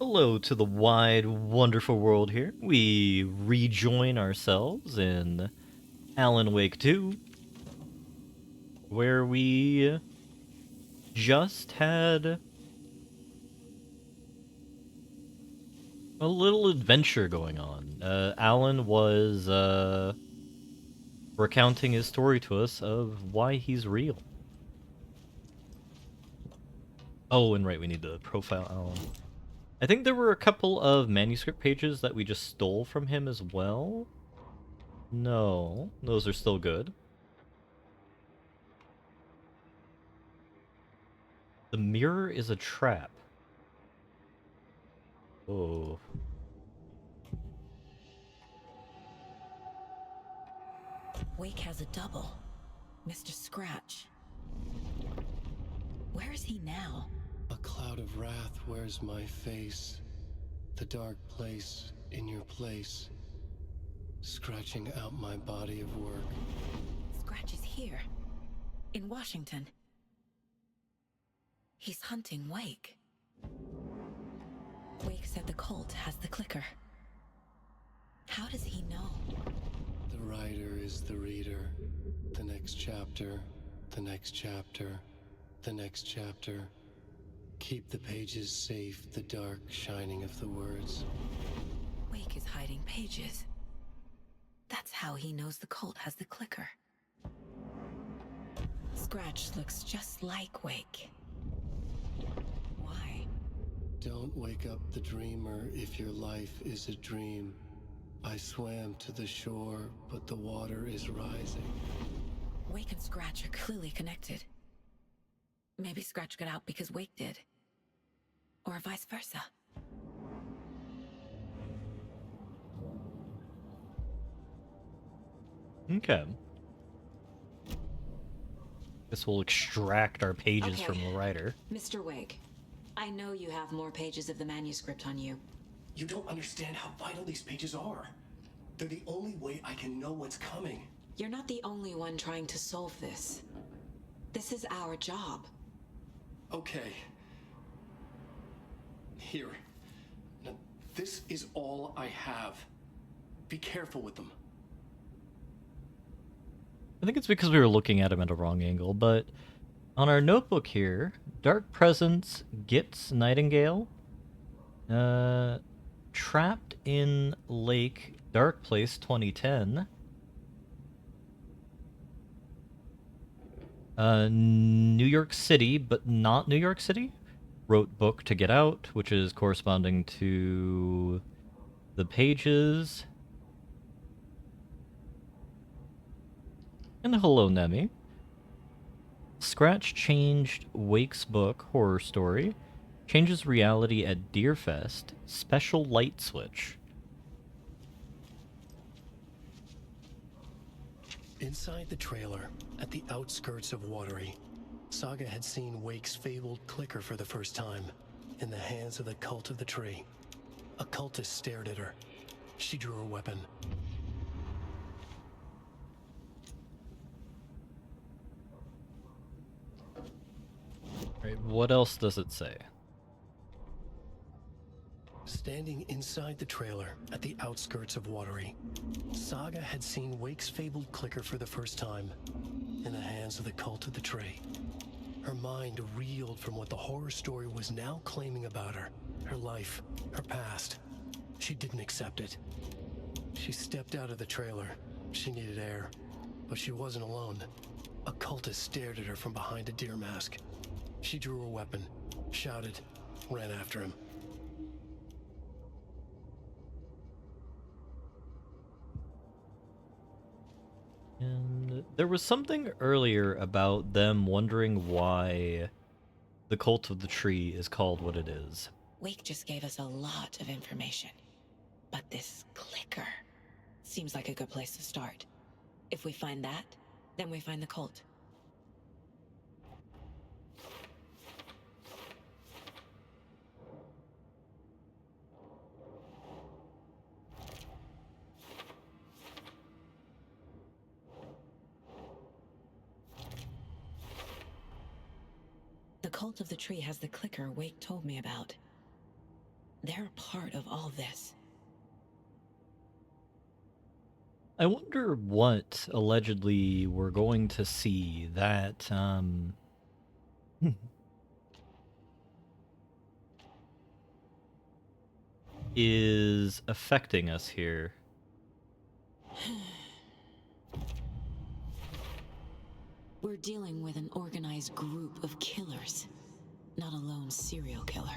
Hello to the wide, wonderful world here. We rejoin ourselves in Alan Wake 2, where we just had a little adventure going on. Alan was recounting his story to us of why he's real. Oh, and right, we need to profile Alan. I think there were a couple of manuscript pages that we just stole from him as well. No, those are still good. The mirror is a trap. Oh. Wake has a double. Mr. Scratch. Where is he now? A cloud of wrath wears my face, the dark place in your place, scratching out my body of work. Scratch is here. In Washington. He's hunting Wake. Wake said the cult has the clicker. How does he know? The writer is the reader. The next chapter, the next chapter, the next chapter. Keep the pages safe, the dark shining of the words. Wake is hiding pages. That's how he knows the cult has the clicker. Scratch looks just like Wake. Why? Don't wake up the dreamer if your life is a dream. I swam to the shore, but the water is rising. Wake and Scratch are clearly connected. Maybe Scratch got out because Wake did. Or vice versa. Okay. This will extract our pages Okay, from the writer. Mr. Wake, I know you have more pages of the manuscript on you. You don't understand how vital these pages are. They're the only way I can know what's coming. You're not the only one trying to solve this. This is our job. Okay. Here. Now, this is all I have. Be careful with them. I think it's because we were looking at him at a wrong angle, but on our notebook here, Dark Presence gets Nightingale. Trapped in Lake Dark Place 2010. New York City, but not New York City. Wrote book to get out, which is corresponding to the pages. And hello, Nemi. Scratch changed Wake's book, Horror Story. Changes reality at Deerfest. Special light switch. Inside the trailer, at the outskirts of Watery, Saga had seen Wake's fabled clicker for the first time, in the hands of the Cult of the Tree. A cultist stared at her. She drew her weapon. Right, what else does it say? Standing inside the trailer, at the outskirts of Watery, Saga had seen Wake's fabled clicker for the first time, in the hands of the Cult of the Tree. Her mind reeled from what the horror story was now claiming about her, her life, her past. She didn't accept it. She stepped out of the trailer. She needed air, but she wasn't alone. A cultist stared at her from behind a deer mask. She drew her weapon, shouted, ran after him. And there was something earlier about them wondering why the Cult of the Tree is called what it is. Wake just gave us a lot of information. But this clicker seems like a good place to start. If we find that, then we find the cult. The cult of the tree has the clicker Wake told me about. They're a part of all this. I wonder what allegedly we're going to see that is affecting us here. We're dealing with an organized group of killers, not a lone serial killer.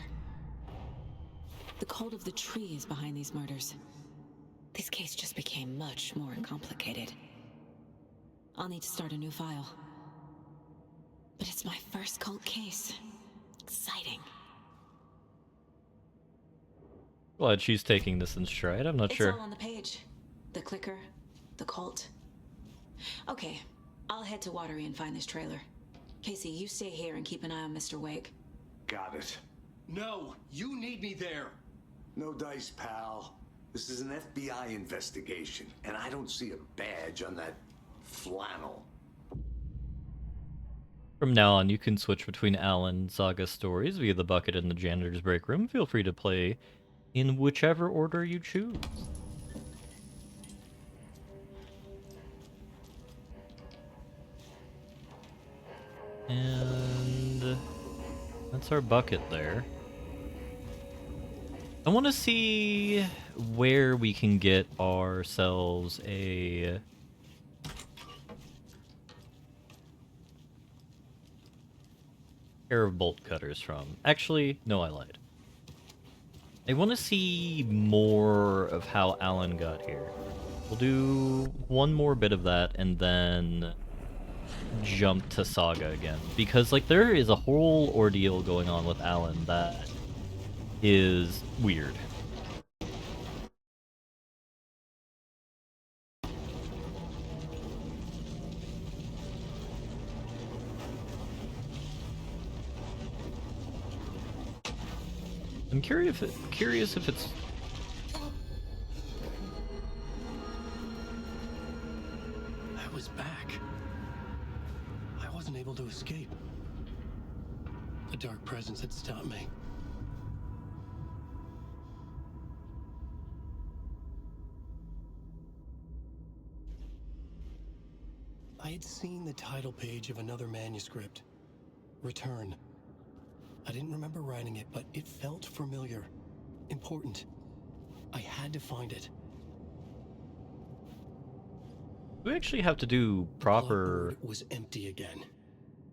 The cult of the tree is behind these murders. This case just became much more complicated. I'll need to start a new file. But it's my first cult case. Exciting. Glad she's taking this in stride. I'm not sure. It's all on the page. The clicker, the cult. Okay, I'll head to Watery and find this trailer. Casey, you stay here and keep an eye on Mr. Wake. Got it. No, you need me there. No dice, pal. This is an FBI investigation, and I don't see a badge on that flannel. From now on, you can switch between Alan and Saga stories via the bucket in the janitor's break room. Feel free to play in whichever order you choose. And that's our bucket there. I want to see where we can get ourselves a pair of bolt cutters from. Actually, no, I lied. I want to see more of how Alan got here. We'll do one more bit of that and then jump to Saga again. Because, like, there is a whole ordeal going on with Alan that is weird. I'm curious if it's... I was back. I wasn't able to escape. A dark presence had stopped me. I had seen the title page of another manuscript. Return. I didn't remember writing it, but it felt familiar. Important. I had to find it. We actually have to do proper... Blackboard was empty again.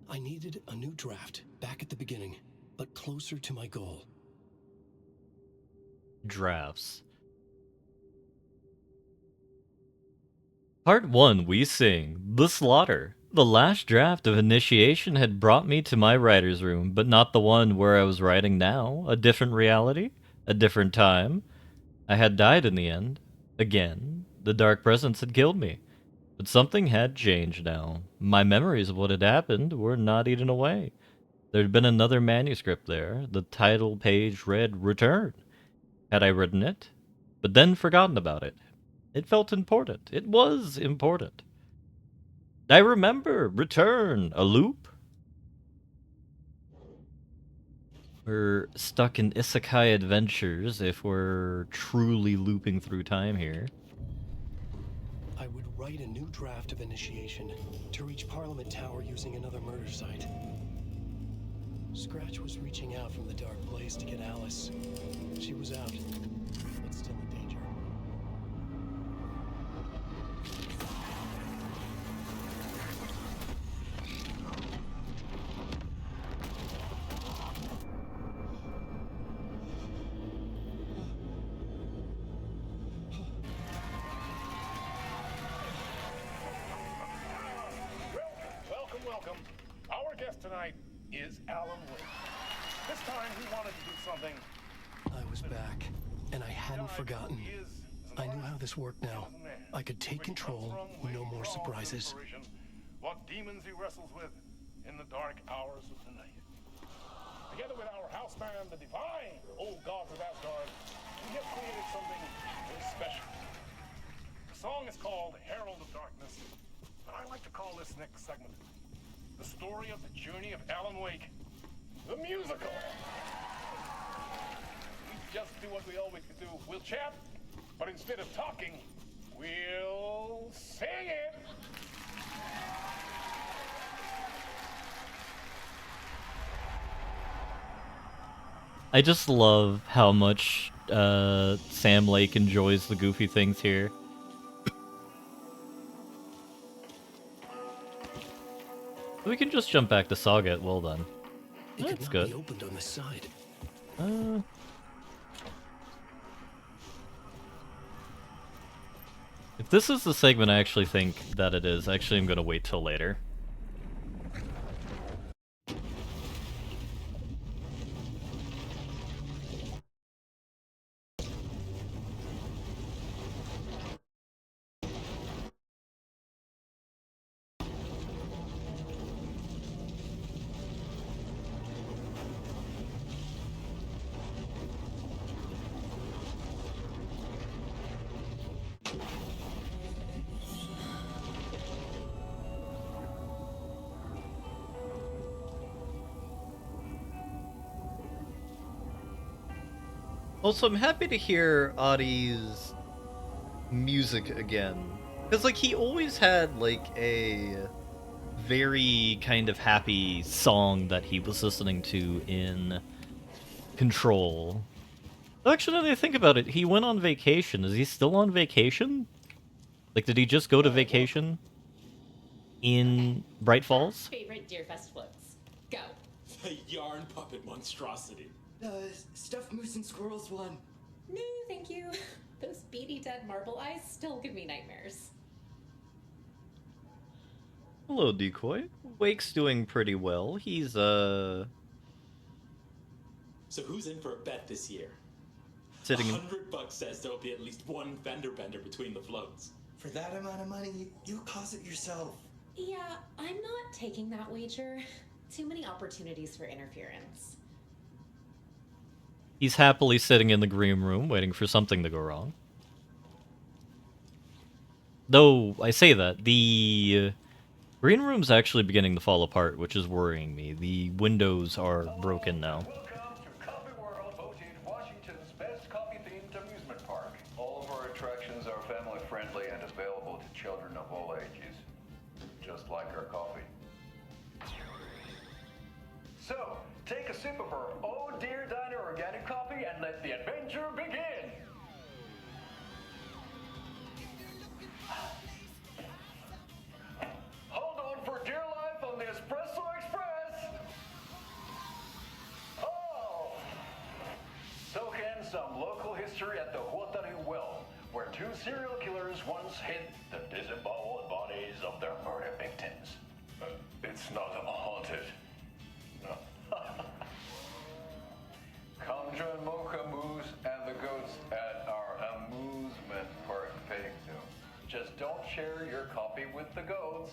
I needed a new draft, back at the beginning, but closer to my goal. drafts. Part 1, we sing The Slaughter. The last draft of Initiation had brought me to my writer's room, but not the one where I was writing now. A different reality, a different time. I had died in the end. Again, the dark presence had killed me. But something had changed now. My memories of what had happened were not eaten away. There had been another manuscript there. The title page read Return. Had I written it? But then forgotten about it. It felt important. It was important. I remember. Return. A loop? We're stuck in isekai adventures if we're truly looping through time here. I would write a new draft of Initiation to reach Parliament Tower using another murder site. Scratch was reaching out from the dark place to get Alice. She was out, but still in danger. Welcome. Our guest tonight is Alan Wake. This time he wanted to do something. I was back, and I hadn't forgotten. I knew how this worked now. I could take control, no more surprises. What demons he wrestles with in the dark hours of the night. Together with our house band, the Divine Old Gods of Asgard, we have created something very special. The song is called Herald of Darkness, but I like to call this next segment the story of the journey of Alan Wake, the musical. We just do what we always do. We'll chat, but instead of talking, we'll sing it. I just love how much Sam Lake enjoys the goofy things here. We can just jump back to Saga at well done. It could That's not good. be opened on this side. If this is the segment I actually think that it is, actually I'm gonna wait till later. Also, I'm happy to hear Adi's music again. Because, like, he always had, like, a very kind of happy song that he was listening to in Control. Actually, now that I think about it, he went on vacation. Is he still on vacation? Like, did he just go to vacation in Bright Falls? Favorite Deerfest floats. Go. The yarn puppet monstrosity. Stuffed moose and squirrels one. No, thank you. Those beady dead marble eyes still give me nightmares. Hello, Decoy. Wake's doing pretty well. He's, So who's in for a bet this year? sitting... $100 says there'll be at least one fender bender between the floats. For that amount of money, you cause it yourself. Yeah, I'm not taking that wager. Too many opportunities for interference. He's happily sitting in the green room, waiting for something to go wrong. Though, I say that, the green room's actually beginning to fall apart, which is worrying me. The windows are broken now. Welcome to Coffee World, voted Washington's best coffee-themed amusement park. All of our attractions are family-friendly and available to children of all ages, just like our coffee. So, take a sip of our Oh Dear Diner organic coffee and let the adventure begin! Hold on for dear life on the Espresso Express! Oh! Soak in some local history at the Huatari Well, where two serial killers once hid the disemboweled bodies of their murder victims. It's not haunted. No. Come join Mocha Moose and the goats at our amusement park petting zoo. Just don't share your coffee with the goats.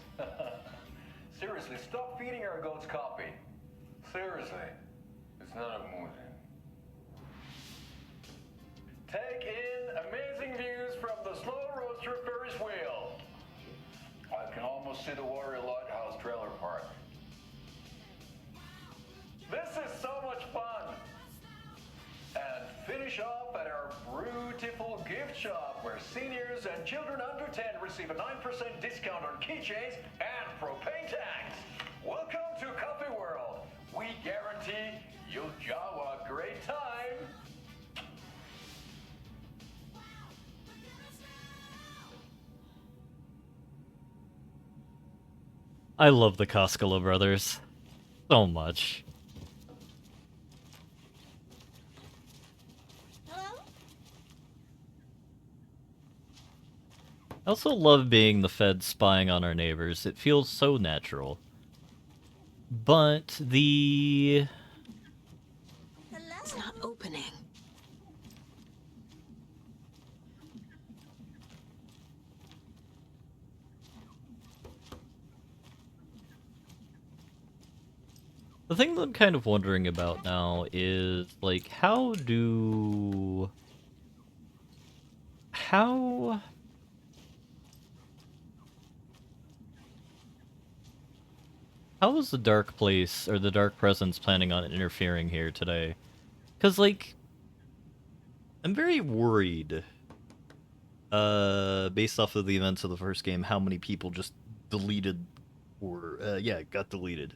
Seriously, stop feeding our goats coffee. Seriously, it's not amusing. Take in amazing views from the slow roaster Ferris wheel. I can almost see the Watery Lighthouse trailer park. This is so much fun! And finish off at our beautiful gift shop where seniors and children under 10 receive a 9% discount on keychains and propane tanks. Welcome to Coffee World. We guarantee you'll have a great time. I love the Koskela brothers so much. Hello? I also love being the Fed spying on our neighbors. It feels so natural. But the... It's not opening. The thing that I'm kind of wondering about now is, like, how is the Dark Place, or the Dark Presence, planning on interfering here today? Because, like, I'm very worried, based off of the events of the first game, how many people just deleted or, yeah, got deleted.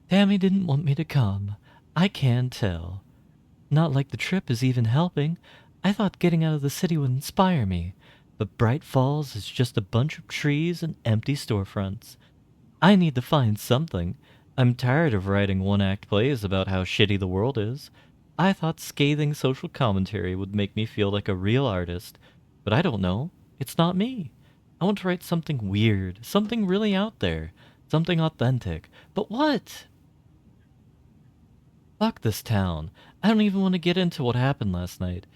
Tammy didn't want me to come. I can tell. Not like the trip is even helping. I thought getting out of the city would inspire me, but Bright Falls is just a bunch of trees and empty storefronts. I need to find something. I'm tired of writing one-act plays about how shitty the world is. I thought scathing social commentary would make me feel like a real artist, but I don't know. It's not me. I want to write something weird, something really out there, something authentic. But what? Fuck this town. I don't even want to get into what happened last night.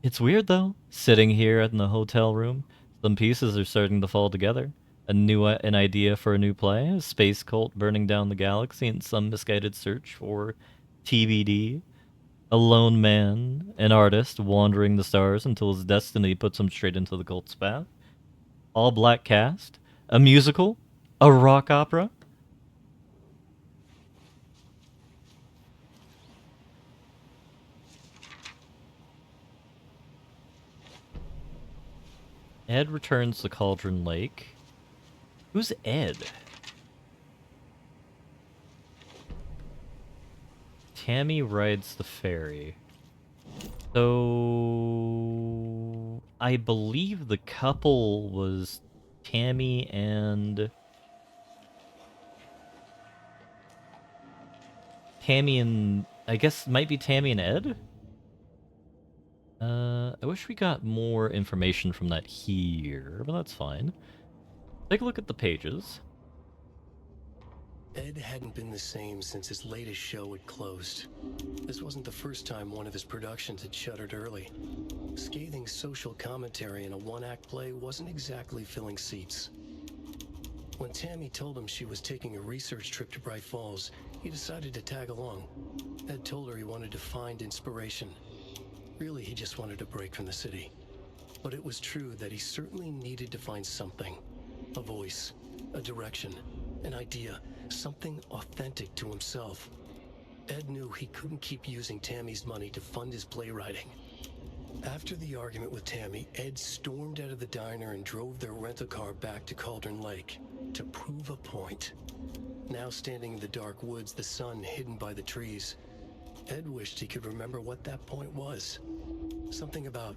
It's weird though, sitting here in the hotel room. Some pieces are starting to fall together. An idea for a new play, a space cult burning down the galaxy in some misguided search for TBD. A lone man, an artist, wandering the stars until his destiny puts him straight into the cult's path. All black cast. A musical. A rock opera. Ed returns to Cauldron Lake. Who's Ed? Tammy rides the ferry. So I believe the couple was Tammy and I guess it might be Tammy and Ed? I wish we got more information from that here, but that's fine. Take a look at the pages. Ed hadn't been the same since his latest show had closed. This wasn't the first time one of his productions had shuttered early. Scathing social commentary in a one-act play wasn't exactly filling seats. When Tammy told him she was taking a research trip to Bright Falls, he decided to tag along. Ed told her he wanted to find inspiration. Really, he just wanted a break from the city. But it was true that he certainly needed to find something. A voice, a direction, an idea, something authentic to himself. Ed knew he couldn't keep using Tammy's money to fund his playwriting. After the argument with Tammy, Ed stormed out of the diner and drove their rental car back to Cauldron Lake to prove a point. Now standing in the dark woods, the sun hidden by the trees, Ed wished he could remember what that point was. Something about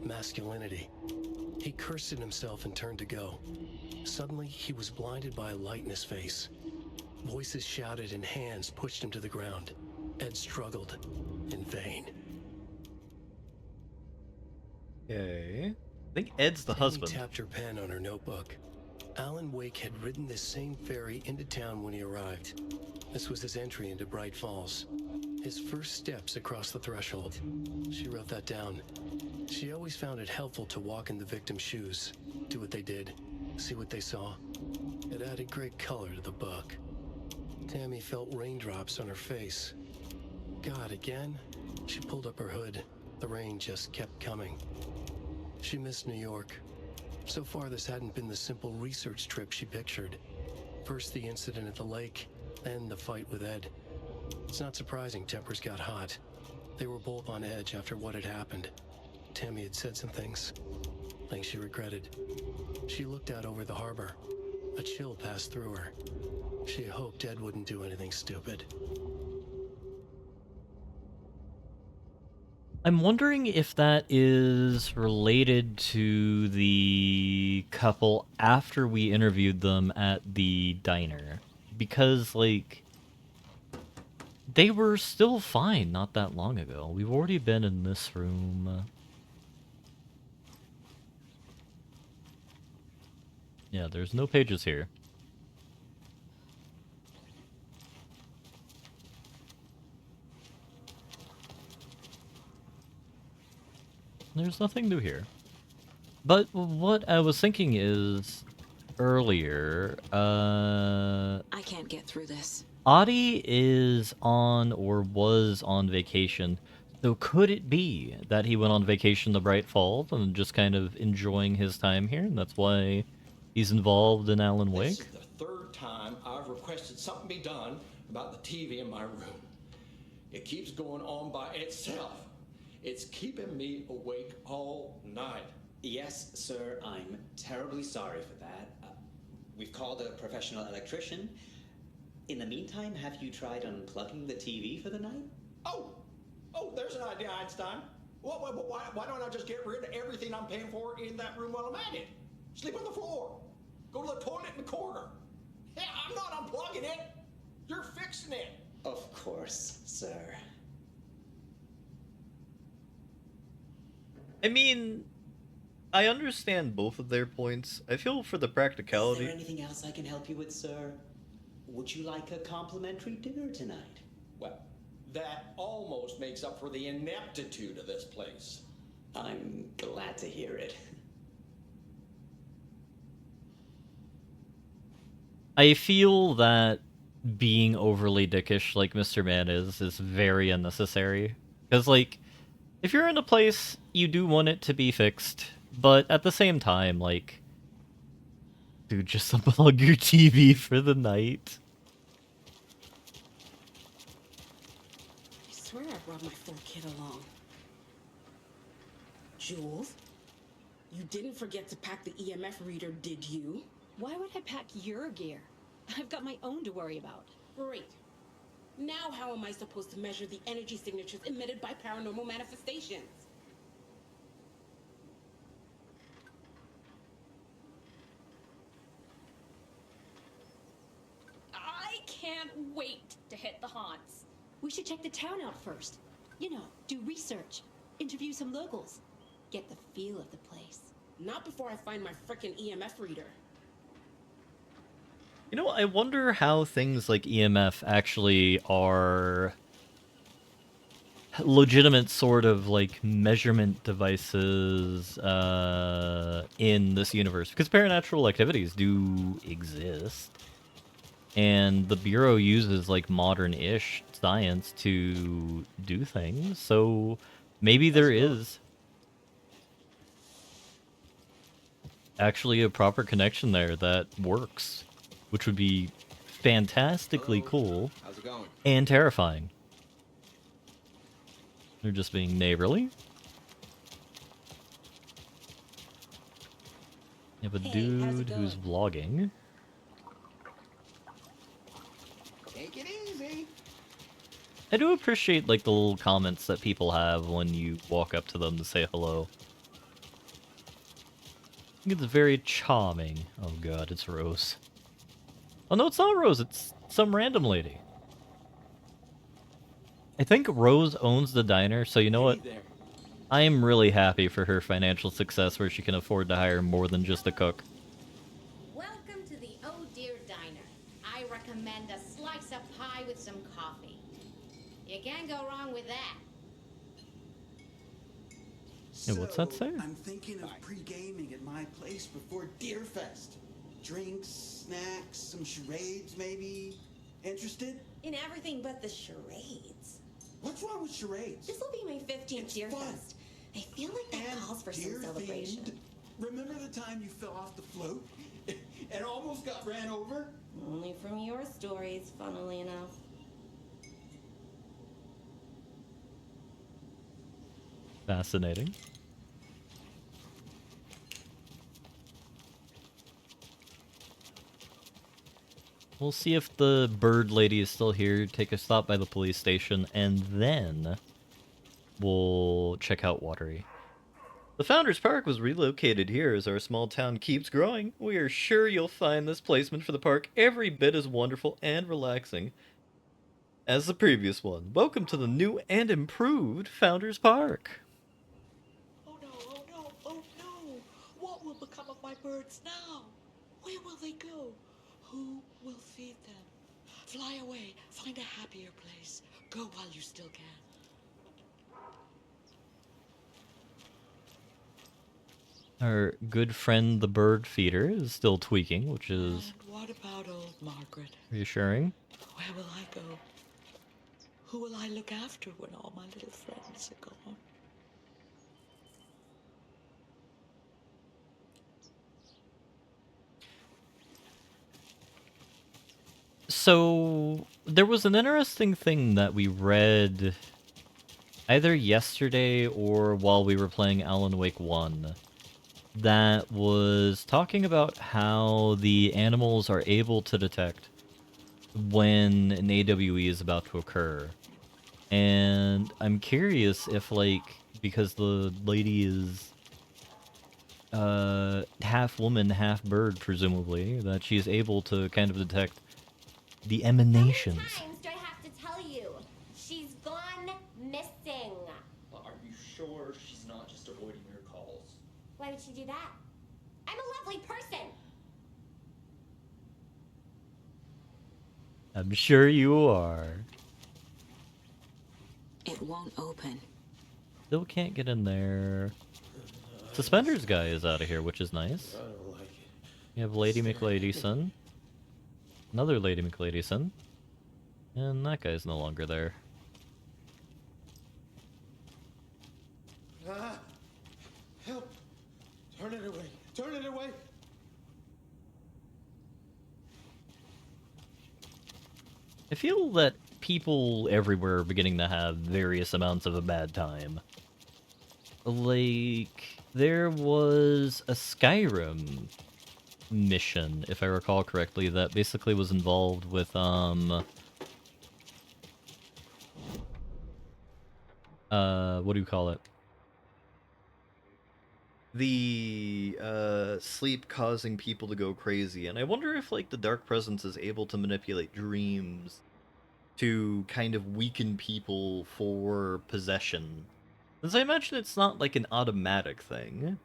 masculinity. He cursed at himself and turned to go. Suddenly, he was blinded by a light in his face. Voices shouted and hands pushed him to the ground. Ed struggled in vain. Okay. I think Ed's the husband. Tammy tapped her pen on her notebook. Alan Wake had ridden this same ferry into town when he arrived. This was his entry into Bright Falls. His first steps across the threshold. She wrote that down. She always found it helpful to walk in the victim's shoes, do what they did, see what they saw. It added great color to the book. Tammy felt raindrops on her face. God, again? She pulled up her hood. The rain just kept coming. She missed New York. So far, this hadn't been the simple research trip she pictured. First the incident at the lake, then the fight with Ed. It's not surprising tempers got hot. They were both on edge after what had happened. Tammy had said some things she regretted. She looked out over the harbor. A chill passed through her. She hoped Ed wouldn't do anything stupid. I'm wondering if that is related to the couple after we interviewed them at the diner. Because, like, they were still fine not that long ago. We've already been in this room. Yeah, there's no pages here. There's nothing new here. But what I was thinking is, earlier, I can't get through this. Audie is on or was on vacation. So could it be that he went on vacation to Bright Falls and just kind of enjoying his time here, and that's why he's involved in Alan Wake? This is the third time I've requested something be done about the TV in my room. It keeps going on by itself. It's keeping me awake all night. Yes, sir, I'm terribly sorry for that. We've called a professional electrician. In the meantime, have you tried unplugging the TV for the night? Oh, there's an idea, Einstein. Why don't I just get rid of everything I'm paying for in that room while I'm at it? Sleep on the floor. Go to the toilet in the corner. Yeah, I'm not unplugging it. You're fixing it. Of course, sir. I mean, I understand both of their points. I feel for the practicality. Is there anything else I can help you with, sir? Would you like a complimentary dinner tonight? Well, that almost makes up for the ineptitude of this place. I'm glad to hear it. I feel that being overly dickish like Mr. Man is very unnecessary. Because, like, if you're in a place, you do want it to be fixed, but at the same time, like, dude, just unplug your TV for the night. I swear I brought my full kit along. Jules, you didn't forget to pack the EMF reader, did you? Why would I pack your gear? I've got my own to worry about. Great. Now how am I supposed to measure the energy signatures emitted by paranormal manifestations? I can't wait to hit the haunts. We should check the town out first. You know, do research, interview some locals, get the feel of the place. Not before I find my frickin' EMF reader. You know, I wonder how things like EMF actually are legitimate sort of like measurement devices in this universe, because paranormal activities do exist, and the Bureau uses like modern-ish science to do things, so maybe there is actually a proper connection there that works, which would be fantastically cool and terrifying. They're just being neighborly. You have a dude who's vlogging. Take it easy. I do appreciate like the little comments that people have when you walk up to them to say hello. I think it's very charming. Oh god, it's Rose. Oh no, it's not Rose, it's some random lady. I think Rose owns the diner, so you know what? I am really happy for her financial success where she can afford to hire more than just a cook. Welcome to the Oh Dear Diner. I recommend a slice of pie with some coffee. You can't go wrong with that. Yeah, what's that say? I'm thinking of pre-gaming at my place before Deerfest. Drinks, snacks, some charades maybe. Interested? In everything but the charades. What's wrong with charades? This will be my 15th Deer Fest. I feel like that calls for some celebration. Remember the time you fell off the float and almost got ran over? Only from your stories, funnily enough. Fascinating. We'll see if the bird lady is still here, take a stop by the police station, and then we'll check out Watery. The Founders Park was relocated here as our small town keeps growing. We are sure you'll find this placement for the park every bit as wonderful and relaxing as the previous one. Welcome to the new and improved Founders Park. Oh no, oh no, oh no! What will become of my birds now? Where will they go? Who will feed them? Fly away, find a happier place. Go while you still can. Our good friend the bird feeder is still tweaking, which is And what about old Margaret? reassuring. Where will I go? Who will I look after when all my little friends are gone? So, There was an interesting thing that we read either yesterday or while we were playing Alan Wake 1 that was talking about how the animals are able to detect when an AWE is about to occur. And I'm curious if, like, because the lady is half woman, half bird, presumably, that she's able to kind of detect the emanations. How many times do I have to tell you? She's gone missing. Are you sure she's not just avoiding your calls? Why would she do that? I'm a lovely person. I'm sure you are. It won't open. Still can't get in there. Suspenders guy is out of here, which is nice. I don't like it. You have Lady McLadyson. Another Lady McLadyson. And that guy's no longer there. Ah! Help! Turn it away! Turn it away! I feel that people everywhere are beginning to have various amounts of a bad time. Like, there was a Skyrim mission, if I recall correctly, that basically was involved with, what do you call it? The, sleep causing people to go crazy, and I wonder if, like, the Dark Presence is able to manipulate dreams to kind of weaken people for possession. As I imagine it's not, like, an automatic thing.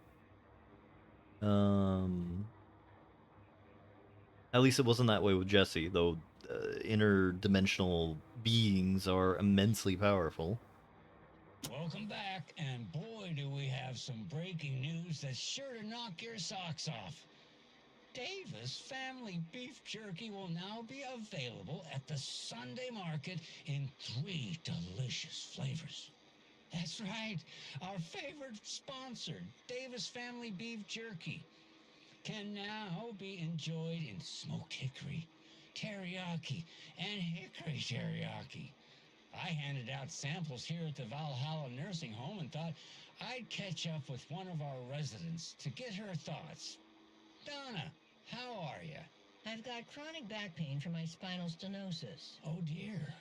At least it wasn't that way with Jesse, though interdimensional beings are immensely powerful. Welcome back, and boy do we have some breaking news that's sure to knock your socks off. Davis Family Beef Jerky will now be available at the Sunday market in 3 delicious flavors. That's right, our favorite sponsor, Davis Family Beef Jerky, can now be enjoyed in smoked hickory, teriyaki, and hickory teriyaki. I handed out samples here at the Valhalla Nursing Home and thought I'd catch up with one of our residents to get her thoughts. Donna, how are you? I've got chronic back pain from my spinal stenosis. Oh, dear.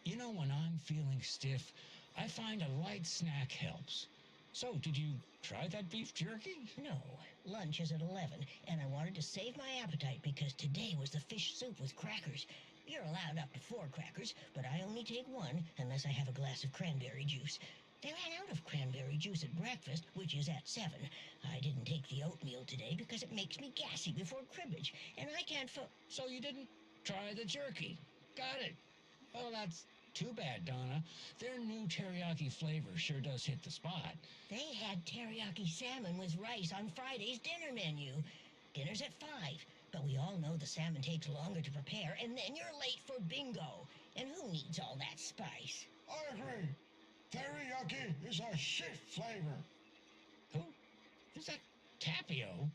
You know, when I'm feeling stiff, I find a light snack helps. So, did you try that beef jerky? No. Lunch is at 11, and I wanted to save my appetite because today was the fish soup with crackers. You're allowed up to 4 crackers, but I only take 1 unless I have a glass of cranberry juice. They ran out of cranberry juice at breakfast, which is at 7. I didn't take the oatmeal today because it makes me gassy before cribbage, and I can't So you didn't try the jerky? Got it. Well, that's too bad, Donna. Their new teriyaki flavor sure does hit the spot. They had teriyaki salmon with rice on Friday's dinner menu. Dinner's at 5, but we all know the salmon takes longer to prepare, and then you're late for bingo. And who needs all that spice? I agree. Teriyaki is a shit flavor. Who? Is that Tapio?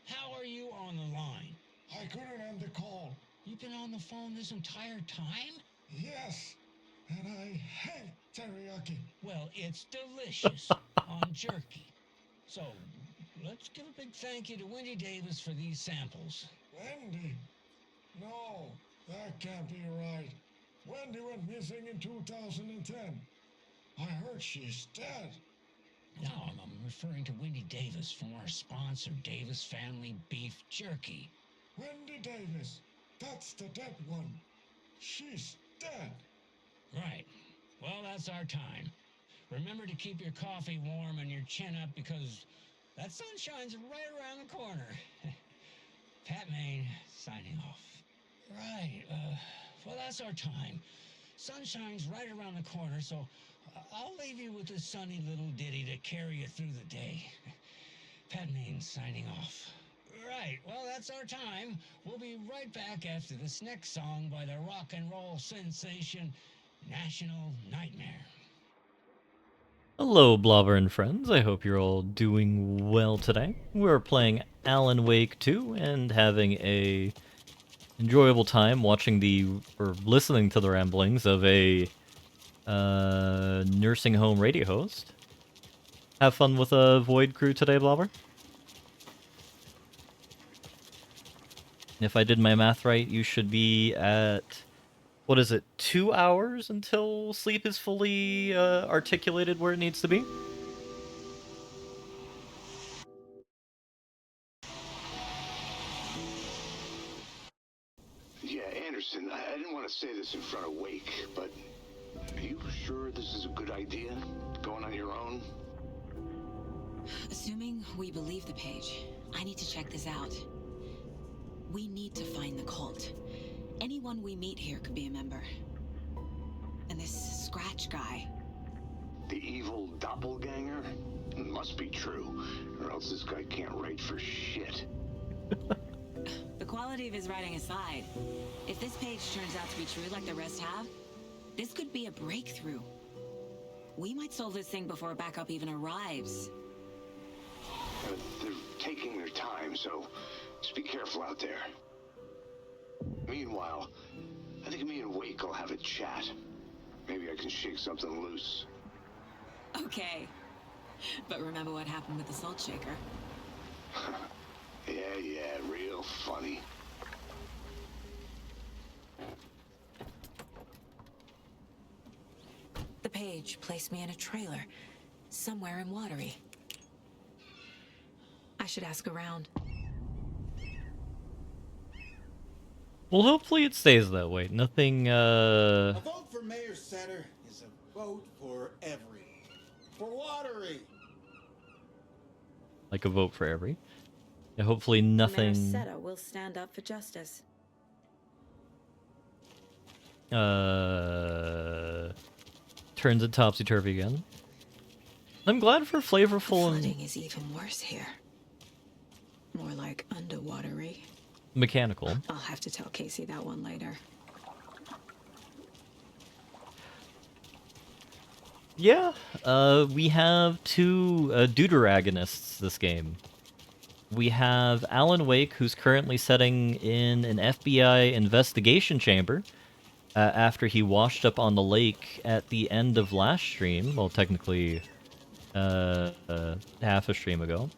How are you on the line? I couldn't end the call. You've been on the phone this entire time? Yes, and I hate teriyaki. Well, it's delicious on jerky. So, let's give a big thank you to Wendy Davis for these samples. Wendy? No, that can't be right. Wendy went missing in 2010. I heard she's dead. No, I'm referring to Wendy Davis from our sponsor, Davis Family Beef Jerky. Wendy Davis, that's the dead one. She's dead. Right. Well, that's our time. Remember to keep your coffee warm and your chin up because that sunshine's right around the corner. Pat Main, signing off. Right, well, that's our time. Sunshine's right around the corner, so I'll leave you with this sunny little ditty to carry you through the day. Pat Main, signing off. Right, well, that's our time. We'll be right back after this next song by the rock and roll sensation, National Nightmare. Hello, Blobber and friends. I hope you're all doing well today. We're playing Alan Wake 2 and having a enjoyable time watching or listening to the ramblings of a nursing home radio host. Have fun with a Void crew today, Blobber. If I did my math right, you should be at, what is it, 2 hours until sleep is fully articulated where it needs to be? Yeah, Anderson, I didn't want to say this in front of Wake, but are you sure this is a good idea? Going on your own? Assuming we believe the page, I need to check this out. We need to find the cult. Anyone we meet here could be a member. And this Scratch guy. The evil doppelganger? Must be true, or else this guy can't write for shit. The quality of his writing aside, if this page turns out to be true like the rest have, this could be a breakthrough. We might solve this thing before backup even arrives. They're taking their time, so just be careful out there. Meanwhile, I think me and Wake will have a chat. Maybe I can shake something loose. Okay. But remember what happened with the salt shaker? Yeah, real funny. The page placed me in a trailer, somewhere in Watery. I should ask around. Well, hopefully it stays that way. Nothing, A vote for Mayor Setter is a vote for every. For Watery. like a vote for every. Yeah, hopefully nothing... Mayor Setter will stand up for justice. Turns it topsy-turvy again. I'm glad for flavorful and... Flooding is even worse here. More like underwatery. mechanical. I'll have to tell Casey that one later. Yeah, we have two deuteragonists this game. We have Alan Wake, who's currently setting in an FBI investigation chamber after he washed up on the lake at the end of last stream. Well, technically, half a stream ago.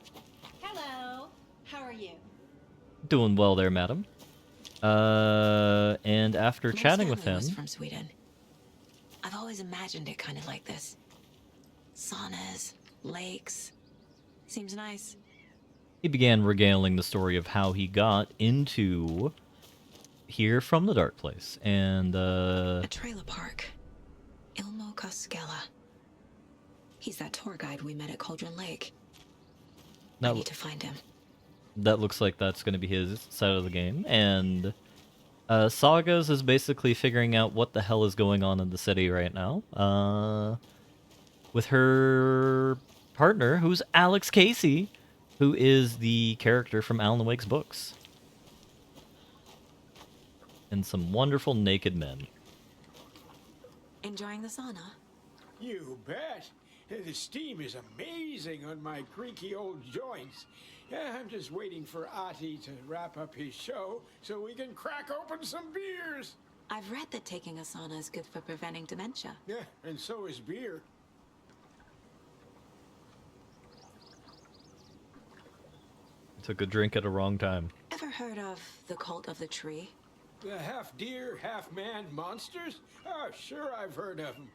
Hello. How are you? Doing well there, madam. And after chatting with him... was from Sweden. I've always imagined it kind of like this. Saunas, lakes. Seems nice. He began regaling the story of how he got into here from the Dark Place. And, A trailer park. Ilmo Koskela. He's that tour guide we met at Cauldron Lake. I need to find him. That looks like that's going to be his side of the game. And Sagas is basically figuring out what the hell is going on in the city right now. With her partner, who's Alex Casey, who is the character from Alan Wake's books. And some wonderful naked men. Enjoying the sauna? You bet. The steam is amazing on my creaky old joints. Yeah, I'm just waiting for Ati to wrap up his show so we can crack open some beers. I've read that taking a sauna is good for preventing dementia. Yeah, and so is beer. Took a drink at a wrong time. Ever heard of the Cult of the Tree? The half deer, half man monsters? Oh, sure, I've heard of them.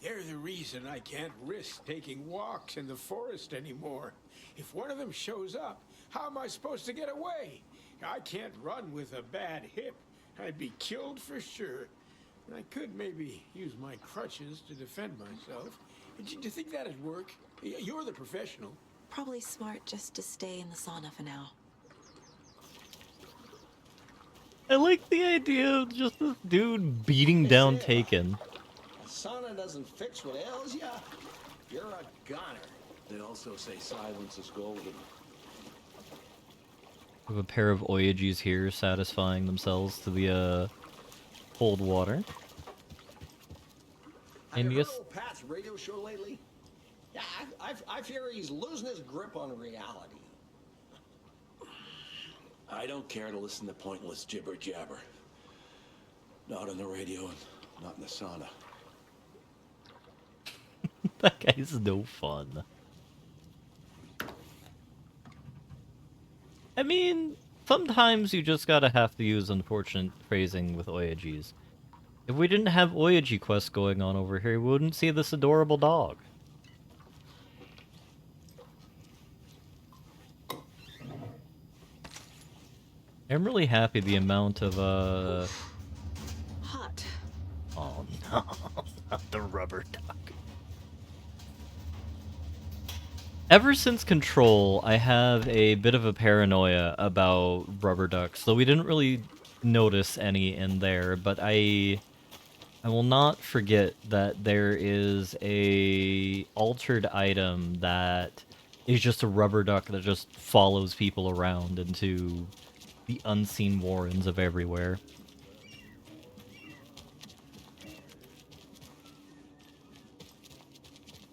They're the reason I can't risk taking walks in the forest anymore. If one of them shows up, how am I supposed to get away? I can't run with a bad hip. I'd be killed for sure. I could maybe use my crutches to defend myself. Do you think that'd work? You're the professional. Probably smart just to stay in the sauna for now. I like the idea of just this dude beating down Taken. A sauna doesn't fix what ails ya. You're a goner. They also say silence is golden. We have a pair of Oyagis here satisfying themselves to the cold water. Have And you heard yes, old Pat's radio show lately? Yeah, I fear he's losing his grip on reality. I don't care to listen to pointless jibber jabber. Not on the radio and not in the sauna. That guy's no fun. I mean, sometimes you just gotta have to use unfortunate phrasing with Oyajis. If we didn't have Oyaji quests going on over here, we wouldn't see this adorable dog. I'm really happy the amount of, Hot. Oh no, not the rubber duck. Ever since Control, I have a bit of a paranoia about rubber ducks, though we didn't really notice any in there, but I will not forget that there is a altered item that is just a rubber duck that just follows people around into the unseen warrens of everywhere.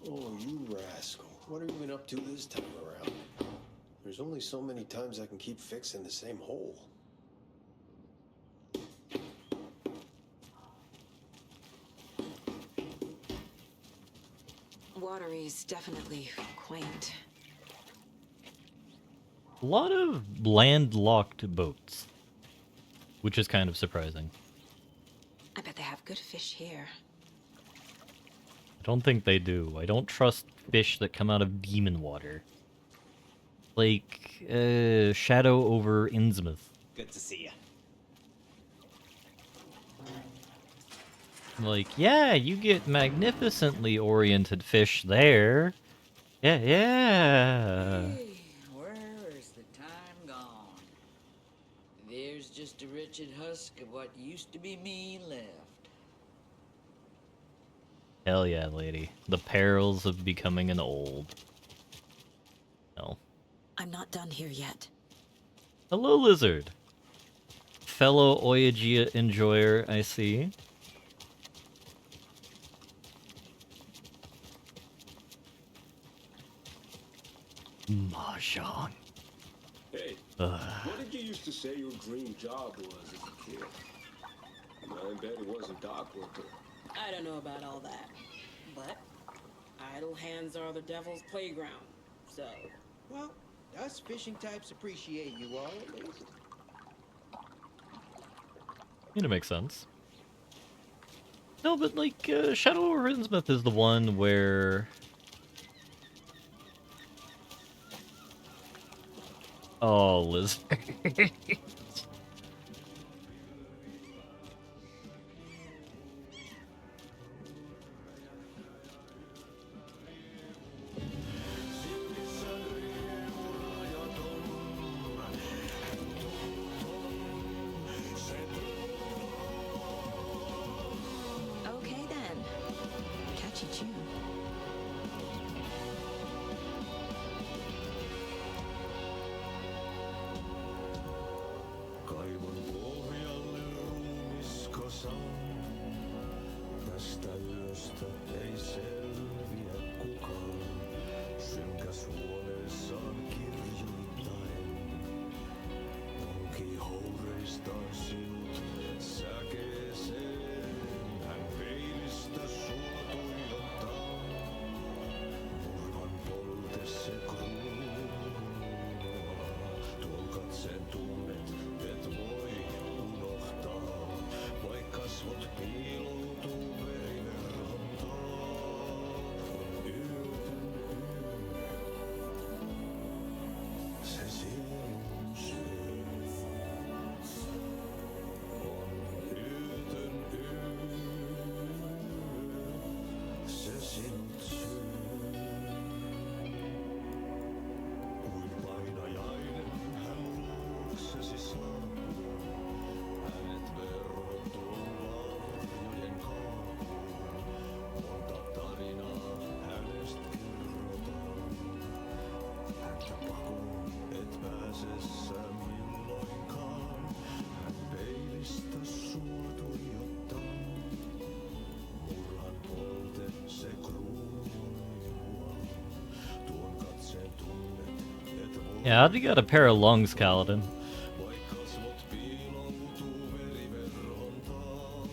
Oh, you rascal. What have you been up to this time around? There's only so many times I can keep fixing the same hole. Watery's definitely quaint. A lot of landlocked boats, which is kind of surprising. I bet they have good fish here. I don't think they do. I don't trust fish that come out of demon water. Like, Shadow over Innsmouth. Good to see ya. Like, yeah, you get magnificently oriented fish there. Yeah, yeah. Hey, where is the time gone? There's just a wretched husk of what used to be me left. Hell yeah, lady. The perils of becoming an old. No. I'm not done here yet. Hello, lizard. Fellow Oyagia enjoyer, I see. Mahjong. Hey, what did you used to say your dream job was as a kid? I bet it wasn't dock worker. I don't know about all that, but idle hands are the devil's playground, so... Well, us fishing types appreciate you all, at least. It makes sense. No, but like, Shadow over Innsmouth is the one where... Oh, lizard. Okay then. Catchy tune. Kaivon pohjalle ruumiskosan. Tästä yöstä ei selviä kukaan. Synkäs huoneessaan kirjoittain. Onki houreistaan sinut säkeeseen. Hän peilistä sua tuijottaa. Murhan polte se kruunua. Tuon katseen tunnet, et voi unohtaa. Vaik kasvot piiloutuu veriverhon taa. Yötön yö, se sielun syö. On yötön yö, se sinut syö. Kuin painajainen hän luoksesi saapuu. Hänet verhottuu varjojen kaapuun. Monta tarinaa hänestä kerrotaan. Häntä pakoon et pääse sä milloinkaan. Hän peilistä sua tuijottaa. Murhan polte se kruunua. Tuon katseen tunnet, et voi. Yeah, how'd you got a pair of lungs, Kaladin? Vaik kasvot piiloutuu veriverhon taa.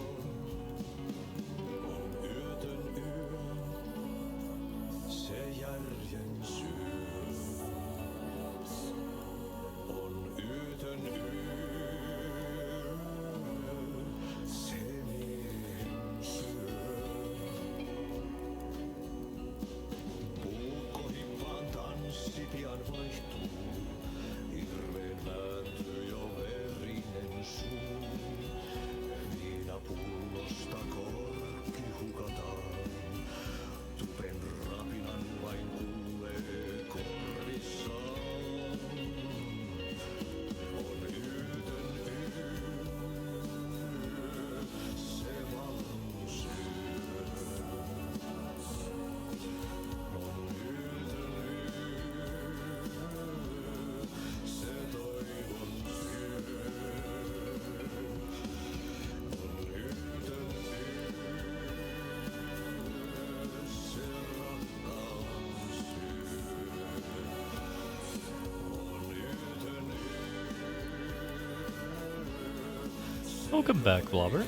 Welcome back, Blobber.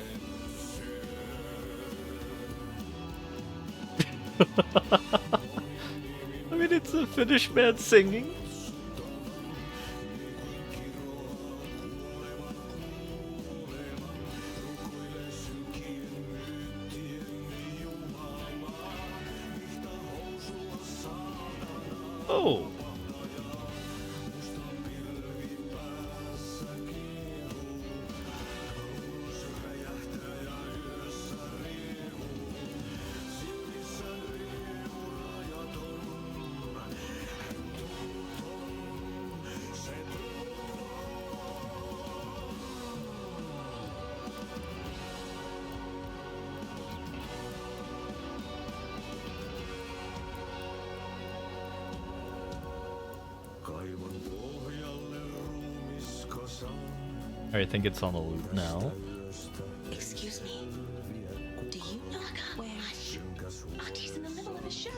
I mean, it's a Finnish man singing. Oh. I think it's on the loop now. Excuse me. Do you know where? Artie's in the middle of a show.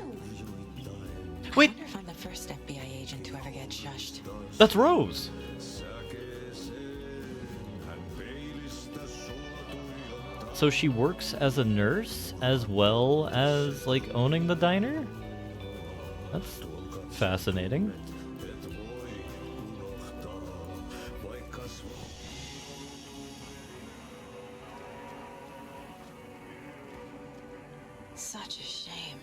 Wait. I wonder if I'm the first FBI agent to ever get shushed. That's Rose. So she works as a nurse as well as like owning the diner? That's fascinating. Such a shame.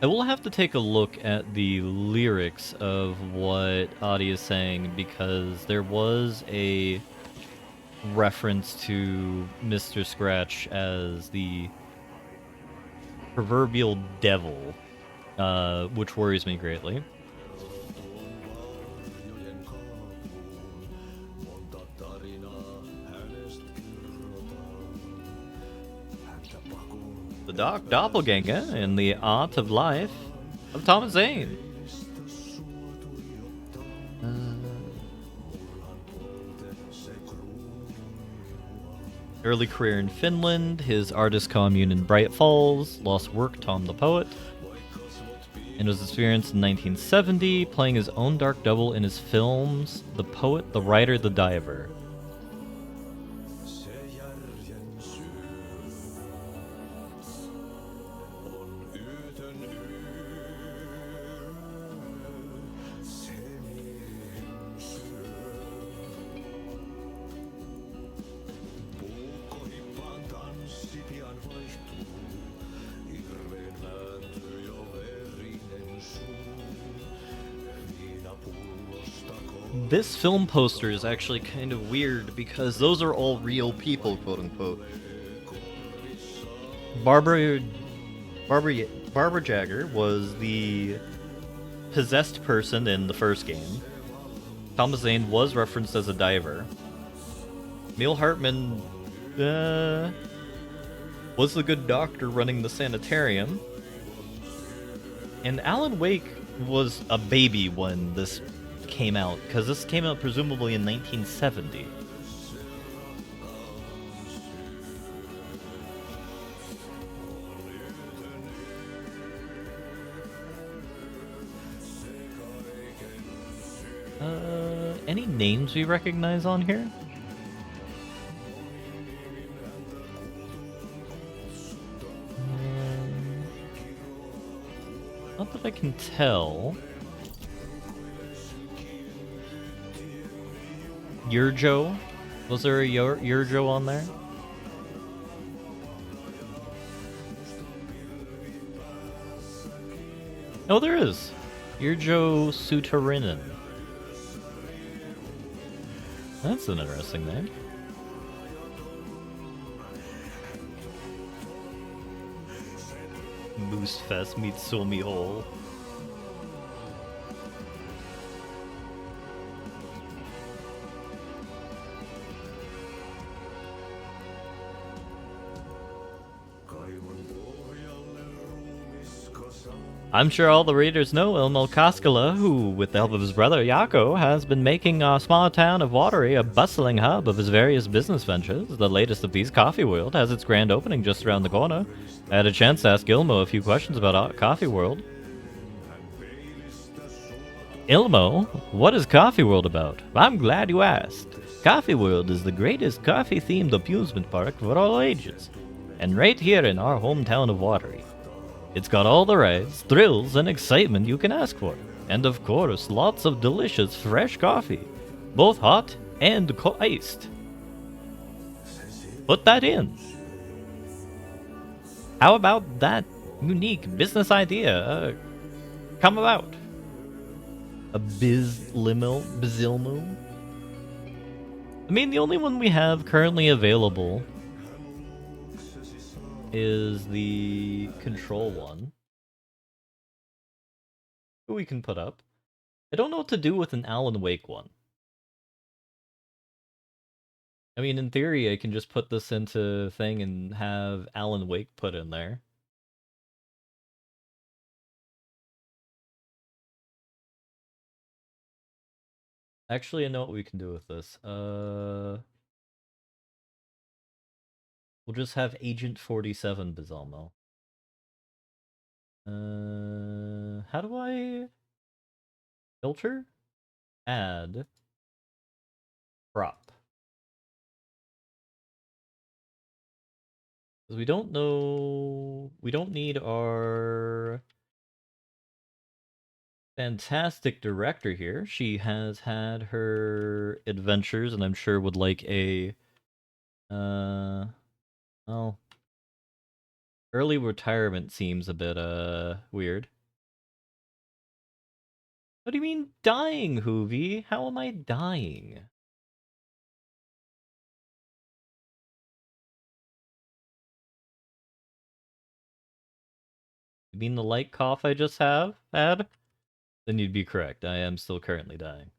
I will have to take a look at the lyrics of what Adi is saying because there was a reference to Mr. Scratch as the proverbial devil, which worries me greatly. The Dark Doppelganger in the Art of Life of Thomas Zane. Early career in Finland, his artist commune in Bright Falls, lost work Tom the Poet, and was experienced in 1970, playing his own dark double in his films The Poet, The Writer, The Diver. This film poster is actually kind of weird because those are all real people, quote unquote. Barbara Jagger was the possessed person in the first game. Thomas Zane was referenced as a diver. Emil Hartman was the good doctor running the sanitarium. And Alan Wake was a baby when this came out, because this came out presumably in 1970. Any names we recognize on here? Not that I can tell. Yurjo? Was there a Yurjo on there? Oh, there is. Yurjo Sutarinen. That's an interesting name. Moose Fest meets Suomi Hole. I'm sure all the readers know Ilmo Kaskala, who, with the help of his brother Jaakko, has been making our small town of Watery a bustling hub of his various business ventures. The latest of these, Coffee World, has its grand opening just around the corner. I had a chance to ask Ilmo a few questions about Coffee World. Ilmo, what is Coffee World about? I'm glad you asked. Coffee World is the greatest coffee-themed amusement park for all ages, and right here in our hometown of Watery. It's got all the rides, thrills, and excitement you can ask for, and of course, lots of delicious fresh coffee, both hot and iced. Put that in. How about that unique business idea come about? A Bizilmo? I mean, the only one we have currently available is the control one. Who we can put up. I don't know what to do with an Alan Wake one. I mean, in theory, I can just put this into thing and have Alan Wake put in there. Actually, I know what we can do with this. We'll just have Agent 47 Bizalmo. How do I filter? Add prop. Because we don't know. We don't need our fantastic director here. She has had her adventures, and I'm sure would like a well, early retirement seems a bit weird. What do you mean dying, Hoovy? How am I dying? You mean the light cough I just had? Then you'd be correct. I am still currently dying.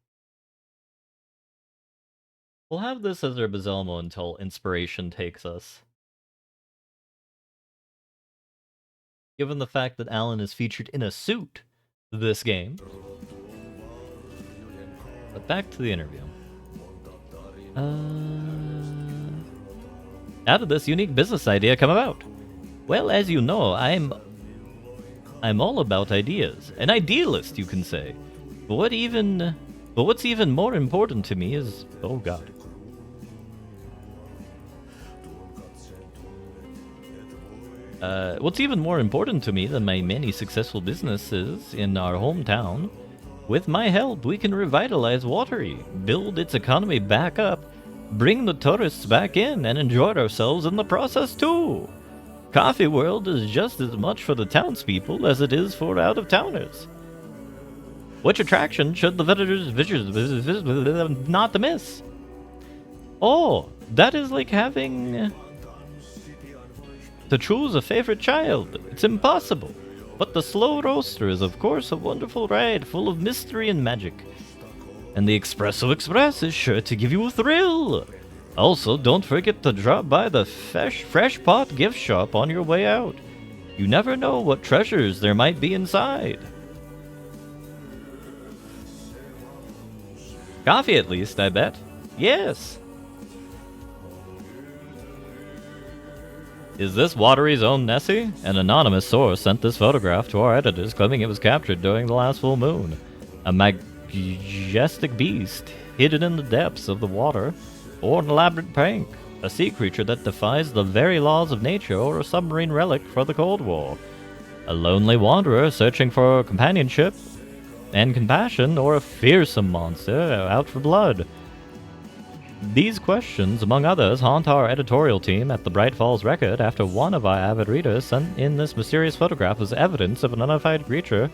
We'll have this as our Bazelmo until inspiration takes us. Given the fact that Alan is featured in a suit this game. But back to the interview. How did this unique business idea come about? Well, as you know, I'm all about ideas. An idealist, you can say. But what's even more important to me is, oh god. What's even more important to me than my many successful businesses in our hometown, with my help, we can revitalize Watery, build its economy back up, bring the tourists back in, and enjoy ourselves in the process too. Coffee World is just as much for the townspeople as it is for out-of-towners. Which attraction should the visitors not miss? Oh, that is like having to choose a favorite child. It's impossible. But the Slow Roaster is, of course, a wonderful ride full of mystery and magic. And the Espresso Express is sure to give you a thrill. Also, don't forget to drop by the Fresh Pot gift shop on your way out. You never know what treasures there might be inside. Coffee at least, I bet. Yes. Is this Watery's own Nessie? An anonymous source sent this photograph to our editors claiming it was captured during the last full moon. A majestic beast hidden in the depths of the water, or an elaborate prank, a sea creature that defies the very laws of nature, or a submarine relic for the Cold War. A lonely wanderer searching for companionship and compassion, or a fearsome monster out for blood. These questions, among others, haunt our editorial team at the Bright Falls Record after one of our avid readers sent in this mysterious photograph as evidence of an unidentified creature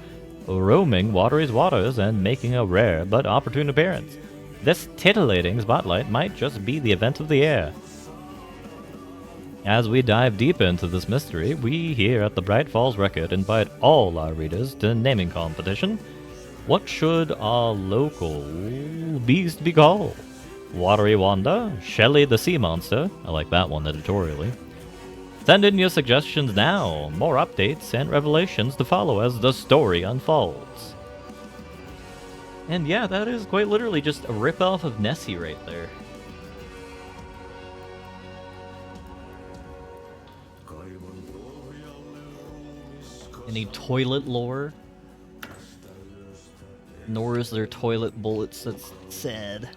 roaming Watery's waters and making a rare but opportune appearance. This titillating spotlight might just be the event of the year. As we dive deep into this mystery, we here at the Bright Falls Record invite all our readers to a naming competition. What should our local beast be called? Watery Wanda, Shelly the Sea Monster, I like that one editorially. Send in your suggestions now, more updates and revelations to follow as the story unfolds. And yeah, that is quite literally just a ripoff of Nessie right there. Any toilet lore? Nor is there toilet bullets. That's sad.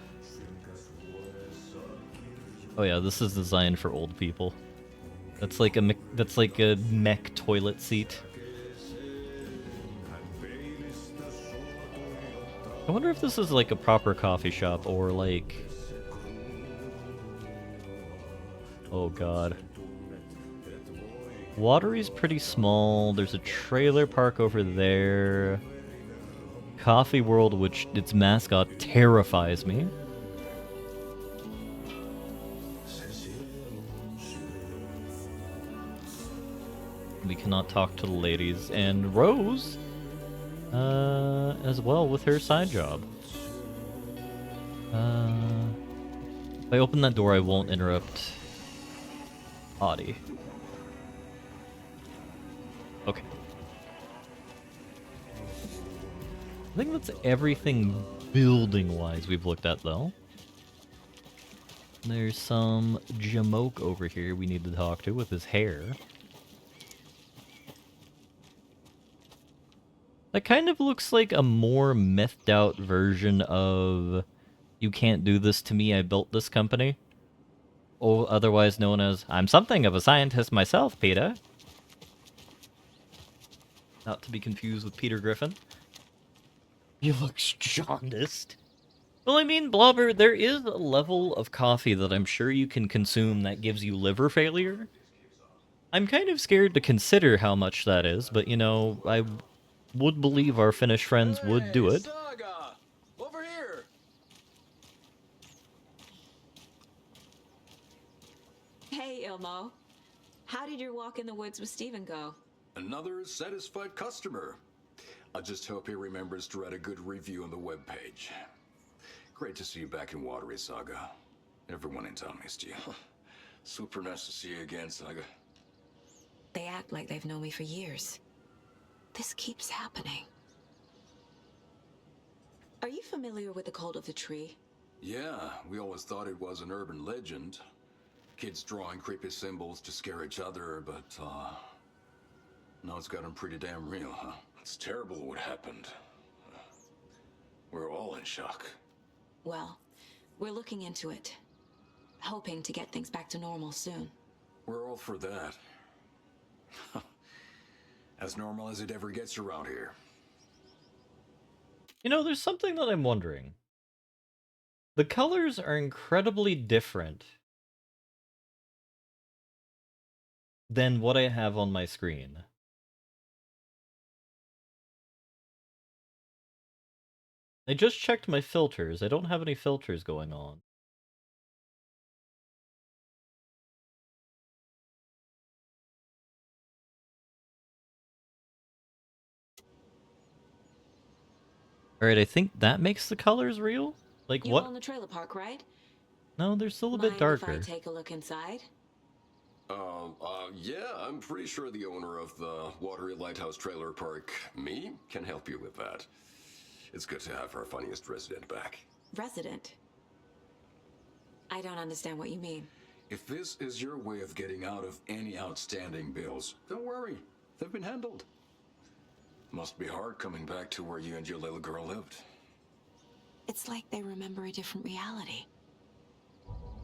Oh yeah, this is designed for old people. That's like a mech toilet seat. I wonder if this is like a proper coffee shop or like... Oh god. Watery's pretty small. There's a trailer park over there. Coffee World, which its mascot terrifies me. We cannot talk to the ladies. And Rose, as well with her side job. If I open that door, I won't interrupt Audie. Okay. I think that's everything building-wise we've looked at, though. There's some Jamoke over here we need to talk to with his hair. That kind of looks like a more methed out version of "You can't do this to me, I built this company." Or otherwise known as "I'm something of a scientist myself, Peter." Not to be confused with Peter Griffin. He looks jaundiced. Well, I mean, Blobber, there is a level of coffee that I'm sure you can consume that gives you liver failure. I'm kind of scared to consider how much that is, but you know, I would believe our Finnish friends would do it. Saga! Over here! Hey, Ilmo. How did your walk in the woods with Steven go? Another satisfied customer. I just hope he remembers to write a good review on the webpage. Great to see you back in Watery, Saga. Everyone in town missed you. Super nice to see you again, Saga. They act like they've known me for years. This keeps happening. Are you familiar with the cult of the tree? Yeah, we always thought it was an urban legend. Kids drawing creepy symbols to scare each other, but, now it's gotten pretty damn real, huh? It's terrible what happened. We're all in shock. Well, we're looking into it. Hoping to get things back to normal soon. We're all for that. As normal as it ever gets around here. You know, there's something that I'm wondering. The colors are incredibly different than what I have on my screen. I just checked my filters. I don't have any filters going on. Alright, I think that makes the colors real? Like, You what? own the trailer park, right? No, they're still a Mind bit darker. if I take a look inside? Yeah, I'm pretty sure the owner of the Watery Lighthouse Trailer Park, me, can help you with that. It's good to have our funniest resident back. Resident? I don't understand what you mean. If this is your way of getting out of any outstanding bills, don't worry. They've been handled. Must be hard coming back to where you and your little girl lived. It's like they remember a different reality.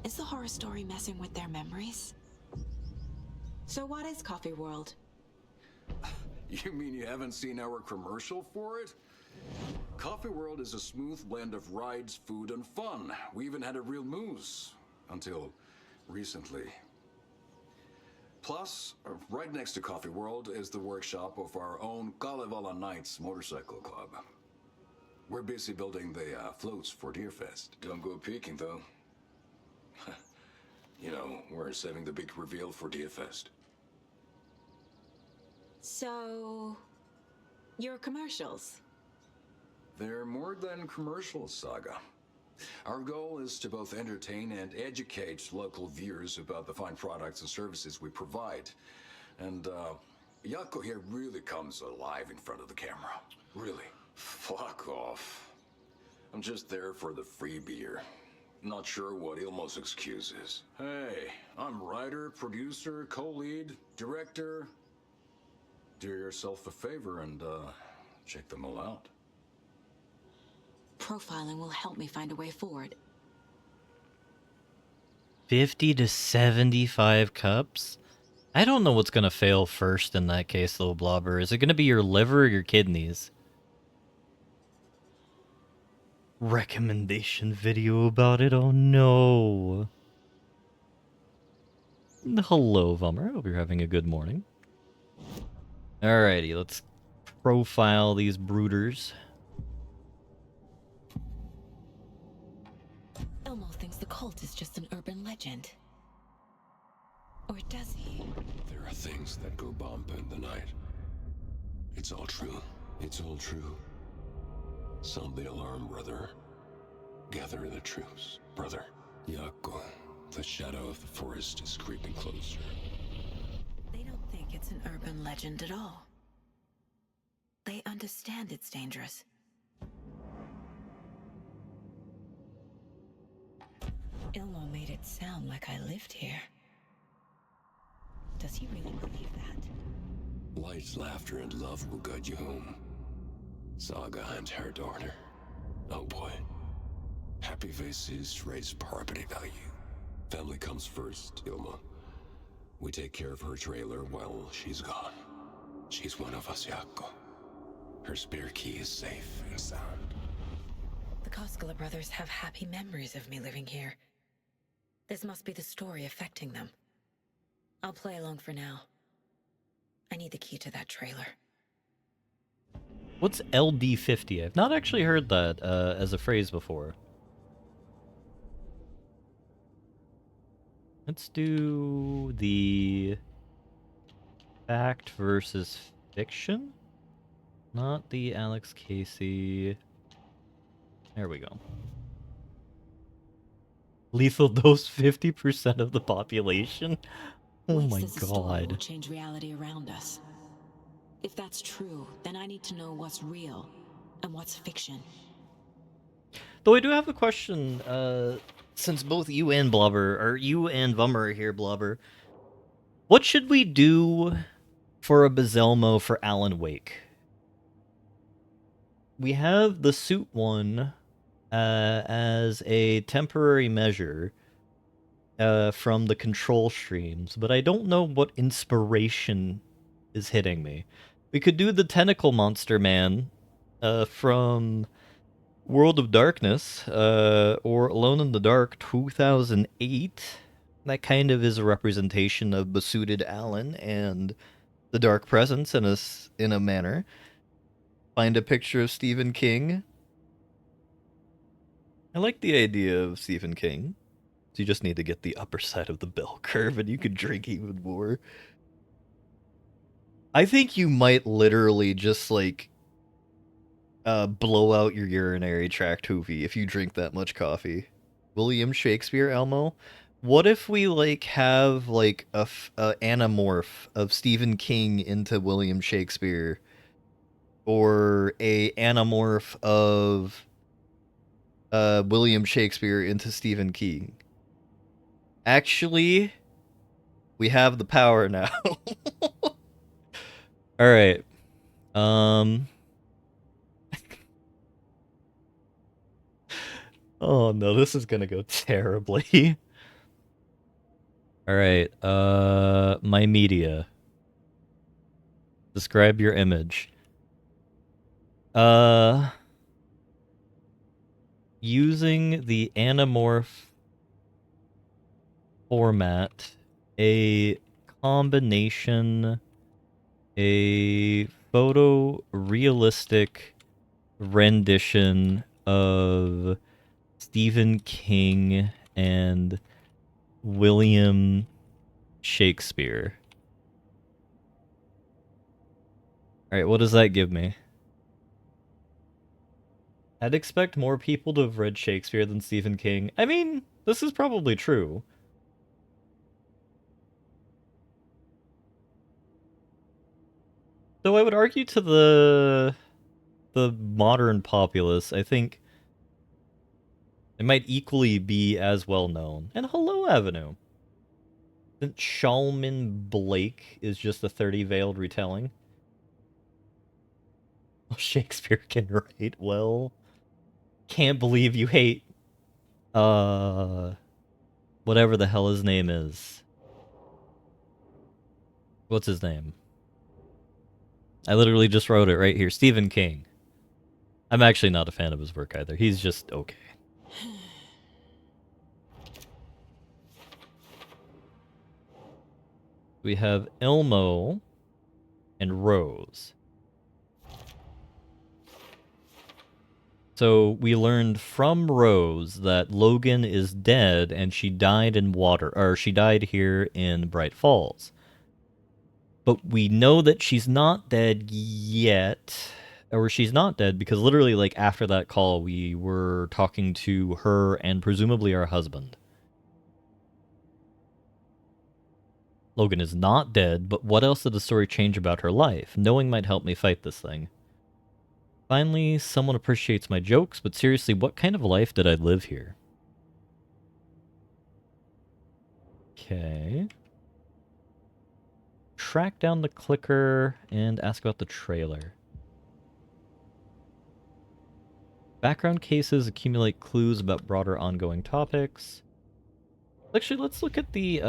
Is the horror story messing with their memories? So what is Coffee World? You mean you haven't seen our commercial for it? Coffee World is a smooth blend of rides, food, and fun. We even had a real moose. Until recently. Plus, right next to Coffee World is the workshop of our own Kalevala Knights Motorcycle Club. We're busy building the floats for Deerfest. Don't go peeking, though. You know, we're saving the big reveal for Deerfest. So... your commercials? They're more than commercials, Saga. Our goal is to both entertain and educate local viewers about the fine products and services we provide. And, Yako here really comes alive in front of the camera. Really. Fuck off. I'm just there for the free beer. Not sure what Ilmo's excuse is. Hey, I'm writer, producer, co-lead, director. Do yourself a favor and, check them all out. profiling will help me find a way forward. 50 to 75 cups? I don't know what's gonna fail first in that case, though, Blobber. Is it gonna be your liver or your kidneys? Recommendation video about it? Oh no. Hello, Vummer. I hope you're having a good morning. Alrighty, let's profile these brooders. Elmo thinks the cult is just an urban legend. Or does he? There are things that go bump in the night. It's all true. It's all true. Sound the alarm, brother. Gather the troops, brother. Yako, the shadow of the forest is creeping closer. They don't think it's an urban legend at all. They understand it's dangerous. Ilmo made it sound like I lived here. Does he really believe that? Light, laughter, and love will guide you home. Saga and her daughter. Oh boy. Happy faces raise property value. Family comes first, Ilma. We take care of her trailer while she's gone. She's one of us, Yako. Her spare key is safe and sound. The Koskela brothers have happy memories of me living here. This must be the story affecting them. I'll play along for now. I need the key to that trailer. What's LD50? I've not actually heard that as a phrase before. Let's do the fact versus fiction. Not the Alex Casey. There we go. Lethal dose 50% of the population? Oh my This story will god. change reality around us. If that's true, then I need to know what's real and what's fiction. Though I do have a question, since both you and Blubber, or you and Vummer are here, Blubber. What should we do for a Bazelmo for Alan Wake? We have the suit one as a temporary measure from the control streams, but I don't know what inspiration is hitting me. We could do the Tentacle Monster Man from World of Darkness, or Alone in the Dark 2008. That kind of is a representation of besuited Alan and the Dark Presence in a manner. Find a picture of Stephen King. I like the idea of Stephen King. You just need to get the upper side of the bell curve and you could drink even more. I think you might literally just, like, blow out your urinary tract, Hoovy, if you drink that much coffee. William Shakespeare, Elmo? What if we, like, have, like, a anamorph of Stephen King into William Shakespeare? Or a anamorph of William Shakespeare into Stephen King? Actually, we have the power now. Alright. Oh no, this is gonna go terribly. Alright, my media. Describe your image. Using the anamorph format, a combination, a photorealistic rendition of Stephen King and William Shakespeare. Alright, what does that give me? I'd expect more people to have read Shakespeare than Stephen King. I mean, this is probably true. Though I would argue to the modern populace, I think it might equally be as well known. And hello, Avenue. Then Shalman Blake is just a 30-veiled retelling. Shakespeare can write well. can't believe you hate, whatever the hell his name is. What's his name? I literally just wrote it right here. Stephen King. I'm actually not a fan of his work either. He's just okay. We have Elmo and Rose. So we learned from Rose that Logan is dead and she died in water, or she died here in Bright Falls. But we know that she's not dead yet, or she's not dead because literally, like, after that call, we were talking to her and presumably our husband. Logan is not dead, but what else did the story change about her life? Knowing might help me fight this thing. Finally, someone appreciates my jokes, but seriously, what kind of life did I live here? Okay. Track down the clicker and ask about the trailer. Background cases accumulate clues about broader ongoing topics. Actually, let's look at the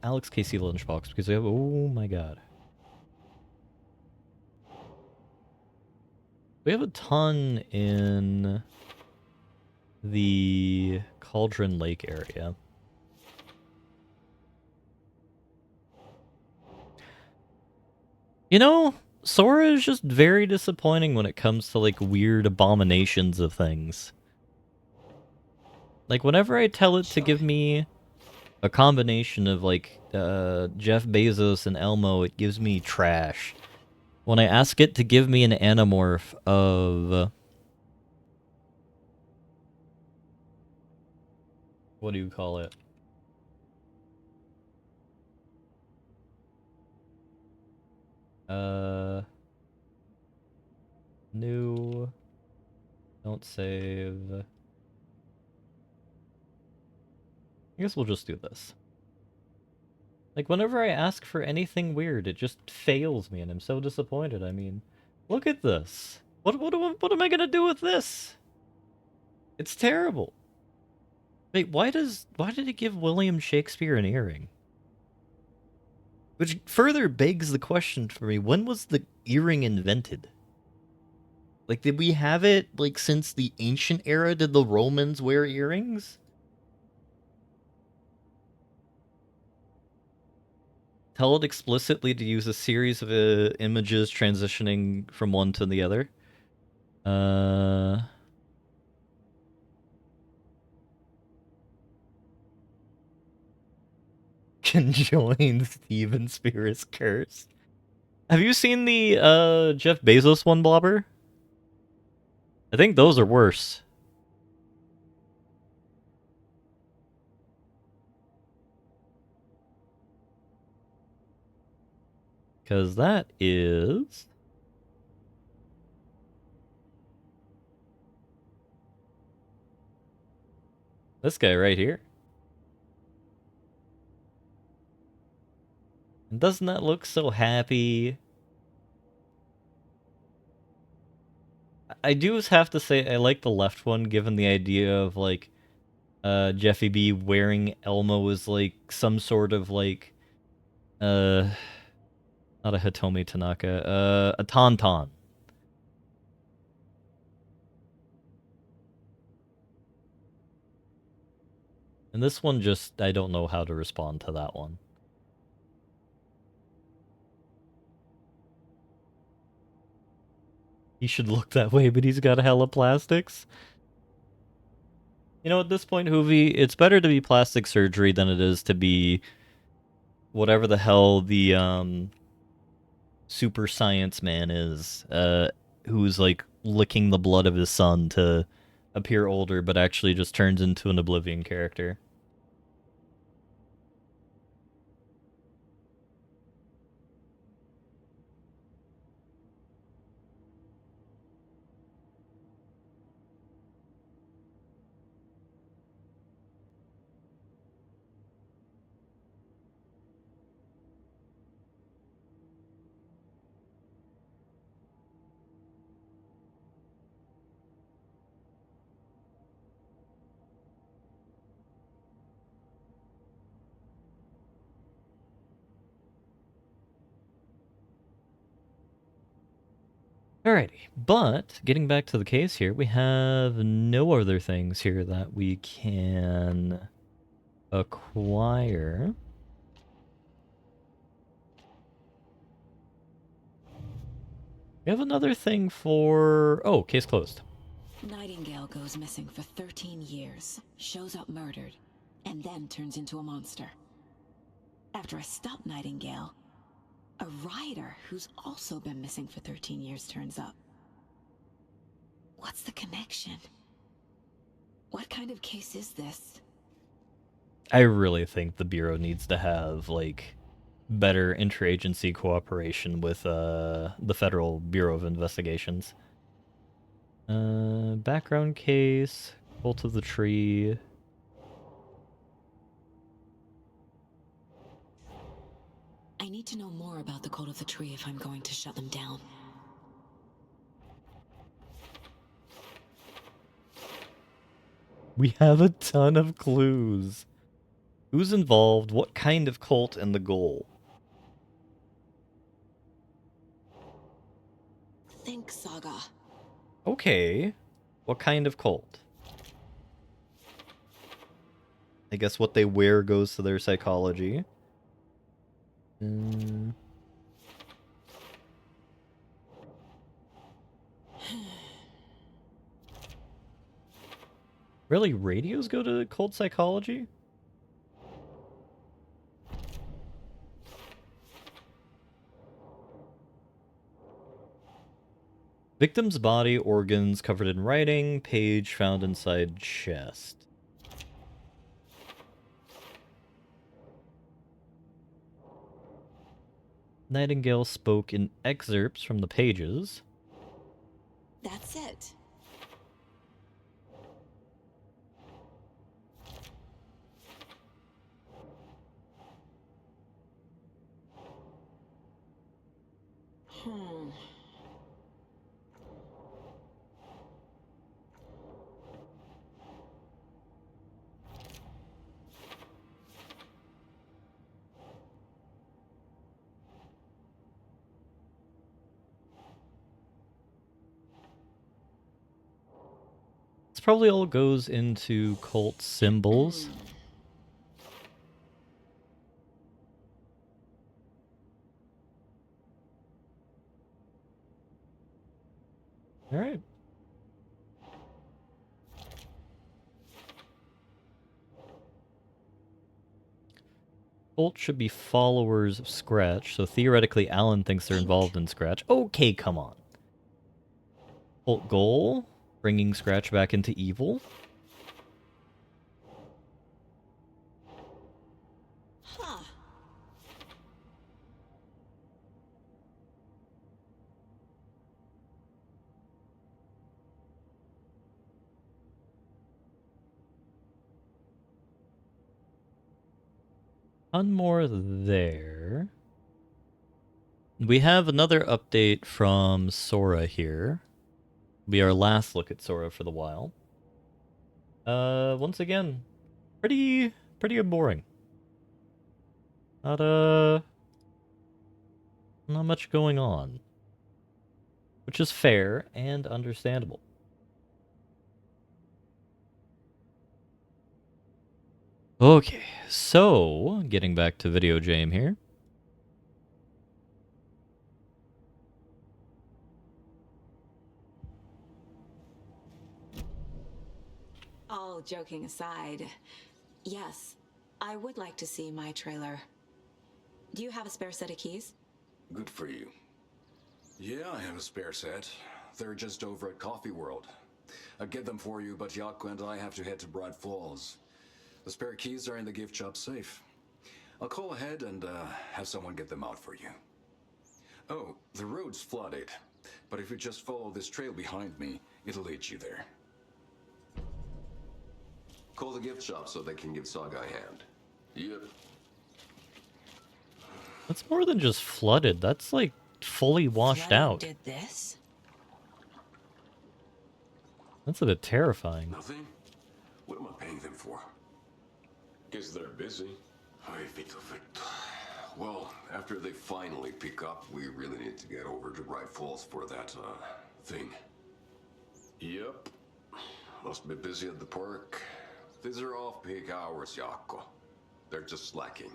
Alex Casey lunchbox because we have. Oh my god. We have a ton in the Cauldron Lake area. You know, Sora is just very disappointing when it comes to, like, weird abominations of things. Like, whenever I tell it to give me a combination of, like, Jeff Bezos and Elmo, it gives me trash. When I ask it to give me an anamorph of... what do you call it? New... Don't save... I guess we'll just do this. Like, whenever I ask for anything weird, it just fails me, and I'm so disappointed. I mean, look at this. What am I gonna do with this? It's terrible. Wait, why did it give William Shakespeare an earring? Which further begs the question for me, when was the earring invented? Like, did we have it, like, since the ancient era? Did the Romans wear earrings? Tell it explicitly to use a series of images transitioning from one to the other. Conjoined Steven Spears curse. Have you seen the Jeff Bezos one, Blobber? I think those are worse. Because that is... this guy right here. And doesn't that look so happy? I do have to say I like the left one, given the idea of, like, Jeffy B wearing Elmo as, like, some sort of, like, not a Hitomi Tanaka, a Tauntaun. And this one just, I don't know how to respond to that one. He should look that way, but he's got hella plastics. You know, at this point, Hoovy, it's better to be plastic surgery than it is to be whatever the hell the super science man is, who's, like, licking the blood of his son to appear older, but actually just turns into an Oblivion character. Alrighty, but getting back to the case here, we have no other things here that we can acquire. We have another thing for... Oh, case closed. Nightingale goes missing for 13 years, shows up murdered, and then turns into a monster. After I stop Nightingale, a rider who's also been missing for 13 years turns up. What's the connection? What kind of case is this? I really think the Bureau needs to have, like, better interagency cooperation with the Federal Bureau of Investigations. Background case, Cult of the Tree. I need to know more about the Cult of the Tree if I'm going to shut them down. We have a ton of clues. Who's involved, what kind of cult, and the goal. Think Saga. Okay. What kind of cult? I guess what they wear goes to their psychology. Really, radios go to cult psychology? Victim's body, organs covered in writing, page found inside chest. Nightingale spoke in excerpts from the pages. That's it. This probably all goes into cult symbols. Alright. Cult should be followers of Scratch, so theoretically Alan thinks they're involved in Scratch. Okay, come on. Cult goal? Bringing Scratch back into evil? Huh. One more there. We have another update from Sora here. Be our last look at Sora for the while. Once again, pretty boring. Not much going on. Which is fair and understandable. Okay, so getting back to Video Jam here. All joking aside, yes, I would like to see my trailer. Do you have a spare set of keys? Good for you. Yeah, I have a spare set. They're just over at Coffee World. I'd get them for you, but Yaku and I have to head to Bright Falls. The spare keys are in the gift shop safe. I'll call ahead and have someone get them out for you. Oh, the road's flooded, but if you just follow this trail behind me, it'll lead you there. Call the gift shop so they can give Saga a hand. Yep. That's more than just flooded. That's like fully washed Flooding out. did this? That's a bit terrifying. Nothing? What am I paying them for? Guess they're busy. Ay, Vito, Victor. Well, after they finally pick up, we really need to get over to Bright Falls for that, thing. Yep. Must be busy at the park. These are off-peak hours, Jaakko. They're just slacking.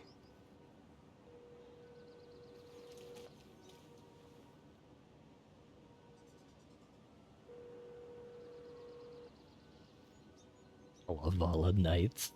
Lavala Nights.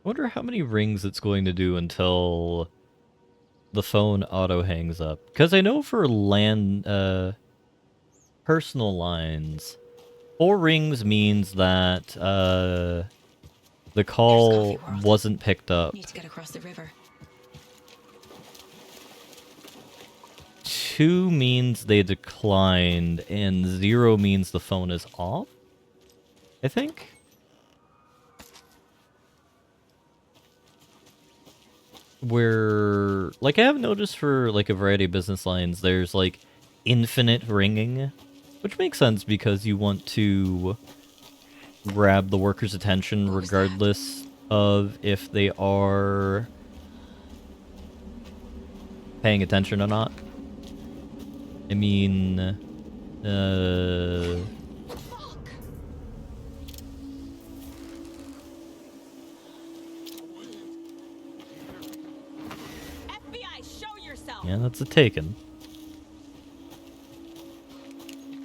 I wonder how many rings it's going to do until the phone auto hangs up. Because I know for personal lines, 4 rings means that the call wasn't picked up. Need to get across the river. 2 means they declined, and 0 means the phone is off, I think? Where, like, I have noticed for, like, a variety of business lines, there's, like, infinite ringing, which makes sense because you want to grab the worker's attention regardless of if they are paying attention or not. I mean, yeah, that's a taken.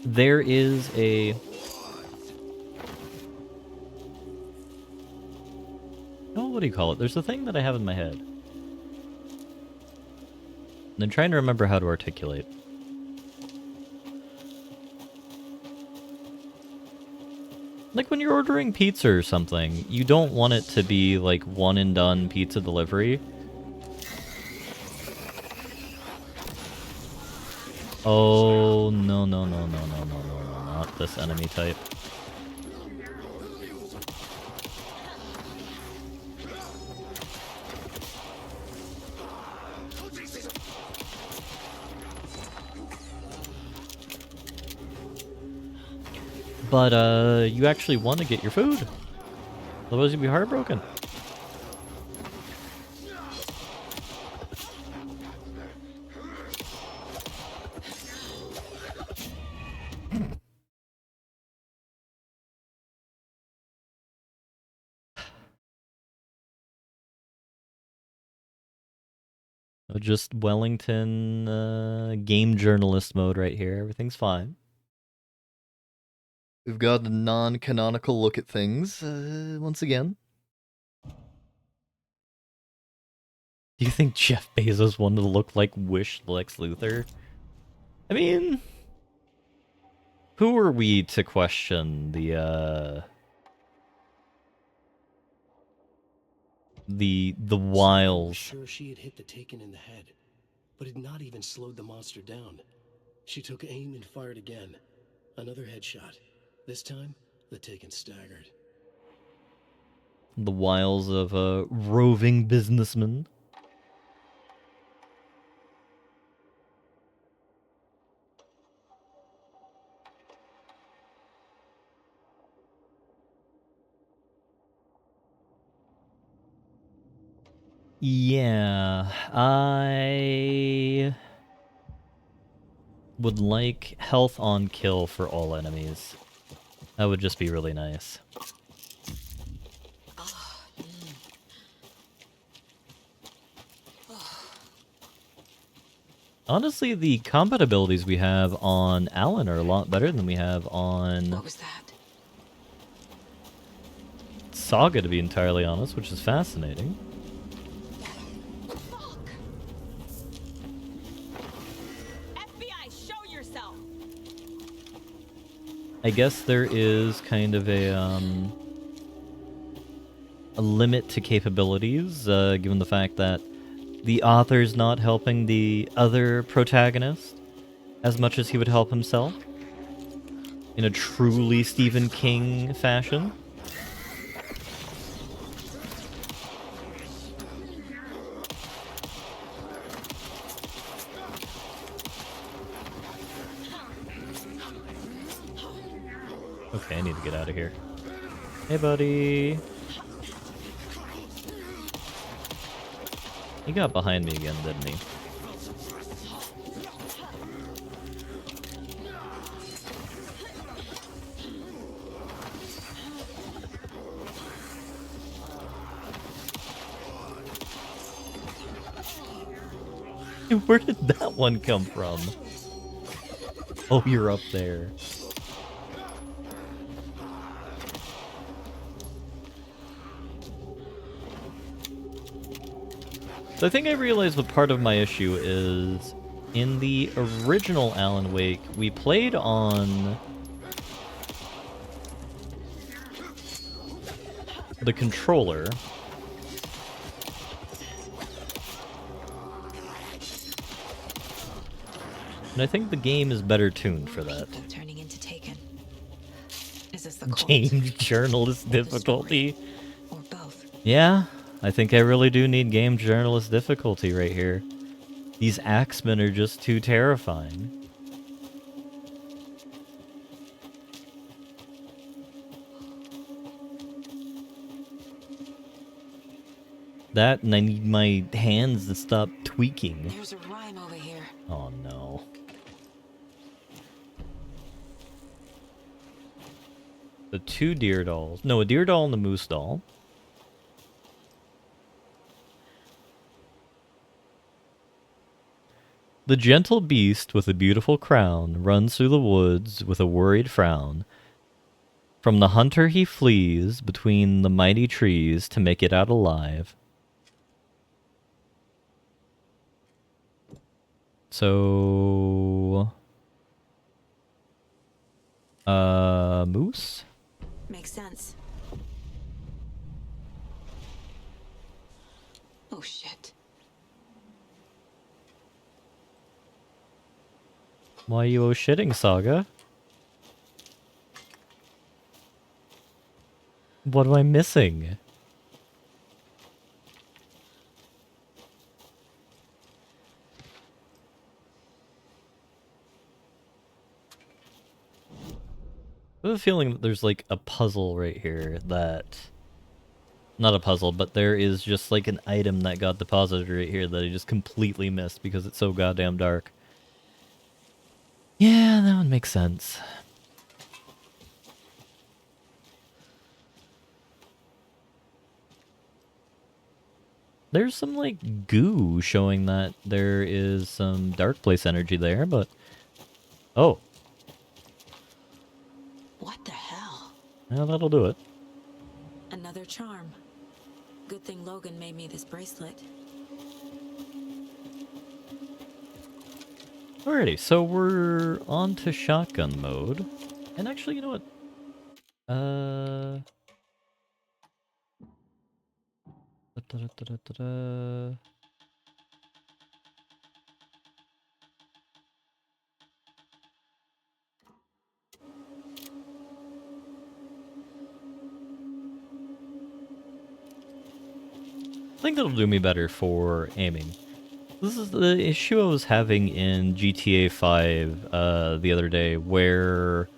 There is a... Oh, what do you call it? There's a thing that I have in my head. And I'm trying to remember how to articulate. Like when you're ordering pizza or something, you don't want it to be like one and done pizza delivery. Oh, no, no, no, no, no, no, no, no, not this enemy type. But, you actually want to get your food. Otherwise you'll be heartbroken. Just Wellington, game journalist mode right here. Everything's fine. We've got a non-canonical look at things, once again. Do you think Jeff Bezos wanted to look like Wish Lex Luthor? I mean, who are we to question the wiles? Sure she had hit the Taken in the head, but had not even slowed the monster down. She took aim and fired again. Another headshot. This time, the Taken staggered. The wiles of a roving businessman. Yeah, I would like health on kill for all enemies. That would just be really nice. Honestly, the combat abilities we have on Alan are a lot better than we have on... What was that? Saga, to be entirely honest, which is fascinating. FBI, show yourself. I guess there is kind of a limit to capabilities, given the fact that the author's not helping the other protagonist. as much as he would help himself in a truly Stephen King fashion. Okay, I need to get out of here. Hey, buddy. He got behind me again, didn't he? Where did that one come from? Oh, you're up there. So I think I realized what part of my issue is. In the original Alan Wake, we played on the controller. And I think the game is better tuned for that. Turning into Taken. Is this the Game journalist difficulty. Or both? Yeah, I think I really do need game journalist difficulty right here. These axemen are just too terrifying. That, and I need my hands to stop tweaking. There's a rhyme over here. Oh no. The 2 deer dolls. No, a deer doll and a moose doll. The gentle beast with a beautiful crown runs through the woods with a worried frown. From the hunter he flees between the mighty trees to make it out alive. So... moose? Makes sense. Oh shit. Why are you oh-shitting, Saga? What am I missing? I have a feeling that there's like a puzzle right here that... Not a puzzle, but there is just like an item that got deposited right here that I just completely missed because it's so goddamn dark. Yeah, that would make sense. There's some, like, goo showing that there is some dark place energy there, but... Oh. What the hell? Yeah, that'll do it. Another charm. Good thing Logan made me this bracelet. Alrighty, so we're on to shotgun mode. And actually, you know what? I think that'll do me better for aiming. This is the issue I was having in GTA 5 the other day, where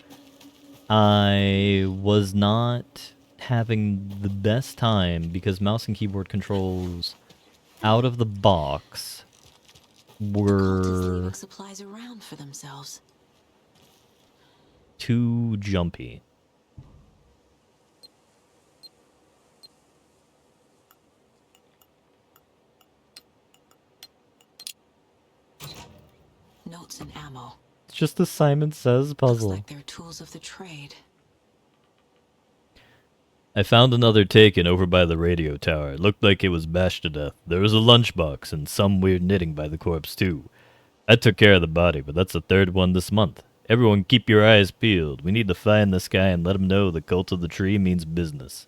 I was not having the best time because mouse and keyboard controls out of the box were Supplies around for themselves. too jumpy. Notes and ammo. It's just a Simon Says puzzle. Like they're tools of the trade. I found another taken over by the radio tower. It looked like it was bashed to death. There was a lunchbox and some weird knitting by the corpse, too. I took care of the body, but that's the 3rd one this month. Everyone keep your eyes peeled. We need to find this guy and let him know the cult of the tree means business.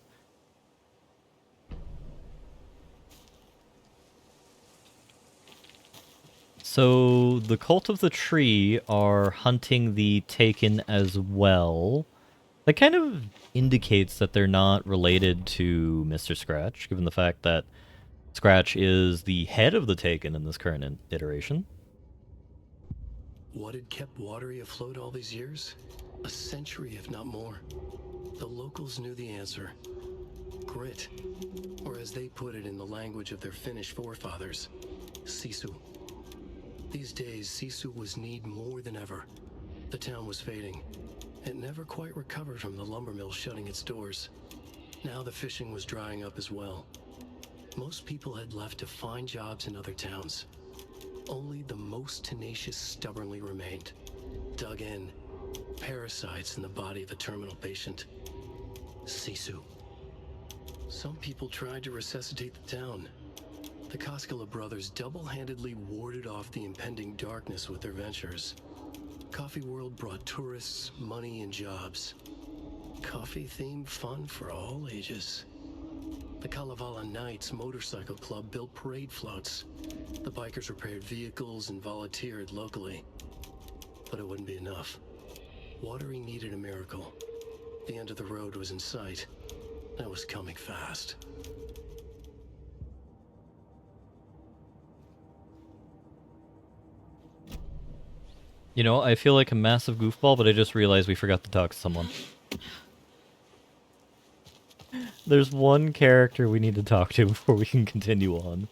So the Cult of the Tree are hunting the Taken as well. That kind of indicates that they're not related to Mr. Scratch, given the fact that Scratch is the head of the Taken in this current iteration. What had kept Watery afloat all these years? A century, if not more. The locals knew the answer. Grit. Or as they put it in the language of their Finnish forefathers, sisu. These days, sisu was needed more than ever. The town was fading. It never quite recovered from the lumber mill shutting its doors. Now the fishing was drying up as well. Most people had left to find jobs in other towns. Only the most tenacious stubbornly remained. Dug in. Parasites in the body of a terminal patient. Sisu. Some people tried to resuscitate the town. The Koskela brothers double-handedly warded off the impending darkness with their ventures. Coffee World brought tourists, money, and jobs. Coffee-themed fun for all ages. The Kalevala Knights Motorcycle Club built parade floats. The bikers repaired vehicles and volunteered locally. But it wouldn't be enough. Watery needed a miracle. The end of the road was in sight. And it was coming fast. You know, I feel like a massive goofball, but I just realized we forgot to talk to someone. There's one character we need to talk to before we can continue on.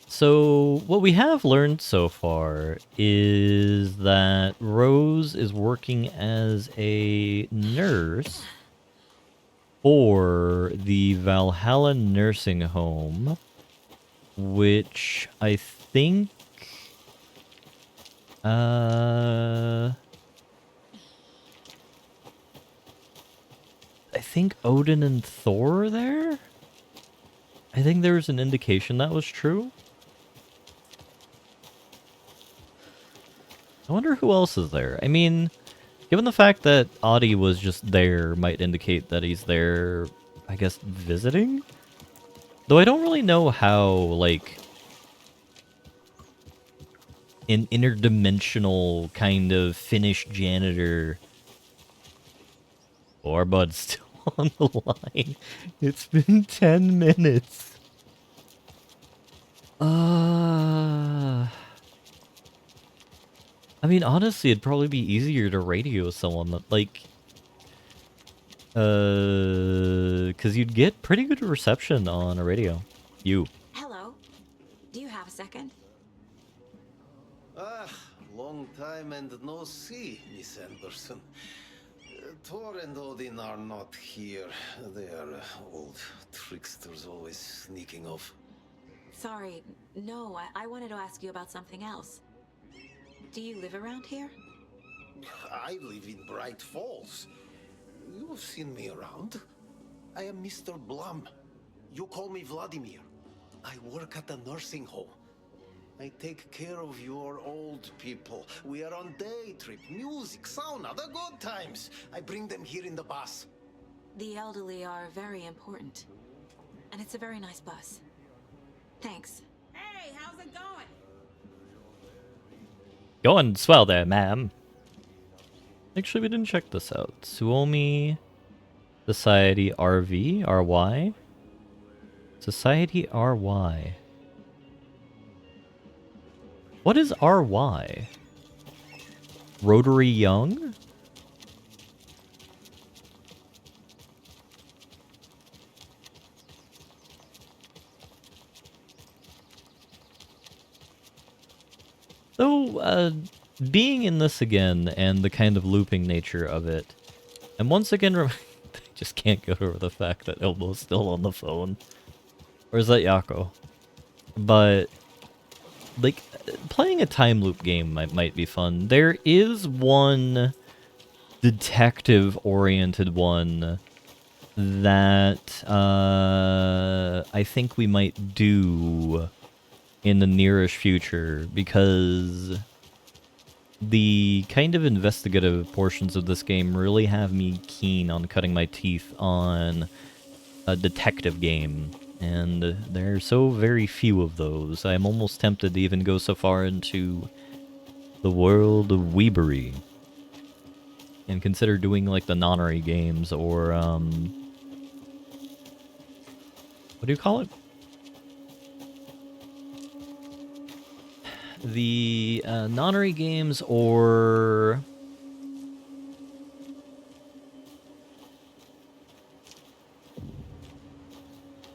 So, what we have learned so far is that Rose is working as a nurse for the Valhalla Nursing Home, which I think... I think Odin and Thor are there? I think there was an indication that was true. I wonder who else is there. I mean, given the fact that Audie was just there might indicate that he's there, I guess, visiting? Though I don't really know how, like, an interdimensional kind of Finnish janitor... Or Bud's still on the line. It's been 10 minutes. I mean, honestly, it'd probably be easier to radio someone that, like... Because you'd get pretty good reception on a radio. You. Hello. Do you have a second? Ah, long time and no see, Miss Anderson. Thor and Odin are not here. They are old tricksters always sneaking off. Sorry. No, I wanted to ask you about something else. Do you live around here? I live in Bright Falls. You've seen me around. I am Mr. Blum. You call me Vladimir. I work at the nursing home. I take care of your old people. We are on day trip, music, sauna, the good times. I bring them here in the bus. The elderly are very important. And it's a very nice bus. Thanks. Hey, how's it going? Going swell there, ma'am. Actually, we didn't check this out. Suomi Society RV? RY? Society RY. What is RY? Rotary Young? So, being in this again and the kind of looping nature of it, and once again, I just can't get over the fact that Elbo's still on the phone. Or is that Yako? But, like, playing a time loop game might be fun. There is one detective-oriented one that I think we might do in the nearest future, because the kind of investigative portions of this game really have me keen on cutting my teeth on a detective game. And there are so very few of those. I'm almost tempted to even go so far into the world of weebery and consider doing like the nonary games or what do you call it? The nonary games or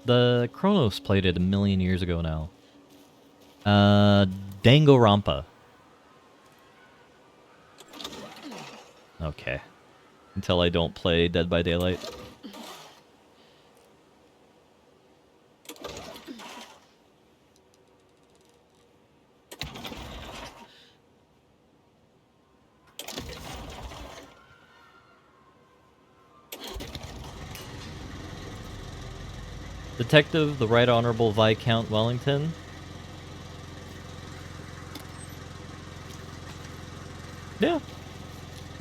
the Kronos played it a million years ago now. Danganronpa. Okay. Until I don't play Dead by Daylight. Detective, the Right Honorable Viscount Wellington. Yeah.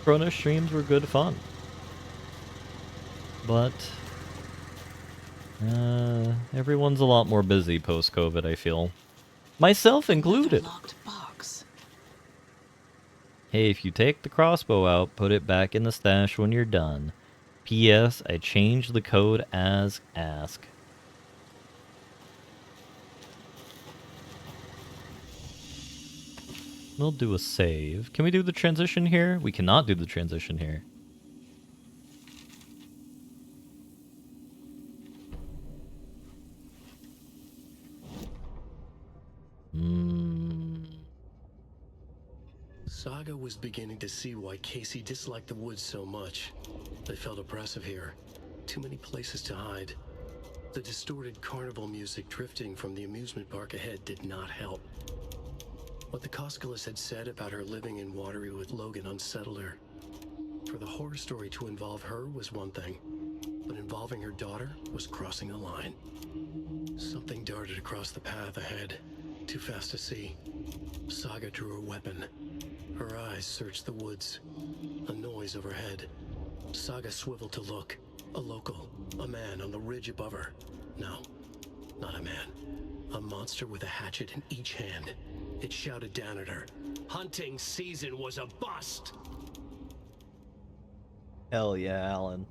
Kronos streams were good fun. But everyone's a lot more busy post-COVID, I feel. Myself included. Hey, if you take the crossbow out, put it back in the stash when you're done. P.S. I changed the code as ask. We'll do a save. Can we do the transition here? We cannot do the transition here. Saga was beginning to see why Casey disliked the woods so much. They felt oppressive here. Too many places to hide. The distorted carnival music drifting from the amusement park ahead did not help. What the Koskalis had said about her living in Watery with Logan unsettled her. For the horror story to involve her was one thing, but involving her daughter was crossing a line. Something darted across the path ahead, too fast to see. Saga drew her weapon. Her eyes searched the woods. A noise overhead. Saga swiveled to look. A local. A man on the ridge above her. No, not a man. A monster with a hatchet in each hand. It shouted down at her. Hunting season was a bust! Hell yeah, Alan.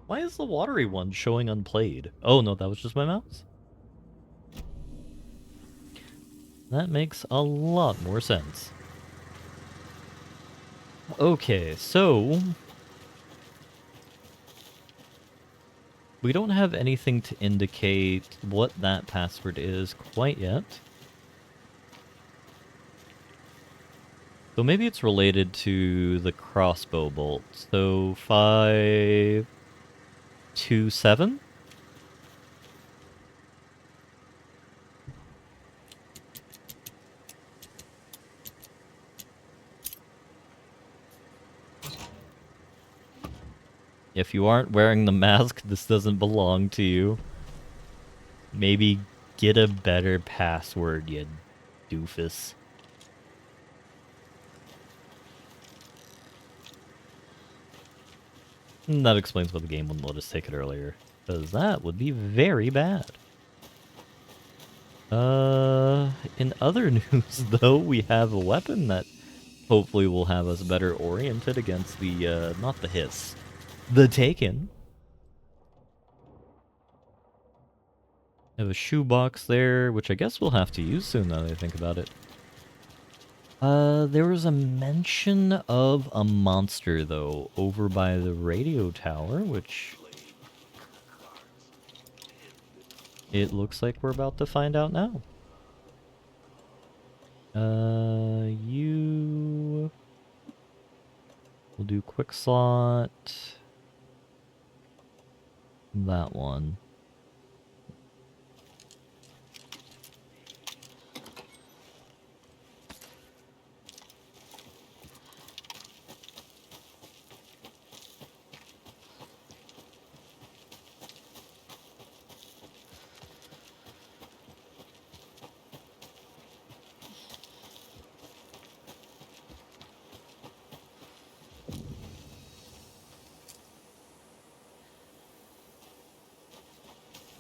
Why is the watery one showing unplayed? Oh no, that was just my mouse. That makes a lot more sense. Okay, so we don't have anything to indicate what that password is quite yet. So maybe it's related to the crossbow bolt. So 527? If you aren't wearing the mask, this doesn't belong to you. Maybe get a better password, you doofus. And that explains why the game wouldn't let us take it earlier. Because that would be very bad. In other news, though, we have a weapon that hopefully will have us better oriented against the, not the hiss, the Taken. Have a shoebox there, which I guess we'll have to use soon now that I think about it. There was a mention of a monster, though, over by the radio tower, which it looks like we're about to find out now. We'll do quick slot. That one.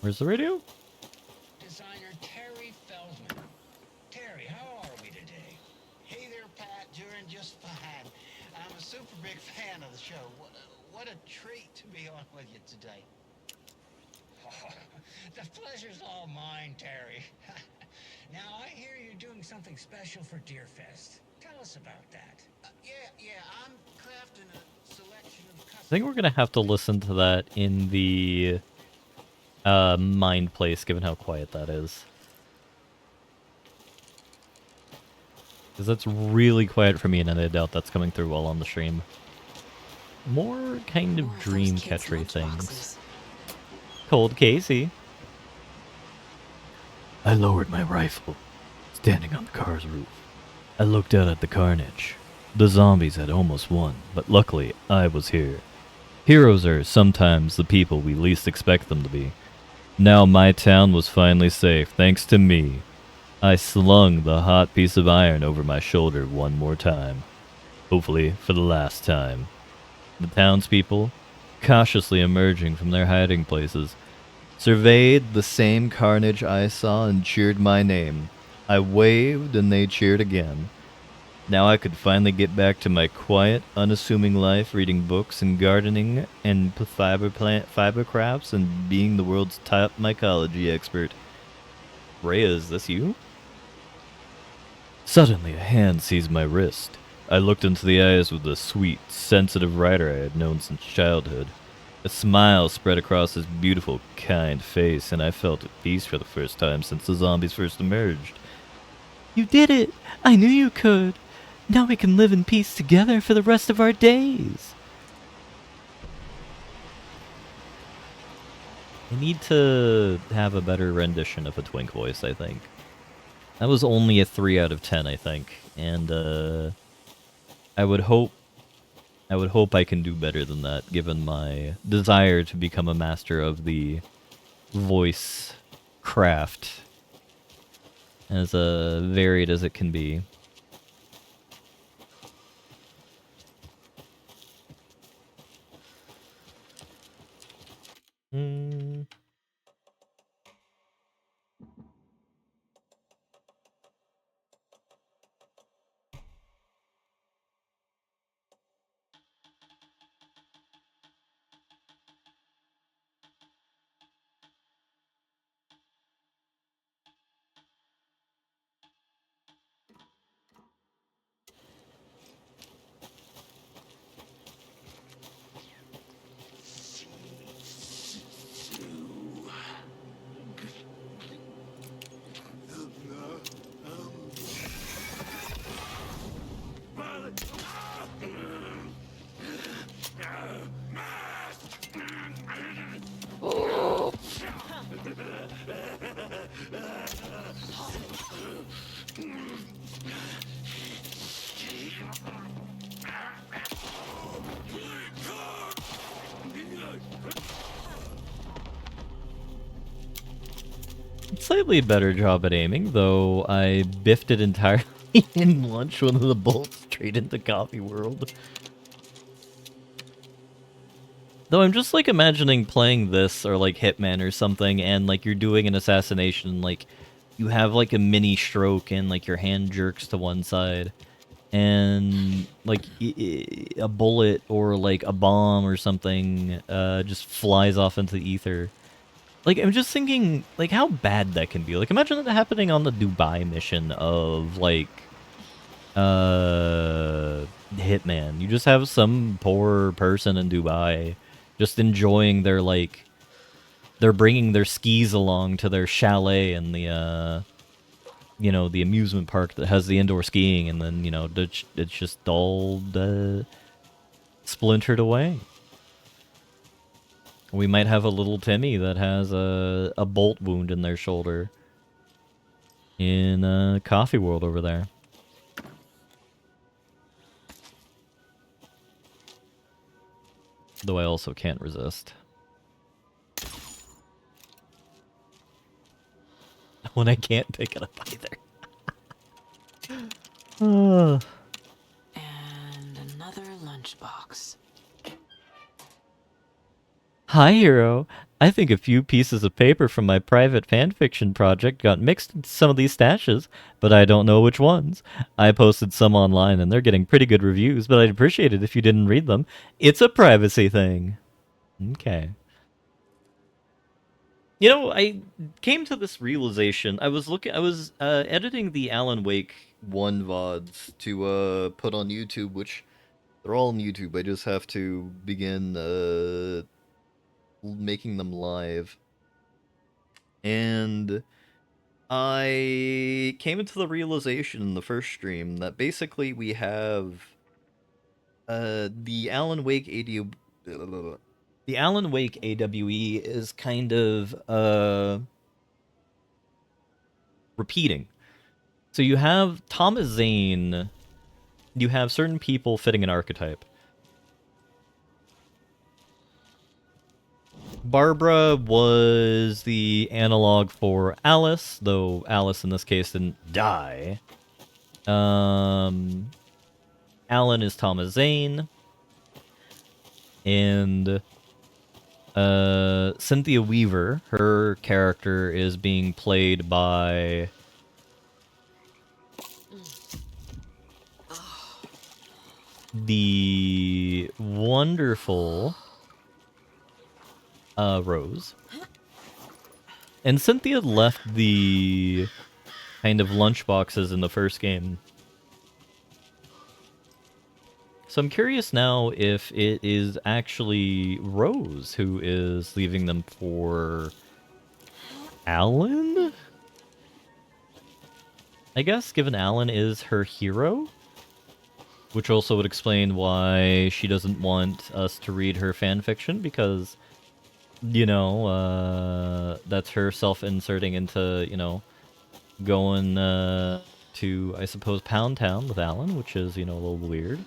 Where's the radio? Designer Terry Feldman. Terry, how are we today? Hey there, Pat. Doing just fine. I'm a super big fan of the show. What a treat to be on with you today. The pleasure's all mine, Terry. Now, I hear you're doing something special for Deerfest. Tell us about that. Yeah, I'm crafting a selection of I think we're gonna have to listen to that in the mind place, given how quiet that is. Because that's really quiet for me, and I doubt that's coming through well on the stream. More kind of dream catchery things. Cold Casey. I lowered my rifle, standing on the car's roof. I looked out at the carnage. The zombies had almost won, but luckily I was here. Heroes are sometimes the people we least expect them to be. Now my town was finally safe, thanks to me. I slung the hot piece of iron over my shoulder one more time. Hopefully for the last time. The townspeople, cautiously emerging from their hiding places, surveyed the same carnage I saw and cheered my name. I waved and they cheered again. Now I could finally get back to my quiet, unassuming life, reading books and gardening and fiber crafts and being the world's top mycology expert. Rhea, is this you? Suddenly a hand seized my wrist. I looked into the eyes of the sweet, sensitive writer I had known since childhood. A smile spread across his beautiful, kind face, and I felt at peace for the first time since the zombies first emerged. You did it! I knew you could! Now we can live in peace together for the rest of our days! I need to have a better rendition of a Twink voice, I think. That was only a 3 out of 10, I think, and I would hope I can do better than that, given my desire to become a master of the voice craft, as varied as it can be. Slightly better job at aiming, though I biffed it entirely and launched one of the bolts straight into Coffee World. Though I'm just like imagining playing this or like Hitman or something, and like you're doing an assassination, like you have like a mini stroke and like your hand jerks to one side, and like a bullet or like a bomb or something just flies off into the ether. Like, I'm just thinking, like, how bad that can be. Like, imagine that happening on the Dubai mission of, like, Hitman. You just have some poor person in Dubai just enjoying their, like, they're bringing their skis along to their chalet in the, you know, the amusement park that has the indoor skiing, and then, you know, it's just all splintered away. We might have a little Timmy that has a bolt wound in their shoulder in Coffee World over there. Though I also can't resist. When I can't pick it up either. And another lunchbox. Hi, Hero. I think a few pieces of paper from my private fanfiction project got mixed into some of these stashes, but I don't know which ones. I posted some online and they're getting pretty good reviews, but I'd appreciate it if you didn't read them. It's a privacy thing. Okay. You know, I came to this realization. I was editing the Alan Wake 1 VODs to put on YouTube, which they're all on YouTube. I just have to begin making them live. And I came into the realization in the first stream that basically we have the Alan Wake the Alan Wake AWE is kind of repeating. So you have Thomas Zane, you have certain people fitting an archetype. Barbara was the analog for Alice, though Alice in this case didn't die. Alan is Thomas Zane. And Cynthia Weaver, her character is being played by the wonderful Rose. And Cynthia left the kind of lunchboxes in the first game. So I'm curious now if it is actually Rose who is leaving them for Alan? I guess, given Alan is her hero? Which also would explain why she doesn't want us to read her fanfiction, because, you know, that's her self-inserting into, you know, going to, I suppose, Pound Town with Alan, which is, you know, a little weird.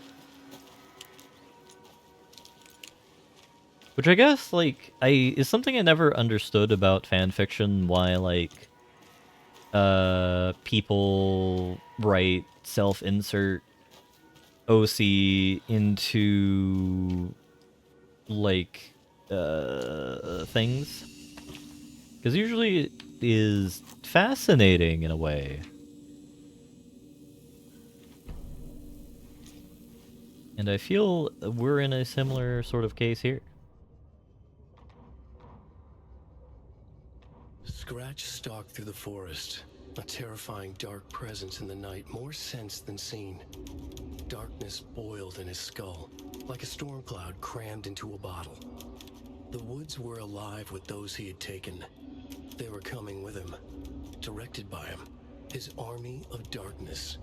Which I guess, like, is something I never understood about fanfiction, why, like, people write self-insert OC into, like, things. Because usually it is fascinating in a way. And I feel we're in a similar sort of case here. Scratch stalked through the forest, a terrifying dark presence in the night, more sensed than seen. Darkness boiled in his skull, like a storm cloud crammed into a bottle. The woods were alive with those he had taken. They were coming with him, directed by him, his army of darkness.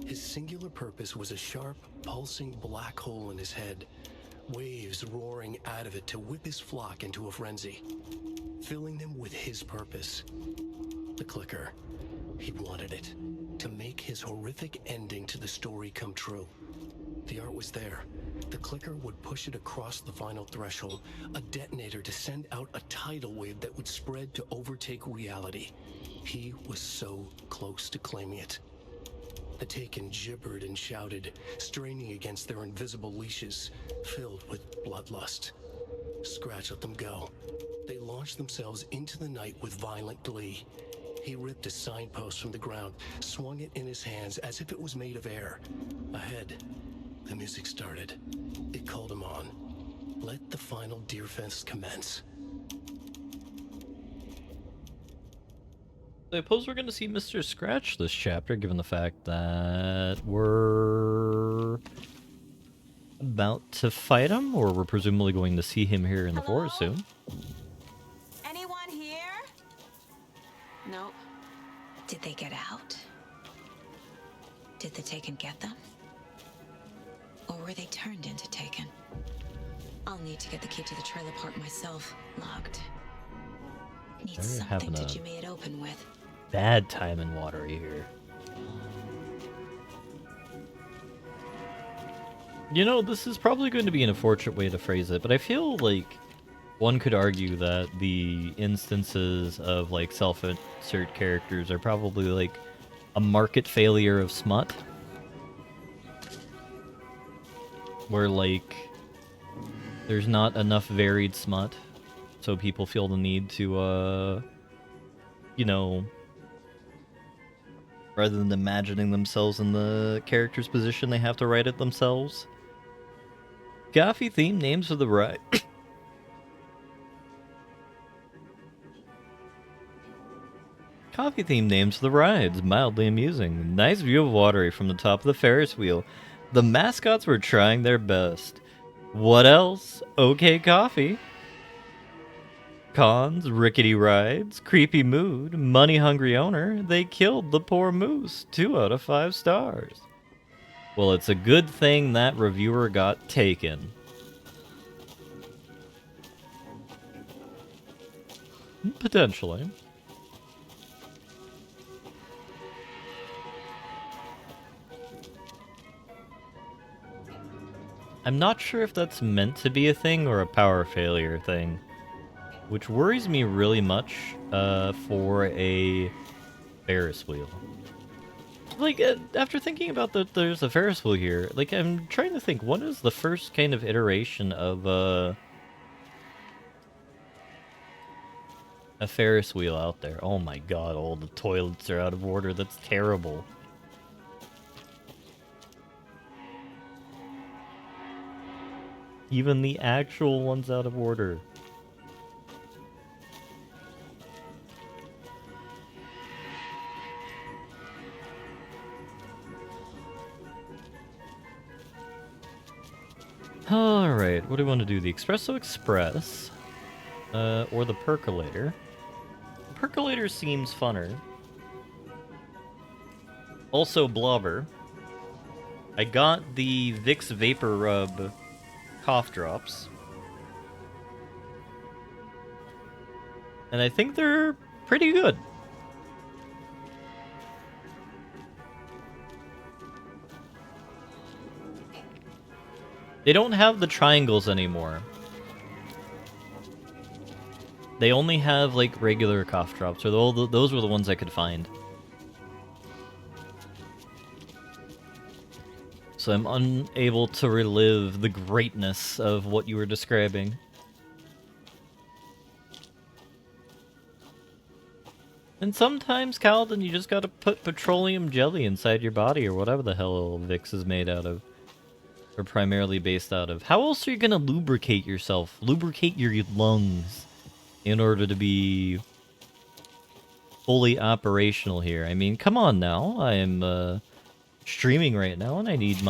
His singular purpose was a sharp, pulsing black hole in his head, waves roaring out of it to whip his flock into a frenzy, filling them with his purpose. The clicker. He wanted it, to make his horrific ending to the story come true. The art was there. The clicker would push it across the final threshold, a detonator to send out a tidal wave that would spread to overtake reality. He was so close to claiming it. The Taken gibbered and shouted, straining against their invisible leashes, filled with bloodlust. Scratch let them go. They launched themselves into the night with violent glee. He ripped a signpost from the ground, swung it in his hands as if it was made of air. Ahead, the music started. It called him on. Let the final Deerfest commence. I suppose we're going to see Mr. Scratch this chapter, given the fact that we're about to fight him, or we're presumably going to see him here in the forest soon. Anyone here? Nope. Did they get out? Did the Taken get them? Or were they turned into Taken? I'll need to get the key to the trailer park myself. Locked. Need something to jimmy it open with. Bad time in Watery here. You know, this is probably going to be an unfortunate way to phrase it, but I feel like one could argue that the instances of, like, self-insert characters are probably, like, a market failure of smut. Where, like, there's not enough varied smut. so people feel the need to, you know, rather than imagining themselves in the character's position, they have to write it themselves. Coffee themed names for the ride. Coffee themed names for the rides. Mildly amusing. Nice view of Watery from the top of the Ferris wheel. The mascots were trying their best. What else? Okay coffee. Cons, rickety rides, creepy mood, money-hungry owner. They killed the poor moose. 2 out of 5 stars. Well, it's a good thing that reviewer got taken. Potentially. I'm not sure if that's meant to be a thing or a power failure thing, which worries me really much for a Ferris wheel. Like, after thinking about that there's a Ferris wheel here, like, I'm trying to think, what is the first kind of iteration of a Ferris wheel out there? Oh my god, all the toilets are out of order. That's terrible. Even the actual one's out of order. Alright, what do we want to do? The Espresso Express? Or the Percolator? The Percolator seems funner. Also Blobber. I got the Vicks Vapor Rub cough drops. And I think they're pretty good. They don't have the triangles anymore. They only have, like, regular cough drops, or those were the ones I could find. So I'm unable to relive the greatness of what you were describing. And sometimes, Calvin, you just gotta put petroleum jelly inside your body, or whatever the hell Vicks is made out of. Or primarily based out of. How else are you gonna lubricate yourself? Lubricate your lungs in order to be fully operational here. I mean, come on now. I am streaming right now, and I need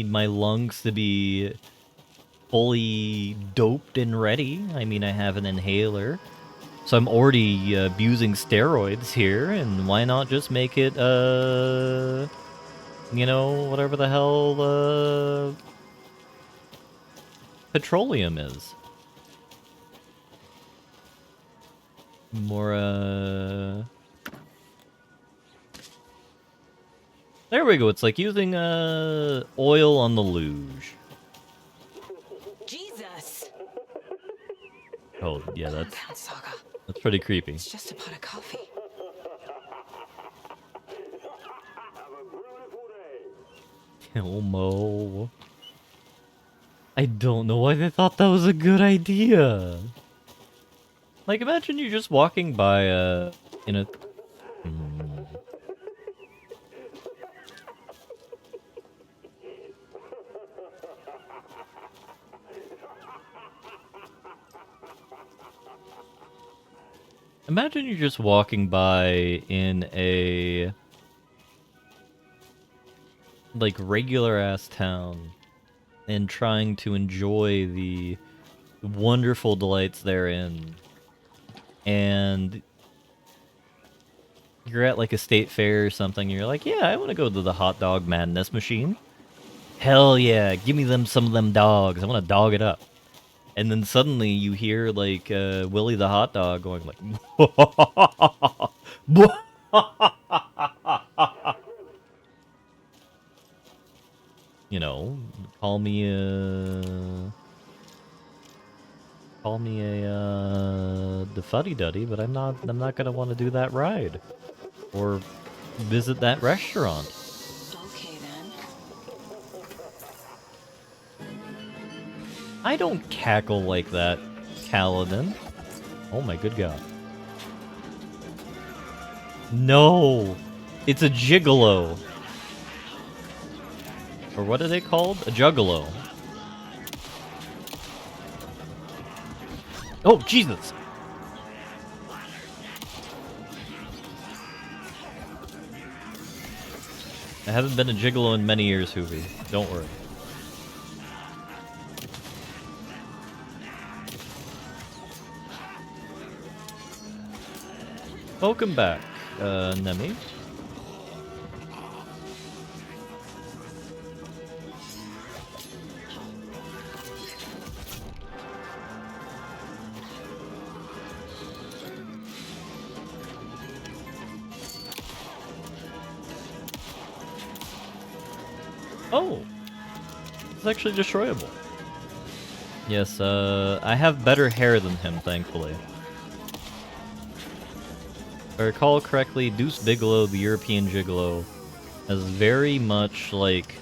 my lungs to be fully doped and ready. I mean, I have an inhaler. So I'm already abusing steroids here, and why not just make it, you know, whatever the hell, petroleum is. More, there we go, it's like using, oil on the luge. Jesus! Oh, yeah, Calm that's... down, Saga. That's pretty creepy. It's just a pot of coffee. Elmo. I don't know why they thought that was a good idea. Like, imagine you're just walking by, in a... Imagine you're just walking by in a... like, regular-ass town and trying to enjoy the wonderful delights therein. And you're at, like, a state fair or something, and you're like, yeah, I want to go to the hot dog madness machine. Hell yeah, give me some of them dogs. I want to dog it up. And then suddenly you hear, like, Willie the hot dog going, like... You know, call me a the fuddy-duddy, but I'm not gonna want to do that ride. Or visit that restaurant. Okay, then. I don't cackle like that, Kaladin. Oh my good god. No! It's a gigolo. Or what are they called? A juggalo. Oh, Jesus! I haven't been a gigolo in many years, Hoovy. Don't worry. Welcome back, Nemi. Oh! It's actually destroyable. Yes, I have better hair than him, thankfully. If I recall correctly, Deuce Bigelow, the European Gigolo, has very much, like...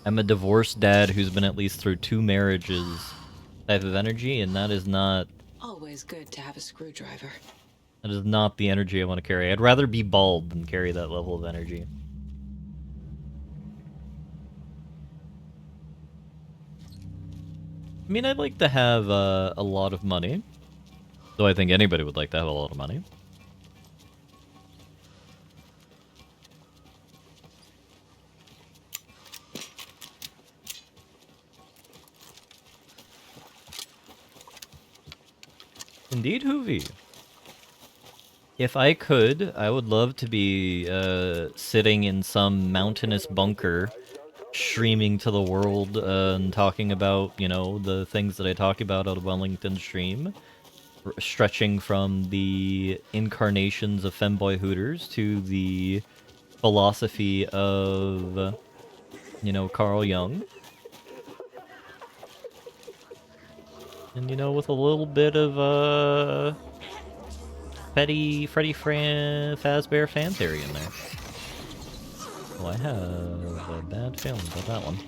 I'm a divorced dad who's been at least through 2 marriages type of energy, and that is not... Always good to have a screwdriver. That is not the energy I want to carry. I'd rather be bald than carry that level of energy. I mean, I'd like to have a lot of money. Though I think anybody would like to have a lot of money. Indeed, Hoovy. If I could, I would love to be sitting in some mountainous bunker, streaming to the world and talking about, you know, the things that I talk about out of Wellington stream, stretching from the incarnations of Femboy Hooters to the philosophy of, you know, Carl Jung. And, you know, with a little bit of, Freddy Fazbear fan theory in there. Oh, I have a bad feeling about that one.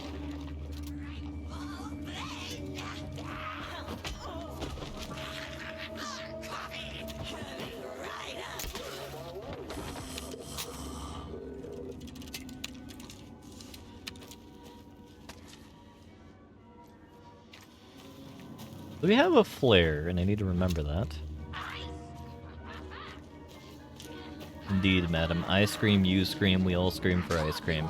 We have a flare, and I need to remember that. Indeed, madam. I scream, you scream, we all scream for ice cream.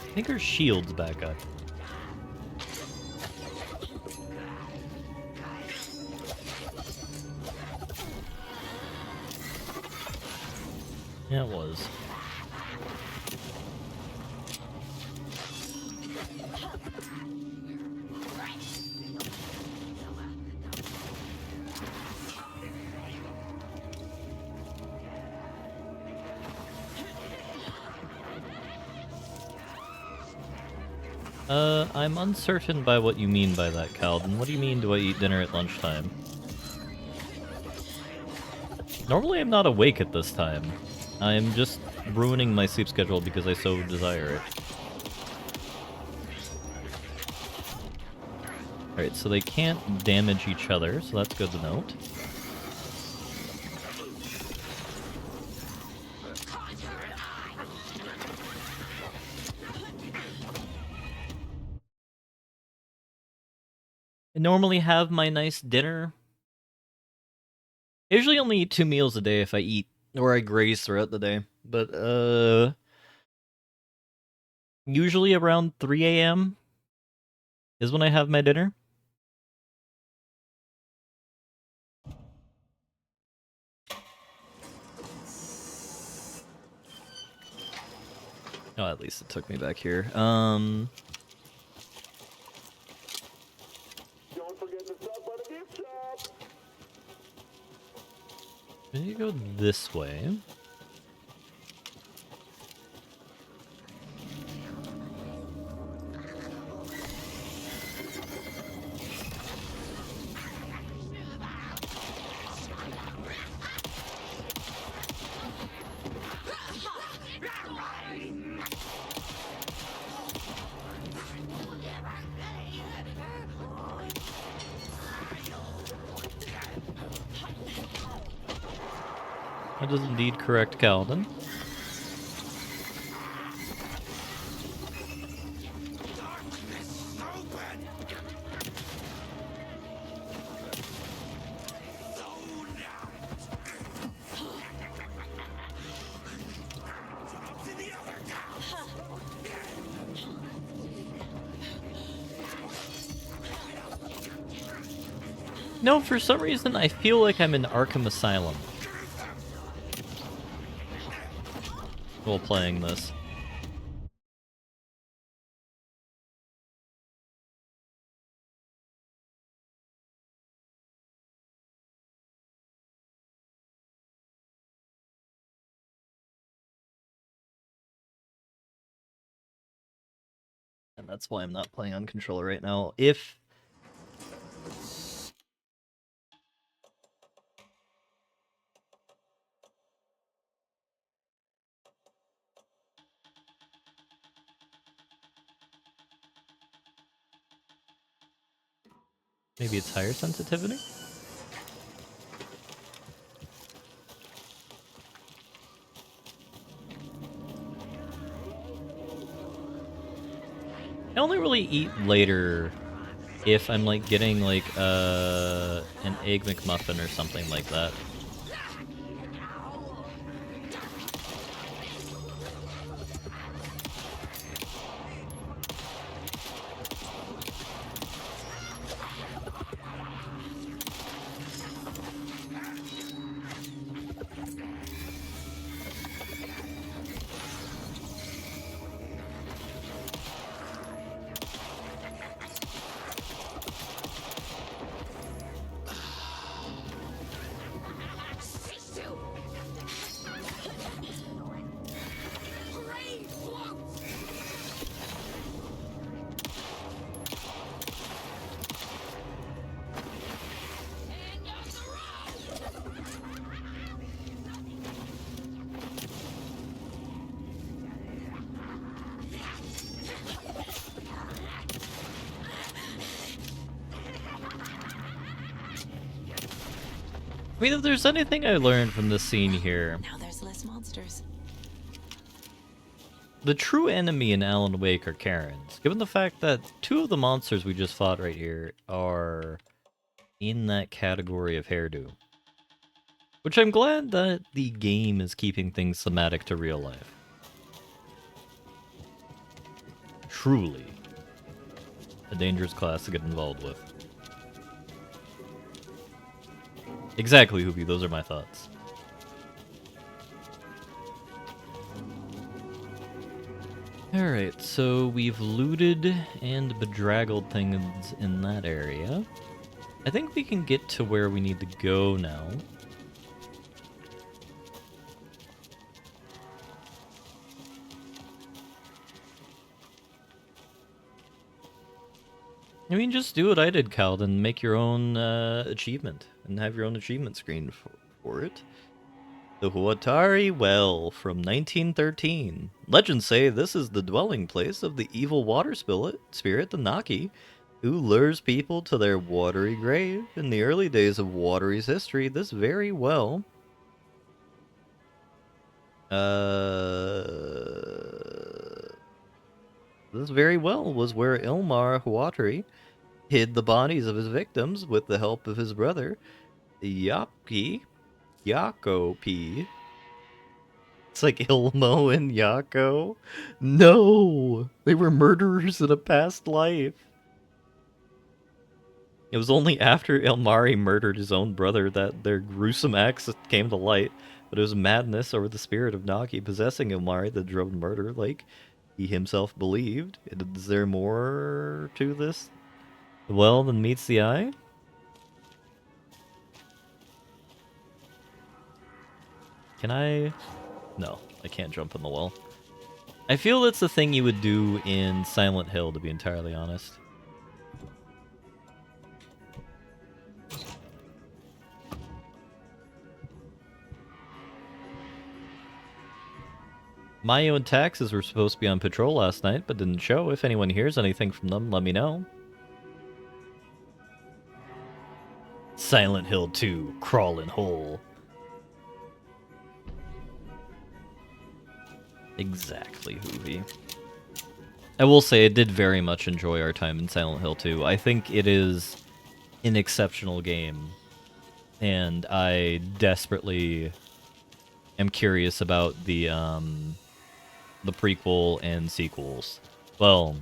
I think her shield's back up. Yeah, it was. I'm uncertain by what you mean by that, Calvin. What do you mean, do I eat dinner at lunchtime? Normally I'm not awake at this time. I'm just ruining my sleep schedule because I so desire it. Alright, so they can't damage each other, so that's good to note. I normally have my nice dinner. I usually only eat 2 meals a day if I eat, or I graze throughout the day. But, usually around 3 a.m. is when I have my dinner. Oh, at least it took me back here. Don't forget to stop by the gift shop. Can you go this way? That is indeed correct, Calvin. No, for some reason I feel like I'm in Arkham Asylum while playing this. And that's why I'm not playing on controller right now. If maybe it's higher sensitivity? I only really eat later if I'm like getting like an egg McMuffin or something like that. I mean, if there's anything I learned from this scene here, Now there's less monsters. the true enemy in Alan Wake are Karens, given the fact that two of the monsters we just fought right here are in that category of hairdo. Which I'm glad that the game is keeping things thematic to real life. Truly a dangerous class to get involved with. Exactly, Hoopy, those are my thoughts. Alright, so we've looted and bedraggled things in that area. I think we can get to where we need to go now. I mean, just do what I did, Cal, and make your own achievement, and have your own achievement screen for it. The Huatari Well from 1913. Legends say this is the dwelling place of the evil water spirit, the Naki, who lures people to their watery grave. In the early days of Watery's history, this very well... This very well was where Ilmar Huatari hid the bodies of his victims with the help of his brother, Yako P. It's like Ilmo and Yako. No! They were murderers in a past life. It was only after Ilmari murdered his own brother that their gruesome acts came to light, but it was madness over the spirit of Nagi possessing Ilmari that drove the murder, like he himself believed. Is there more to this well than meets the eye? Can I? No, I can't jump in the well. I feel it's the thing you would do in Silent Hill, to be entirely honest. Mayo and Taxes were supposed to be on patrol last night, but didn't show. If anyone hears anything from them, let me know. Silent Hill 2, Crawling Hole. Exactly, Hoovy. I will say I did very much enjoy our time in Silent Hill 2. I think it is an exceptional game, and I desperately am curious about the prequel and sequels. Well,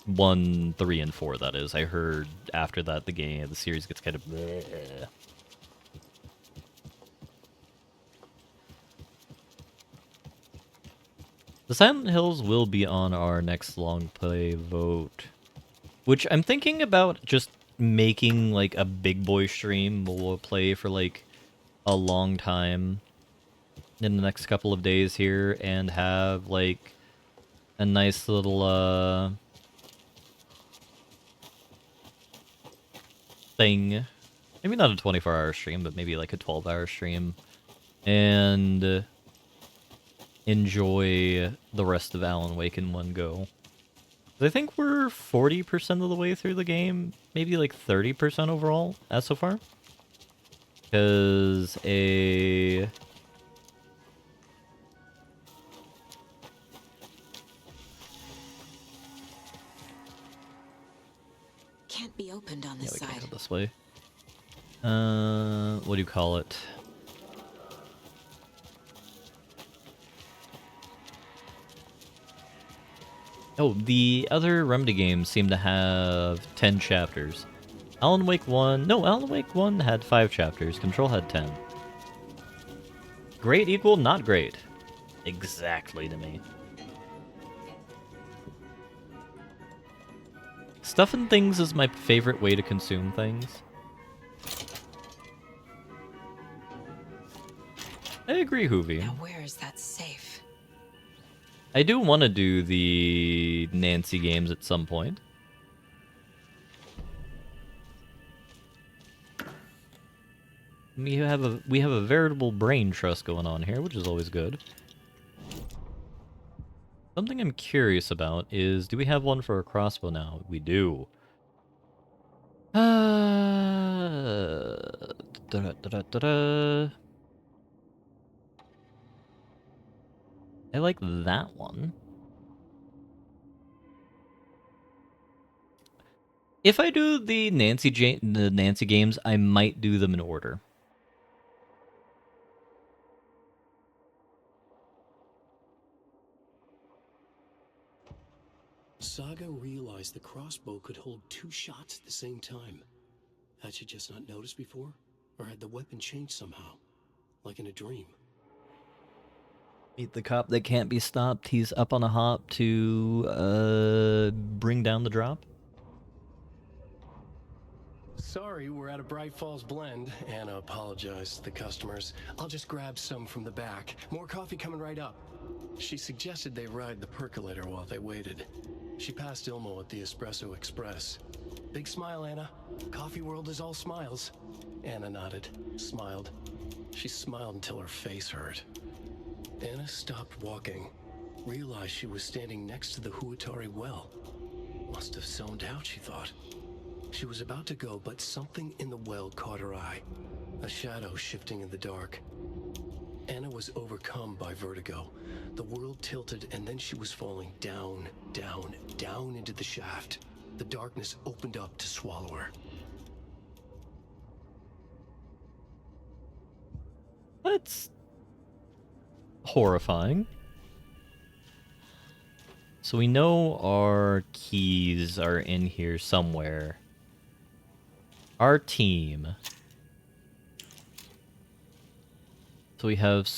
1, 3, and 4, that is. I heard after that the series gets kind of bleh. The Silent Hills will be on our next long play vote, which I'm thinking about just making like a big boy stream. We'll play for like a long time in the next couple of days here and have like a nice little thing. Maybe not a 24-hour stream, but maybe like a 12-hour stream. And enjoy the rest of Alan Wake in one go. I think we're 40% of the way through the game, maybe like 30% overall as so far. Because can't be opened on this we side. can't go this way. What do you call it? Oh, the other Remedy games seem to have 10 chapters. Alan Wake 1... No, Alan Wake 1 had 5 chapters. Control had 10. Great equal not great. Exactly to me. Stuffing things is my favorite way to consume things. I agree, Hoovy. Now where is that safe? I do want to do the Nancy games at some point. We have a veritable brain trust going on here, which is always good. Something I'm curious about is, do we have one for a crossbow now? We do. I like that one. If I do the Nancy games, I might do them in order. Saga realized the crossbow could hold 2 shots at the same time. Had she just not noticed before? Or had the weapon changed somehow? Like in a dream? Meet the cop that can't be stopped. He's up on a hop to bring down the drop. Sorry, we're at a Bright Falls blend. Anna apologized to the customers. I'll just grab some from the back. More coffee coming right up. She suggested they ride the percolator while they waited. She passed Ilmo at the Espresso Express. Big smile, Anna. Coffee world is all smiles. Anna nodded, smiled. She smiled until her face hurt. Anna stopped walking, realized she was standing next to the Huatari well. Must have zoned out, she thought. She was about to go, but something in the well caught her eye. A shadow shifting in the dark. Anna was overcome by vertigo. The world tilted, and then she was falling down, down, down into the shaft. The darkness opened up to swallow her. That's horrifying. So we know our keys are in here somewhere. Our team. So we have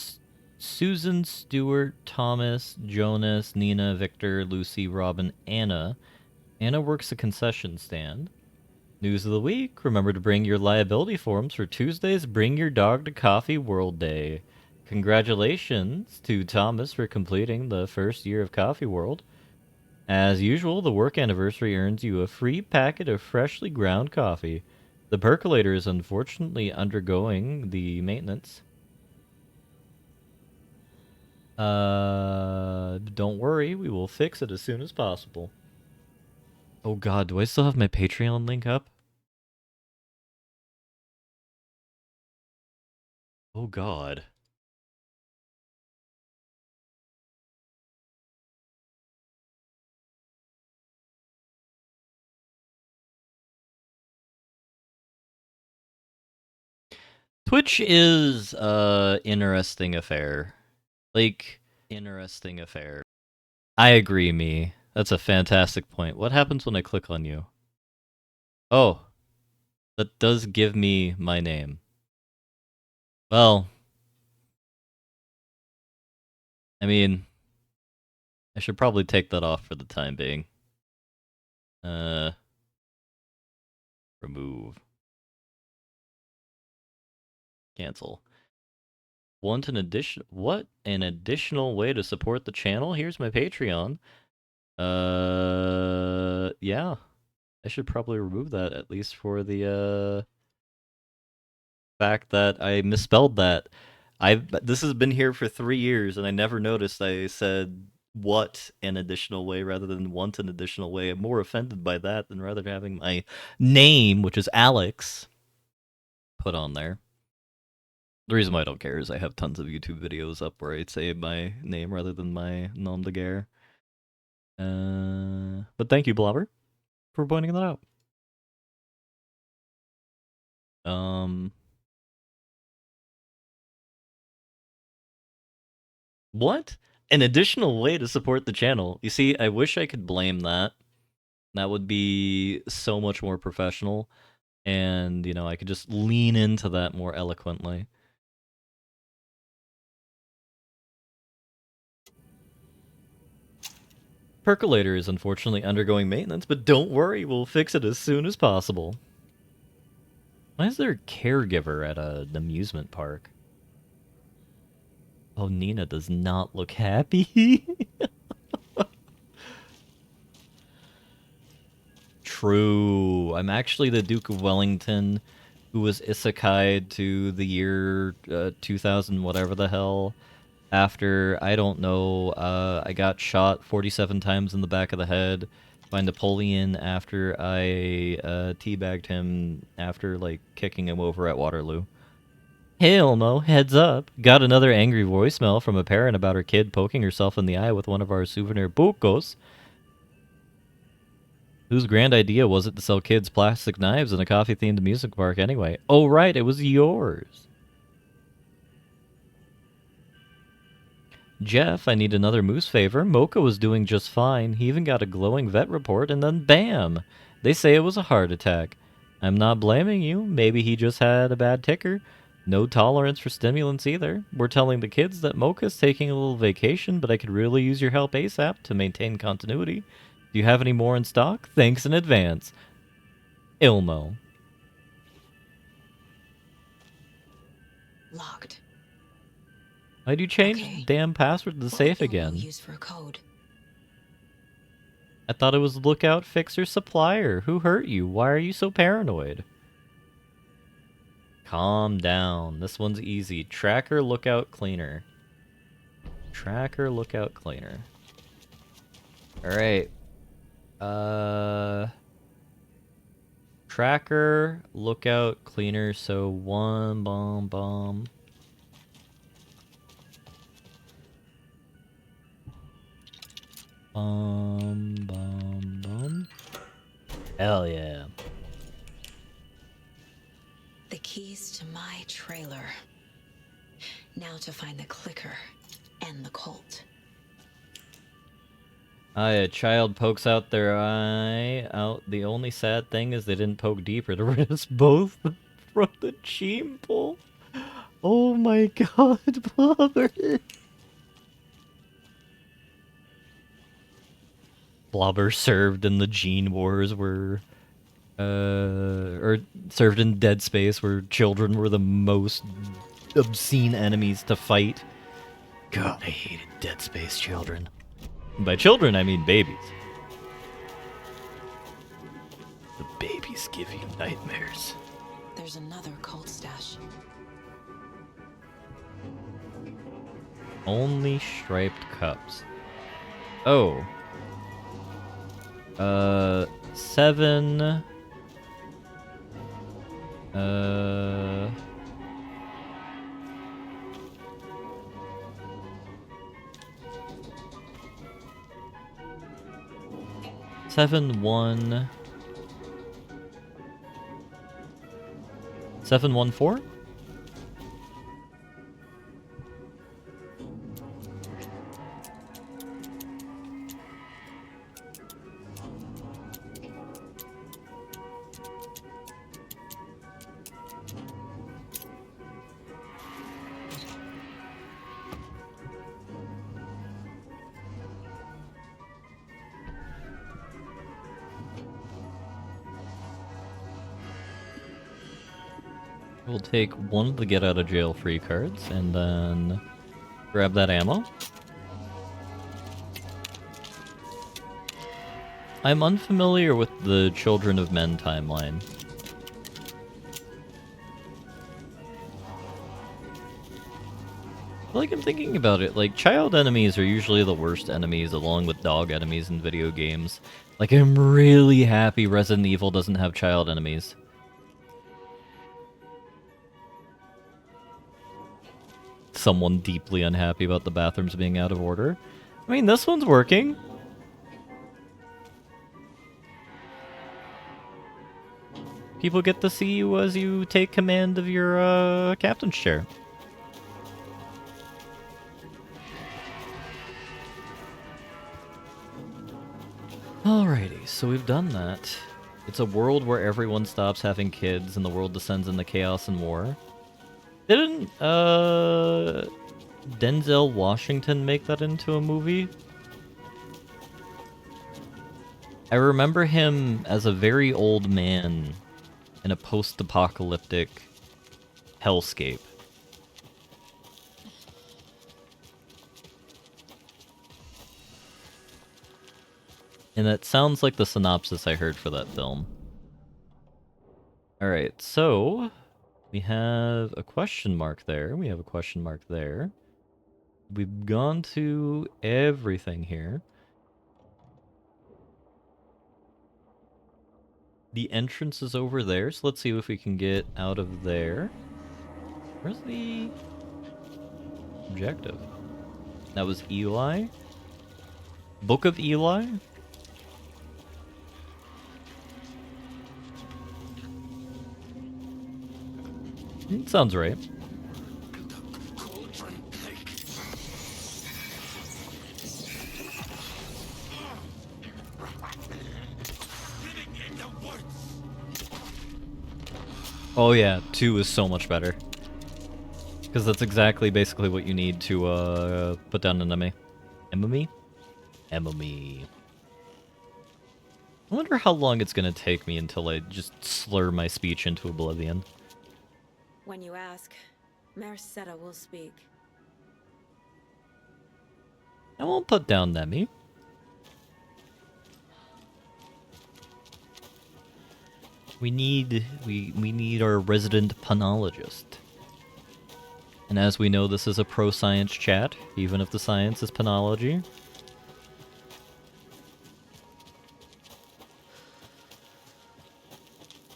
Susan, Stuart, Thomas, Jonas, Nina, Victor, Lucy, Robin, Anna. Anna works a concession stand. News of the week. Remember to bring your liability forms for Tuesday's Bring Your Dog to Coffee World Day. Congratulations to Thomas for completing the first year of Coffee World. As usual, the work anniversary earns you a free packet of freshly ground coffee. The percolator is unfortunately undergoing the maintenance. Don't worry, we will fix it as soon as possible. Oh god, do I still have my Patreon link up? Oh god. Twitch is interesting affair. Like, interesting affair. I agree, me. That's a fantastic point. What happens when I click on you? Oh, that does give me my name. Well, I mean, I should probably take that off for the time being. Remove. Cancel. Want an addition? What? An additional way to support the channel? Here's my Patreon. Yeah. I should probably remove that, at least for the, fact that I misspelled that. This has been here for 3 years, and I never noticed I said what an additional way rather than want an additional way. I'm more offended by that than rather than having my name, which is Alex, put on there. The reason why I don't care is I have tons of YouTube videos up where I say my name rather than my nom de guerre. But thank you, Blobber, for pointing that out. What? An additional way to support the channel. You see, I wish I could blame that. That would be so much more professional. And, you know, I could just lean into that more eloquently. Percolator is unfortunately undergoing maintenance, but don't worry, we'll fix it as soon as possible. Why is there a caregiver at an amusement park? Oh, Nina does not look happy. True. I'm actually the Duke of Wellington, who was isekai'd to the year 2000, whatever the hell. After, I don't know, I got shot 47 times in the back of the head by Napoleon after I teabagged him after, like, kicking him over at Waterloo. Hey Elmo, heads up. Got another angry voicemail from a parent about her kid poking herself in the eye with one of our souvenir bucos. Whose grand idea was it to sell kids plastic knives in a coffee-themed amusement park anyway? Oh right, it was yours. Jeff, I need another moose favor. Mocha was doing just fine. He even got a glowing vet report, and then bam! They say it was a heart attack. I'm not blaming you. Maybe he just had a bad ticker. No tolerance for stimulants either. We're telling the kids that Mocha's taking a little vacation, but I could really use your help ASAP to maintain continuity. Do you have any more in stock? Thanks in advance. Ilmo. Locked. Why'd you change the damn password to the safe again? Use for a code. I thought it was lookout, fixer, supplier. Who hurt you? Why are you so paranoid? Calm down. This one's easy. Tracker, lookout, cleaner. Tracker, lookout, cleaner. Alright. Tracker, lookout, cleaner. So one bomb. Hell yeah. The keys to my trailer. Now to find the clicker and the Colt. A child pokes out their eye out. The only sad thing is they didn't poke deeper to rid us both from the gene pool. Oh my god, Blobber. Blobber served in the Gene Wars where, or served in Dead Space where children were the most obscene enemies to fight. God, I hated Dead Space children. And by children, I mean babies. The babies give you nightmares. There's another cult stash. Only striped cups. Oh. 7. 7-1. 7-1-4? We'll take one of the get out of jail free cards and then grab that ammo. I'm unfamiliar with the Children of Men timeline. Like, I'm thinking about it, like, child enemies are usually the worst enemies along with dog enemies in video games. Like, I'm really happy Resident Evil doesn't have child enemies. Someone deeply unhappy about the bathrooms being out of order. I mean, this one's working. People get to see you as you take command of your captain's chair. Alrighty, so we've done that. It's a world where everyone stops having kids and the world descends into chaos and war. Didn't, Denzel Washington make that into a movie? I remember him as a very old man in a post-apocalyptic hellscape. And that sounds like the synopsis I heard for that film. Alright, so we have a question mark there. We have a question mark there. We've gone to everything here. The entrance is over there, so let's see if we can get out of there. Where's the objective? That was Eli? Book of Eli? Sounds right. Oh yeah, 2 is so much better. Because that's exactly basically what you need to put down an enemy. Enemy? Enemy. I wonder how long it's gonna take me until I just slur my speech into oblivion. When you ask, Merceda will speak. I won't put down Nemi. We need our resident panologist. And as we know, this is a pro-science chat, even if the science is panology.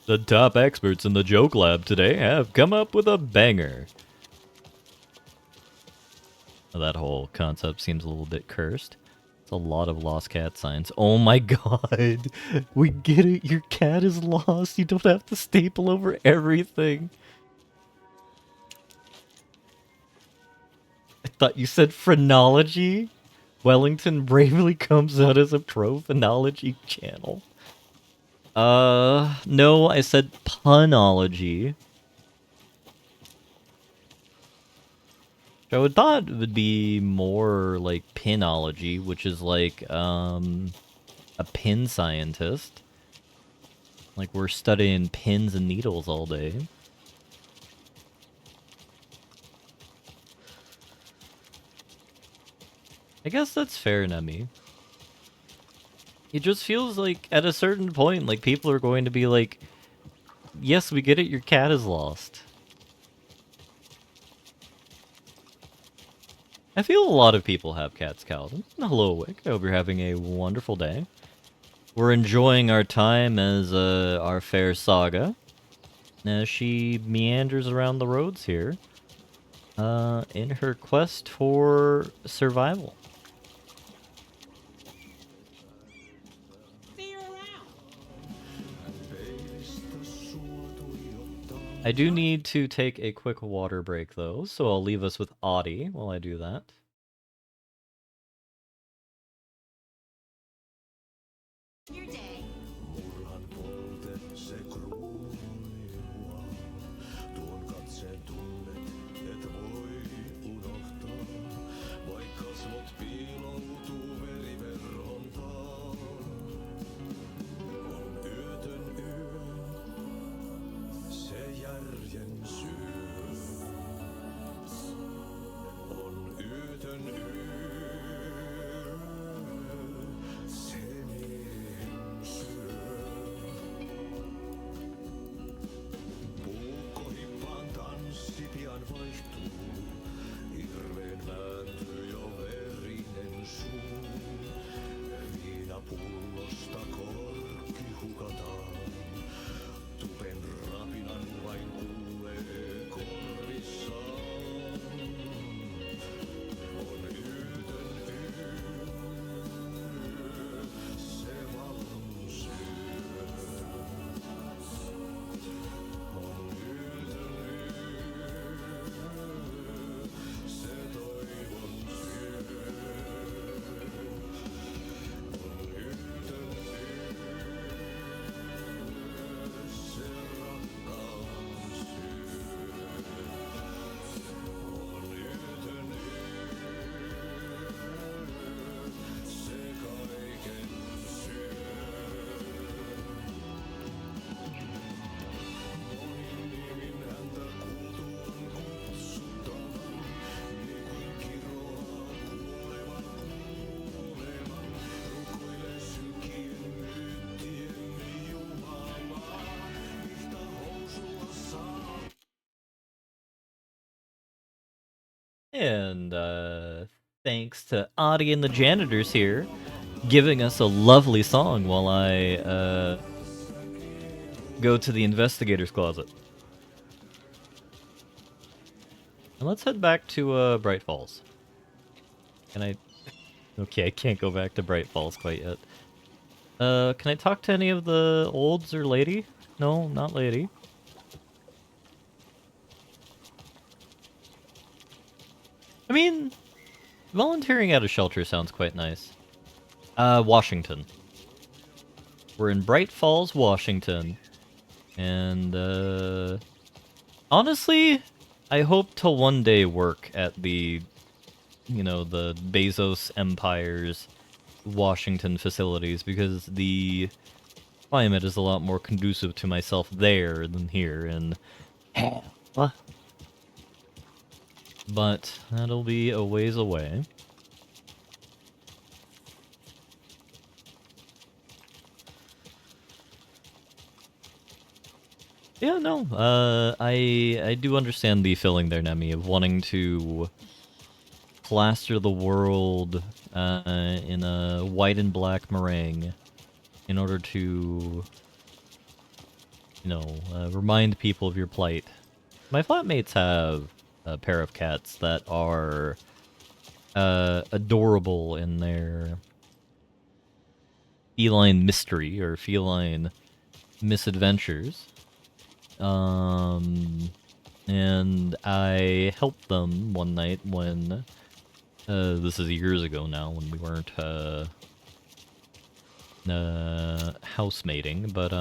The top experts in the joke lab today have come up with a banger. That whole concept seems a little bit cursed. It's a lot of lost cat signs. Oh my god! We get it, your cat is lost. You don't have to staple over everything. I thought you said phrenology? Wellington bravely comes out as a prophenology channel. No, I said punology. I would thought it would be more like pinology, which is like, a pin scientist. Like we're studying pins and needles all day. I guess that's fair, Nemi. It just feels like at a certain point, like people are going to be like, yes, we get it, your cat is lost. I feel a lot of people have cats, Calvin. Hello, Wick. I hope you're having a wonderful day. We're enjoying our time as our fair Saga, as she meanders around the roads here, in her quest for survival. I do need to take a quick water break though, so I'll leave us with Audie while I do that. Your day. Murhan polte se kruunua. Tuon katseen tunnet, et voi unohtaa. Vaik kasvot piiloutuu veriverhon taa. On yötön yö, se järjen syö. On yötön yö, se miehen syö. Puukkohippaan tanssi pian vaihtuu. Hirveen vääntyy jo verinen suu. Viinapullosta korkki hukataan. Tupen rapinan vain kuulee korvissaan. On yötön yö, se valon syö. On yötön yö, se toivon syö. On yötön yö, se rakkaus syö. On yötön yö, se kaiken syö. Monin nimin häntä kuultuaan kutsuttavan, niin kuin kiroaa kuolevan kuoleman. Rukoilee synkien myyttien Jumalaa, yhtä housua saa. And thanks to Audie and the janitors here, giving us a lovely song while I go to the investigator's closet. And let's head back to Bright Falls. Can I? Okay, I can't go back to Bright Falls quite yet. Can I talk to any of the olds or lady? No, not lady. I mean, volunteering at a shelter sounds quite nice. Washington. We're in Bright Falls, Washington. And, honestly, I hope to one day work at the, you know, the Bezos Empire's Washington facilities, because the climate is a lot more conducive to myself there than here, and... But that'll be a ways away. Yeah, no, I do understand the feeling there, Nemi, of wanting to plaster the world in a white and black meringue in order to, you know, remind people of your plight. My flatmates have a pair of cats that are adorable in their feline mystery or feline misadventures. And I helped them one night when This is years ago now when we weren't housemating, but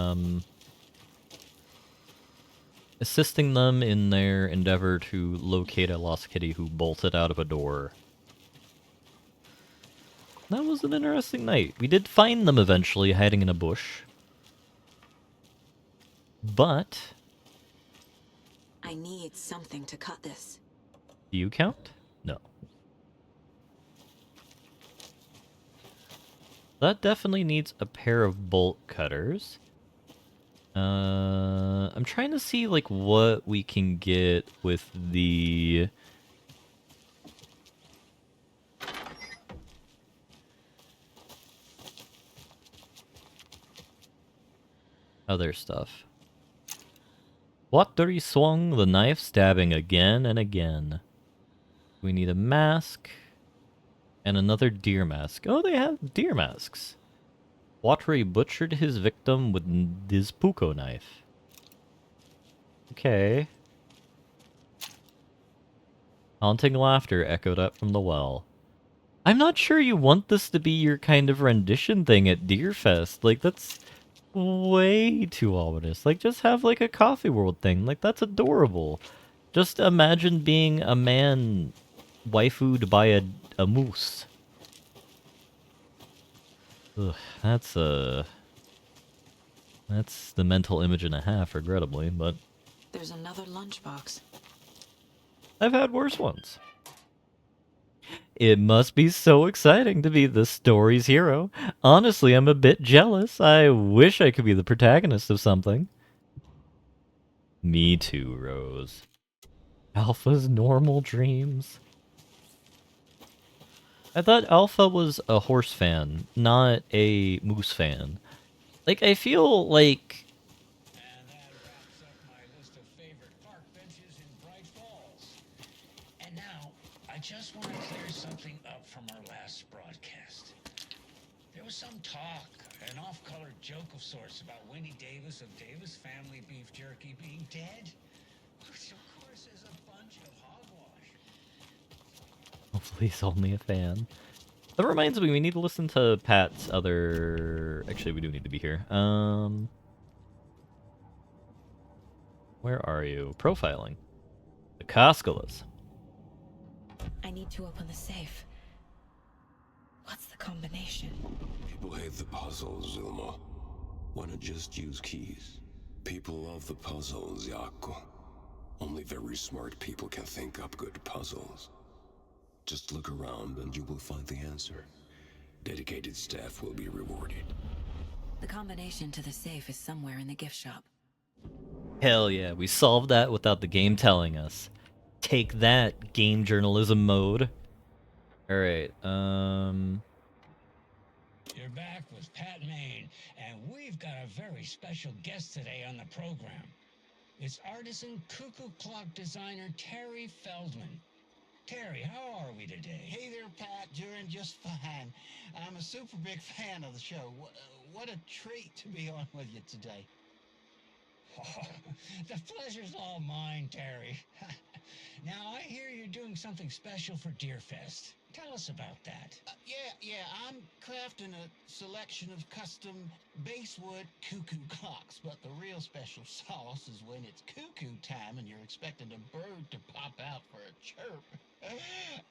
assisting them in their endeavor to locate a lost kitty who bolted out of a door. That was an interesting night. We did find them eventually hiding in a bush. But I need something to cut this. do you count? No. That definitely needs a pair of bolt cutters. I'm trying to see like what we can get with the other stuff. Wattery swung the knife, stabbing again and again. We need a mask and another deer mask. Oh, they have deer masks. Wattery butchered his victim with his puko knife. Okay. Haunting laughter echoed up from the well. I'm not sure you want this to be your kind of rendition thing at Deerfest. Like, that's way too ominous. Like, just have, like, a Coffee World thing. Like, that's adorable. Just imagine being a man waifued by a moose. Ugh, that's the mental image and a half, regrettably, but There's another lunchbox. I've had worse ones. It must be so exciting to be the story's hero. Honestly, I'm a bit jealous. I wish I could be the protagonist of something. Me too, Rose. Alpha's normal dreams. I thought Alpha was a horse fan, not a moose fan. Like, I feel like... And that wraps up my list of favorite park benches in Bright Falls. And now, I just want to clear something up from our last broadcast. There was some talk, an off-color joke of sorts about Wendy Davis of Davis Family Beef Jerky being dead. Which, of course, is a bunch of hogwash. Hopefully he's only a fan. That reminds me, we need to listen to Pat's other... Actually, we do need to be here. Where are you? Profiling. The Koskalas. I need to open the safe. What's the combination? People hate the puzzles, Ilmo. Why not just use keys? People love the puzzles, Yaku. Only very smart people can think up good puzzles. Just look around and you will find the answer. Dedicated staff will be rewarded. The combination to the safe is somewhere in the gift shop. Hell yeah, we solved that without the game telling us. Take that, game journalism mode. Alright, You're back with Pat Main, and we've got a very special guest today on the program. It's artisan cuckoo clock designer Terry Feldman. Terry, how are we today? Hey there, Pat. Doing just fine. I'm a super big fan of the show. What a treat to be on with you today. Oh, the pleasure's all mine, Terry. Now, I hear you're doing something special for Deerfest. Tell us about that. Yeah, I'm crafting a selection of custom basswood cuckoo clocks, but the real special sauce is when it's cuckoo time and you're expecting a bird to pop out for a chirp.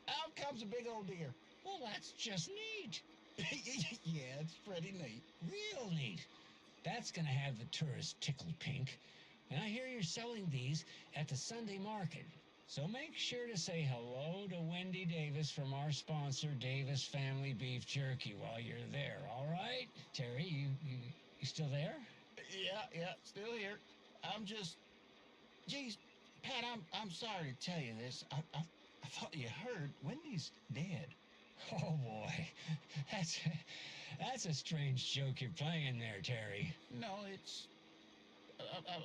Out comes a big old deer. Well, that's just neat. Yeah, it's pretty neat. Real neat. That's gonna have the tourists tickled pink. And I hear you're selling these at the Sunday market. So make sure to say hello to Wendy Davis from our sponsor, Davis Family Beef Jerky, while you're there, all right? Terry, you still there? Yeah, still here. I'm just... Geez, Pat, I'm sorry to tell you this. I thought you heard Wendy's dead. Oh, boy. That's a strange joke you're playing there, Terry. No, it's...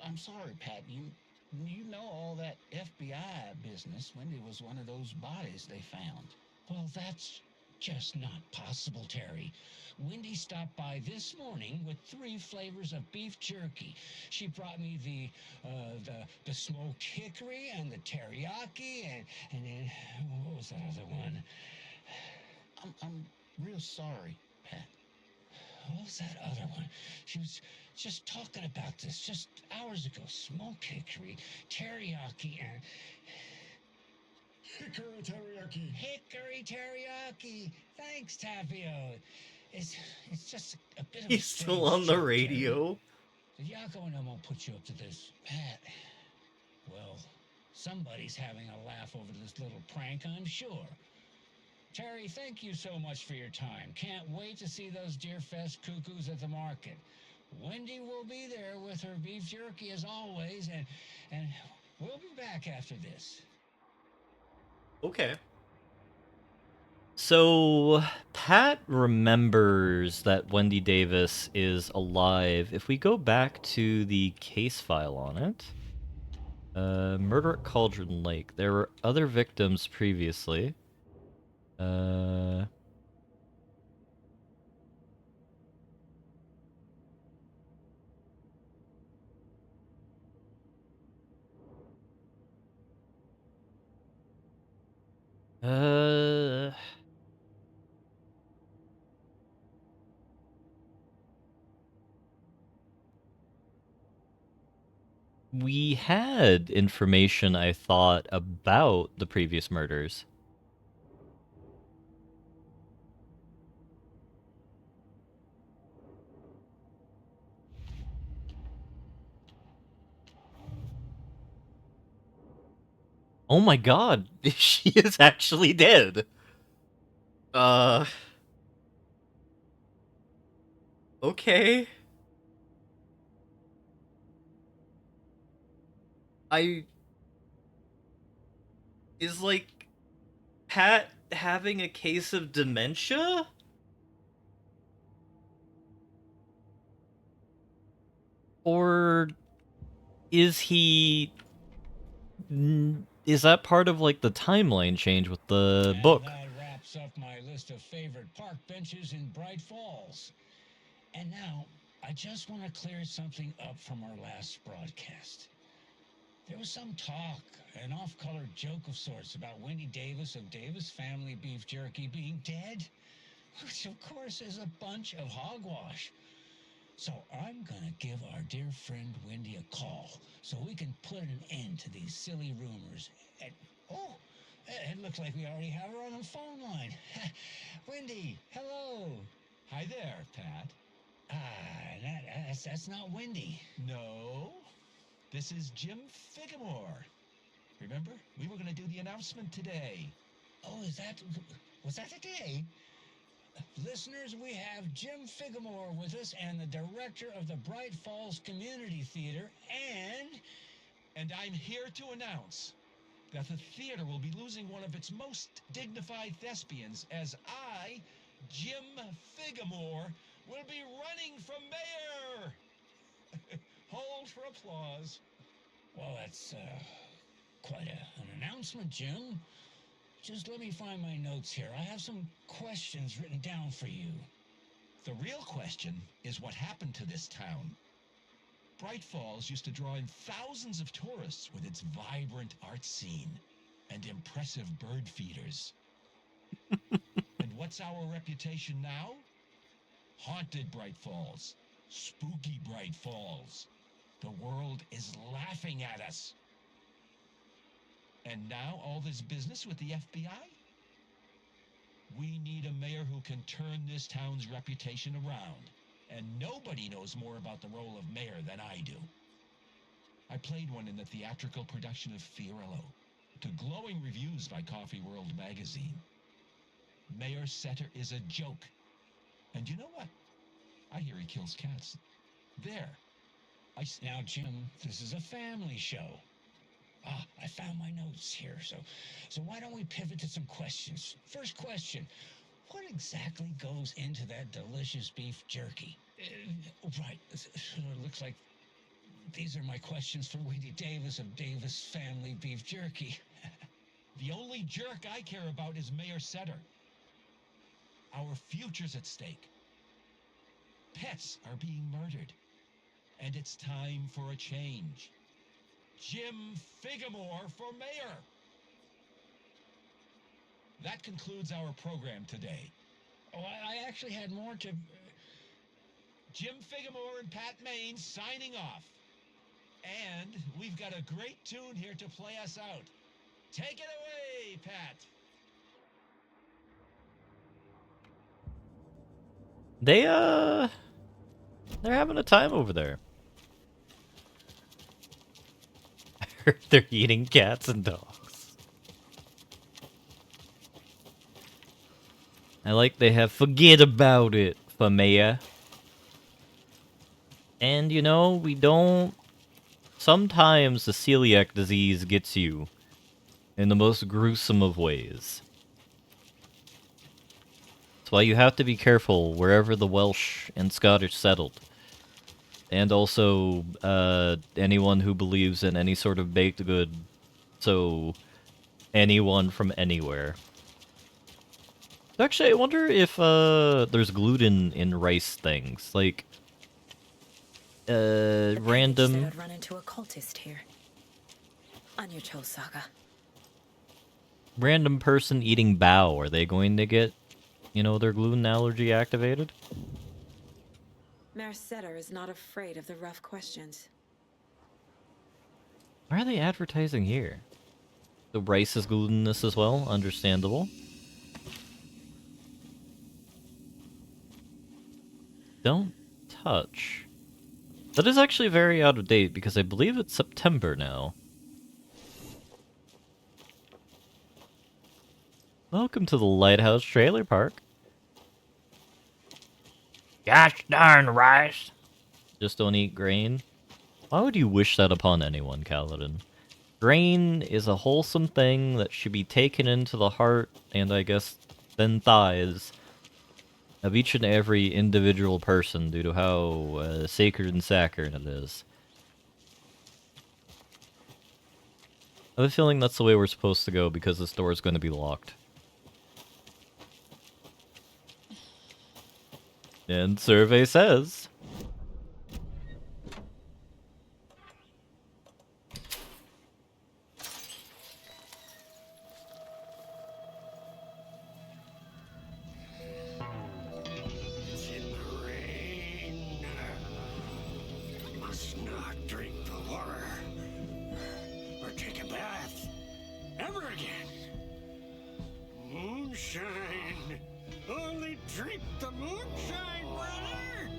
I'm sorry, Pat. You know all that FBI business. Wendy was one of those bodies they found. Well, that's just not possible, Terry. Wendy stopped by this morning with 3 flavors of beef jerky. She brought me the smoked hickory and the teriyaki and then what was that other one? I'm real sorry, Pat. What was that other one? She was just talking about this just hours ago. Smoked hickory, teriyaki, and... Hickory teriyaki. Hickory teriyaki. Thanks, Tapio. It's just a bit of a He's still strange on the joke, radio. Terry. Yako and I won't put you up to this. Pat, well, somebody's having a laugh over this little prank, I'm sure. Terry, thank you so much for your time. Can't wait to see those Deerfest cuckoos at the market. Wendy will be there with her beef jerky as always, and we'll be back after this. Okay. So, Pat remembers that Wendy Davis is alive. If we go back to the case file on it, murder at Cauldron Lake. There were other victims previously. We had information, I thought, about the previous murders. Oh my god, she is actually dead. Okay. Is, like, Pat having a case of dementia? Or is he... Is that part of, like, the timeline change with the book? That wraps up my list of favorite park benches in Bright Falls. And now, I just want to clear something up from our last broadcast. There was some talk, an off-color joke of sorts about Wendy Davis of Davis Family Beef Jerky being dead, which of course is a bunch of hogwash. So I'm gonna give our dear friend Wendy a call so we can put an end to these silly rumors. And, oh, it looks like we already have her on the phone line. Wendy, hello. Hi there, Pat. That's not Wendy. No, this is Jim Figamore. Remember, we were going to do the announcement today. Oh, was that today? Listeners, we have Jim Figamore with us and the director of the Bright Falls Community Theater, And I'm here to announce that the theater will be losing one of its most dignified thespians as I, Jim Figamore, will be running for mayor. Hold for applause. Well, that's quite an announcement, Jim. Just let me find my notes here. I have some questions written down for you. The real question is what happened to this town. Bright Falls used to draw in thousands of tourists with its vibrant art scene and impressive bird feeders. And what's our reputation now? Haunted Bright Falls. Spooky Bright Falls. The world is laughing at us. And now all this business with the FBI? We need a mayor who can turn this town's reputation around. And nobody knows more about the role of mayor than I do. I played one in the theatrical production of Fiorillo, to glowing reviews by Coffee World magazine. Mayor Setter is a joke. And you know what? I hear he kills cats. There. Now, Jim, this is a family show. I found my notes here, so why don't we pivot to some questions? First question, what exactly goes into that delicious beef jerky? Right, looks like these are my questions for Wendy Davis of Davis Family Beef Jerky. The only jerk I care about is Mayor Setter. Our future's at stake. Pets are being murdered. And it's time for a change. Jim Figamore for mayor. that concludes our program today. Oh, I actually had more to... Jim Figamore and Pat Main signing off. And we've got a great tune here to play us out. Take it away, Pat. They're having a time over there. I heard they're eating cats and dogs. I like they have forget about it for Maya. And you know, we don't... Sometimes the celiac disease gets you in the most gruesome of ways. That's why you have to be careful wherever the Welsh and Scottish settled. And also, anyone who believes in any sort of baked good. So, anyone from anywhere. Actually, I wonder if there's gluten in rice things. Like, random... Said I'd run into a cultist here. On your toes, Saga. Random person eating bao. Are they going to get, you know, their gluten allergy activated? Mayor Setter is not afraid of the rough questions. Why are they advertising here? The rice is glutinous as well? Understandable. Don't touch. That is actually very out of date because I believe it's September now. Welcome to the Lighthouse Trailer Park. Gosh darn rice. Just don't eat grain. Why would you wish that upon anyone, Kaladin? Grain is a wholesome thing that should be taken into the heart and I guess then thighs of each and every individual person due to how sacred and saccharine it is. I have a feeling that's the way we're supposed to go because this door is going to be locked. And survey says... It's in the rain. Must not drink the water. Or take a bath. Ever again. Moonshine. Only drink the moonshine, brother.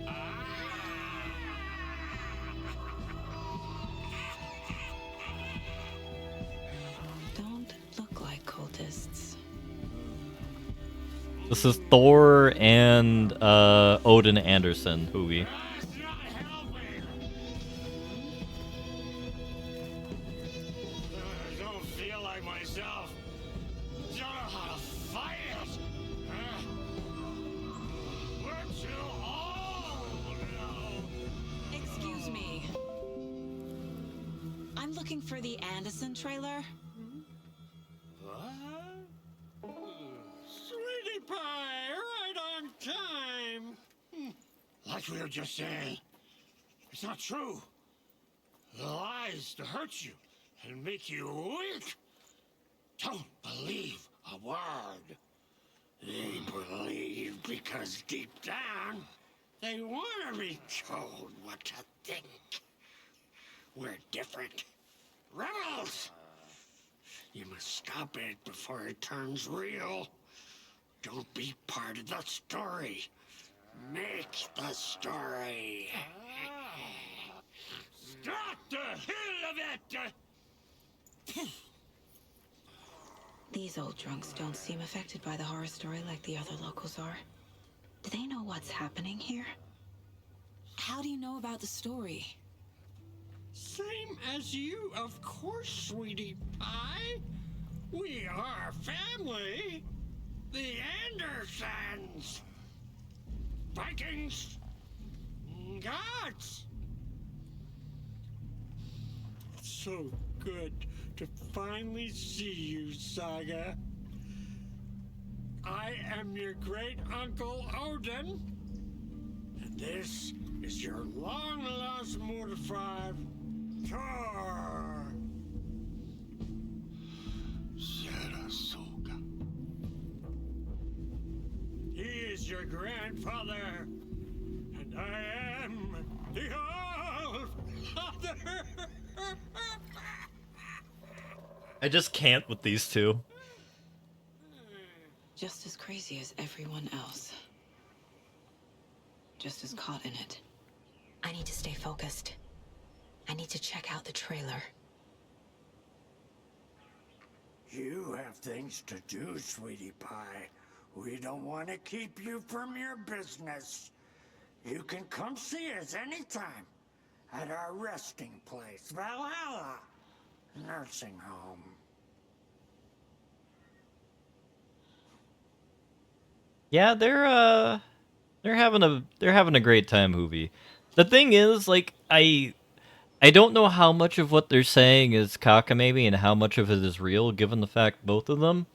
Don't look like cultists. This is Thor and Odin Anderson, Hui. I don't feel like myself. Don't know how to fight it. We're too old now. Excuse me. I'm looking for the Anderson trailer. What? Sweetie pie, right on time. Like we were just saying, it's not true. The lies to hurt you and make you weak. Don't believe a word. They believe because deep down, they want to be told what to think. We're different. Rebels! You must stop it before it turns real. Don't be part of the story. Make the story. Stop the hell of it! These old drunks don't seem affected by the horror story like the other locals are. Do they know what's happening here? How do you know about the story? Same as you, of course, sweetie pie. We are family. The Andersons. Vikings. Gods. It's so good to finally see you, Saga. I am your great uncle Odin. And this is your long lost mortified Thor. Sarasota. your grandfather, and I am the All-Father. I just can't with these two. Just as crazy as everyone else. Just as caught in it. I need to stay focused. I need to check out the trailer. You have things to do, sweetie pie. We don't want to keep you from your business. You can come see us anytime at our resting place, Valhalla Nursing Home. Yeah, they're having a great time, movie. The thing is, like, I don't know how much of what they're saying is cockamamie and how much of it is real, given the fact both of them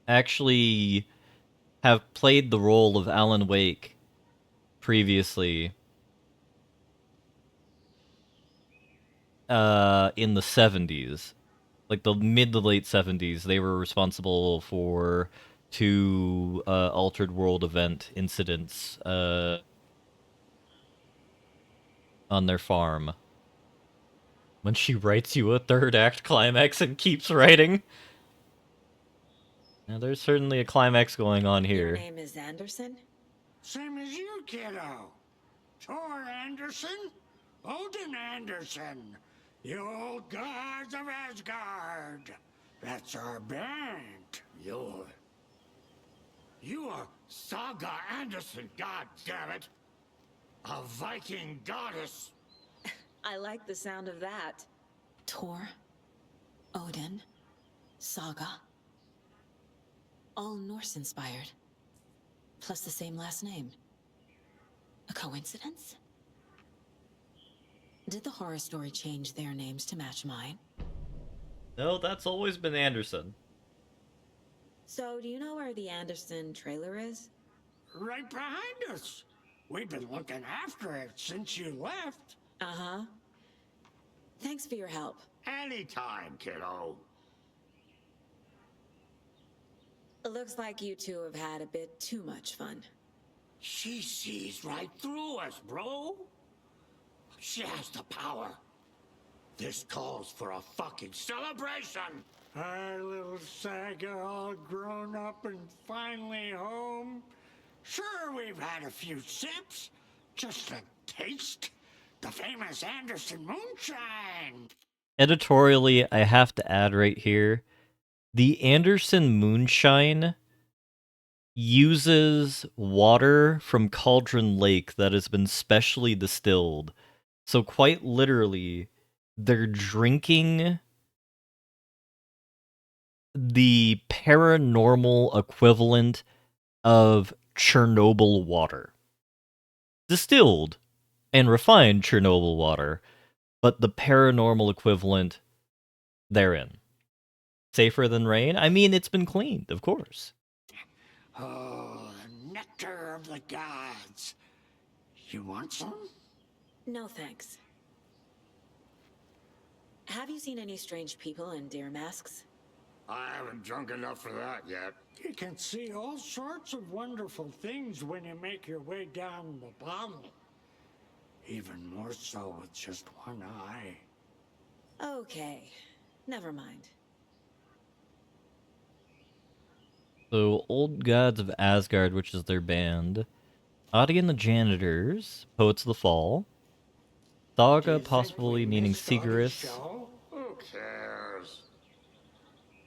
actually have played the role of Alan Wake previously in the 70s. Like the mid to late 70s, they were responsible for two Altered World event incidents on their farm. When she writes you a third act climax and keeps writing. Now, there's certainly a climax going on Your here. name is Anderson? Same as you, kiddo. Thor Anderson, Odin Anderson, the old gods of Asgard. That's our band. You are Saga Anderson, goddammit. A Viking goddess. I like the sound of that. Thor, Odin, Saga. All Norse-inspired. Plus the same last name. A coincidence? Did the horror story change their names to match mine? No, that's always been Anderson. So, do you know where the Anderson trailer is? Right behind us. We've been looking after it since you left. Uh-huh. Thanks for your help. Anytime, kiddo. It looks like you two have had a bit too much fun. She sees right through us, bro. She has the power. This calls for a fucking celebration. Our little Saga all grown up and finally home. Sure, we've had a few sips. Just a taste. The famous Anderson moonshine. Editorially, I have to add right here, the Anderson moonshine uses water from Cauldron Lake that has been specially distilled. So quite literally, they're drinking the paranormal equivalent of Chernobyl water. Distilled and refined Chernobyl water, but the paranormal equivalent therein. Safer than rain? I mean, it's been cleaned, of course. Oh, the nectar of the gods. You want some? No thanks. Have you seen any strange people in deer masks? I haven't drunk enough for that yet. You can see all sorts of wonderful things when you make your way down the bottle. Even more so with just one eye. Okay, never mind. So, Old Gods of Asgard, which is their band. Audi and the Janitors, Poets of the Fall. Saga, possibly meaning Sigurus. Who cares?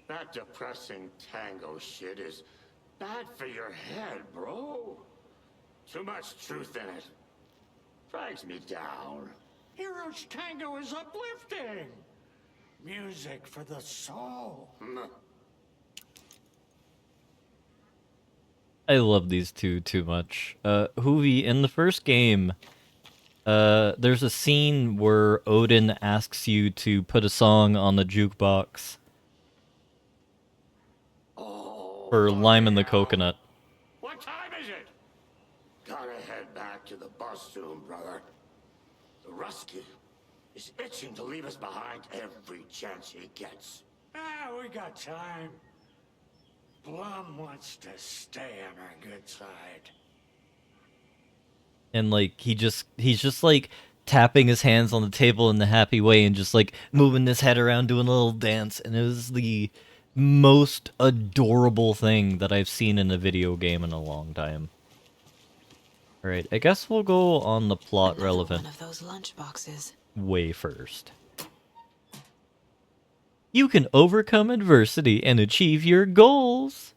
That depressing tango shit is bad for your head, bro. Too much truth in it. Drags me down. Heroes Tango is uplifting. Music for the soul. I love these two too much. Hoovie, in the first game, there's a scene where Odin asks you to put a song on the jukebox for Lime and the Coconut. What time is it? Gotta head back to the bus soon, brother. The Rusky is itching to leave us behind every chance he gets. Ah, we got time. Blum wants to stay on our good side. And like he's just like tapping his hands on the table in the happy way and just like moving his head around doing a little dance, and it was the most adorable thing that I've seen in a video game in a long time. Alright, I guess we'll go on the plot relevant One of those lunch boxes. way first. You can overcome adversity and achieve your goals.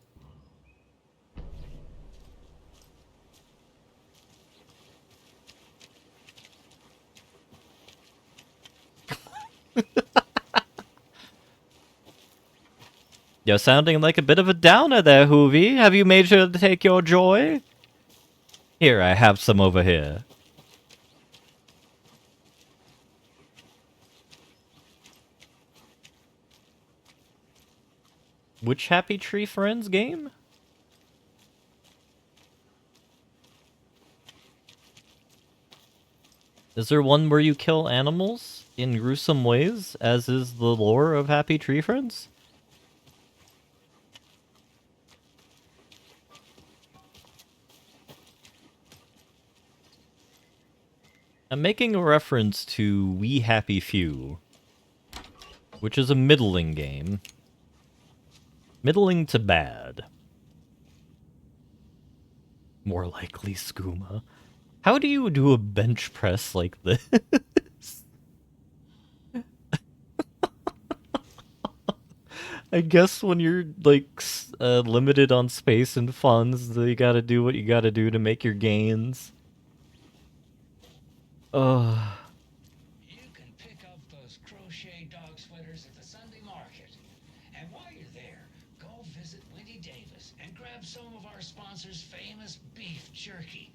You're sounding like a bit of a downer there, Hoovy. Have you made sure to take your joy? Here, I have some over here. Which Happy Tree Friends game? Is there one where you kill animals in gruesome ways, as is the lore of Happy Tree Friends? I'm making a reference to We Happy Few, which is a middling game. Middling to bad. More likely skooma. How do you do a bench press like this? I guess when you're, like, limited on space and funds, you gotta do what you gotta do to make your gains. Ugh. You can pick up those crochet dog sweaters at the Sunday market. And while you're there, go visit Winnie Davis and grab some of our sponsor's famous beef jerky.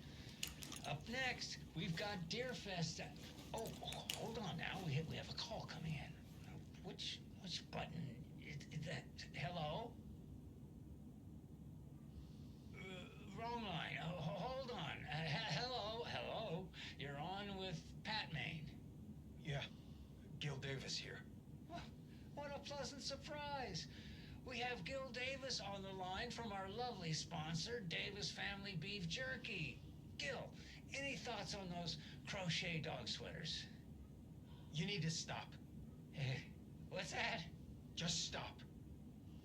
Up next, we've got Deerfest. Oh, hold on now. We have a call coming in. Which button is that? Hello? Wrong line. Hold on. Hello. You're on with Pat Maine. Yeah, Gil Davis here. What a pleasant surprise. We have Gil Davis on the line from our lovely sponsor, Davis Family Beef Jerky. Gil, any thoughts on those crochet dog sweaters? You need to stop. What's that? Just stop.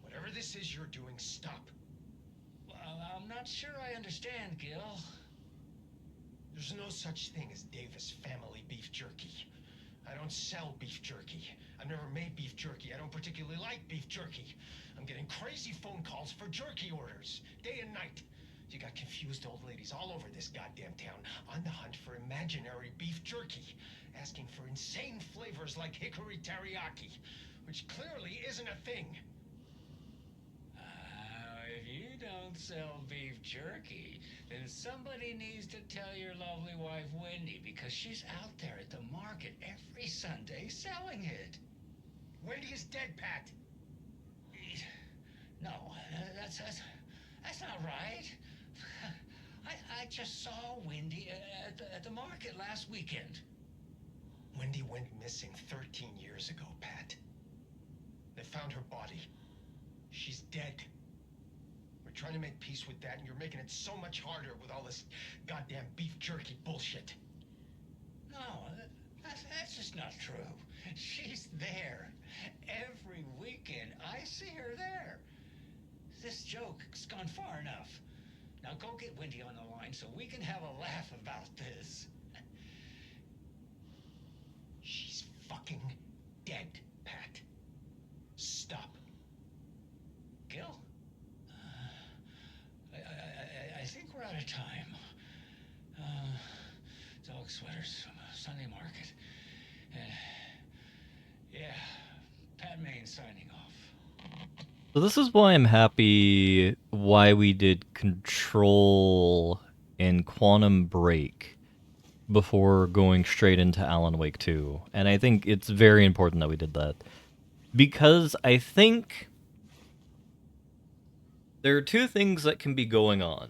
Whatever this is you're doing, stop. I'm not sure I understand, Gil. There's no such thing as Davis Family Beef Jerky. I don't sell beef jerky. I've never made beef jerky. I don't particularly like beef jerky. I'm getting crazy phone calls for jerky orders, day and night. You got confused old ladies all over this goddamn town on the hunt for imaginary beef jerky, asking for insane flavors like hickory teriyaki, which clearly isn't a thing. If you don't sell beef jerky, then somebody needs to tell your lovely wife Wendy, because she's out there at the market every Sunday selling it. Wendy is dead, Pat. No, that's not right. I just saw Wendy at the market last weekend. Wendy went missing 13 years ago, Pat. They found her body. She's dead. We're trying to make peace with that, and you're making it so much harder with all this goddamn beef jerky bullshit. No, that's just not true. She's there. Every weekend, I see her there. This joke's gone far enough. Now go get Wendy on the line so we can have a laugh about this. She's fucking dead, Pat. Stop. Gil? I think we're out of time. Dog sweaters, Sunday market. Yeah, Pat Maine signing off. So this is why I'm happy why we did Control and Quantum Break before going straight into Alan Wake 2. And I think it's very important that we did that. Because I think there are two things that can be going on.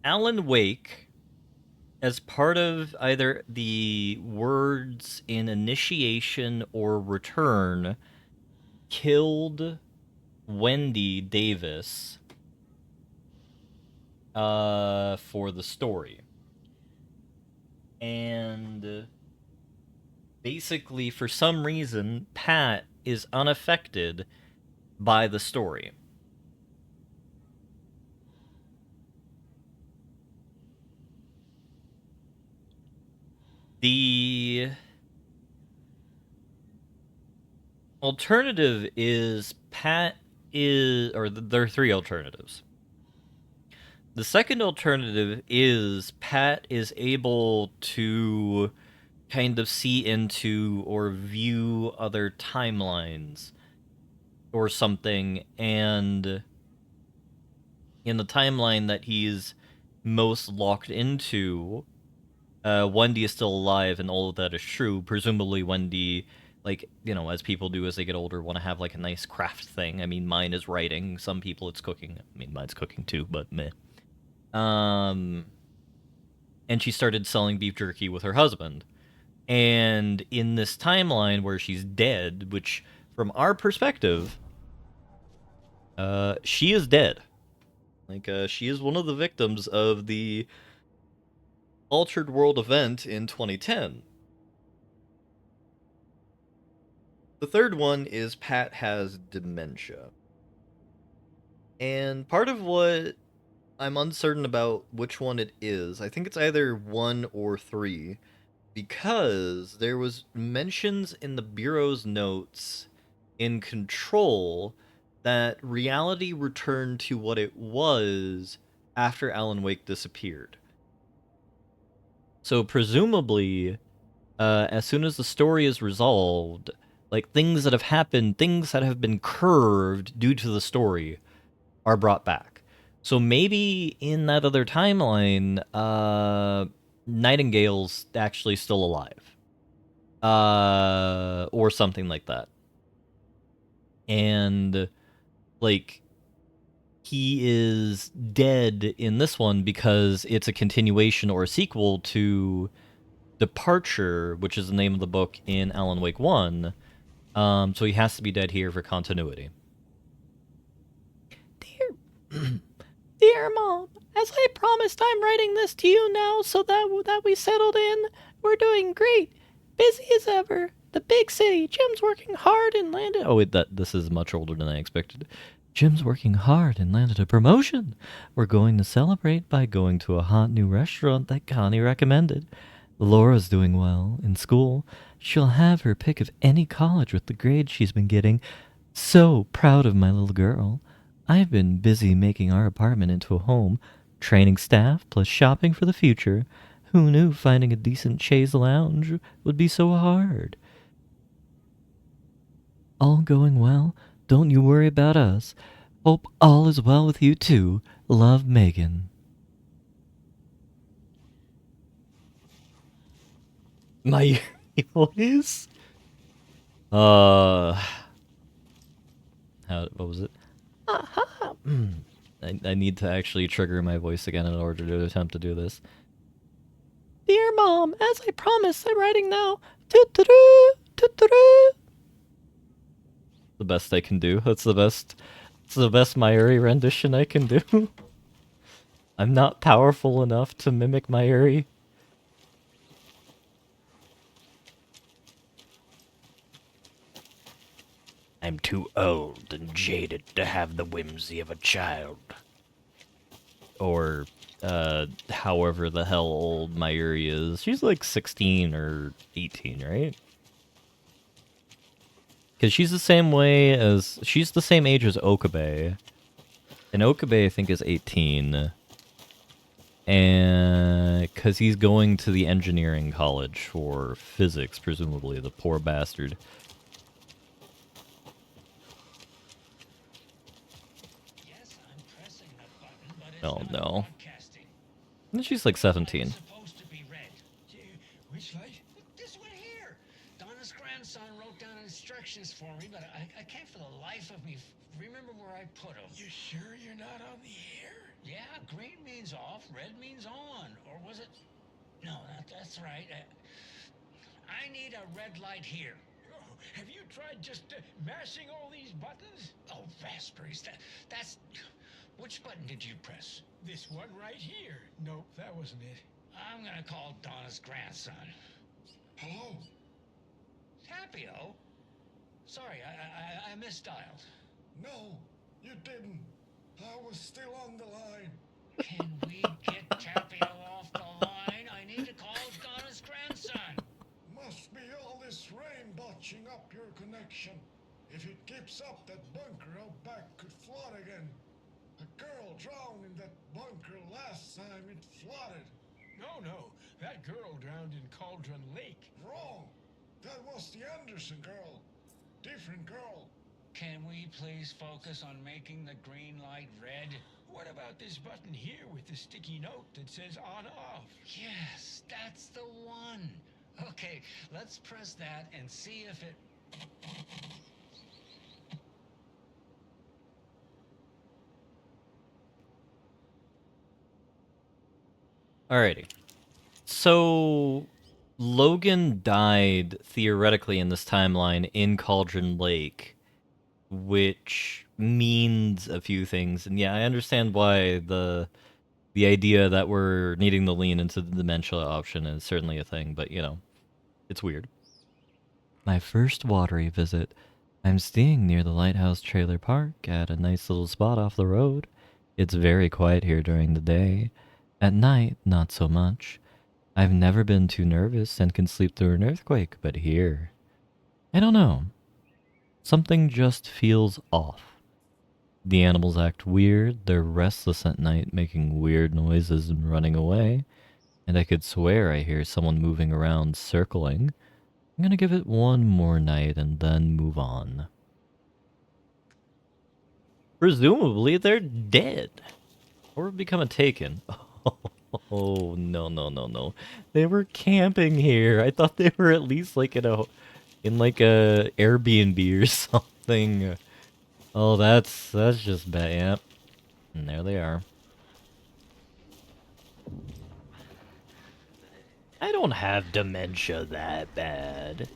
Alan Wake, as part of either the words in Initiation or Return, killed Wendy Davis for the story. And basically, for some reason, Pat is unaffected by the story. The alternative is Pat is, or there are three alternatives. The second alternative is Pat is able to kind of see into or view other timelines or something, and in the timeline that he's most locked into, Wendy is still alive and all of that is true. Presumably Wendy, like, you know, as people do as they get older, want to have like a nice craft thing. I mean, mine is writing. Some people it's cooking. I mean, mine's cooking too, but meh. And she started selling beef jerky with her husband. And in this timeline where she's dead, which from our perspective, she is dead. Like, she is one of the victims of the Altered World event in 2010. The third one is Pat has dementia. And part of what I'm uncertain about which one it is, I think it's either 1 or 3, because there was mentions in the Bureau's notes in Control that reality returned to what it was after Alan Wake disappeared. So presumably, as soon as the story is resolved, like, things that have happened, things that have been curved due to the story are brought back. So maybe in that other timeline, Nightingale's actually still alive. Or something like that. And, like, he is dead in this one because it's a continuation or a sequel to Departure, which is the name of the book in Alan Wake 1. So he has to be dead here for continuity. Dear Mom, as I promised, I'm writing this to you now so that we settled in. We're doing great. Busy as ever. The big city. Jim's working hard and landed... Oh, wait, this is much older than I expected. Jim's working hard and landed a promotion. We're going to celebrate by going to a hot new restaurant that Connie recommended. Laura's doing well in school. She'll have her pick of any college with the grades she's been getting. So proud of my little girl. I've been busy making our apartment into a home, training staff, plus shopping for the future. Who knew finding a decent chaise lounge would be so hard? All going well. Don't you worry about us. Hope all is well with you too. Love, Megan. My voice? What was it? I need to actually trigger my voice again in order to attempt to do this. Dear Mom, as I promised, I'm writing now. Toot-toot-oo, toot-toot-oo. The best I can do. That's the best. It's the best Mayuri rendition I can do. I'm not powerful enough to mimic Mayuri. I'm too old and jaded to have the whimsy of a child. Or, however the hell old Mayuri is. She's like 16 or 18, right? Because she's the same way as... She's the same age as Okabe. And Okabe, I think, is 18. And... Because he's going to the engineering college for physics, presumably. The poor bastard. Oh, no. And she's like 17. Which light? This one here. Donna's grandson wrote down instructions for me, but I can't for the life of me remember where I put them. You sure you're not on the air? Yeah, green means off, red means on. Or was it? No, that's right. I need a red light here. Have you tried just mashing all these buttons? Oh, raspberries. That's... Which button did you press? This one right here. Nope, that wasn't it. I'm gonna call Donna's grandson. Hello? Tapio? Sorry, I misdialed. No, you didn't. I was still on the line. Can we get Tapio off the line? I need to call Donna's grandson. Must be all this rain botching up your connection. If it keeps up, that bunker out back could flood again. A girl drowned in that bunker last time it flooded. No. That girl drowned in Cauldron Lake. Wrong. That was the Anderson girl. Different girl. Can we please focus on making the green light red? What about this button here with the sticky note that says on-off? Yes, that's the one. Okay, let's press that and see if it... Alrighty. So, Logan died, theoretically, in this timeline in Cauldron Lake, which means a few things. And yeah, I understand why the idea that we're needing to lean into the dementia option is certainly a thing, but, you know, it's weird. My first watery visit. I'm staying near the Lighthouse Trailer Park at a nice little spot off the road. It's very quiet here during the day. At night, not so much. I've never been too nervous and can sleep through an earthquake, but here... I don't know. Something just feels off. The animals act weird, they're restless at night, making weird noises and running away. And I could swear I hear someone moving around, circling. I'm gonna give it one more night and then move on. Presumably they're dead. Or become a taken. Oh, no. They were camping here. I thought they were at least like in a Airbnb or something. Oh, that's just bad. Yep. And there they are. I don't have dementia that bad.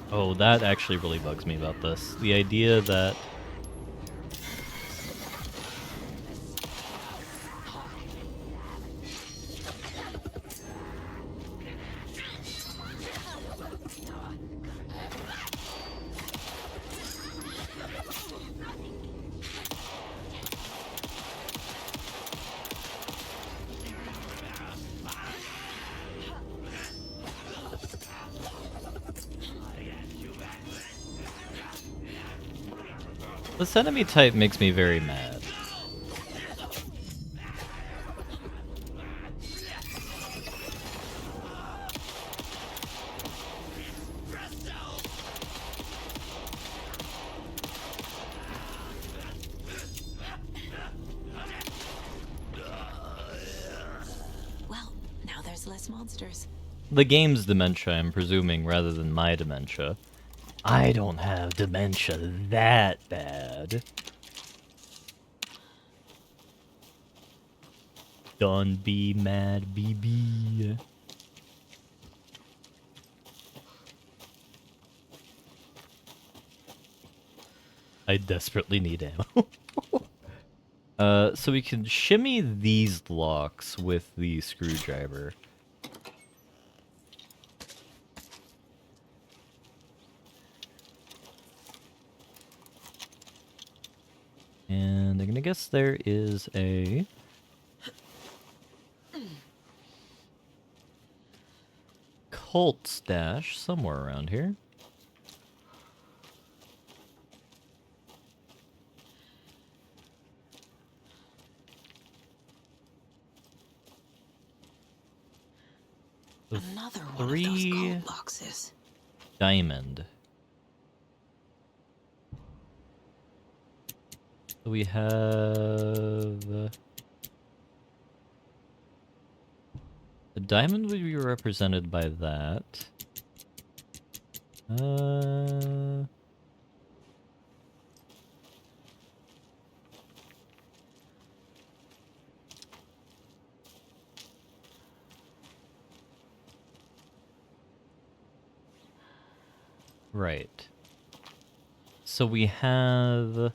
Oh, that actually really bugs me about this. The idea that... This enemy type makes me very mad. Well, now there's less monsters. The game's dementia, I'm presuming, rather than my dementia. I don't have dementia that bad. Don't be mad, BB. I desperately need ammo. So we can shimmy these locks with the screwdriver. And I'm gonna guess there is a... cult stash somewhere around here. Another one of those cult boxes. Diamond. We have diamond would be represented by that. Right. So we have...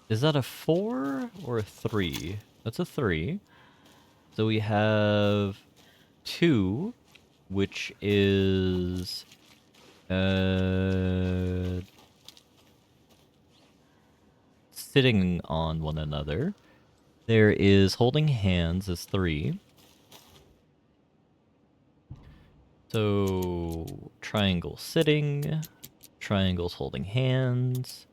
Is that a 4 or a 3? That's a 3. So we have 2, which is... sitting on one another. There is holding hands as 3. So, triangle sitting, triangles holding hands.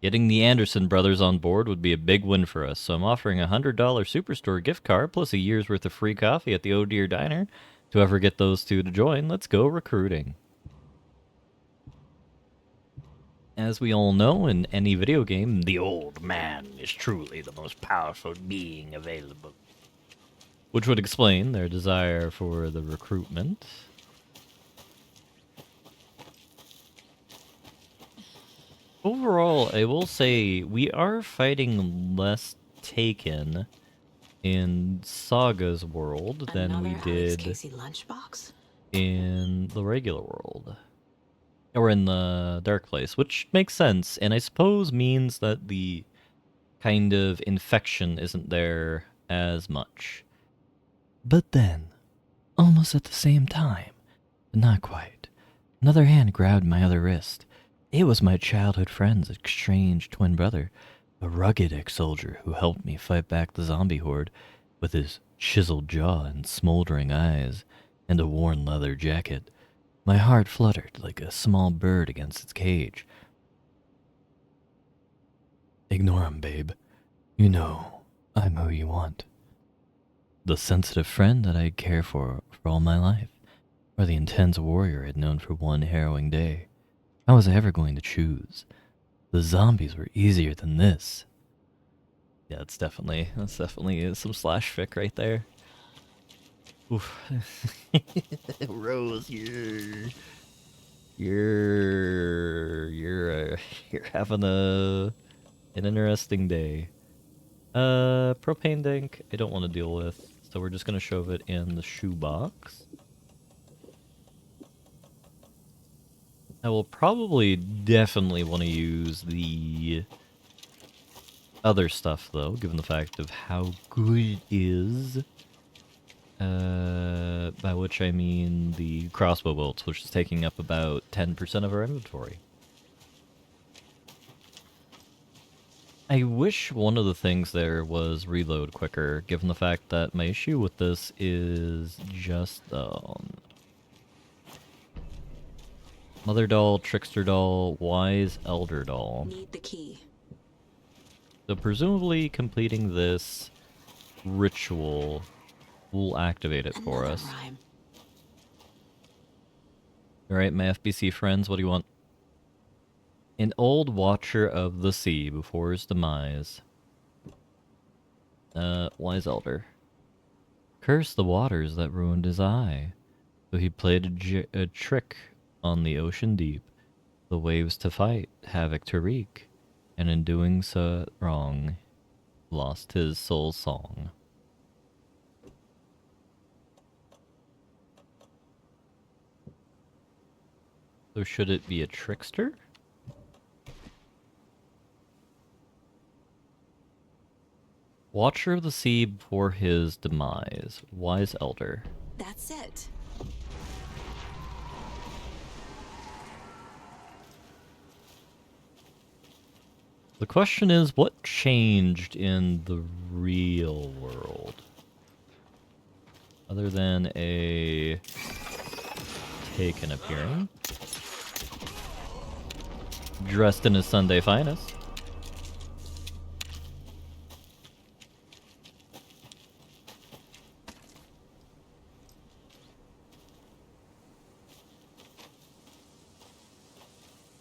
Getting the Anderson brothers on board would be a big win for us, so I'm offering a $100 Superstore gift card plus a year's worth of free coffee at the Oh Dear Diner. To ever get those two to join, let's go recruiting. As we all know, in any video game, the old man is truly the most powerful being available. Which would explain their desire for the recruitment. Overall, I will say we are fighting less Taken in Saga's world than we did lunchbox? in the regular world. Or in the Dark Place, which makes sense, and I suppose means that the kind of infection isn't there as much. But then, almost at the same time, but not quite, another hand grabbed my other wrist. It was my childhood friend's estranged twin brother, a rugged ex-soldier who helped me fight back the zombie horde with his chiseled jaw and smoldering eyes and a worn leather jacket. My heart fluttered like a small bird against its cage. Ignore him, babe. You know, I'm who you want. The sensitive friend that I'd care for all my life, or the intense warrior I'd known for one harrowing day. How was I ever going to choose? The zombies were easier than this. Yeah, that's definitely some slash fic right there. Oof. Rose, you're having an interesting day. Propane tank, I don't want to deal with, so we're just gonna shove it in the shoebox. I will probably definitely want to use the other stuff, though, given the fact of how good it is. By which I mean the crossbow bolts, which is taking up about 10% of our inventory. I wish one of the things there was reload quicker, given the fact that my issue with this is just Mother Doll, Trickster Doll, Wise Elder Doll. Need the key. So presumably completing this ritual will activate it for us. Alright, my FBC friends, what do you want? An old watcher of the sea before his demise. Wise Elder. Curse the waters that ruined his eye. So he played a trick on the ocean deep, the waves to fight, havoc to wreak, and in doing so wrong, lost his soul's song. So should it be a trickster? Watcher of the sea before his demise. Wise Elder. That's it. The question is, what changed in the real world? Other than a Taken appearing. Dressed in his Sunday finest.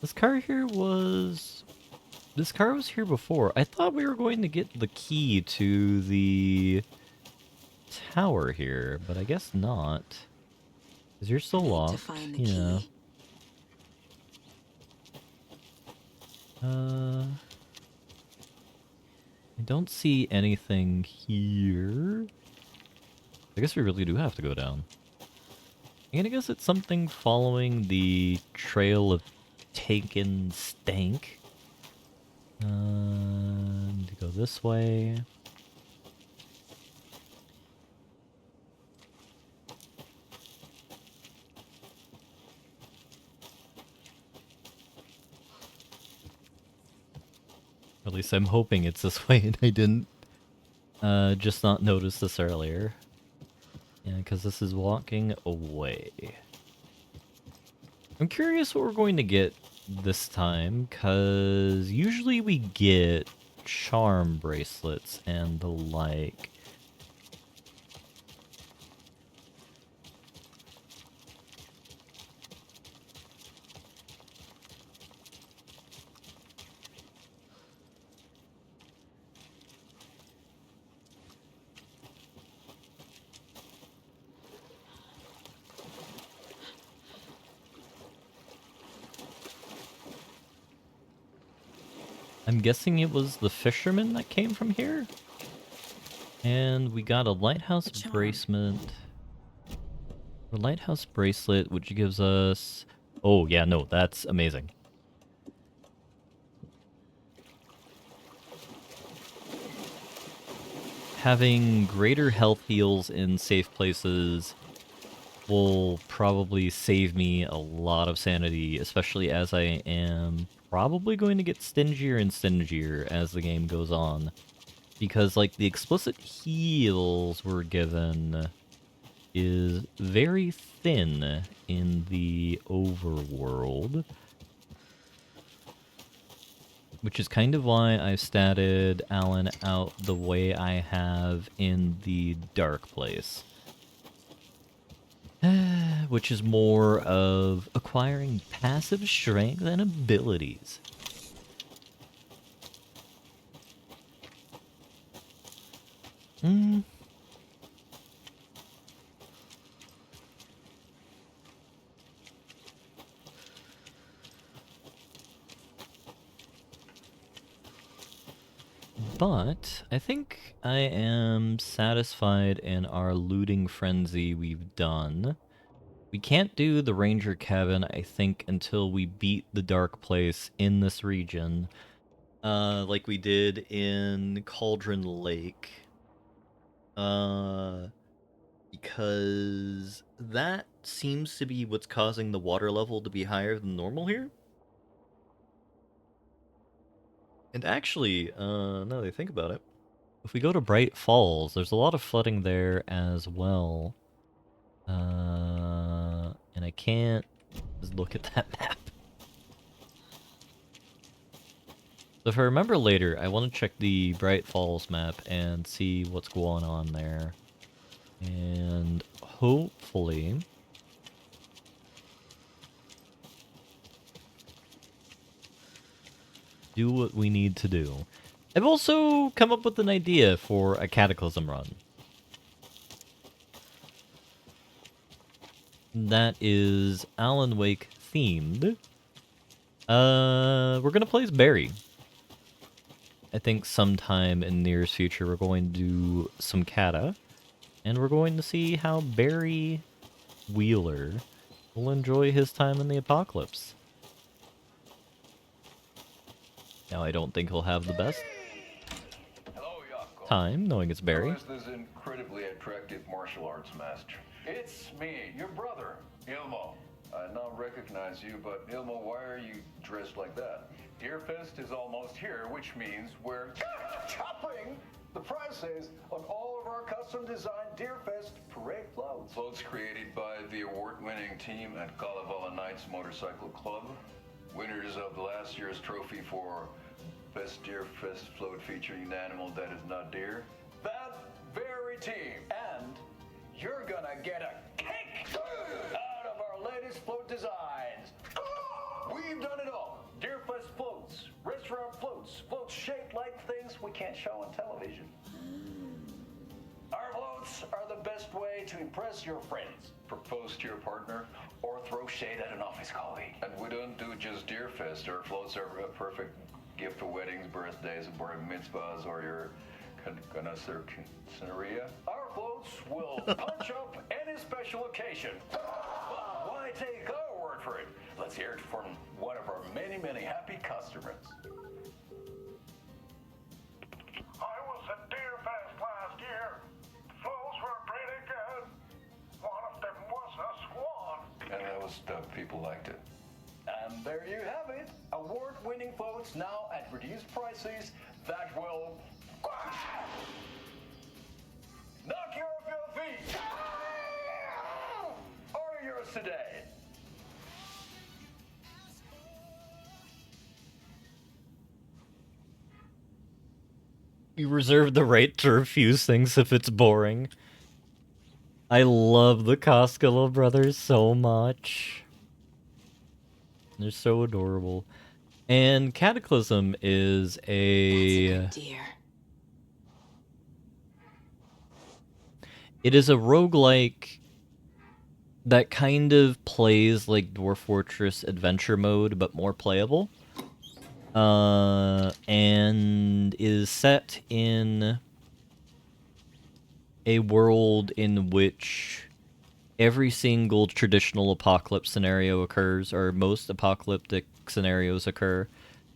This car here was... This car was here before. I thought we were going to get the key to the tower here, but I guess not. Because you're still locked. Find the yeah. key. I don't see anything here. I guess we really do have to go down. And I guess it's something following the trail of taken stank. Need to go this way. At least I'm hoping it's this way and I didn't just not notice this earlier. Yeah, because this is walking away. I'm curious what we're going to get this time, because usually we get charm bracelets and the like. I'm guessing it was the fisherman that came from here? And we got a lighthouse bracelet. A lighthouse bracelet, which gives us... Oh, yeah, no, that's amazing. Having greater health heals in safe places will probably save me a lot of sanity, especially as I am probably going to get stingier and stingier as the game goes on. Because, like, the explicit heals we're given is very thin in the overworld. Which is kind of why I've statted Alan out the way I have in the dark place. Which is more of acquiring passive strength and abilities. But I think I am satisfied in our looting frenzy we've done. We can't do the ranger cabin, I think, until we beat the dark place in this region. Like we did in Cauldron Lake. Because that seems to be what's causing the water level to be higher than normal here. And actually, now that I think about it, if we go to Bright Falls, there's a lot of flooding there as well. And I can't just look at that map. So if I remember later, I want to check the Bright Falls map and see what's going on there. And hopefully... do what we need to do. I've also come up with an idea for a Cataclysm run. That is Alan Wake themed. We're gonna play as Barry. I think sometime in the nearest future we're going to do some Cata. And we're going to see how Barry Wheeler will enjoy his time in the apocalypse. Now, I don't think he'll have the best time, knowing it's Barry. Who is this incredibly attractive martial arts master? It's me, your brother, Ilmo. I now recognize you, but Ilmo, why are you dressed like that? Deerfest is almost here, which means we're chopping the prices on all of our custom-designed Deerfest parade floats. Floats created by the award-winning team at Kalevala Knights Motorcycle Club. Winners of last year's trophy for Best Deerfest float featuring an animal that is not deer. That very team. And you're gonna get a cake out of our latest float designs. We've done it all. Deerfest floats, restaurant floats, floats shaped like things we can't show on television. Our floats are the best way to impress your friends, propose to your partner, or throw shade at an office colleague. And we don't do just Deerfest. Our floats are a perfect gift for weddings, birthdays, bar mitzvahs, or your quinceañera. Our floats will punch up any special occasion. Why take our word for it? Let's hear it from one of our many, many happy customers. I was at Deerfest last year. Floats were pretty good. One of them was a swan. And people liked it. And there you have it. Award-winning floats now at reduced prices that will knock you off your feet. Order yours today. You reserve the right to refuse things if it's boring. I love the Koskela brothers so much. They're so adorable. And Cataclysm is a... It is a roguelike that kind of plays like Dwarf Fortress Adventure Mode, but more playable. And is set in a world in which every single traditional apocalypse scenario occurs, or most apocalyptic scenarios occur.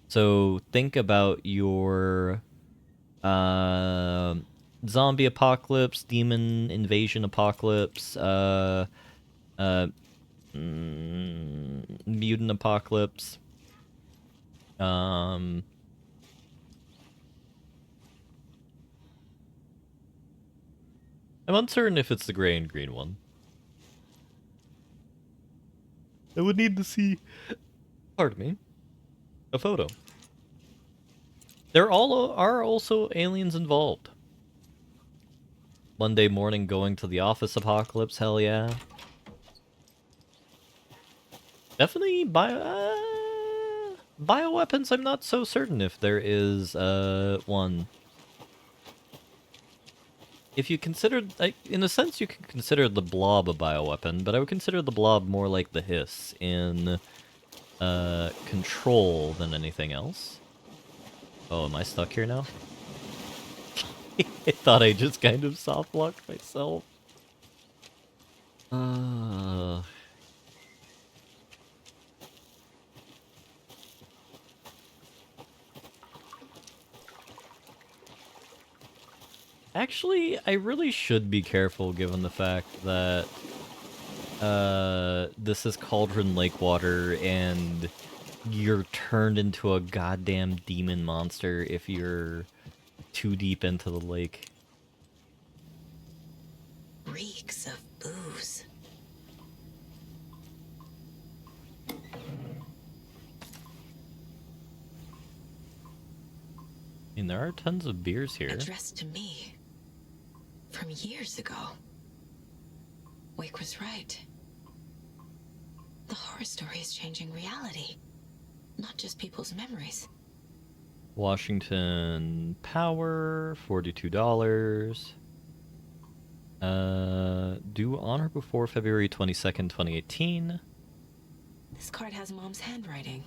So think about your zombie apocalypse, demon invasion apocalypse, mutant apocalypse. I'm uncertain if it's the gray and green one. I would need to see, pardon me, a photo. There are also aliens involved. Monday morning going to the office apocalypse, hell yeah. Definitely bioweapons, I'm not so certain if there is one. If you consider, like, in a sense you can consider the blob a bioweapon, but I would consider the blob more like the hiss in Control than anything else. Oh, am I stuck here now? I thought I just kind of soft-locked myself. Actually, I really should be careful given the fact that this is Cauldron Lake water and you're turned into a goddamn demon monster if you're too deep into the lake. Reeks of booze. I mean, there are tons of beers here. Addressed to me. From years ago. Wake was right. The horror story is changing reality. Not just people's memories. Washington Power, $42. Due on or before February 22nd, 2018. This card has Mom's handwriting.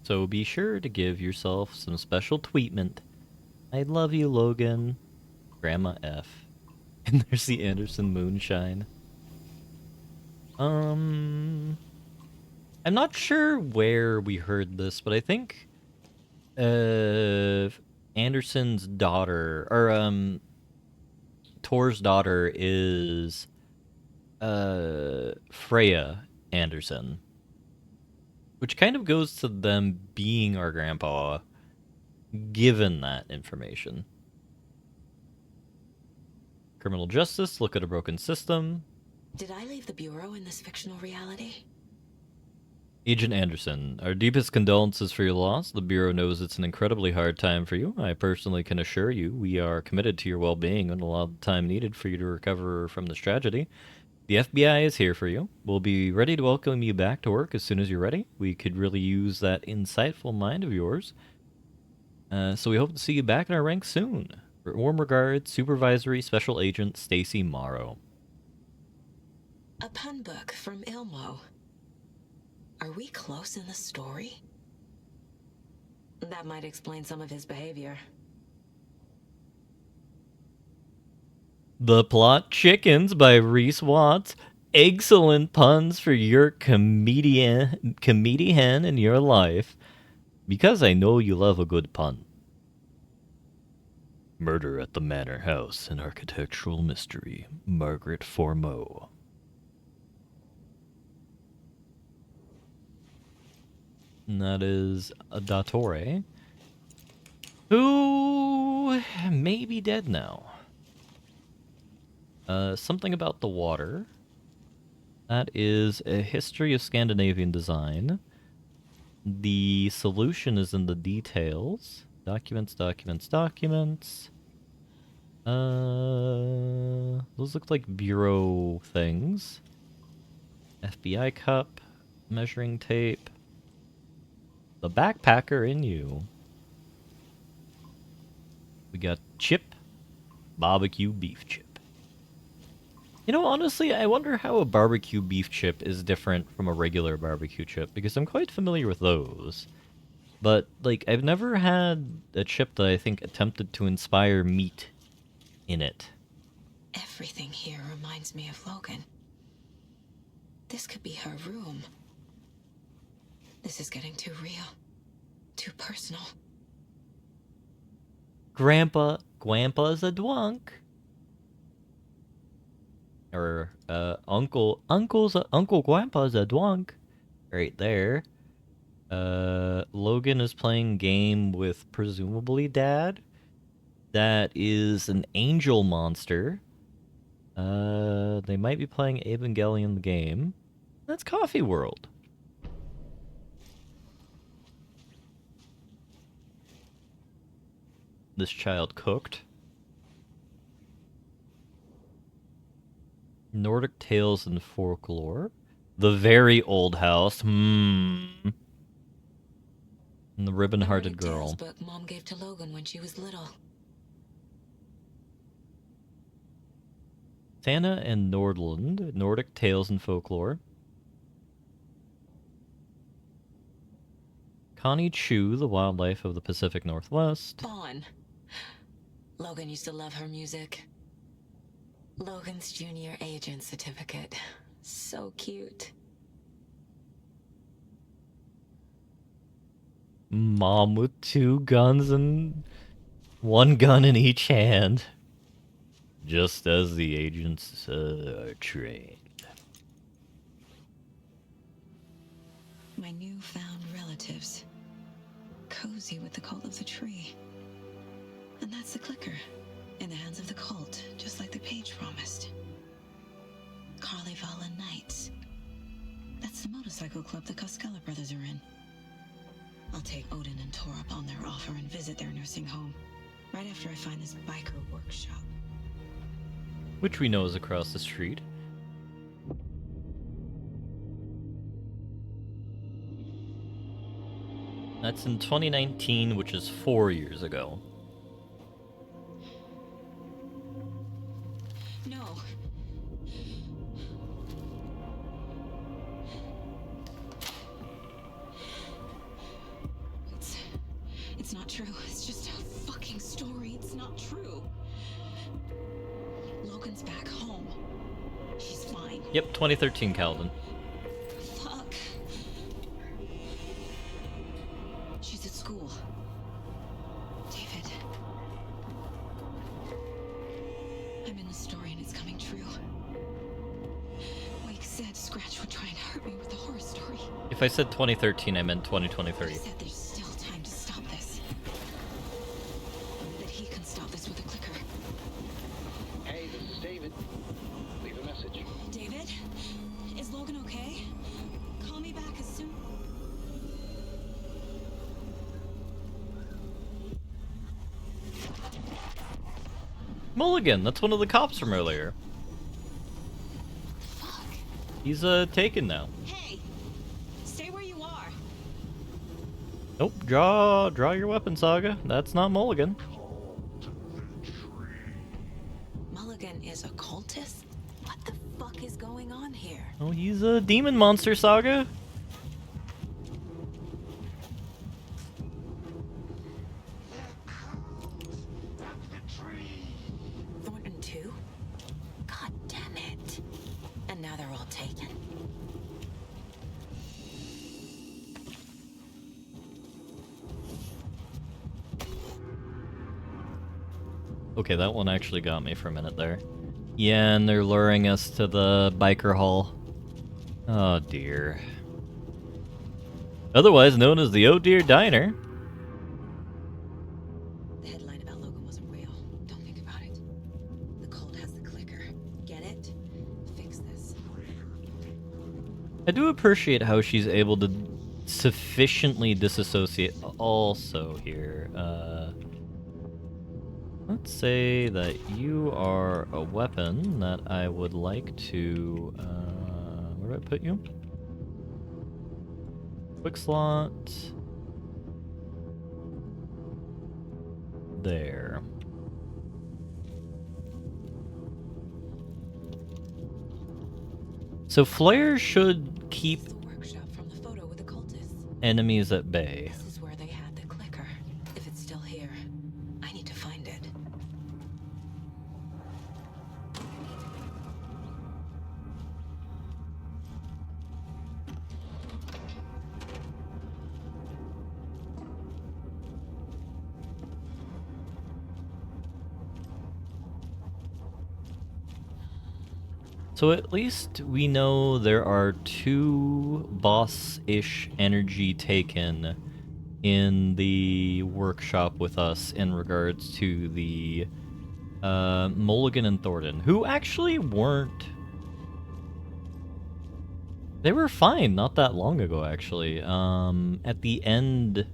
So be sure to give yourself some special treatment. I love you, Logan. Grandma F. And there's the Anderson Moonshine. I'm not sure where we heard this, but I think Anderson's daughter, or Tor's daughter is Freya Anderson. Which kind of goes to them being our grandpa, given that information. Criminal justice, look at a broken system. Did I leave the Bureau in this fictional reality? Agent Anderson, our deepest condolences for your loss. The Bureau knows it's an incredibly hard time for you. I personally can assure you we are committed to your well-being and allow the time needed for you to recover from this tragedy. The FBI is here for you. We'll be ready to welcome you back to work as soon as you're ready. We could really use that insightful mind of yours. So we hope to see you back in our ranks soon. Warm regards, Supervisory Special Agent Stacy Morrow. A pun book from Ilmo. Are we close in the story? That might explain some of his behavior. The Plot Chickens by Reese Watts. Excellent puns for your comedian in your life. Because I know you love a good pun. Murder at the Manor House, an architectural mystery. Margaret Formeau. And that is a Dottore, who may be dead now. Something about the water. That is a history of Scandinavian design. The solution is in the details. Documents. Those look like bureau things. FBI cup, measuring tape. The backpacker in you. We got chip, barbecue beef chip. You know, honestly, I wonder how a barbecue beef chip is different from a regular barbecue chip, because I'm quite familiar with those. But, like, I've never had a chip that I think attempted to inspire meat in it. Everything here reminds me of Logan. This could be her room. This is getting too real. Too personal. Grandpa's a drunk. Or, Uncle Grandpa's a drunk. Right there. Logan is playing game with presumably Dad. That is an angel monster. They might be playing Evangelion the game. That's Coffee World. This child cooked. Nordic Tales and Folklore. The Very Old House. And the Ribbon-Hearted Girl. Tales book Mom gave to Logan when she was little. Santa and Nordland. Nordic Tales and Folklore. Connie Chu, The Wildlife of the Pacific Northwest. Fawn. Logan used to love her music. Logan's junior agent certificate. So cute. Mom with 2 guns and 1 gun in each hand. Just as the agents are trained. My newfound relatives. Cozy with the cult of the tree. And that's the clicker. In the hands of the cult, just like the page promised. Carnival Knights. That's the motorcycle club the Koskela brothers are in. I'll take Odin and Tor up on their offer and visit their nursing home. Right after I find this biker workshop. Which we know is across the street. That's in 2019, which is 4 years ago. No. It's not true. It's just a fucking story. It's not true. Logan's back home. She's fine. Yep, 2013, Calvin. Fuck. She's at school. David. I'm in the story and it's coming true. Wake said Scratch would try and hurt me with the horror story. If I said 2013, I meant 2023. He said there's still time to stop this. That he can stop this with a clicker. Hey, this is David. Leave a message. David? Is Logan okay? Call me back as soon. Mulligan, that's one of the cops from earlier. He's taken now. Hey, stay where you are. Nope, draw your weapon, Saga. That's not Mulligan. Mulligan is a cultist? What the fuck is going on here? Oh, he's a demon monster, Saga. Thornton too? God damn it. And now they're all taken. Okay, that one actually got me for a minute there. Yeah, and they're luring us to the biker hall. Oh dear. Otherwise known as the Oh Dear Diner. The headline about Logan wasn't real. Don't think about it. The cult has the clicker. Get it? Fix this. I do appreciate how she's able to sufficiently disassociate also here. Let's say that you are a weapon that I would like to... where do I put you? Quick slot. There. So Flare should keep enemies at bay. This is where they had the clicker. If it's still here, I need to find it. So at least we know there are 2 boss-ish energy taken in the workshop with us in regards to the Mulligan and Thornton, who actually weren't... They were fine not that long ago, actually. At the end,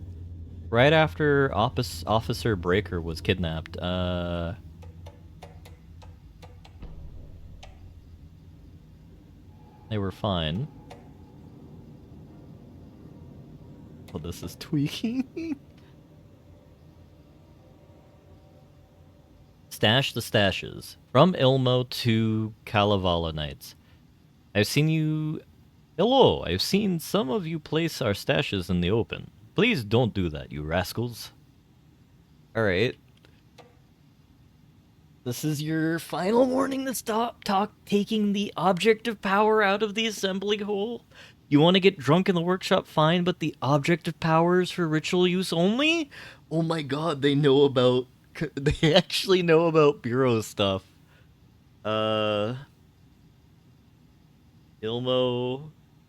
right after Officer Breaker was kidnapped, they were fine. Well, this is tweaking. Stash the stashes. From Ilmo to Kalevala Knights. I've seen you... Hello, I've seen some of you place our stashes in the open. Please don't do that, you rascals. Alright. This is your final warning to stop taking the object of power out of the assembly hole? You want to get drunk in the workshop, fine, but the object of power is for ritual use only? Oh my god, they know about... They actually know about bureau stuff. Ilmo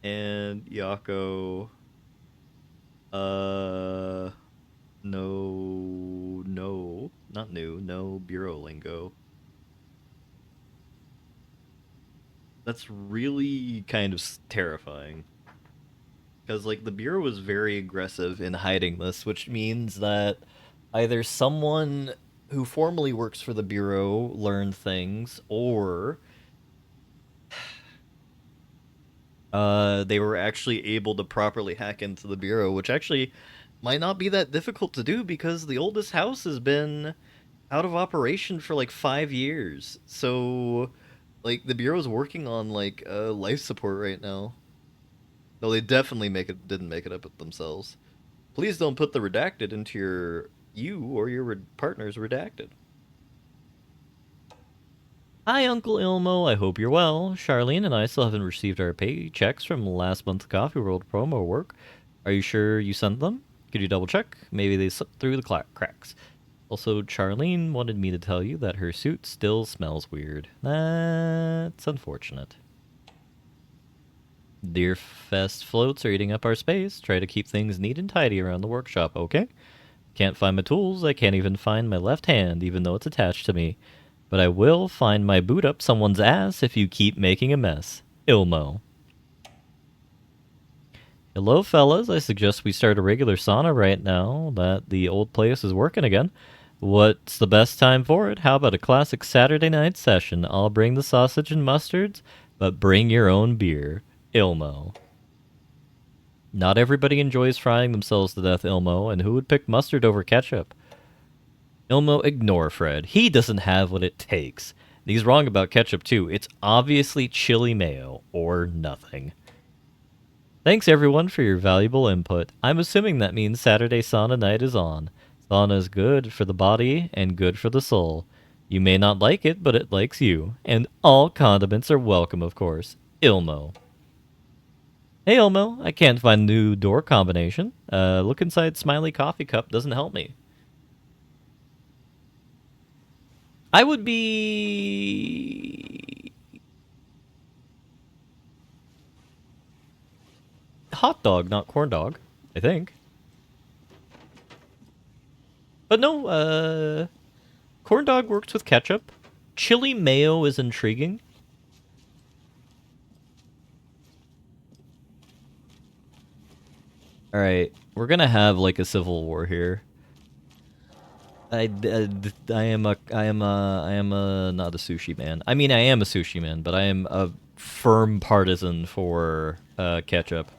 and Yako. No, not new, no bureau lingo. That's really kind of terrifying. Because, like, the bureau was very aggressive in hiding this, which means that either someone who formerly works for the bureau learned things, or they were actually able to properly hack into the bureau, which actually might not be that difficult to do because the oldest house has been out of operation for like 5 years. So, like, the bureau's working on like life support right now. No, they definitely didn't make it up themselves. Please don't put the redacted into you or your partner's redacted. Hi, Uncle Ilmo. I hope you're well. Charlene and I still haven't received our paychecks from last month's Coffee World promo work. Are you sure you sent them? Could you double check? Maybe they slipped through the cracks. Also, Charlene wanted me to tell you that her suit still smells weird. That's unfortunate. Deerfest floats are eating up our space. Try to keep things neat and tidy around the workshop, okay? Can't find my tools. I can't even find my left hand, even though it's attached to me. But I will find my boot up someone's ass if you keep making a mess. Ilmo. Hello, fellas. I suggest we start a regular sauna right now that the old place is working again. What's the best time for it? How about a classic Saturday night session? I'll bring the sausage and mustards. but bring your own beer. Ilmo. Not everybody enjoys frying themselves to death, Ilmo, and who would pick mustard over ketchup? Ilmo, ignore Fred. He doesn't have what it takes. And he's wrong about ketchup, too. It's obviously chili mayo, or nothing. Thanks, everyone, for your valuable input. I'm assuming that means Saturday sauna night is on. Sauna is good for the body and good for the soul. You may not like it, but it likes you. And all condiments are welcome, of course. Ilmo. Hey, Ilmo. I can't find a new door combination. Look inside Smiley Coffee Cup doesn't help me. I would be... hot dog, not corn dog, I think. But no, corn dog works with ketchup. Chili mayo is intriguing. Alright, we're gonna have like a civil war here. I am not a sushi man. I mean, I am a sushi man, but I am a firm partisan for ketchup.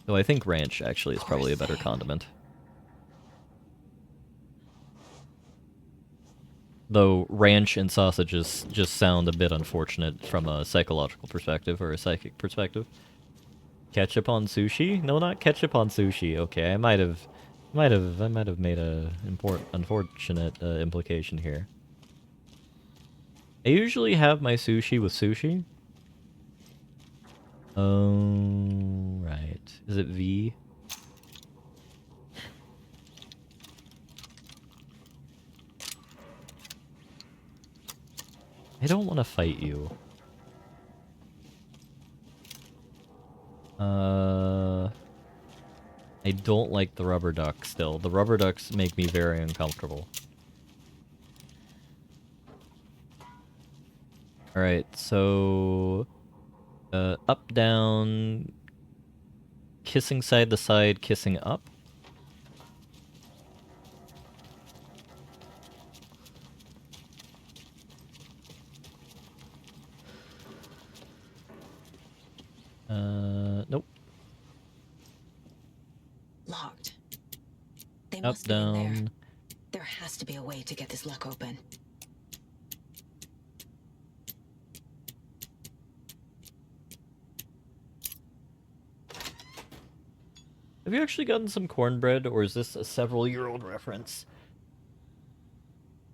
So I think ranch actually is probably a better condiment. Though ranch and sausages just sound a bit unfortunate from a psychological perspective or a psychic perspective. Ketchup on sushi? No, not ketchup on sushi. Okay, I might have made a unfortunate implication here. I usually have my sushi with sushi. Oh, right. Is it V? I don't want to fight you. I don't like the rubber duck still. The rubber ducks make me very uncomfortable. Alright, so... up, down... kissing side to side, kissing up. Nope. Locked. They Up, must be in there. down. There has to be a way to get this lock open. Have you actually gotten some cornbread, or is this a several-year-old reference?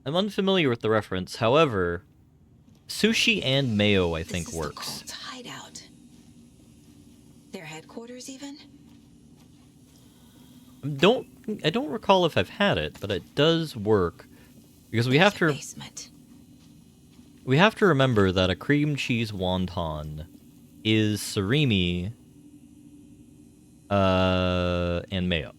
I'm unfamiliar with the reference. However, sushi and mayo, I think, works. This is the cult's hideout. Their headquarters, even? I don't recall if I've had it, but it does work because we have to. Basement. We have to remember that a cream cheese wonton is surimi, and mayo.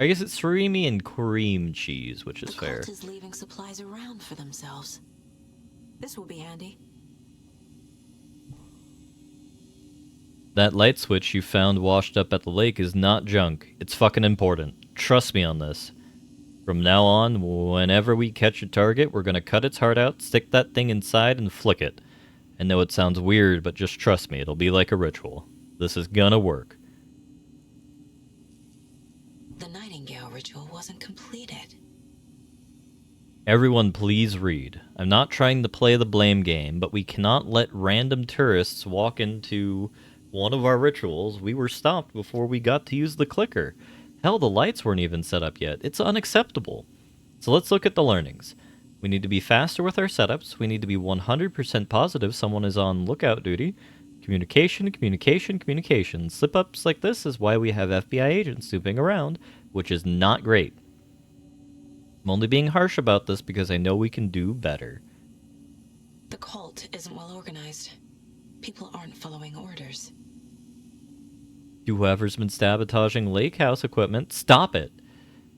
I guess it's surimi and cream cheese, which is fair. The cult is leaving supplies around for themselves. This will be handy. That light switch you found washed up at the lake is not junk. It's fucking important. Trust me on this. From now on, whenever we catch a target, we're gonna cut its heart out, stick that thing inside, and flick it. I know it sounds weird, but just trust me, it'll be like a ritual. This is gonna work. The Nightingale ritual wasn't completed. Everyone please read. I'm not trying to play the blame game, but we cannot let random tourists walk into one of our rituals. We were stopped before we got to use the clicker. Hell, the lights weren't even set up yet. It's unacceptable. So let's look at the learnings. We need to be faster with our setups. We need to be 100% positive someone is on lookout duty. Communication, communication, communication. Slip-ups like this is why we have FBI agents snooping around, which is not great. I'm only being harsh about this because I know we can do better. The cult isn't well organized. People aren't following orders. Whoever's been sabotaging lake house equipment, stop it.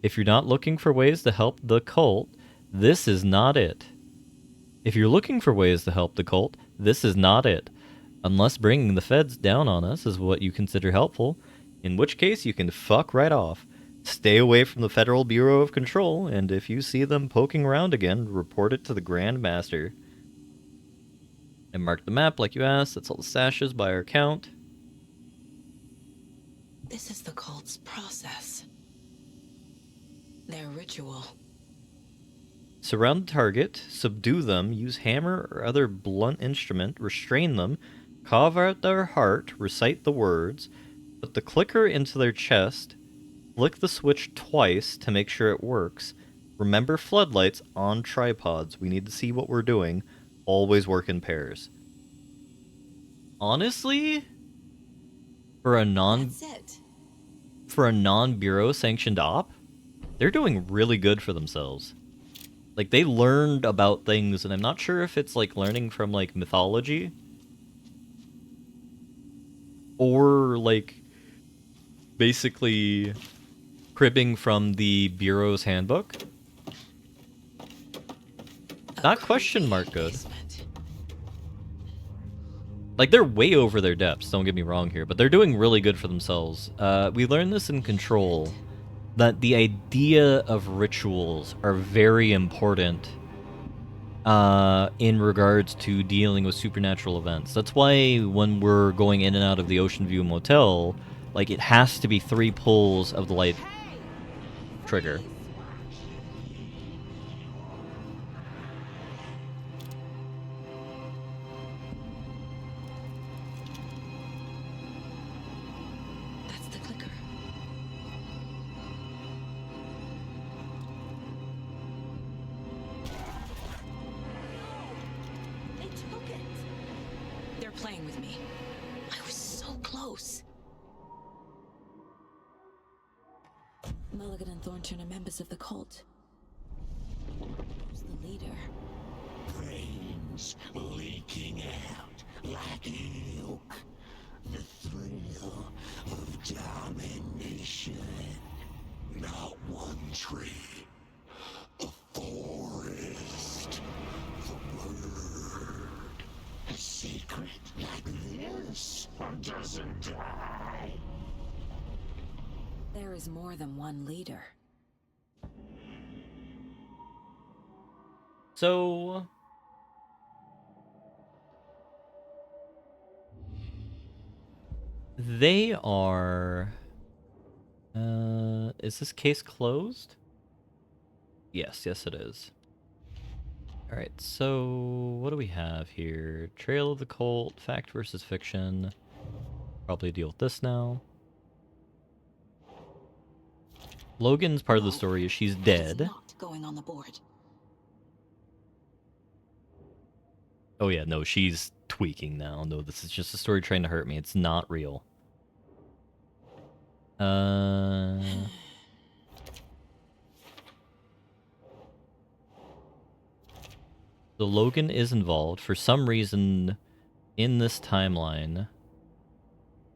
If you're not looking for ways to help the cult, this is not it. If you're looking for ways to help the cult, this is not it. Unless bringing the feds down on us is what you consider helpful, in which case you can fuck right off. Stay away from the Federal Bureau of Control, and if you see them poking around again, report it to the Grand Master. I marked the map like you asked. That's all the stashes by our count. This is the cult's process. Their ritual. Surround the target, subdue them, use hammer or other blunt instrument, restrain them, carve out their heart, recite the words, put the clicker into their chest, flick the switch twice to make sure it works. Remember floodlights on tripods. We need to see what we're doing. Always work in pairs. Honestly, for a non-bureau sanctioned op, they're doing really good for themselves. Like, they learned about things, and I'm not sure if it's, like, learning from, like, mythology. Or, like, basically cribbing from the Bureau's handbook. Not question mark good. Like, they're way over their depths, don't get me wrong here, but they're doing really good for themselves. We learned this in Control, that the idea of rituals are very important in regards to dealing with supernatural events. That's why when we're going in and out of the Ocean View Motel, like, it has to be 3 pulls of the light trigger. That's the clicker. They took it. They're playing with me. I was so close. Mulligan and Thornton are members of the cult. Who's the leader? Brains leaking out like milk. The thrill of domination. Not one tree. A forest. The bird. A secret like this doesn't die. There is more than one leader. So they are... is this case closed? Yes, it is. Alright, so what do we have here? Trail of the Cult, fact versus fiction. Probably deal with this now. Logan's part of the story is she's dead. Not going on the board. Oh yeah, no, she's tweaking now. No, this is just a story trying to hurt me. It's not real. So Logan is involved. For some reason, in this timeline,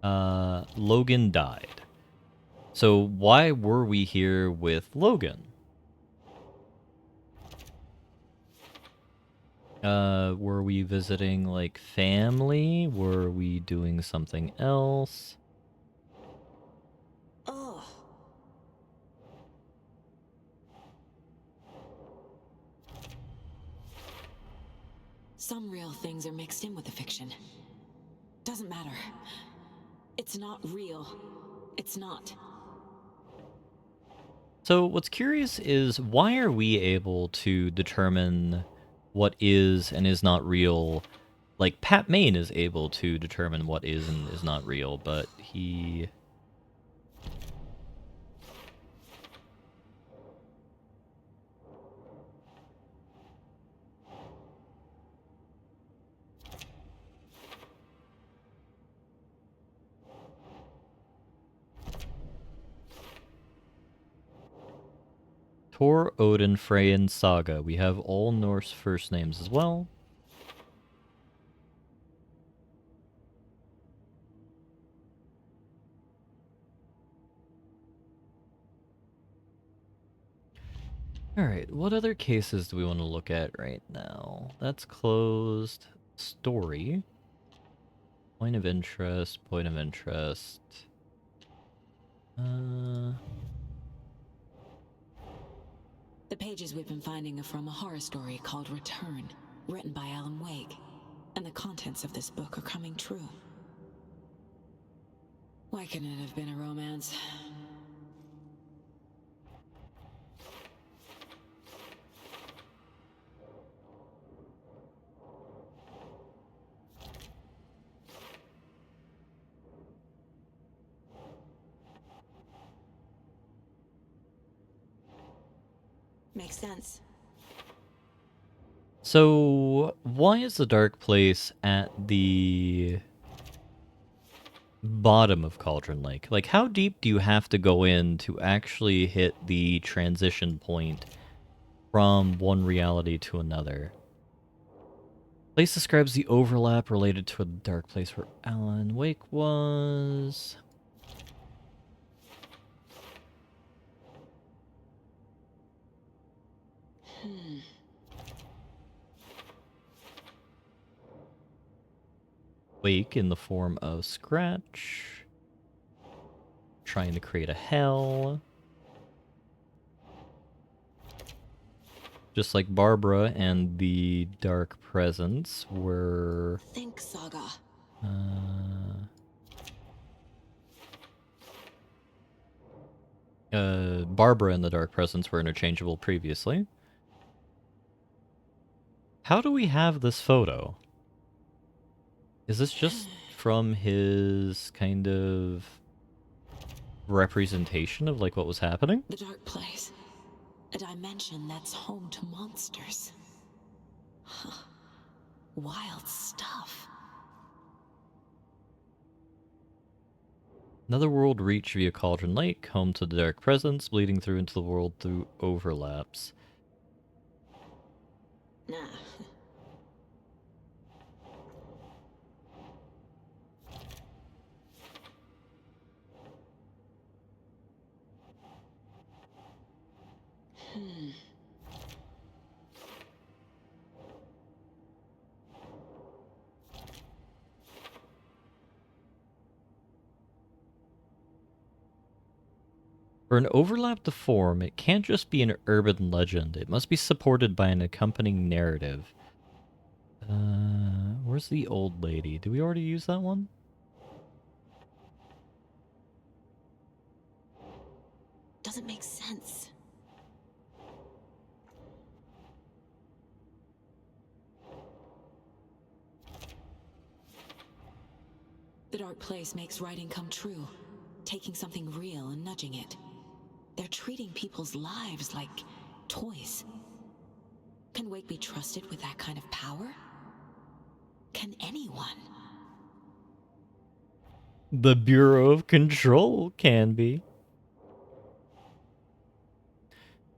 Logan died. So why were we here with Logan? Were we visiting, like, family? Were we doing something else? Oh. Some real things are mixed in with the fiction. Doesn't matter. It's not real. It's not. So what's curious is, why are we able to determine what is and is not real? Like, Pat Maine is able to determine what is and is not real, but he... Thor, Odin, Frey, and Saga. We have all Norse first names as well. Alright, what other cases do we want to look at right now? That's closed. Story. Point of interest, point of interest. The pages we've been finding are from a horror story called Return, written by Alan Wake. And the contents of this book are coming true. Why couldn't it have been a romance? Makes sense. So, why is the dark place at the bottom of Cauldron Lake? Like, how deep do you have to go in to actually hit the transition point from one reality to another? Place describes the overlap related to a dark place where Alan Wake was. Wake in the form of Scratch. Trying to create a hell. Just like Barbara and the Dark Presence were... Think, Saga. Barbara and the Dark Presence were interchangeable previously. How do we have this photo? Is this just from his kind of representation of like what was happening? The dark place. A dimension that's home to monsters. Huh. Wild stuff. Another world reached via Cauldron Lake, home to the Dark Presence, bleeding through into the world through overlaps. Nah. For an overlap to form, it can't just be an urban legend. It must be supported by an accompanying narrative. Where's the old lady? Did we already use that one? Doesn't make sense. The dark place makes writing come true, taking something real and nudging it. They're treating people's lives like toys. Can Wake be trusted with that kind of power? Can anyone? The Bureau of Control can be.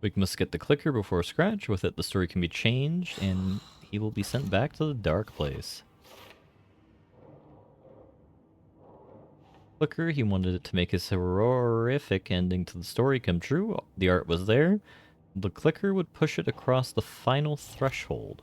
We must get the clicker before Scratch. With it, the story can be changed, and he will be sent back to the dark place. Clicker, he wanted it to make his horrific ending to the story come true. The art was there. The clicker would push it across the final threshold.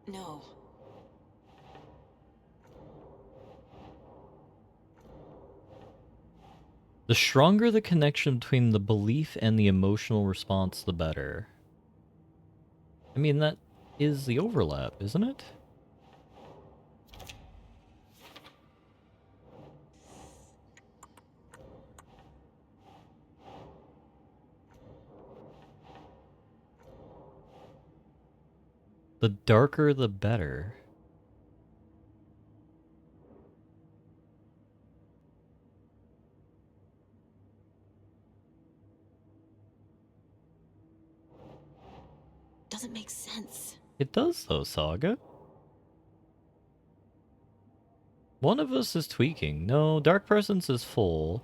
No. The stronger the connection between the belief and the emotional response, the better. I mean, that is the overlap, isn't it? The darker, the better. Doesn't make sense. It does, though, Saga. One of us is tweaking. No, Dark Presence is full.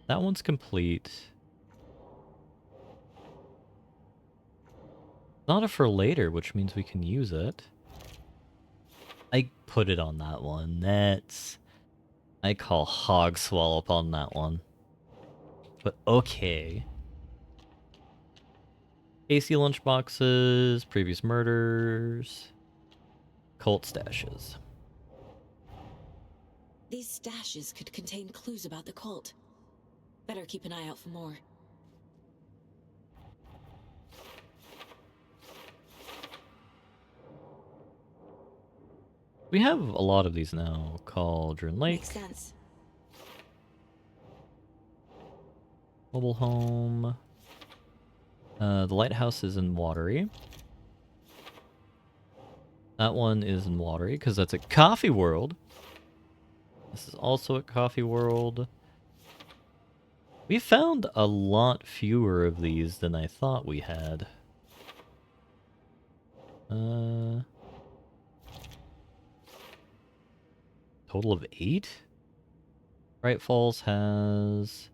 That one's complete. Not a for later, which means we can use it. I put it on that one. That's... I call hog swallow on that one. But okay. AC lunchboxes, previous murders, cult stashes. These stashes could contain clues about the cult. Better keep an eye out for more. We have a lot of these now. Cauldron Lake. Makes sense. Mobile home. The lighthouse is in Watery. That one is in Watery because that's at Coffee World. This is also at Coffee World. We found a lot fewer of these than I thought we had. Total of 8? Bright Falls has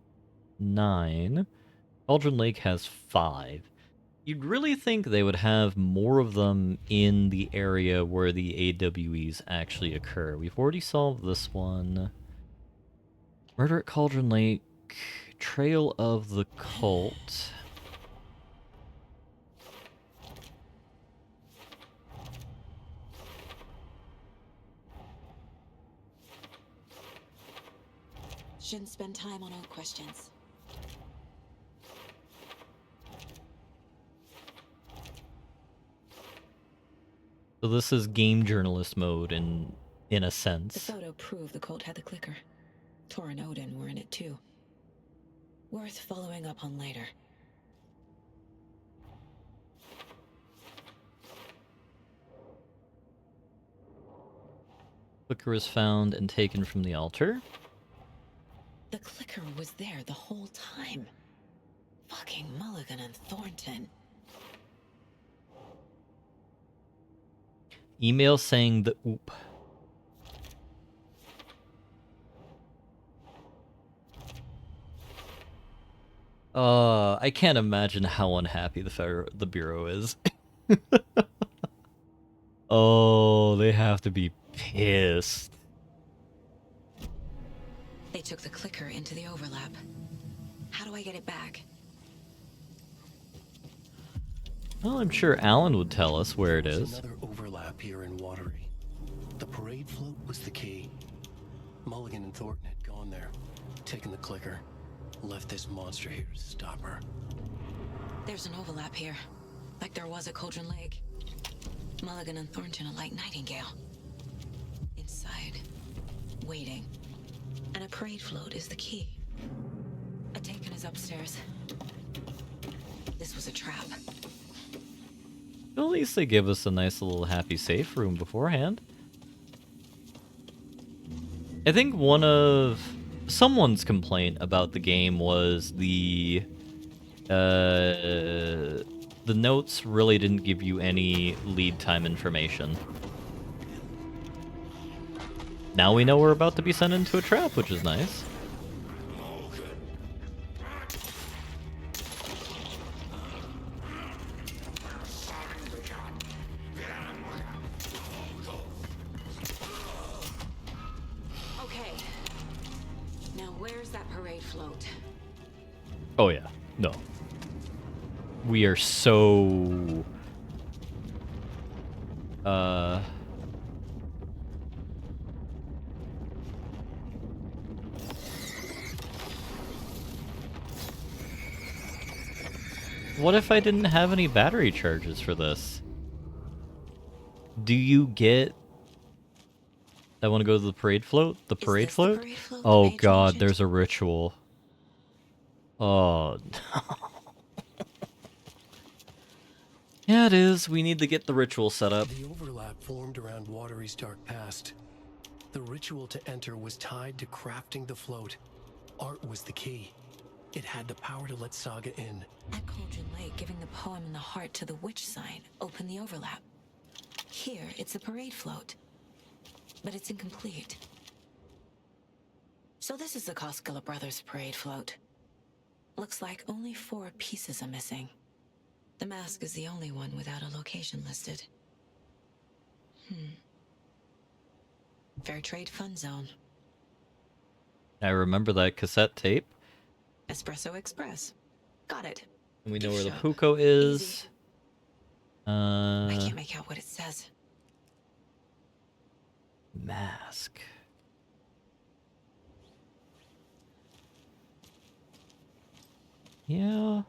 9. Cauldron Lake has 5. You'd really think they would have more of them in the area where the AWEs actually occur. We've already solved this one. Murder at Cauldron Lake. Trail of the Cult. Shouldn't spend time on old questions. So this is game journalist mode in a sense. The photo proved the cult had the clicker. Tor and Odin were in it too. Worth following up on later. Clicker was found and taken from the altar. The clicker was there the whole time. Fucking Mulligan and Thornton. Email saying the oop. I can't imagine how unhappy the Bureau is. Oh, they have to be pissed. They took the clicker into the overlap. How do I get it back? Well, I'm sure Alan would tell us where it is. Another overlap here in Watery. The parade float was the key. Mulligan and Thornton had gone there, taken the clicker, left this monster here to stop her. There's an overlap here, like there was at Cauldron Lake. Mulligan and Thornton are like Nightingale. Inside, waiting. And a parade float is the key. A taken is upstairs. This was a trap. At least they give us a nice little happy safe room beforehand. I think one of someone's complaint about the game was the notes really didn't give you any lead time information. Now we know we're about to be sent into a trap, which is nice. Okay. Now where's that parade float? Oh yeah, no. We are so... What if I didn't have any battery charges for this? Do you get... I want to go to the parade float? The parade float? Oh god, there's a ritual. Oh no. Yeah, it is. We need to get the ritual set up. The overlap formed around Watery's dark past. The ritual to enter was tied to crafting the float. Art was the key. It had the power to let Saga in. At Cauldron Lake, giving the poem and the heart to the witch sign opened the overlap. Here, it's a parade float. But it's incomplete. So this is the Koskela Brothers parade float. Looks like only 4 pieces are missing. The mask is the only one without a location listed. Fair trade fun zone. I remember that cassette tape. Espresso Express. Got it. And we know Gift where the shop. Puko is. Easy. I can't make out what it says. Mask. Yeah.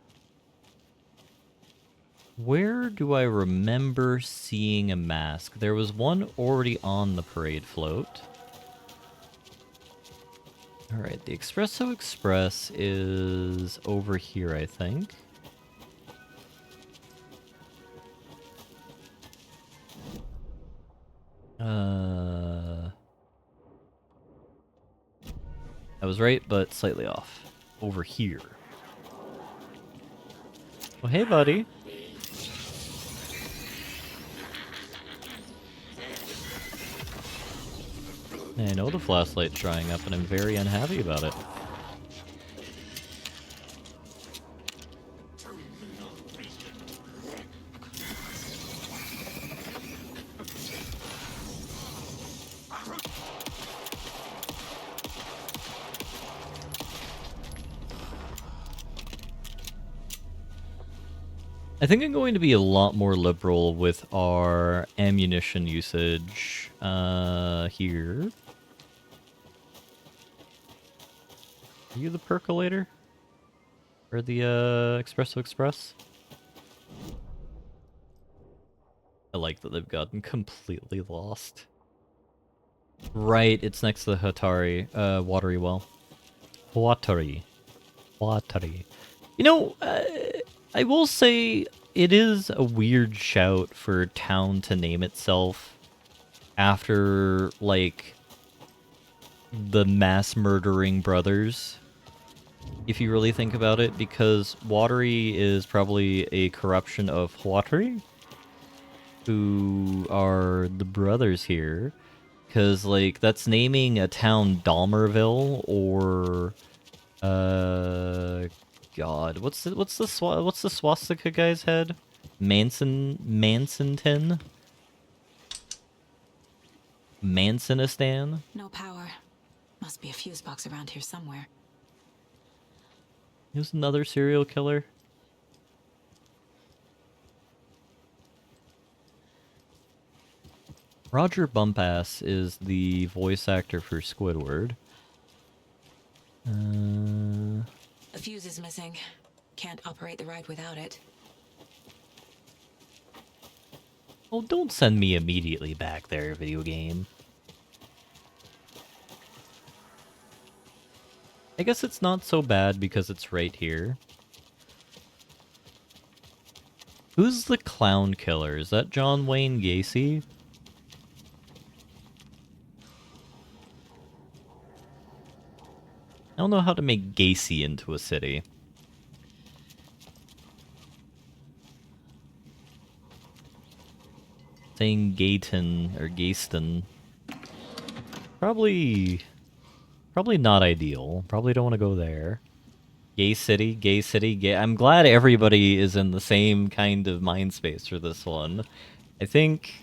Where do I remember seeing a mask? There was one already on the parade float. Alright, the Espresso Express is over here, I think. I was right, but slightly off. Over here. Well, hey, buddy. I know the flashlight's drying up, and I'm very unhappy about it. I think I'm going to be a lot more liberal with our ammunition usage here. Are you the percolator? Or the Espresso Express? I like that they've gotten completely lost. Right, it's next to the Hatari, watery well. Watery. Watery. You know, I will say it is a weird shout for a town to name itself after, like, the mass murdering brothers. If you really think about it, because Watery is probably a corruption of Huatari, who are the brothers here. Because, like, that's naming a town Dahmerville or, God, what's the swastika guy's head? Mansonton? Mansonistan? No power. Must be a fuse box around here somewhere. There's another serial killer. Roger Bumpass is the voice actor for Squidward. A fuse is missing. Can't operate the ride without it. Oh, don't send me immediately back there, video game. I guess it's not so bad because it's right here. Who's the clown killer? Is that John Wayne Gacy? I don't know how to make Gacy into a city. Saying Gayton or Gayston. Probably not ideal. Probably don't want to go there. Gay city, gay city, gay. I'm glad everybody is in the same kind of mind space for this one. I think...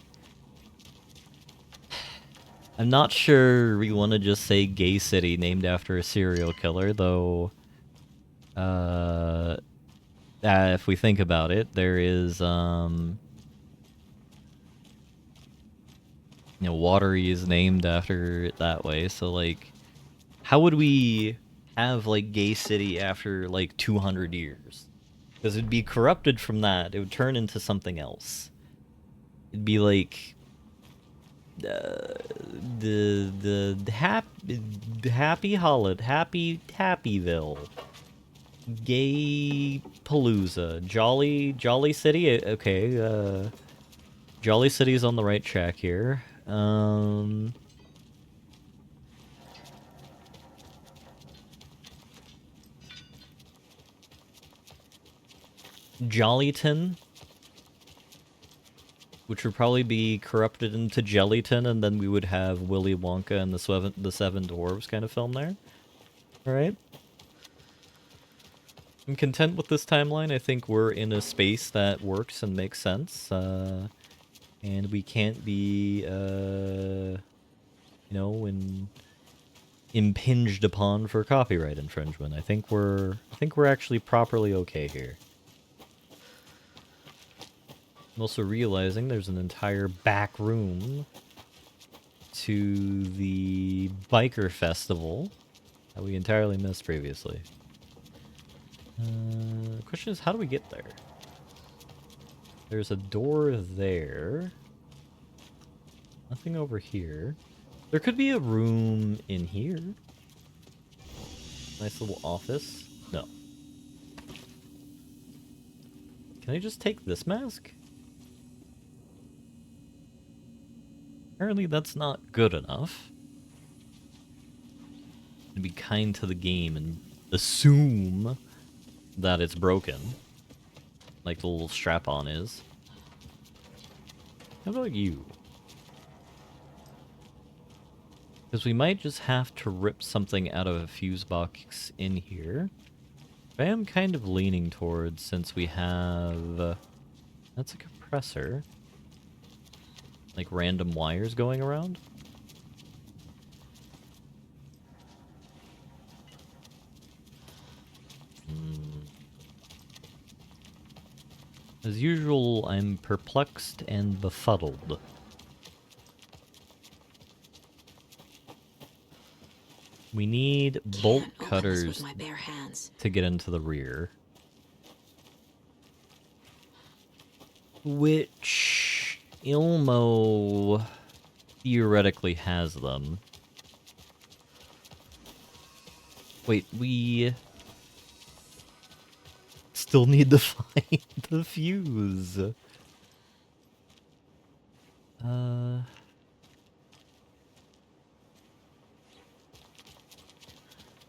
I'm not sure we want to just say gay city named after a serial killer, though... if we think about it, there is, you know, Watery is named after it that way, so, like, how would we have, like, Gay City after, like, 200 years? Because it'd be corrupted from that. It would turn into something else. It'd be, like, Happyville. Gay Palooza. Jolly City? Okay, Jolly City's on the right track here. Jollyton, which would probably be corrupted into Jellyton, and then we would have Willy Wonka and the Seven Dwarves kind of film there. Alright. I'm content with this timeline. I think we're in a space that works and makes sense. And we can't be you know, when impinged upon for copyright infringement. I think we're actually properly okay here. I'm also realizing there's an entire back room to the biker festival that we entirely missed previously. The question is, how do we get there? There's a door there. Nothing over here. There could be a room in here. Nice little office. No. Can I just take this mask? Apparently that's not good enough. To be kind to the game and assume that it's broken. Like the little strap-on is. How about you? Because we might just have to rip something out of a fuse box in here. I am kind of leaning towards, since we have... that's a compressor. Like random wires going around. As usual, I'm perplexed and befuddled. We need bolt cutters with my bare hands. to get into the rear. Which Ilmo theoretically has them. Wait, we still need to find the fuse.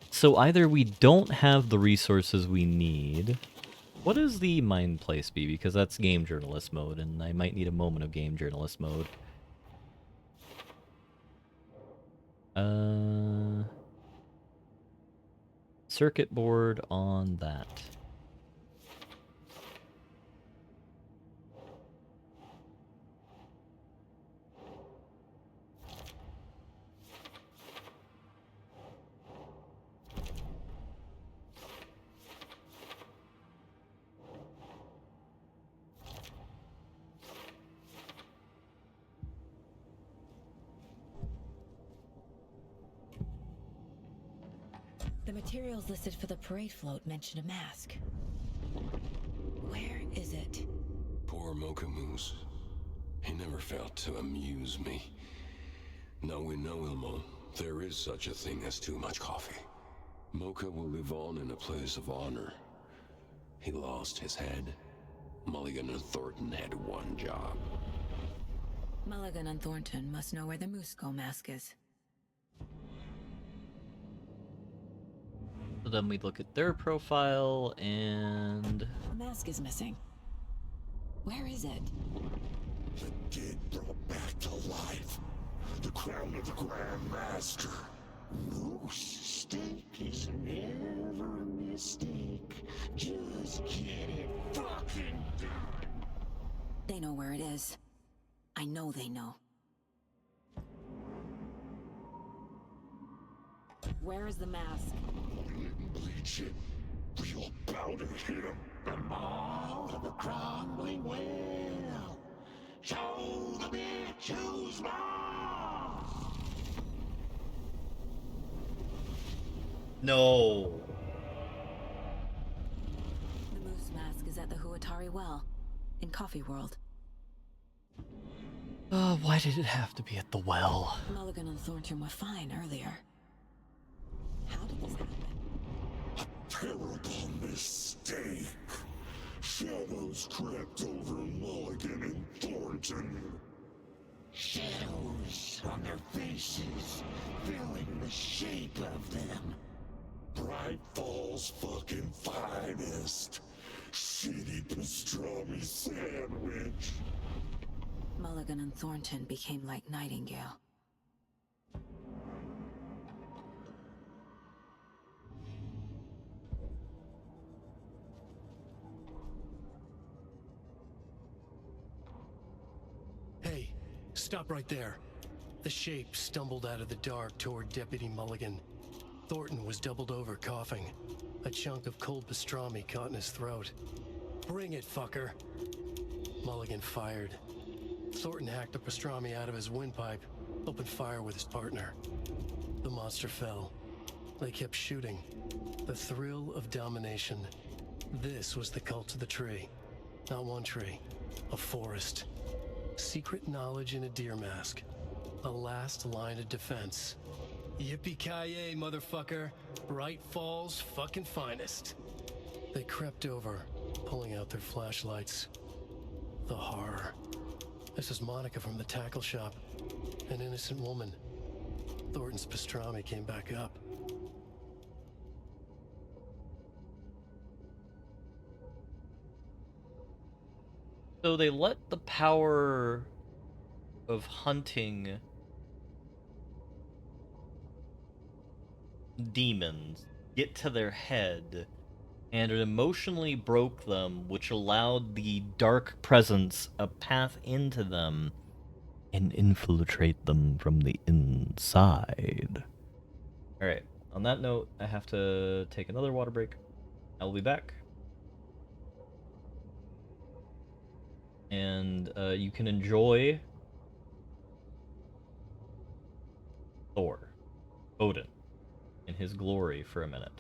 So either we don't have the resources we need. What does the mind place be? Because that's game journalist mode, and I might need a moment of game journalist mode. Circuit board on that. The materials listed for the parade float mention a mask. Where is it? Poor Mocha Moose. He never failed to amuse me. Now we know, Ilmo, there is such a thing as too much coffee. Mocha will live on in a place of honor. He lost his head. Mulligan and Thornton had one job. Mulligan and Thornton must know where the Moose-Skull mask is. So then we look at their profile, and... The mask is missing. Where is it? The dead brought back to life. The crown of the Grand Master. Moose steak is never a mistake. Just get it fucking done. They know where it is. I know they know. Where is the mask? Bleach it. Real powder hit him. And all of the crumbling well. Show the bitch who's boss. No. The moose mask is at the Huatari Well, in Coffee World. Why did it have to be at the well? Mulligan and Thornton were fine earlier. How did this happen? Terrible mistake. Shadows crept over Mulligan and Thornton. Shadows on their faces, filling the shape of them. Bright Falls fucking finest. Shitty pastrami sandwich. Mulligan and Thornton became like Nightingale. Hey, stop right there. The shape stumbled out of the dark toward Deputy Mulligan. Thornton was doubled over, coughing. A chunk of cold pastrami caught in his throat. Bring it, fucker! Mulligan fired. Thornton hacked the pastrami out of his windpipe, opened fire with his partner. The monster fell. They kept shooting. The thrill of domination. This was the cult of the tree. Not one tree, a forest. Secret knowledge in a deer mask. A last line of defense. Yippee-ki-yay, motherfucker. Bright Falls' fucking finest. They crept over, pulling out their flashlights. The horror. This is Monica from the tackle shop. An innocent woman. Thornton's pastrami came back up. So they let the power of hunting demons get to their head, and it emotionally broke them, which allowed the dark presence a path into them and infiltrate them from the inside. Alright, on that note, I have to take another water break. I'll be back. And you can enjoy Thor, Odin, in his glory for a minute.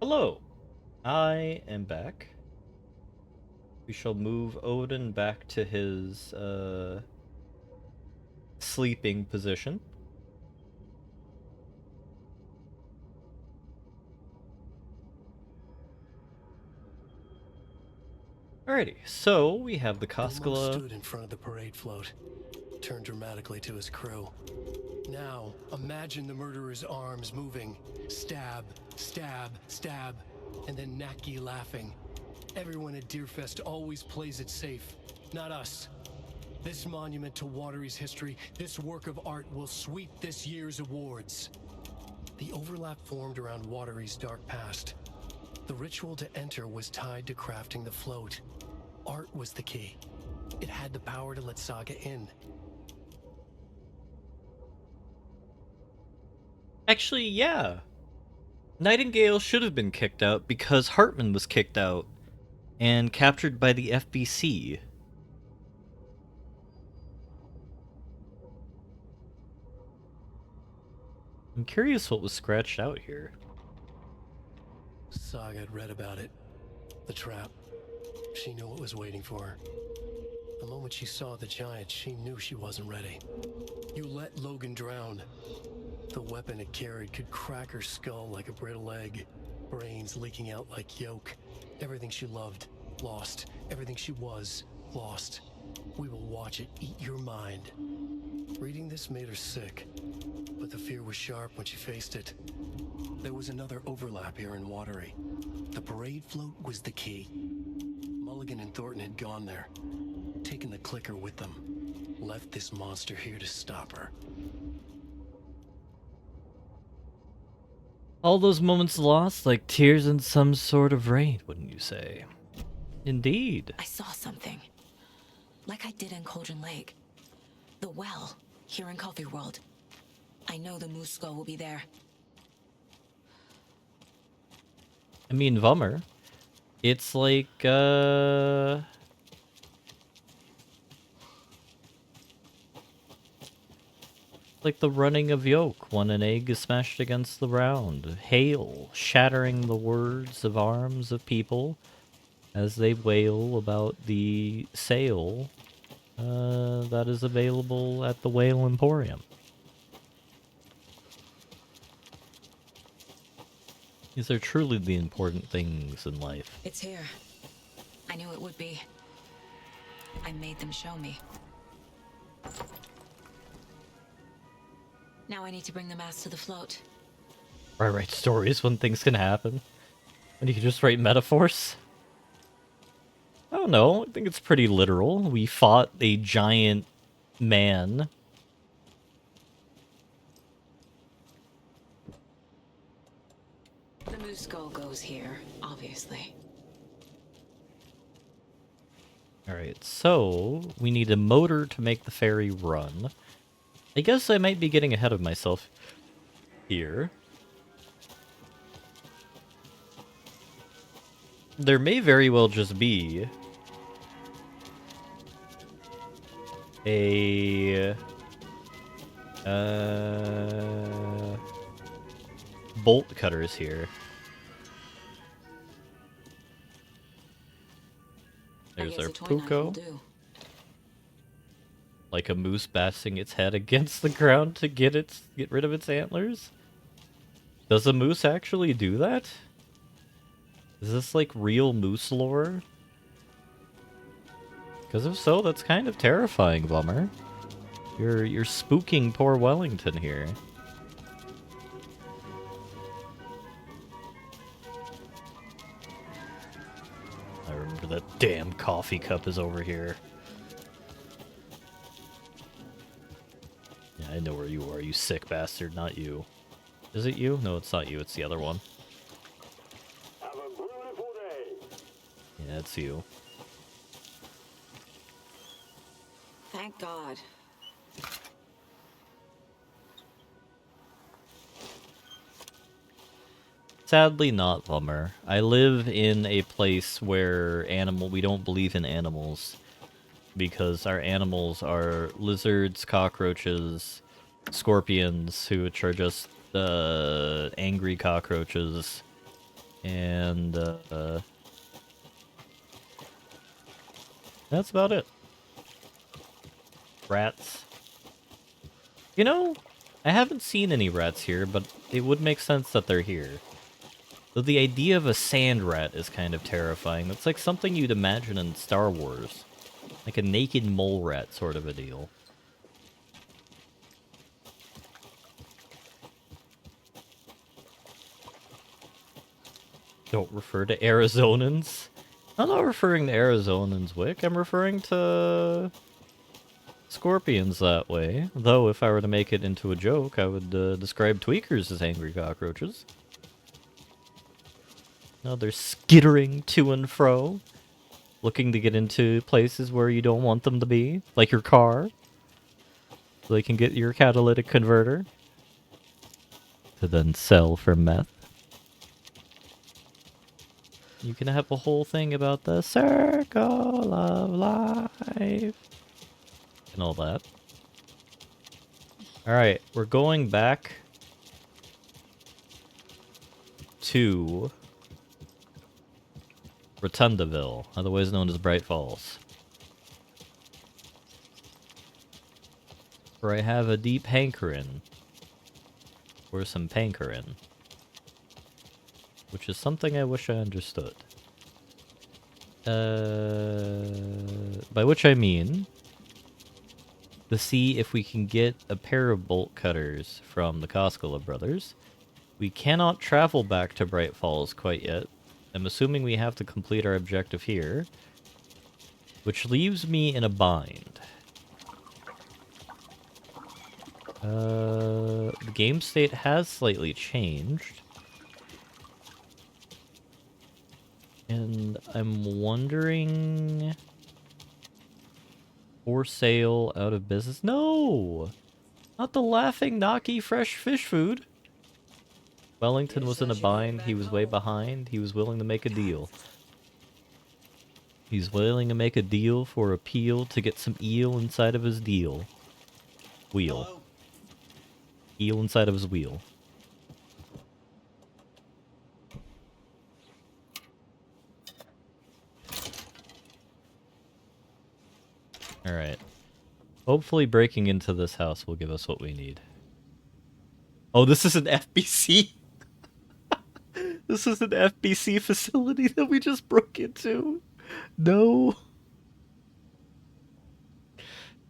Hello. I am back. We shall move Odin back to his sleeping position. Alrighty, so we have the Ilmo Koskela. stood in front of the parade float, turned dramatically to his crew. Now, imagine the murderer's arms moving. Stab, stab, stab, and then Naki laughing. Everyone at Deerfest always plays it safe, not us. This monument to Watery's history, this work of art will sweep this year's awards. The overlap formed around Watery's dark past. The ritual to enter was tied to crafting the float. Art was the key. It had the power to let Saga in. Actually, yeah. Nightingale should have been kicked out because Hartman was kicked out and captured by the FBC. I'm curious what was scratched out here. Saga had read about it. The trap. She knew what was waiting for her. The moment she saw the giant, she knew she wasn't ready. You let Logan drown. The weapon it carried could crack her skull like a brittle egg. Brains leaking out like yolk. Everything she loved, lost. Everything she was, lost. We will watch it eat your mind. Reading this made her sick, but the fear was sharp when she faced it. There was another overlap here in Watery. The parade float was the key. Mulligan and Thornton had gone there, taken the clicker with them, left this monster here to stop her. All those moments lost like tears in some sort of rain, wouldn't you say? Indeed. I saw something. Like I did in Cauldron Lake. The well, here in Coffee World. I know the moose skull will be there. I mean, Vummer. It's like, like the running of yolk when an egg is smashed against the ground. Hail, shattering the words of arms of people as they wail about the sale that is available at the Whale Emporium. These are truly the important things in life. It's here. I knew it would be. I made them show me. Now I need to bring the mask to the float. I write stories when things can happen. And you can just write metaphors. I don't know. I think it's pretty literal. We fought a giant man. The moose skull goes here, obviously. Alright, so we need a motor to make the ferry run. I guess I might be getting ahead of myself here. There may very well just be a bolt cutters here. There's our Puko. Like a moose bashing its head against the ground to get rid of its antlers? Does a moose actually do that? Is this like real moose lore? Because if so, that's kind of terrifying, Bummer. You're spooking poor Wellington here. I remember that damn coffee cup is over here. Yeah, I know where you are, you sick bastard, not you. Is it you? No, it's not you, it's the other one. Have a beautiful day. Yeah, it's you. Thank God. Sadly not, Vummer. I live in a place where we don't believe in animals. Because our animals are lizards, cockroaches, scorpions, which are just angry cockroaches. And that's about it. Rats. You know, I haven't seen any rats here, but it would make sense that they're here. Though the idea of a sand rat is kind of terrifying. That's like something you'd imagine in Star Wars. Like a naked mole rat sort of a deal. Don't refer to Arizonans. I'm not referring to Arizonans, Wick. I'm referring to scorpions that way. Though, if I were to make it into a joke, I would describe tweakers as angry cockroaches. Now they're skittering to and fro, looking to get into places where you don't want them to be, like your car. So they can get your catalytic converter to then sell for meth. You can have a whole thing about the circle of life and all that. Alright, we're going back to Rotundaville, otherwise known as Bright Falls, where I have a deep hankering for some pankering, which is something I wish I understood. By which I mean to see if we can get a pair of bolt cutters from the Koskela brothers. We cannot travel back to Bright Falls quite yet. I'm assuming we have to complete our objective here, which leaves me in a bind. The game state has slightly changed. And I'm wondering... For sale, out of business? No! Not the Laughing Knocky fresh fish food. Wellington was in a bind. He was way behind. He was willing to make a deal. He's willing to make a deal for a peel to get some eel inside of his deal. Wheel. Hello? Eel inside of his wheel. Alright. Hopefully breaking into this house will give us what we need. Oh, this is an FBC? This is an FBC facility that we just broke into? No.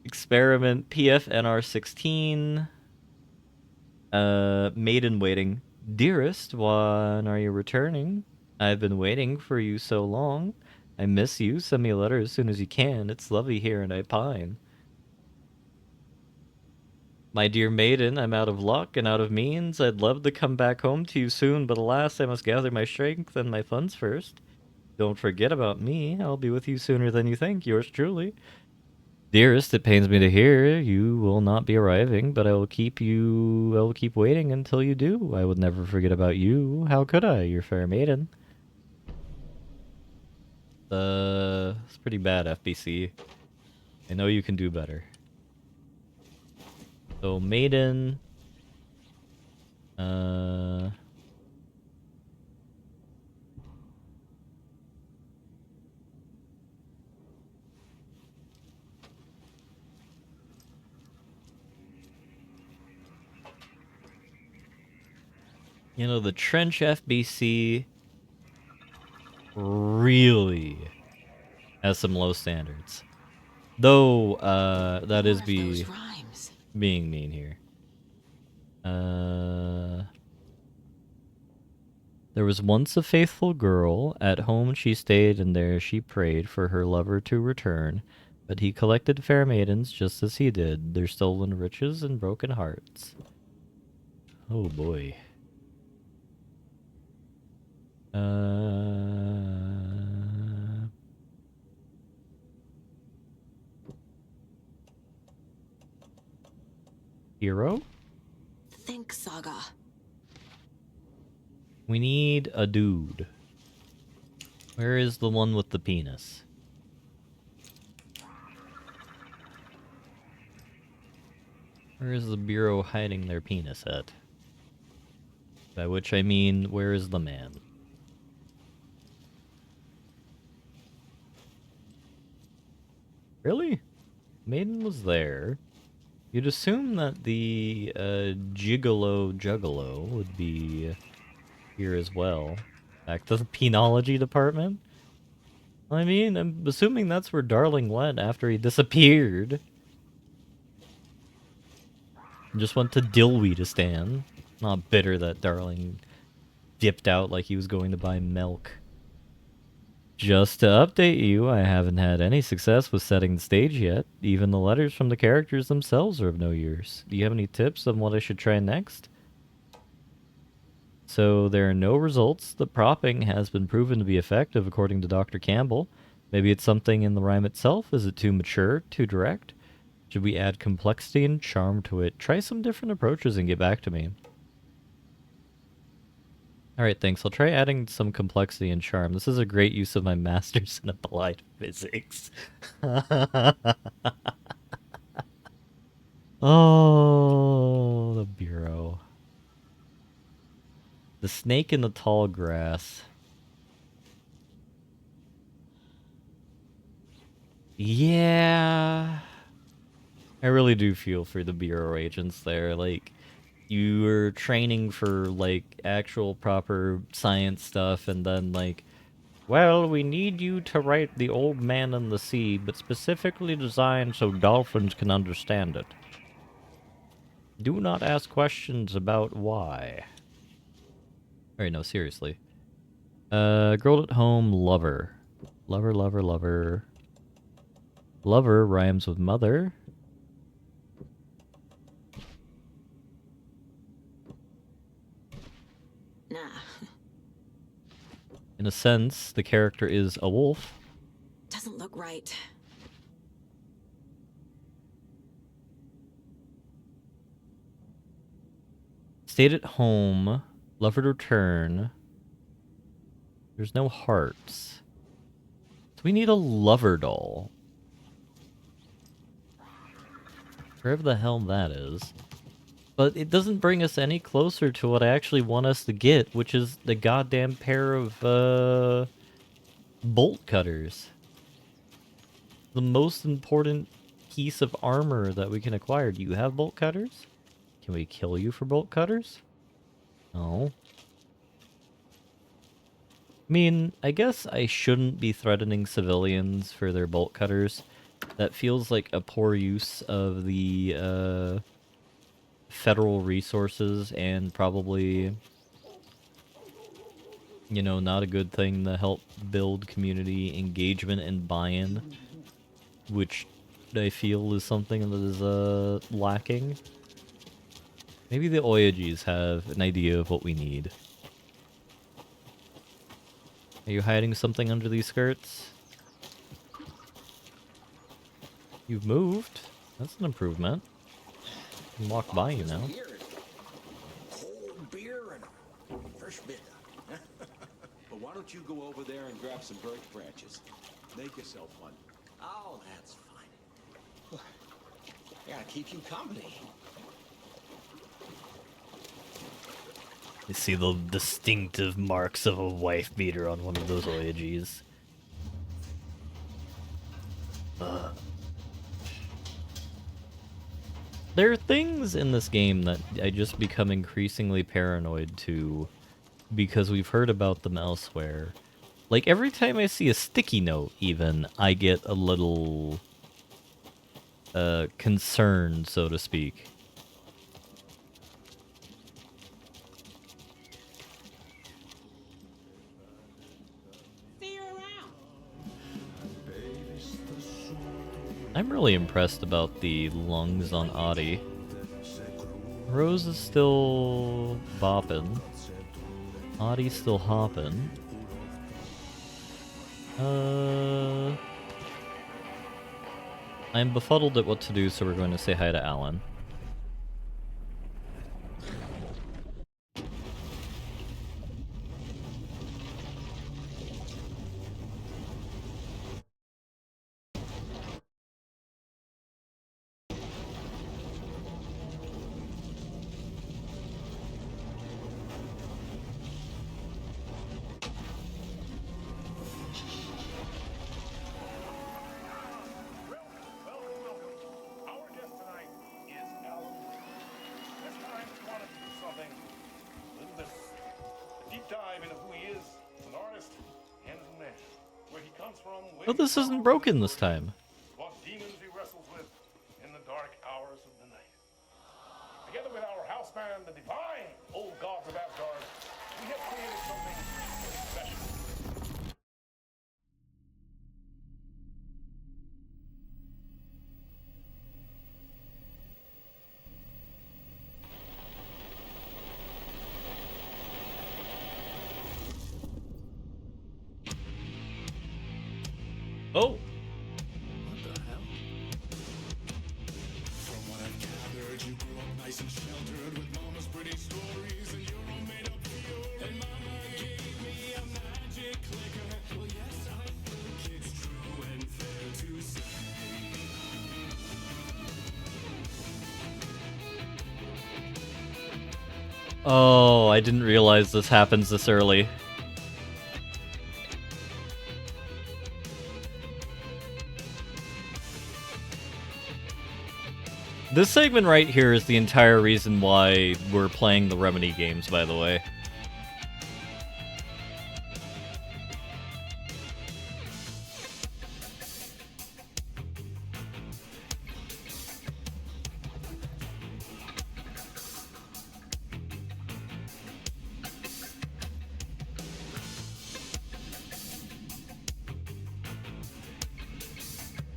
Experiment PFNR16. Maiden waiting. Dearest, when are you returning? I've been waiting for you so long. I miss you. Send me a letter as soon as you can. It's lovely here and I pine. My dear maiden, I'm out of luck and out of means. I'd love to come back home to you soon, but alas, I must gather my strength and my funds first. Don't forget about me. I'll be with you sooner than you think. Yours truly. Dearest, it pains me to hear you will not be arriving, but I will keep waiting until you do. I would never forget about you. How could I, your fair maiden? It's pretty bad, FBC. I know you can do better. So, maiden... You know, the Trench FBC really has some low standards. Though, that is being mean here. There was once a faithful girl. At home she stayed, and there she prayed for her lover to return. But he collected fair maidens just as he did, their stolen riches and broken hearts. Oh boy. Hero? Think, Saga. We need a dude. Where is the one with the penis? Where is the Bureau hiding their penis at? By which I mean, where is the man? Really? Maiden was there. You'd assume that the Gigolo Juggalo would be here as well. Back to the penology department? I mean, I'm assuming that's where Darling went after he disappeared. Just went to Dilweedistan. Not bitter that Darling dipped out like he was going to buy milk. Just to update you, I haven't had any success with setting the stage yet. Even the letters from the characters themselves are of no use. Do you have any tips on what I should try next? So there are no results. The propping has been proven to be effective according to Dr. Campbell. Maybe it's something in the rhyme itself. Is it too mature, too direct? Should we add complexity and charm to it? Try some different approaches and get back to me. Alright, thanks. I'll try adding some complexity and charm. This is a great use of my master's in applied physics. Oh, the bureau. The snake in the tall grass. Yeah. I really do feel for the bureau agents there. Like, you were training for, like, actual proper science stuff, and then, like, well, we need you to write The Old Man in the Sea, but specifically designed so dolphins can understand it. Do not ask questions about why. Alright, no, seriously. Girl at home, lover. Lover, lover, lover. Lover rhymes with mother. Nah. In a sense, the character is a wolf. Doesn't look right. Stayed at home. Lover to return. There's no hearts. So we need a lover doll. Wherever the hell that is. But it doesn't bring us any closer to what I actually want us to get, which is the goddamn pair of, bolt cutters. The most important piece of armor that we can acquire. Do you have bolt cutters? Can we kill you for bolt cutters? No. I mean, I guess I shouldn't be threatening civilians for their bolt cutters. That feels like a poor use of the, federal resources and probably, you know, not a good thing to help build community engagement and buy-in, which I feel is something that is, lacking. Maybe the Oyajis have an idea of what we need. Are you hiding something under these skirts? You've moved. That's an improvement. I can walk by you now. Cold beer and fresh bit. But why don't you go over there and grab some birch branches? Make yourself fun. Oh, that's fine. I gotta keep you company. You see the distinctive marks of a wife beater on one of those Oyajis. There are things in this game that I just become increasingly paranoid to because we've heard about them elsewhere. Like, every time I see a sticky note, even, I get a little, concerned, so to speak. I'm really impressed about the lungs on Audie. Rose is still bopping. Audie's still hopping. I'm befuddled at what to do, so we're going to say hi to Alan. deep dive into who he is as an artist and as a man. Where he comes from, Oh, this isn't broken this time. what demons he wrestles with in the dark hours of the night. Together with our house band, the divine old gods of Asgard, we have created something very special. Oh. What the hell? From what I've gathered, you grew up nice and sheltered with mama's pretty stories, and you're all made up for your. And mama gave me a magic clicker. Well, yes, I think it's true and fair to say. Oh, I didn't realize this happens this early. This segment right here is the entire reason why we're playing the Remedy games, by the way.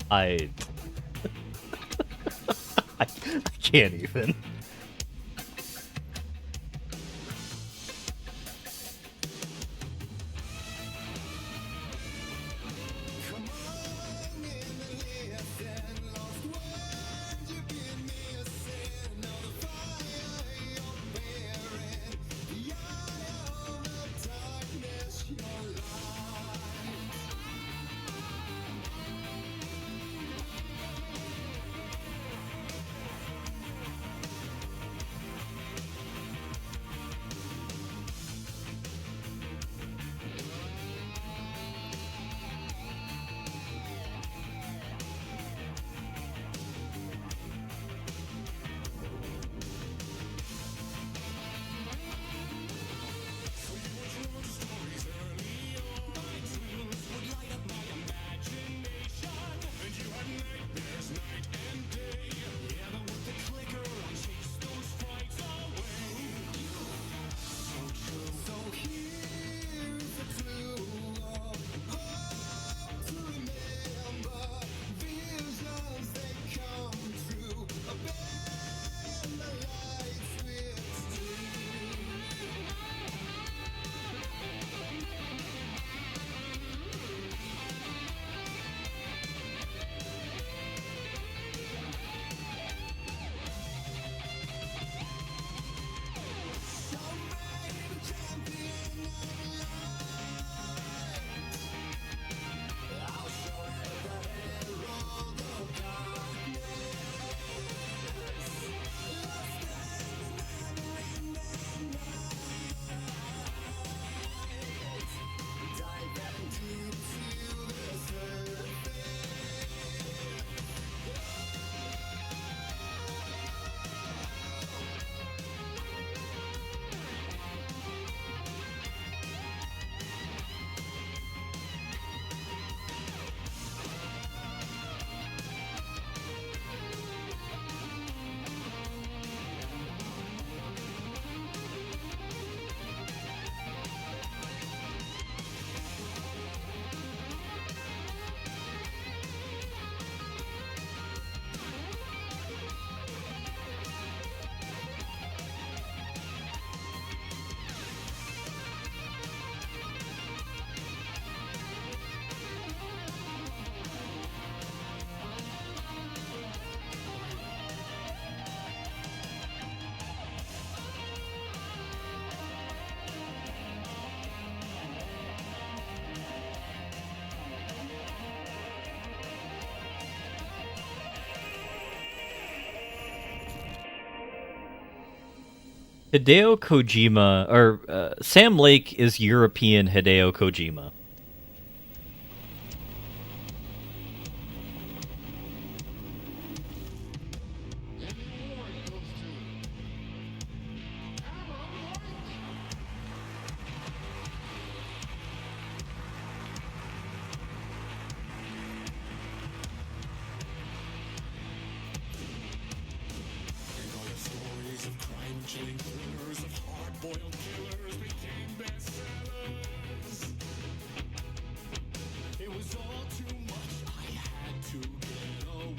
I can't even. Hideo Kojima, or Sam Lake is European Hideo Kojima. chilling thrillers of hard-boiled killers became bestsellers. It was all too much, I had to get away.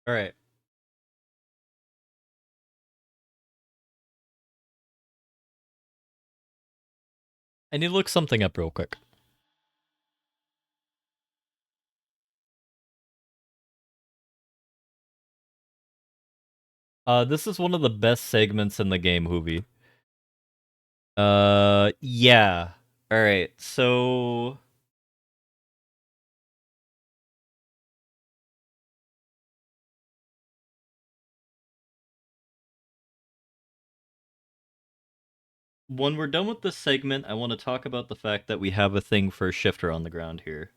All right. I need to look something up real quick. This is one of the best segments in the game, Hoovie. Yeah. All right. So when we're done with this segment, I want to talk about the fact that we have a thing for a shifter on the ground here.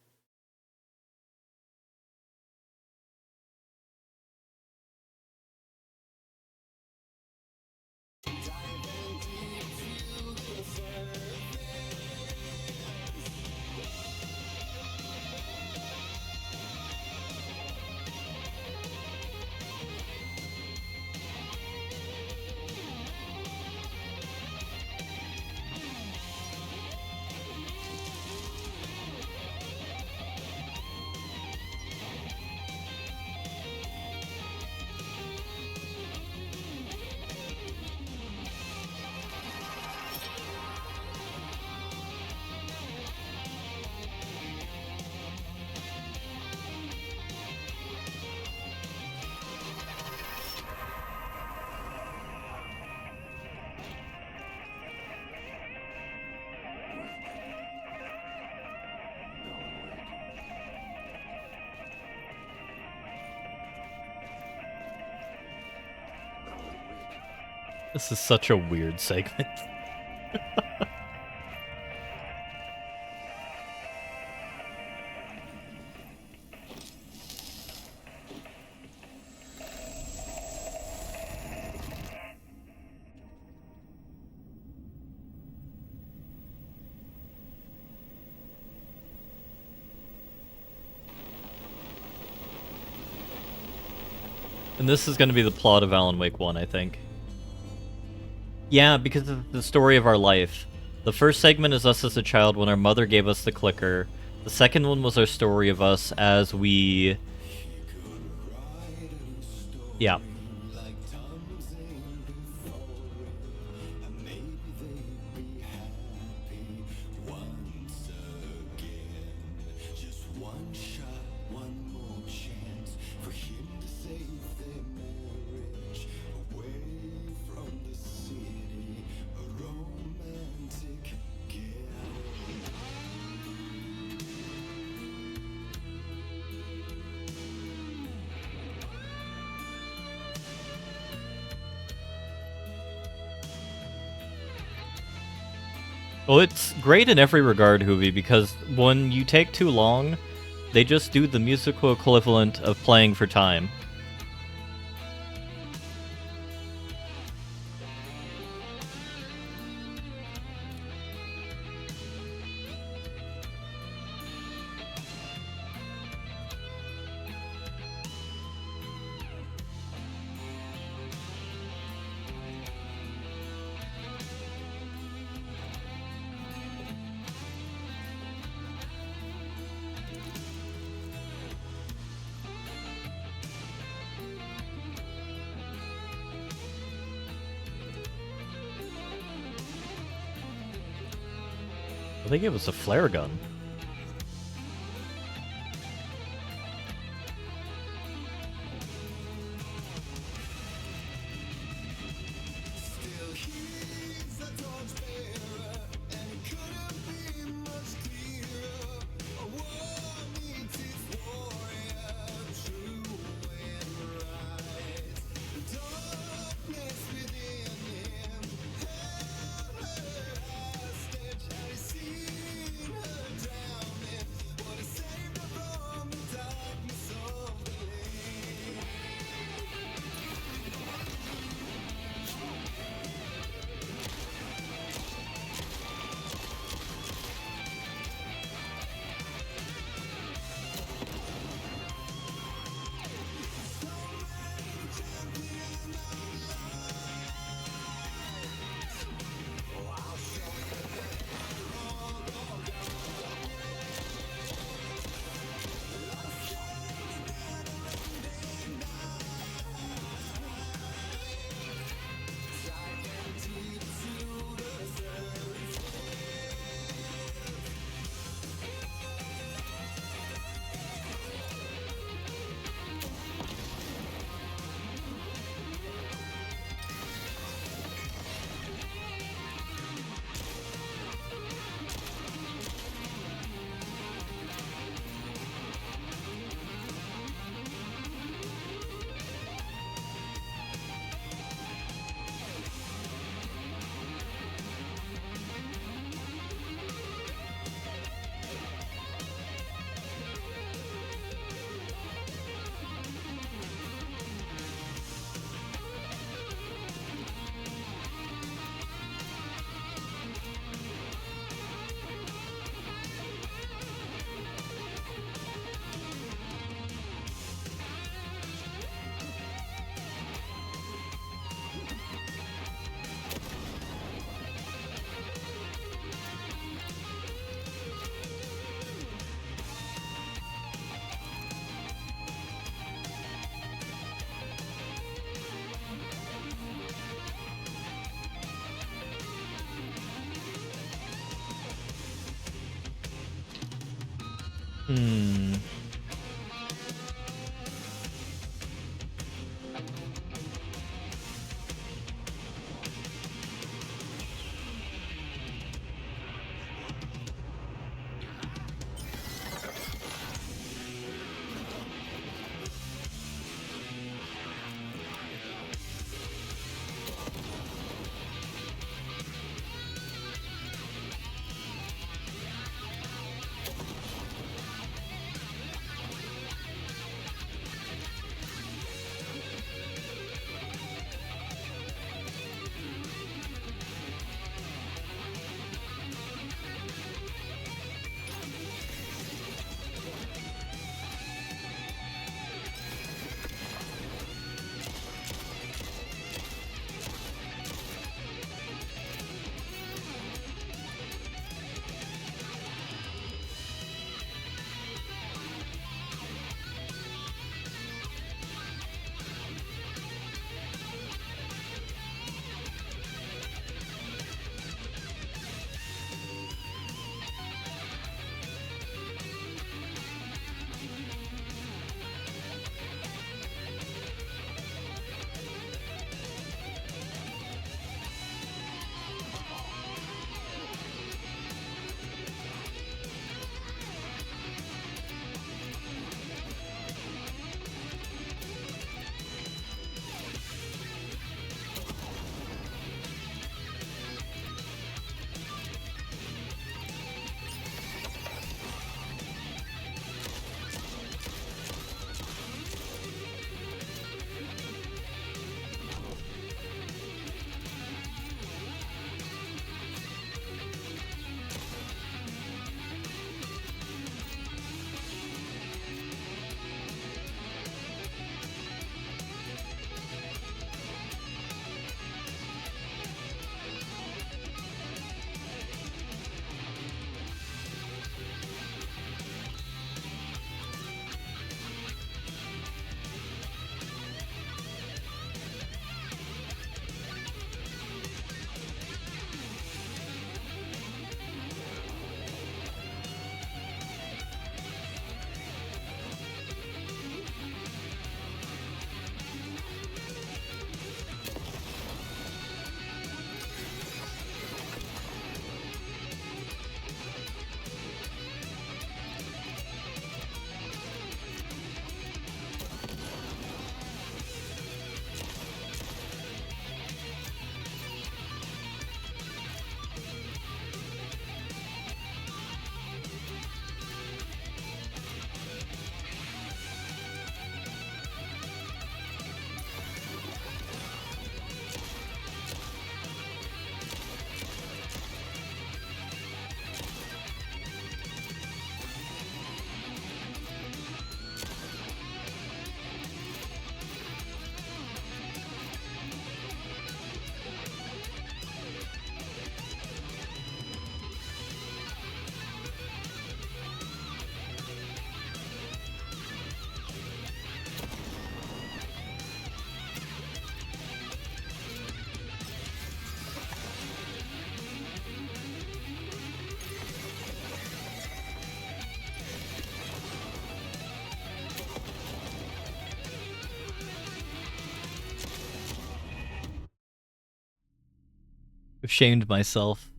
This is such a weird segment. And this is going to be the plot of Alan Wake 1, I think. Yeah, because it's the story of our life. The first segment is us as a child when our mother gave us the clicker. The second one was our story of us as we... Yeah. Well, it's great in every regard, Hoovie, because when you take too long, they just do the musical equivalent of playing for time. I think it was a flare gun. Hmm. I've shamed myself.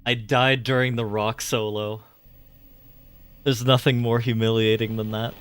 I died during the rock solo. There's nothing more humiliating than that.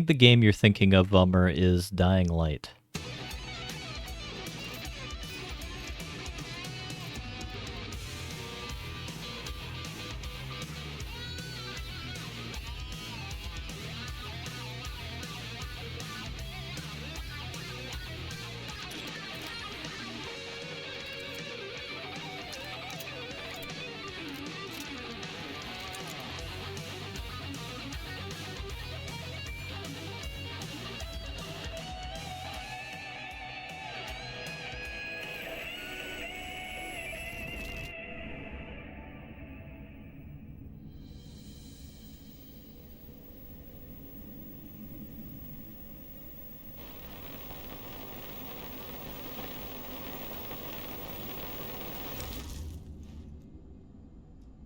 think the game you're thinking of, Bummer, is Dying Light.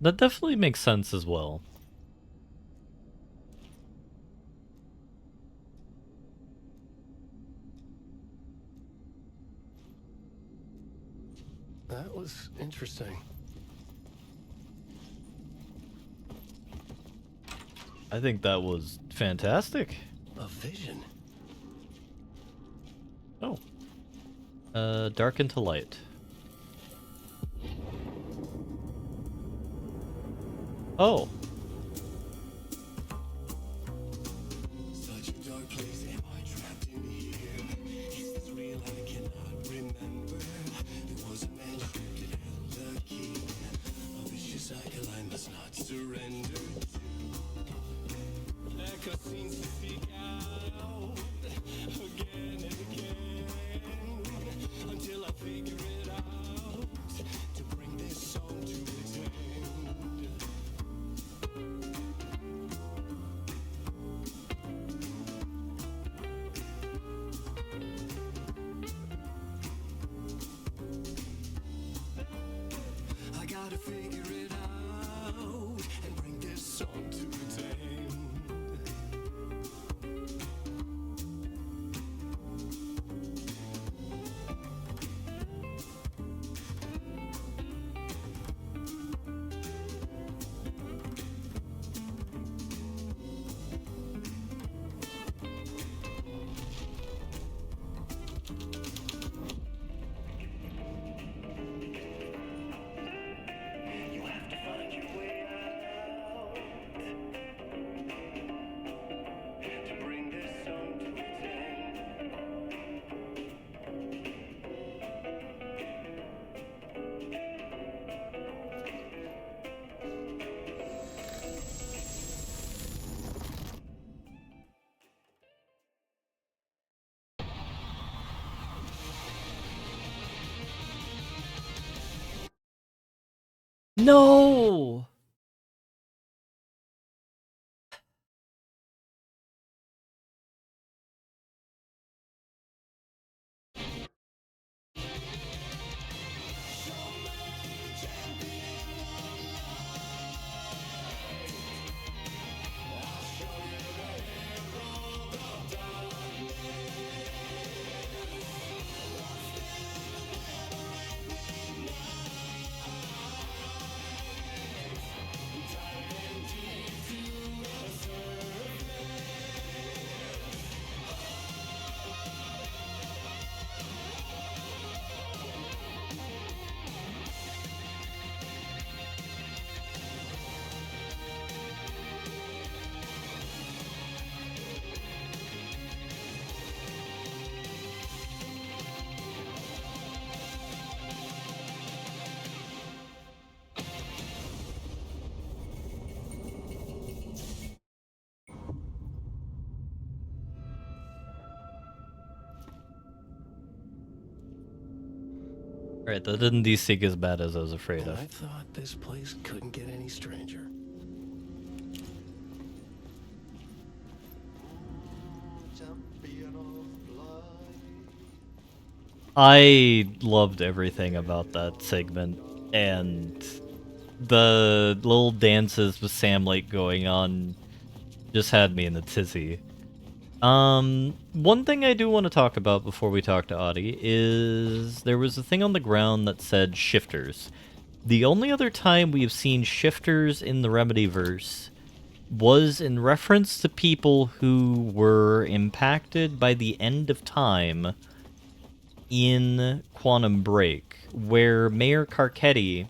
That definitely makes sense as well. That was interesting. I think that was fantastic. A vision. Oh. Dark into light. Oh. Such a dark place, am I trapped in here? Is this real? I cannot remember. There was a man stripped and held the key. A vicious cycle I must not surrender to. Echo scenes to seek out again and again until I figure it out to bring this song to its end. I gotta figure it out and bring this song to its end. You have to find your way out to bring this song to its end. No! Alright, that didn't de-sync as bad as I was afraid And of. I thought this place couldn't get any stranger. I loved everything about that segment, and the little dances with Sam Lake going on just had me in a tizzy. One thing I do want to talk about before we talk to Audie is there was a thing on the ground that said shifters. The only other time we've seen shifters in the Remedyverse was in reference to people who were impacted by the end of time in Quantum Break, where Mayor Carcetti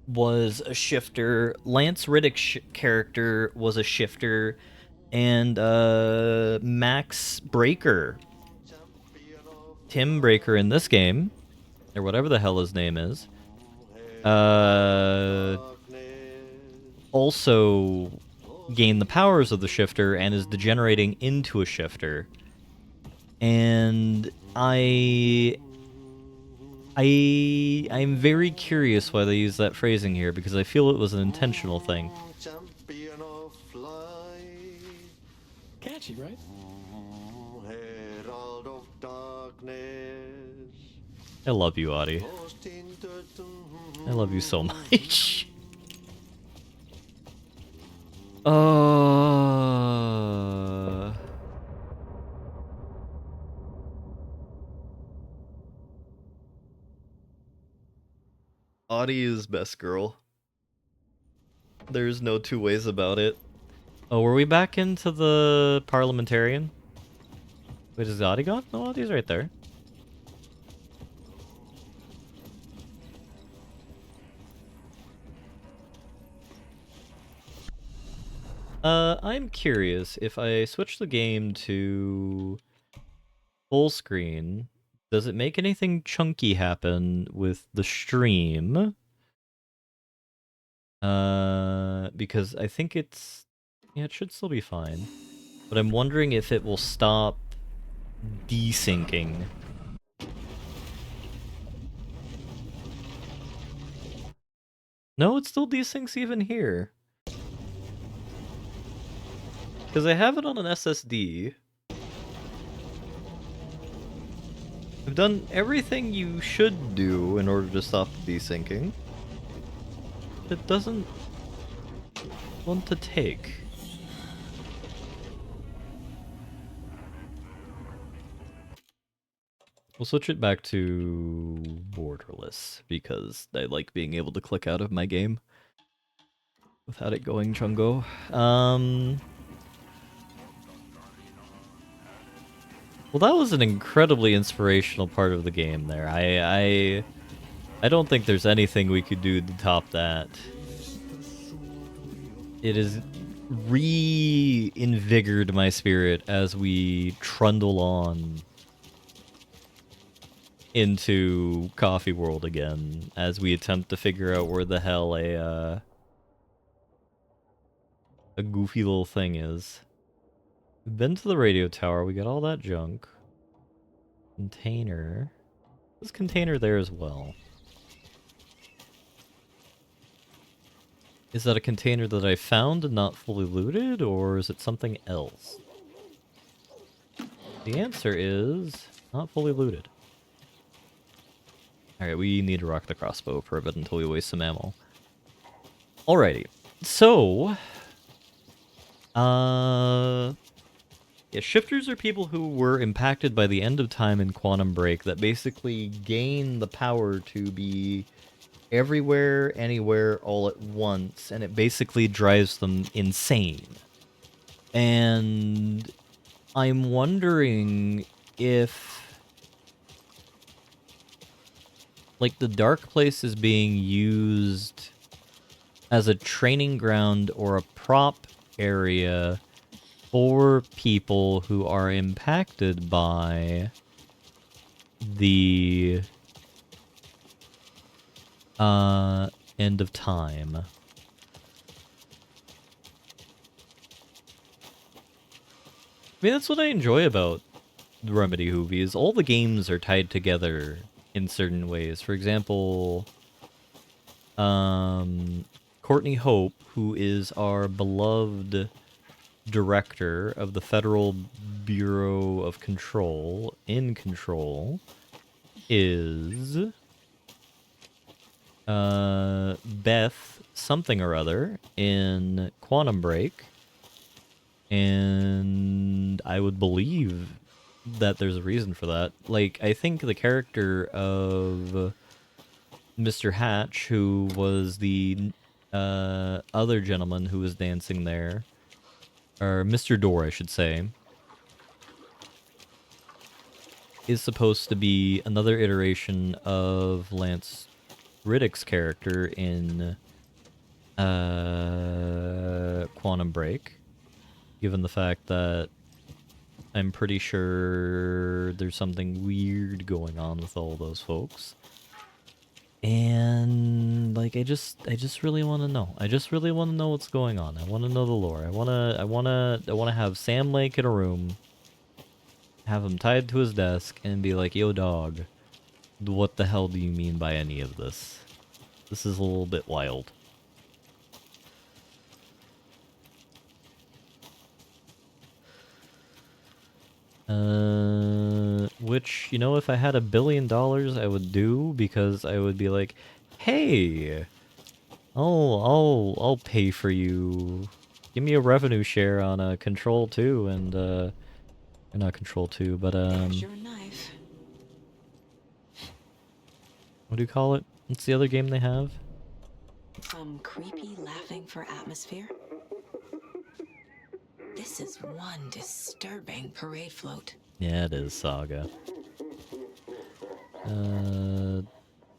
was a shifter, Lance Riddick's character was a shifter, and Max Breaker, Tim Breaker in this game, or whatever the hell his name is, also gained the powers of the shifter and is degenerating into a shifter. And I'm very curious why they use that phrasing here, because I feel it was an intentional thing. Catchy, right? Herald of darkness. I love you, Audie. I love you so much. Audie is best girl. There's no two ways about it. Oh, were we back into the parliamentarian? Wait, is Audie gone? No, Audie's right there. I'm curious, if I switch the game to full screen, does it make anything chunky happen with the stream? Because I think it's... yeah, it should still be fine. But I'm wondering if it will stop desyncing. No, it still desyncs even here. Because I have it on an SSD. I've done everything you should do in order to stop the desyncing. It doesn't want to take. We'll switch it back to borderless, because I like being able to click out of my game without it going chungo. Well, that was an incredibly inspirational part of the game there. I don't think there's anything we could do to top that. It has reinvigorated my spirit as we trundle on into Coffee World again, as we attempt to figure out where the hell a goofy little thing is. We've been to the radio tower, we got all that junk. Container. There's a container there as well. Is that a container that I found and not fully looted, or is it something else? The answer is not fully looted. Alright, we need to rock the crossbow for a bit until we waste some ammo. Alrighty. So... yeah, shifters are people who were impacted by the end of time in Quantum Break that basically gain the power to be everywhere, anywhere, all at once, and it basically drives them insane. And I'm wondering if, like, the dark place is being used as a training ground or a prop area for people who are impacted by the end of time. I mean, that's what I enjoy about Remedy Hoovies. All the games are tied together in certain ways. For example, Courtney Hope, who is our beloved director of the Federal Bureau of Control, in Control, is Beth something or other in Quantum Break, and I would believe that there's a reason for that. Like, I think the character of Mr. Hatch, who was the other gentleman who was dancing there, or Mr. Door, I should say, is supposed to be another iteration of Lance Riddick's character in Quantum Break, given the fact that I'm pretty sure there's something weird going on with all those folks. And like I just really want to know. I just really want to know what's going on. I want to know the lore. I want to have Sam Lake in a room, have him tied to his desk and be like, "Yo dog, what the hell do you mean by any of this? This is a little bit wild." Which, you know, if I had $1 billion, I would do, because I would be like, "Hey, I'll pay for you. Give me a revenue share on Control 2 and or not Control 2, but There's your knife. what do you call it? What's the other game they have? Some creepy laughing for atmosphere. This is one disturbing parade float. Yeah, it is Saga.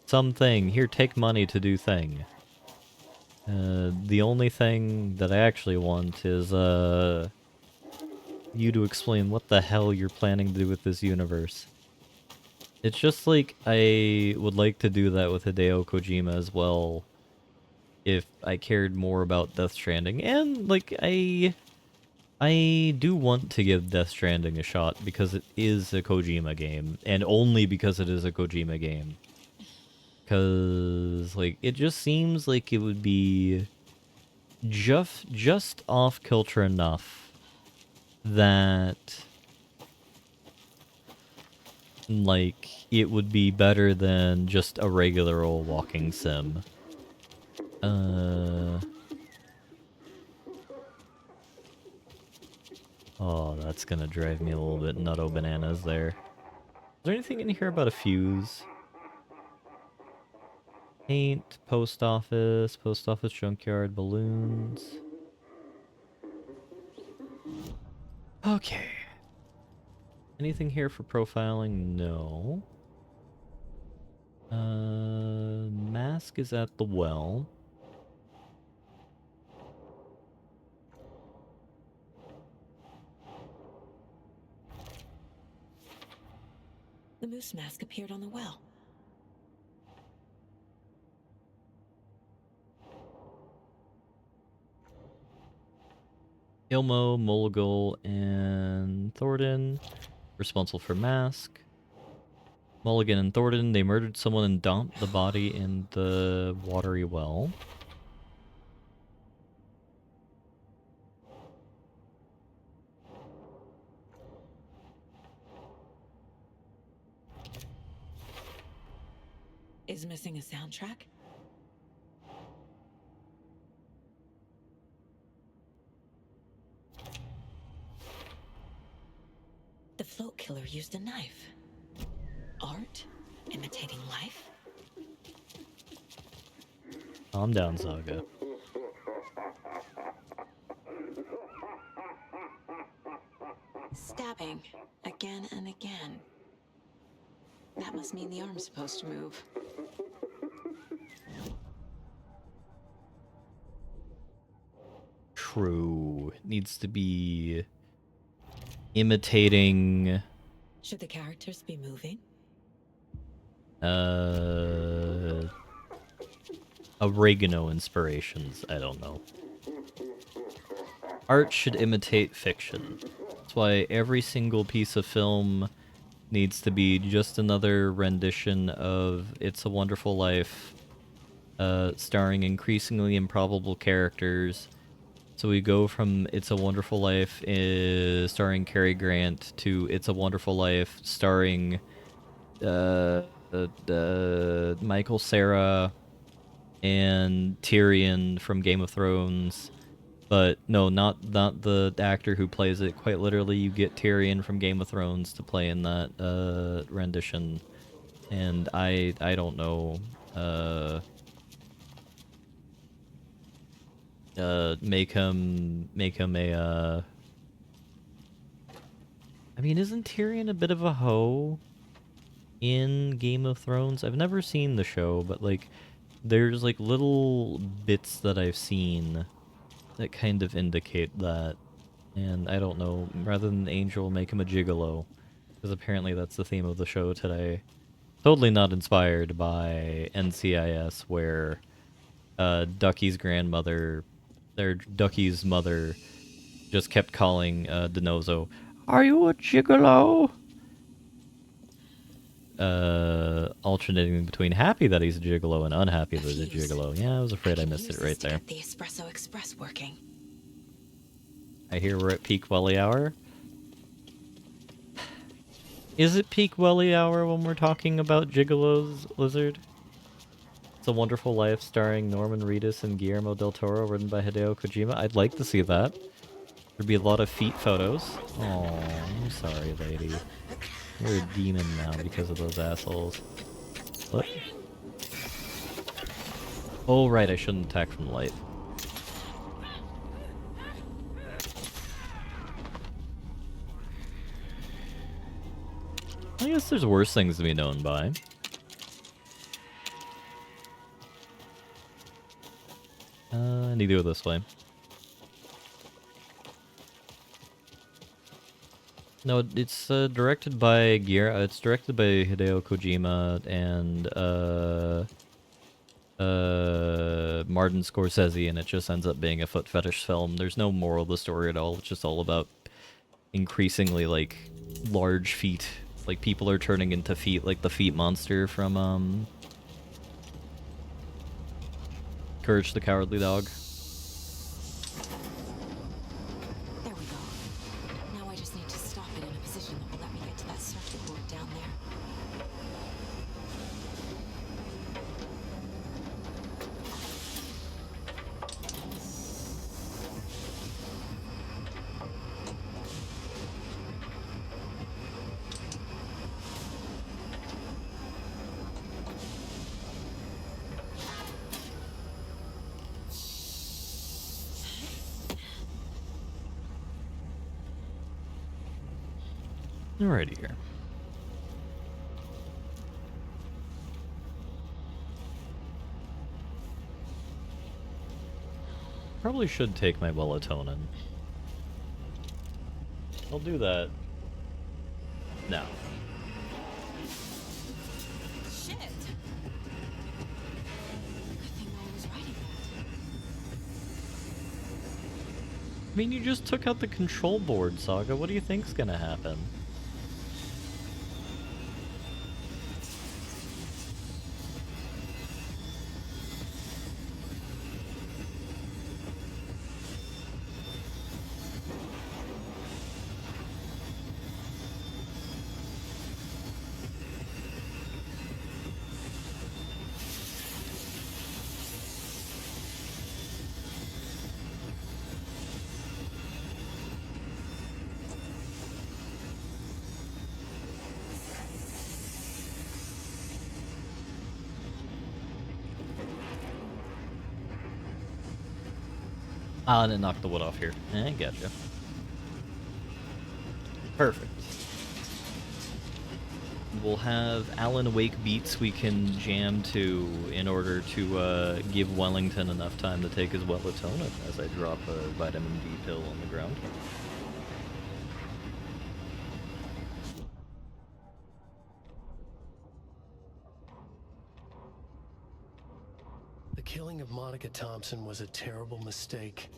Something. Here, take money to do thing. The only thing that I actually want is, you to explain what the hell you're planning to do with this universe. It's just like, I would like to do that with Hideo Kojima as well, if I cared more about Death Stranding. And, like, I do want to give Death Stranding a shot because it is a Kojima game, and only because it is a Kojima game. Because, like, it just seems like it would be just off-kilter enough that, like, it would be better than just a regular old walking sim. Oh, that's gonna drive me a little bit nutto bananas there. Is there anything in here about a fuse? Paint, post office junkyard, balloons. Okay. Anything here for profiling? No. Mask is at the well. The moose mask appeared on the well. Ilmo, Mulligal, and Thornton responsible for mask. Mulligan and Thornton, they murdered someone and dumped the body in the watery well. Is missing a soundtrack? The float killer used a knife. Art? Imitating life? Calm down, Saga. Stabbing. Again and again. That must mean the arm's supposed to move. True. It needs to be imitating... Should the characters be moving? Oregano inspirations. I don't know. Art should imitate fiction. That's why every single piece of film needs to be just another rendition of It's a Wonderful Life, starring increasingly improbable characters. So we go from It's a Wonderful Life starring Cary Grant to It's a Wonderful Life starring Michael Cera and Tyrion from Game of Thrones. But no, not the actor who plays it. Quite literally, you get Tyrion from Game of Thrones to play in that rendition. And I don't know. make him a I mean, isn't Tyrion a bit of a hoe in Game of Thrones? I've never seen the show, but like there's like little bits that I've seen that kind of indicate that. And I don't know, rather than Angel, make him a gigolo. Because apparently that's the theme of the show today. Totally not inspired by NCIS, where Ducky's grandmother, their Ducky's mother, just kept calling Denozo, "Are you a gigolo?" Alternating between happy that he's a gigolo and unhappy that he's a gigolo. Yeah, I was afraid I missed it right there. Get the Espresso Express working. I hear we're at peak welly hour. Is it peak welly hour when we're talking about gigolos, Lizard? It's a Wonderful Life starring Norman Reedus and Guillermo del Toro, written by Hideo Kojima. I'd like to see that. There'd be a lot of feet photos. Oh, I'm sorry, lady. You're a demon now because of those assholes. What? Oh, right, I shouldn't attack from light. I guess there's worse things to be known by. I need to go this way. No, it's directed by it's directed by Hideo Kojima and Martin Scorsese, and it just ends up being a foot fetish film. There's no moral of the story at all. It's just all about increasingly like large feet. Like people are turning into feet, like the feet monster from Courage the Cowardly Dog. There we go. Now I just need to stop it in a position that will let me get to that circuit board down there. Alrighty here. Probably should take my melatonin. I'll do that now. Shit! Good thing no one was writing that. I mean, you just took out the control board, Saga. What do you think's gonna happen? Ah, and it knocked the wood off here. I gotcha. Perfect. We'll have Alan Wake beats we can jam to in order to give Wellington enough time to take his melatonin as I drop a vitamin D pill on the ground. The killing of Monica Thompson was a terrible mistake.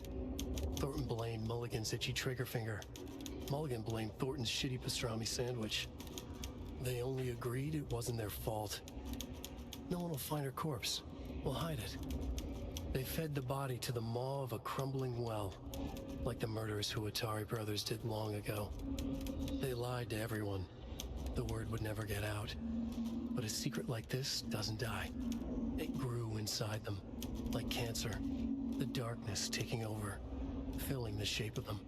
Thornton blamed Mulligan's itchy trigger finger. Mulligan blamed Thornton's shitty pastrami sandwich. They only agreed it wasn't their fault. No one will find her corpse. We'll hide it. They fed the body to the maw of a crumbling well, like the murderers who Atari Brothers did long ago. They lied to everyone. The word would never get out. But a secret like this doesn't die. It grew inside them, like cancer. The darkness taking over, filling the shape of them.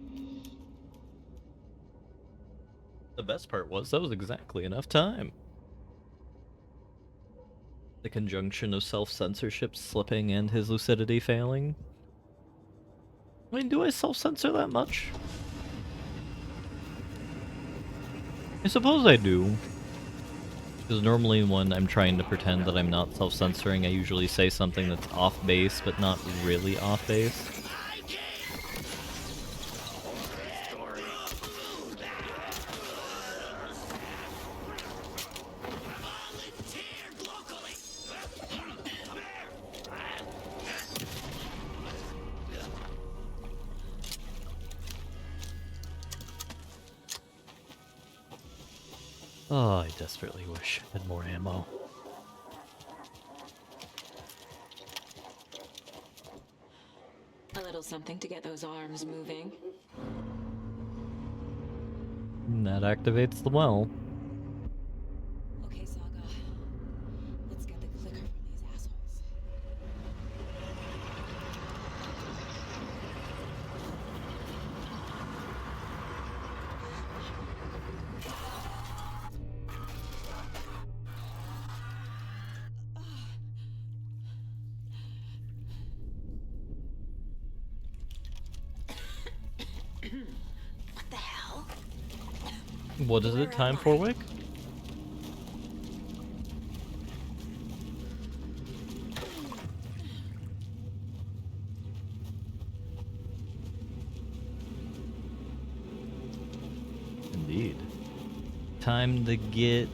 The best part was that was exactly enough time. The conjunction of self-censorship slipping and his lucidity failing. I mean, do I self-censor that much? I suppose I do. Because normally when I'm trying to pretend that I'm not self-censoring, I usually say something that's off base, but not really off base. Oh, I desperately wish I had more ammo. A little something to get those arms moving. And that activates the well. Okay, Saga. Let's get the clicker from these assholes. What the hell? What is it time for, Wick? Indeed. Time to get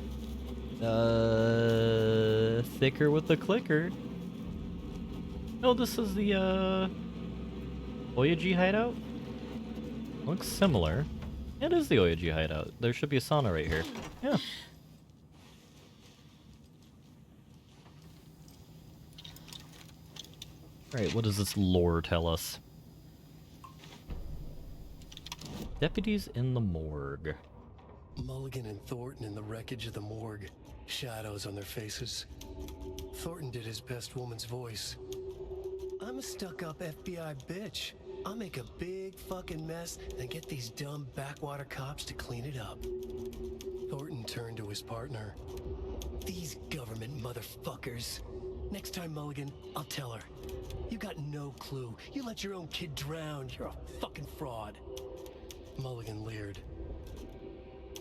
thicker with the clicker. Oh, this is the Oyaji hideout? Looks similar. It is the Oyaji hideout. There should be a sauna right here. Yeah. Alright, what does this lore tell us? Deputies in the morgue. Mulligan and Thornton in the wreckage of the morgue. Shadows on their faces. Thornton did his best woman's voice. I'm a stuck-up FBI bitch. I'll make a big fucking mess and get these dumb backwater cops to clean it up. Thornton turned to his partner. These government motherfuckers. Next time, Mulligan, I'll tell her. You got no clue. You let your own kid drown. You're a fucking fraud. Mulligan leered.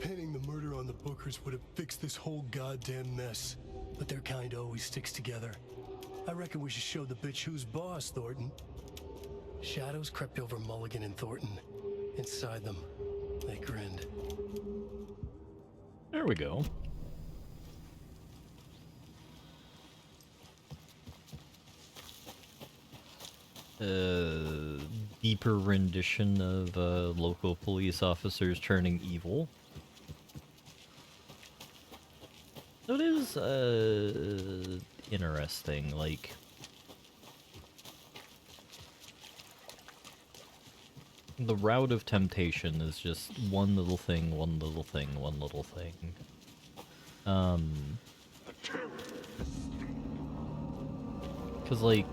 Pinning the murder on the Bookers would have fixed this whole goddamn mess. But their kind always sticks together. I reckon we should show the bitch who's boss, Thornton. Shadows crept over Mulligan and Thornton. Inside them, they grinned. There we go. Deeper rendition of local police officers turning evil. So it is interesting, like the route of temptation is just one little thing, one little thing, one little thing. Cause like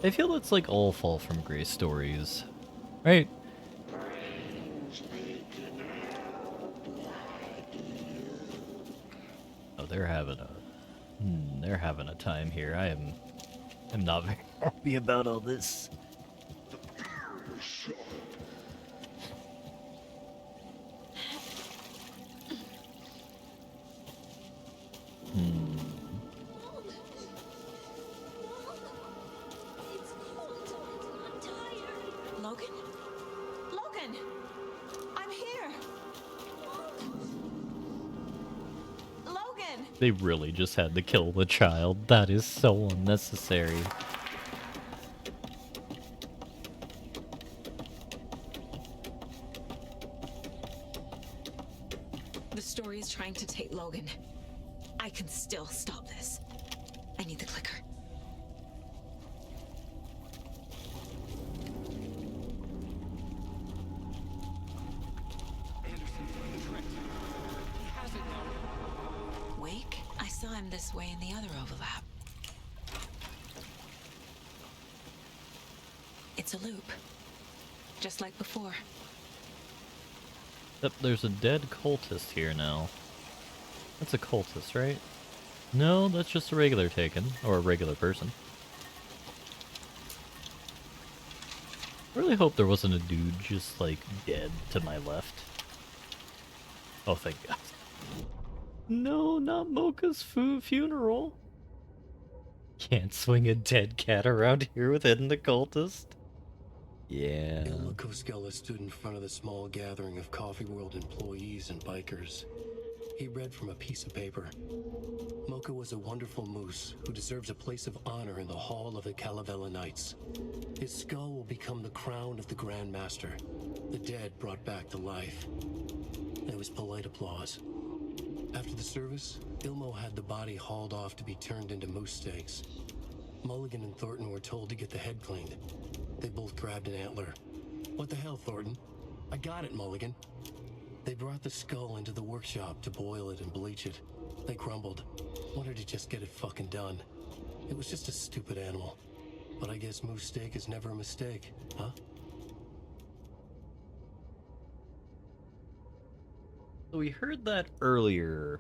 I feel it's like all Fall from Grace stories, right? Oh, they're having a time here. I'm not very happy about all this. Logan? Logan! I'm here! Logan! They really just had to kill the child. That is so unnecessary. The story is trying to take Logan. I can still stop this. I need the clicker. Wake? I saw him this way in the other overlap. It's a loop. Just like before. Yep, there's a dead cultist here now. That's a cultist, right? No, that's just a regular taken, or a regular person. Really hope there wasn't a dude just, like, dead to my left. Oh, thank God. No, not Mocha's funeral. Can't swing a dead cat around here with Hidden Occultist. Yeah. Ilma Koskela stood in front of the small gathering of Coffee World employees and bikers. He read from a piece of paper. Mocha was a wonderful moose who deserves a place of honor in the hall of the Calavella Knights. His skull will become the crown of the Grand Master, the dead brought back to life. There was polite applause. After the service, Ilmo had the body hauled off to be turned into moose steaks. Mulligan and Thornton were told to get the head cleaned. They both grabbed an antler. What the hell, Thornton? I got it, Mulligan. They brought the skull into the workshop to boil it and bleach it. They grumbled. Wanted to just get it fucking done. It was just a stupid animal. But I guess moose steak is never a mistake, huh? So we heard that earlier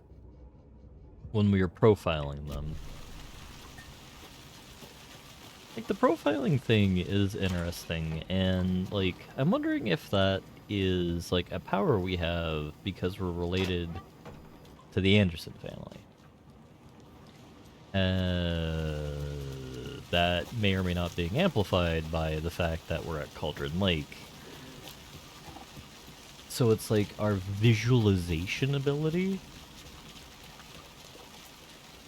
when we were profiling them. Like, the profiling thing is interesting, and, like, I'm wondering if that is, like, a power we have because we're related to the Anderson family. That may or may not be amplified by the fact that we're at Cauldron Lake. So it's like our visualization ability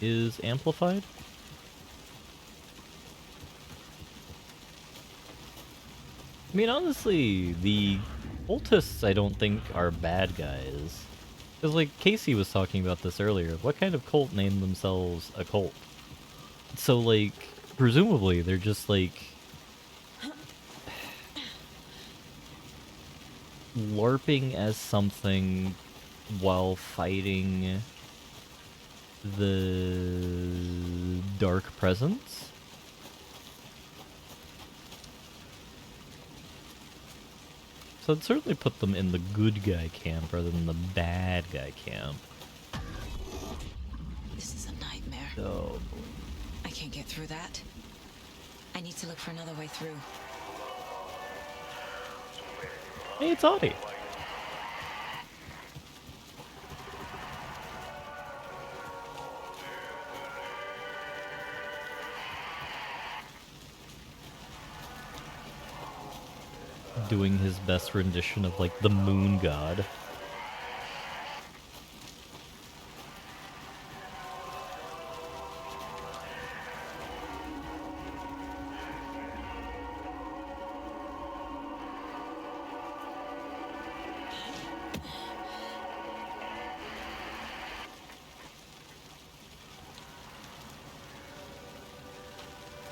is amplified. I mean, honestly, the cultists I don't think are bad guys. Because, like, Casey was talking about this earlier. What kind of cult named themselves a cult? So, like, presumably they're just, like, LARPing as something while fighting the dark presence? So I'd certainly put them in the good guy camp rather than the bad guy camp. This is a nightmare. Oh, I can't get through that. I need to look for another way through. hey, it's Audie. Doing his best rendition of, like, the moon god.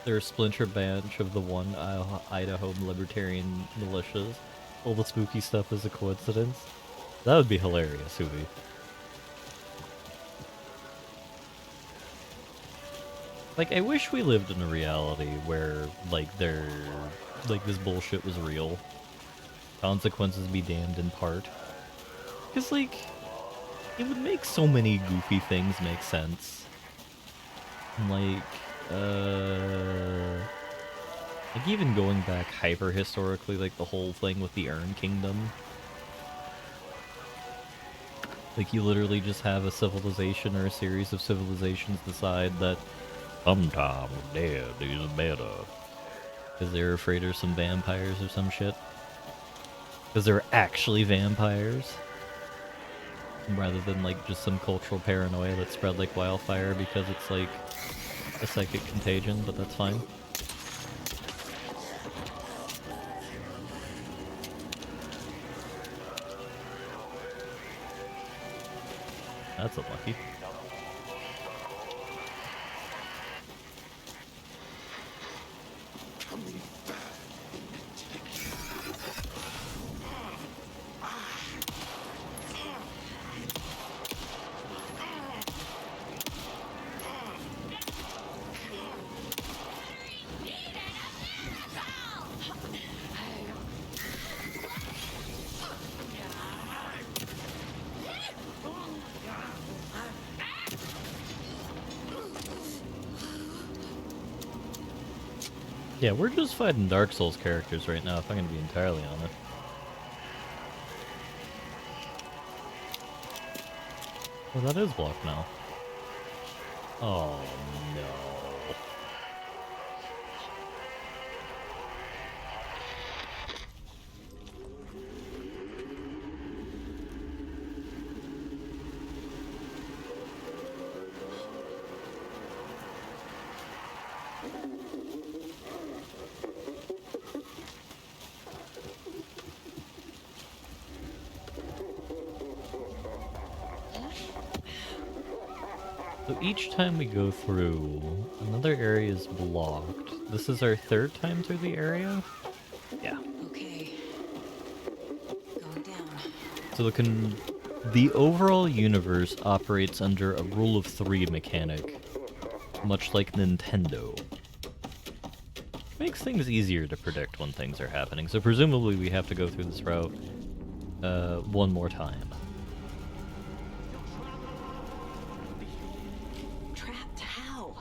They're a splinter branch of the one Idaho libertarian militias. All the spooky stuff is a coincidence. That would be hilarious, Hoovy. Like, I wish we lived in a reality where, like, this bullshit was real. Consequences be damned in part. Because, like, it would make so many goofy things make sense. Like, even going back hyper-historically, like the whole thing with the Urn Kingdom. Like, you literally just have a civilization or a series of civilizations decide that sometimes dead is better. Because they're afraid of some vampires or some shit. Because they're actually vampires. Rather than, like, just some cultural paranoia that spread like wildfire because it's, like, a psychic contagion, but that's fine. That's unlucky. Yeah, we're just fighting Dark Souls characters right now, if I'm gonna be entirely honest. Oh, that is blocked now. Oh, no. So each time we go through, another area is blocked. This is our third time through the area? Yeah. Okay. Going down. So the overall universe operates under a rule of three mechanic, much like Nintendo. Makes things easier to predict when things are happening, so presumably we have to go through this route one more time. Trapped how?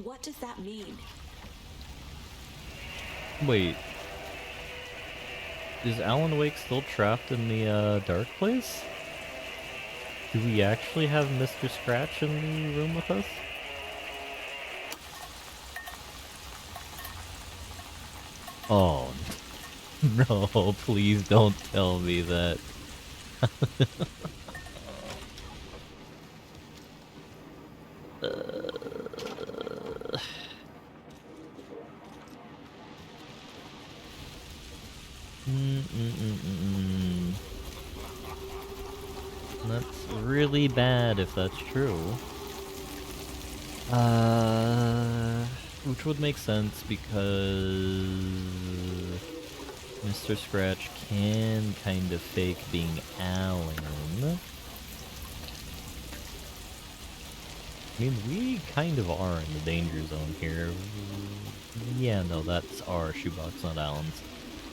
What does that mean? Wait. Is Alan Wake still trapped in the dark place? Do we actually have Mr. Scratch in the room with us? Oh, no, please don't tell me that. That's really bad if that's true. Which would make sense because Mr. Scratch can kind of fake being Alan. I mean, we kind of are in the danger zone here. Yeah, no, that's our shoebox, not Alan's.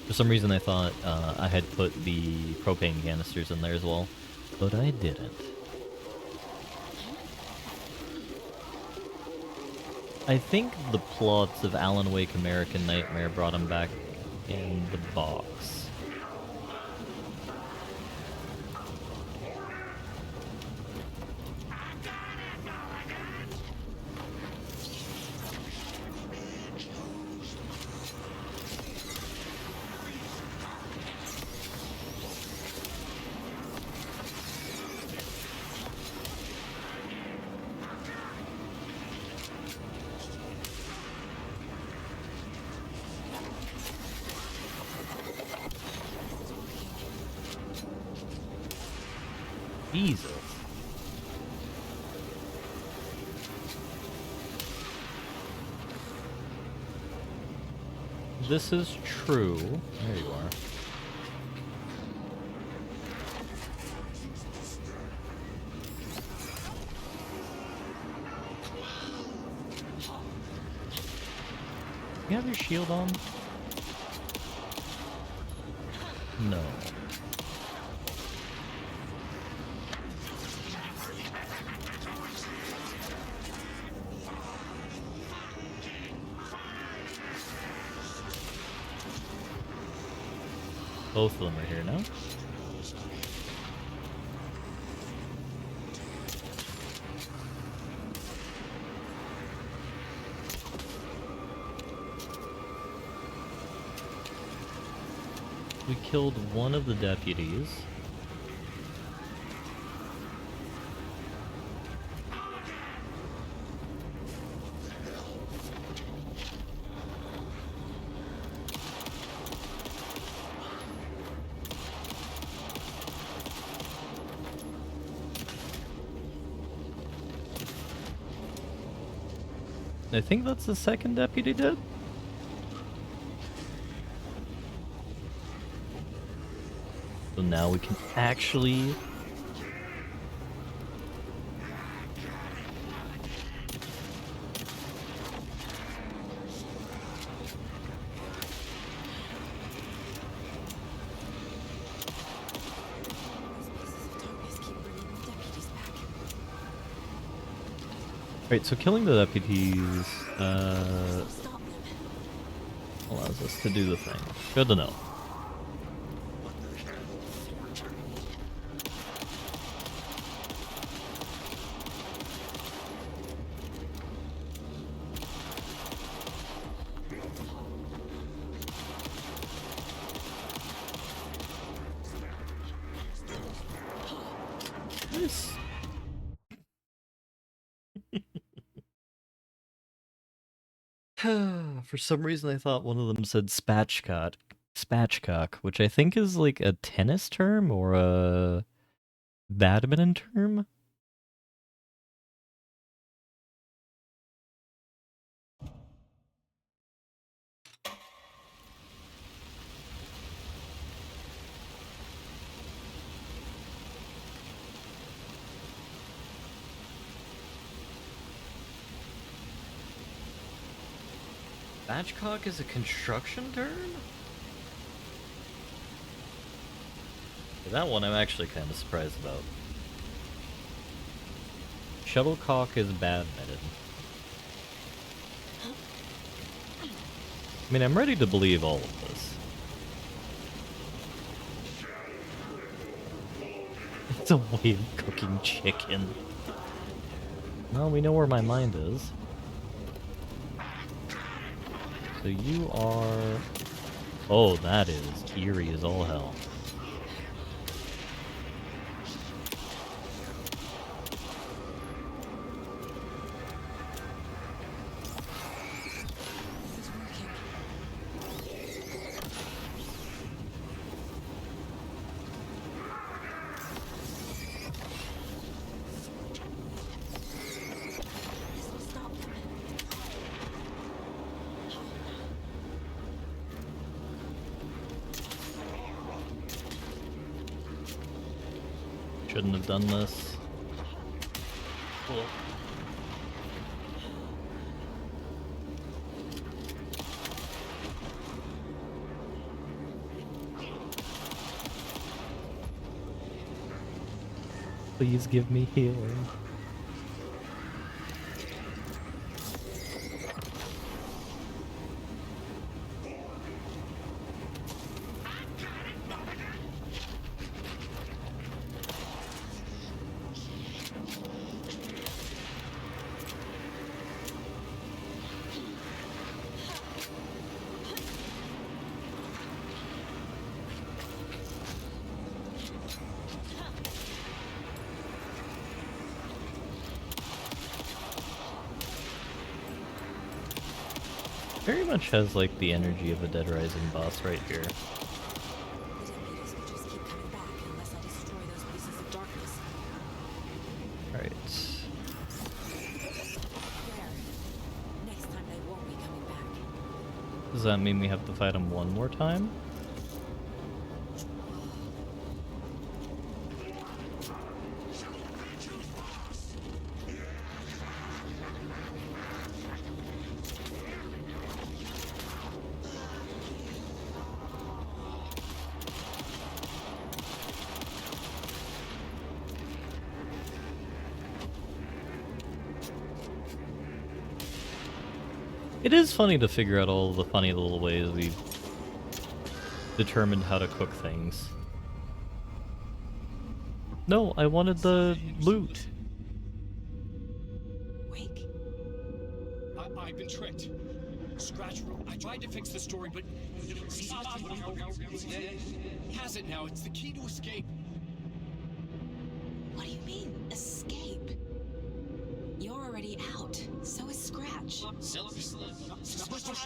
For some reason I thought I had put the propane canisters in there as well, but I didn't. I think the plots of Alan Wake American Nightmare brought him back in the box. Jesus. This is true. There you are. You have your shield on? No. Both of them are here now. We killed one of the deputies. I think that's the second deputy dead. So now we can actually... Right, so killing the deputies allows us to do the thing. Good to know. Nice. For some reason, I thought one of them said spatchcock, which I think is like a tennis term or a badminton term. Spatchcock is a construction term? That one I'm actually kind of surprised about. Shuttlecock is badminton. I mean, I'm ready to believe all of this. It's a way of cooking chicken. Well, we know where my mind is. So you are... Oh, that is eerie as all hell. Shouldn't have done this. Cool. Please give me healing. Very much has like the energy of a Dead Rising boss right here. Alright. Does that mean we have to fight him one more time? It is funny to figure out all the funny little ways we've determined how to cook things. No, I wanted the loot. I've been tricked. Scratch, I tried to fix the story, but... has it now. It's the key to escape. What do you mean, escape? You're already out. So is Scratch.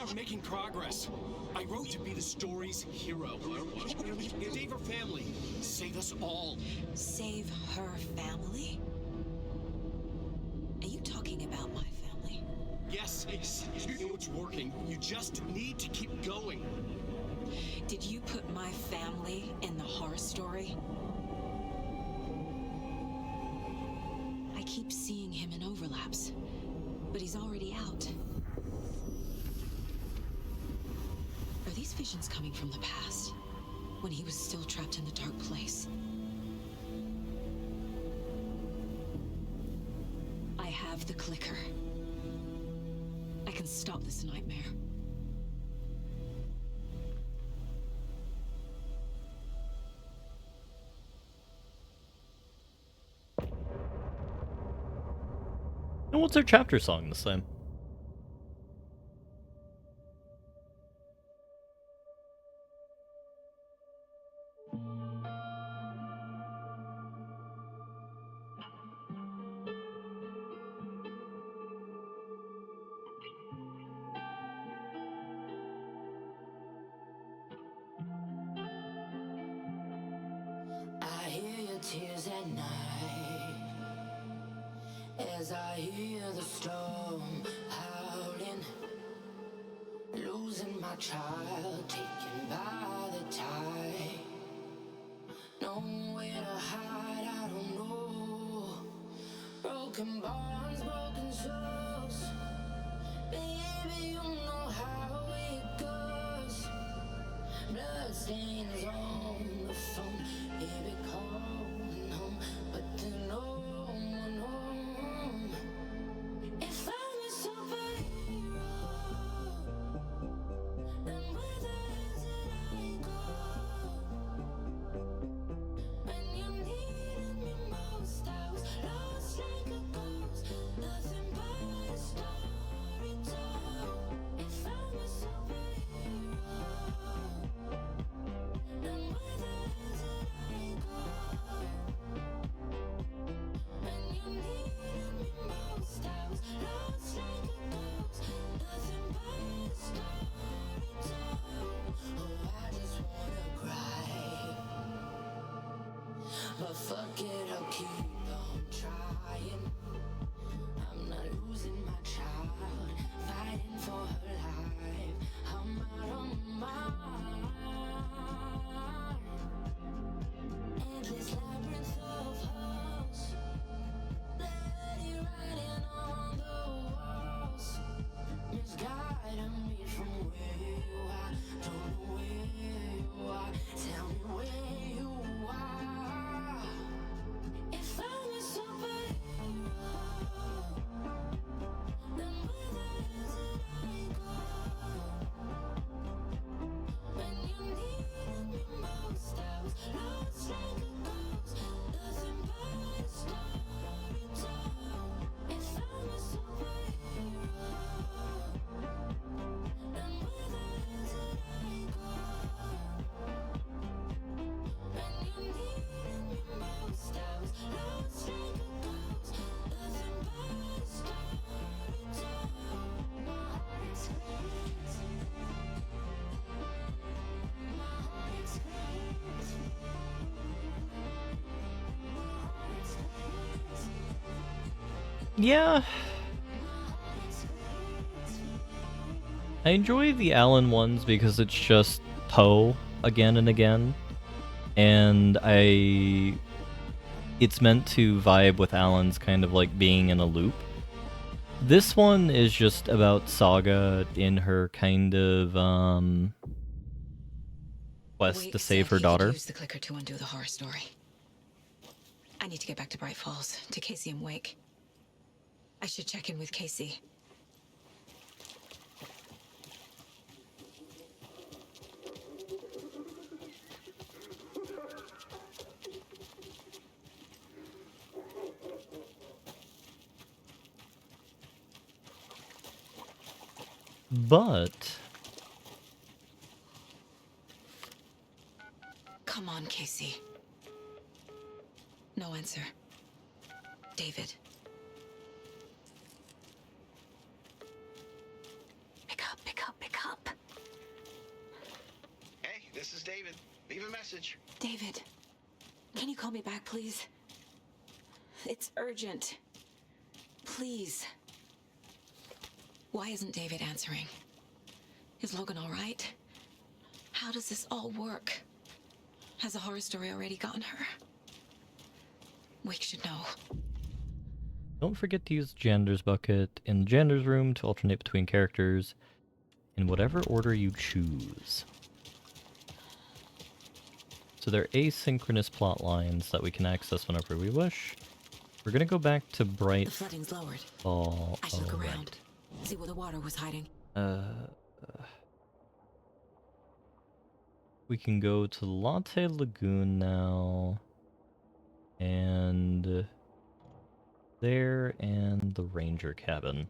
I'm making progress. I wrote to be the story's hero. Save her family. Save us all. Save her family? Are you talking about my family? Yes, you know it's working. You just need to keep going. Did you put my family in the horror story? I keep seeing him in overlaps, but he's already out. Are these visions coming from the past, when he was still trapped in the dark place? I I have the clicker. I can stop this nightmare. And what's our chapter song this time? I hear your tears at night as I hear the storm howling, losing my child, taken by the tide. Nowhere to hide, I don't know. Broken bonds, broken souls. Baby, you know how it goes. Blood stains on the phone. Baby, calling home, but there's no one home. If I'm a superhero, then where the hell did I go? When you needed me most, I was lost like a ghost. Nothing but a story told. If I'm a superhero, then where the hell did I go? When you needed me most, I was lost like a ghost. Nothing but a story told. Oh, I just wanna cry. But fuck it, I'll keep on trying. I'm not losing my child, fighting for her life. I'm out on my mind. Endless labyrinth of holes, bloody writing on the walls, misguiding me from where you are. Don't know where you are. Tell me where you are. If I'm a superhero, then where the hell did I go? When you needed me most, I was lost like a ghost. Nothing but a story told. If I'm a superhero, then where the hell did I go? When you needed me most, I was lost like a ghost. Nothing but a story told. My heart screams. My heart screams. My heart screams. Yeah, I enjoy the Alan ones because it's just Poe again and again, and it's meant to vibe with Alan's kind of like being in a loop. This one is just about Saga in her kind of quest Wake to save said her he could daughter. use the clicker to undo the horror story. I need to get back to Bright Falls, to Casey and Wake. I should check in with Casey. But Come on, Casey. No answer. David. Pick up, pick up, pick up. Hey, this is David. Leave a message. David, can you call me back, please? It's urgent. Please. Why isn't David answering? Is Logan all right? How does this all work? Has the horror story already gotten her? Wake should know. don't forget to use the janitors bucket in the janitor's room to alternate between characters in whatever order you choose. So they're asynchronous plot lines that we can access whenever we wish. We're gonna go back to Bright The flooding's lowered. Fall. I should look Right. around, see where the water was hiding. We can go to Latte Lagoon now. And there and the ranger cabin.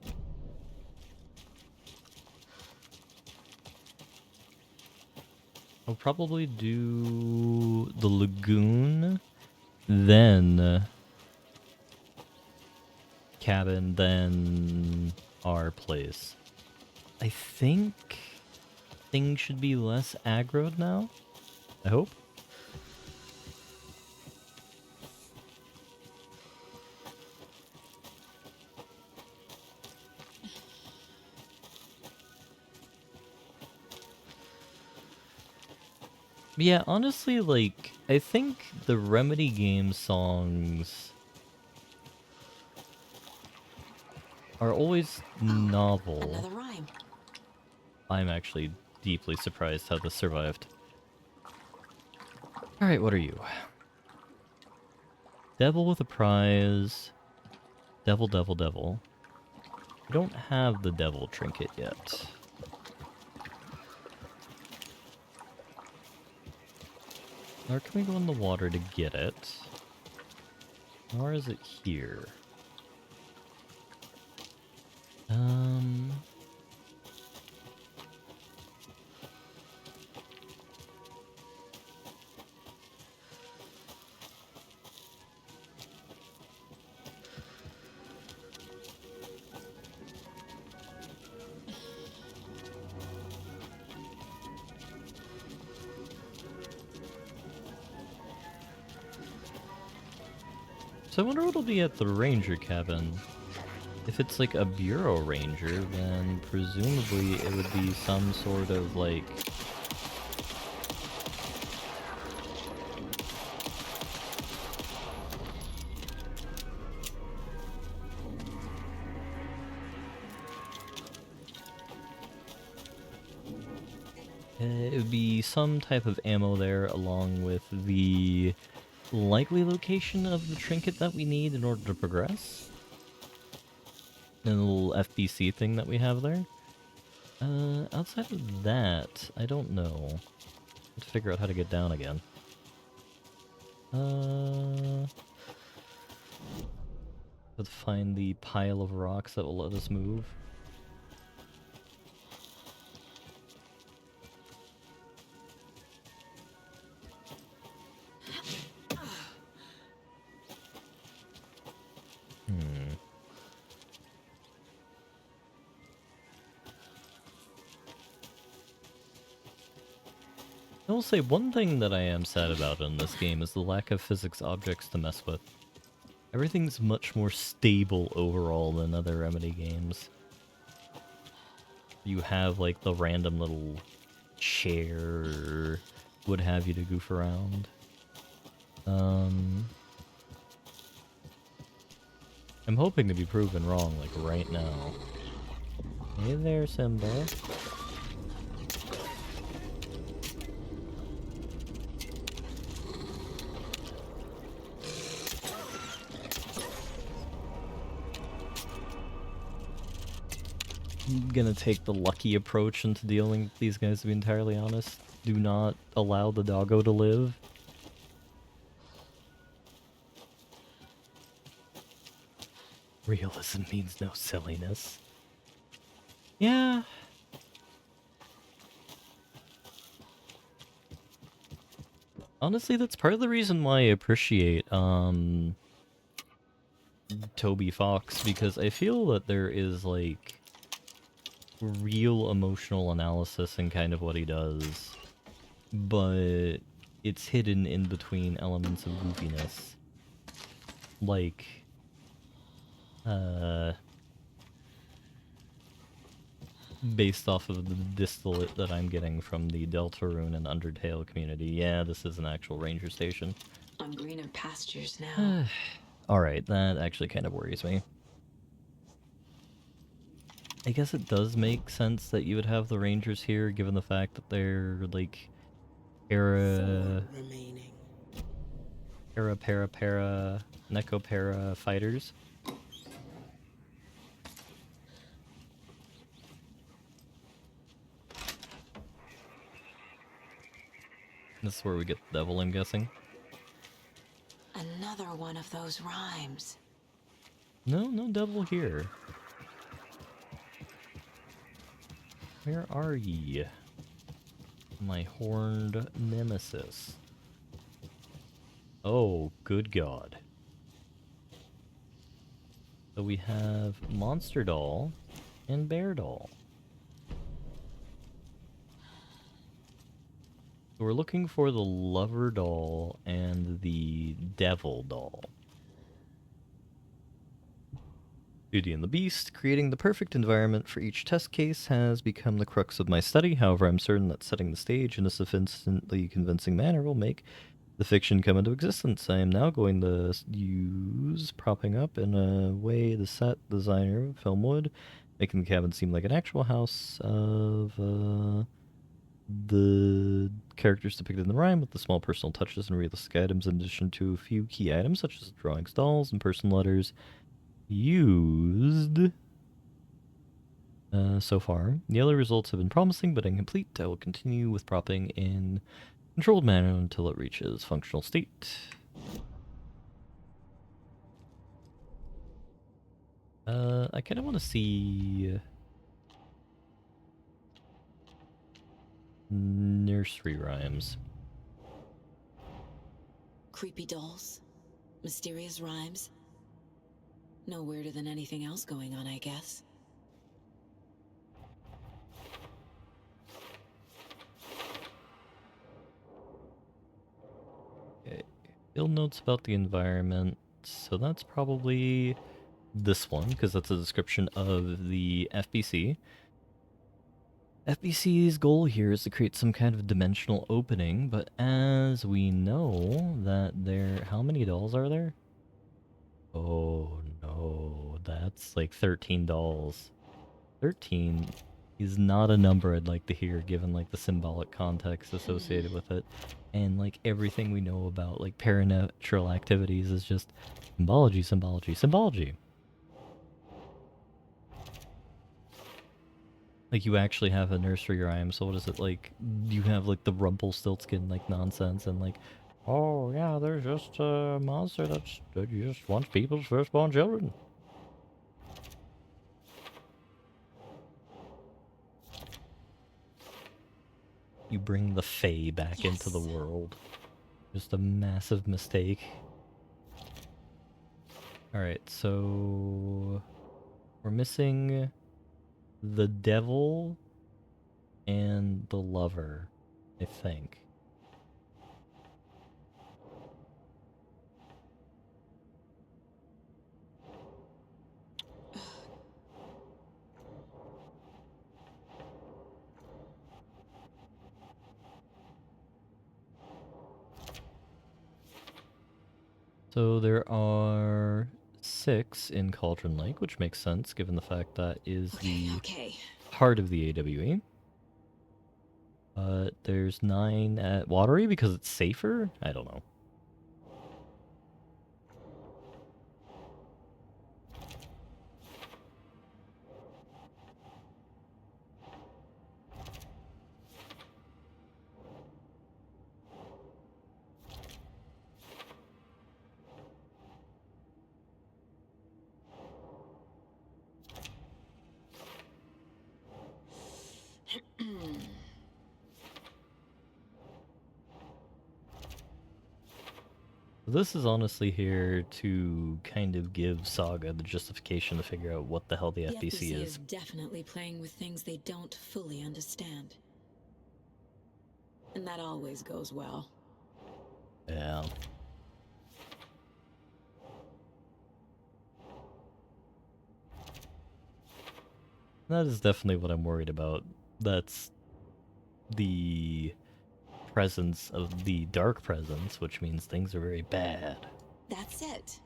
I'll probably do the lagoon, then cabin, then our place. I think things should be less aggroed now. I hope. Yeah, honestly, like, I think the Remedy game songs are always novel. Another rhyme. I'm actually deeply surprised how this survived. Alright, what are you? Devil with a prize. Devil, devil, devil. I don't have the devil trinket yet. Or can we go in the water to get it? Or is it here? So I wonder what'll be at the ranger cabin. If it's like a bureau ranger, then presumably it would be some sort of like... It would be some type of ammo there along with the likely location of the trinket that we need in order to progress. And the little FBC thing that we have there. Outside of that, I don't know. Let's figure out how to get down again. Let's find the pile of rocks that will let us move. I will say one thing that I am sad about in this game is the lack of physics objects to mess with. Everything's much more stable overall than other Remedy games. You have like the random little chair or what have you to goof around. I'm hoping to be proven wrong like right now. Hey there, Simba. I'm gonna take the lucky approach into dealing with these guys, to be entirely honest. Do not allow the doggo to live. Realism means no silliness. Yeah. Honestly, that's part of the reason why I appreciate, Toby Fox, because I feel that there is, like, real emotional analysis in kind of what he does, but it's hidden in between elements of goofiness. Like, based off of the distillate that I'm getting from the Deltarune and Undertale community. Yeah, this is an actual ranger station. On greener pastures now. Alright, that actually kind of worries me. I guess it does make sense that you would have the rangers here, given the fact that they're, like, era... Necopara fighters. This is where we get the devil, I'm guessing. Another one of those rhymes. No devil here. Where are ye? My horned nemesis. Oh, good God. So we have Monster Doll and Bear Doll. So we're looking for the Lover Doll and the Devil Doll. Beauty and the Beast, creating the perfect environment for each test case has become the crux of my study. However, I'm certain that setting the stage in a sufficiently convincing manner will make the fiction come into existence. I am now going to use propping up in a way the set designer film would, making the cabin seem like an actual house of the characters depicted in the rhyme, with the small personal touches and realistic items, in addition to a few key items such as drawings, dolls, and personal letters used so far. The other results have been promising but incomplete. I will continue with propping in controlled manner until it reaches functional state. I kind of want to see nursery rhymes. Creepy dolls, mysterious rhymes. No weirder than anything else going on, I guess. Okay. Field notes about the environment. So that's probably this one, because that's a description of the FBC. FBC's goal here is to create some kind of dimensional opening, but as we know that how many dolls are there? Oh no, that's like 13 dolls. 13 is not a number I'd like to hear, given like the symbolic context associated with it. And like everything we know about like paranatural activities is just symbology, symbology, symbology. Like you actually have a nursery rhyme, so what is it like? You have like the Rumpelstiltskin like nonsense and like, oh yeah, there's just a monster that just wants people's firstborn children. You bring the Fae back into the world. Just a massive mistake. Alright, so we're missing the devil and the lover, I think. So there are 6 in Cauldron Lake, which makes sense given the fact that is the heart of the AWE. There's 9 at Watery because it's safer? I don't know. This is honestly here to kind of give Saga the justification to figure out what the hell the FBC is. Definitely playing with things they don't fully understand. And that always goes well. Yeah. That is definitely what I'm worried about. That's the presence of the dark presence, which means things are very bad. That's it.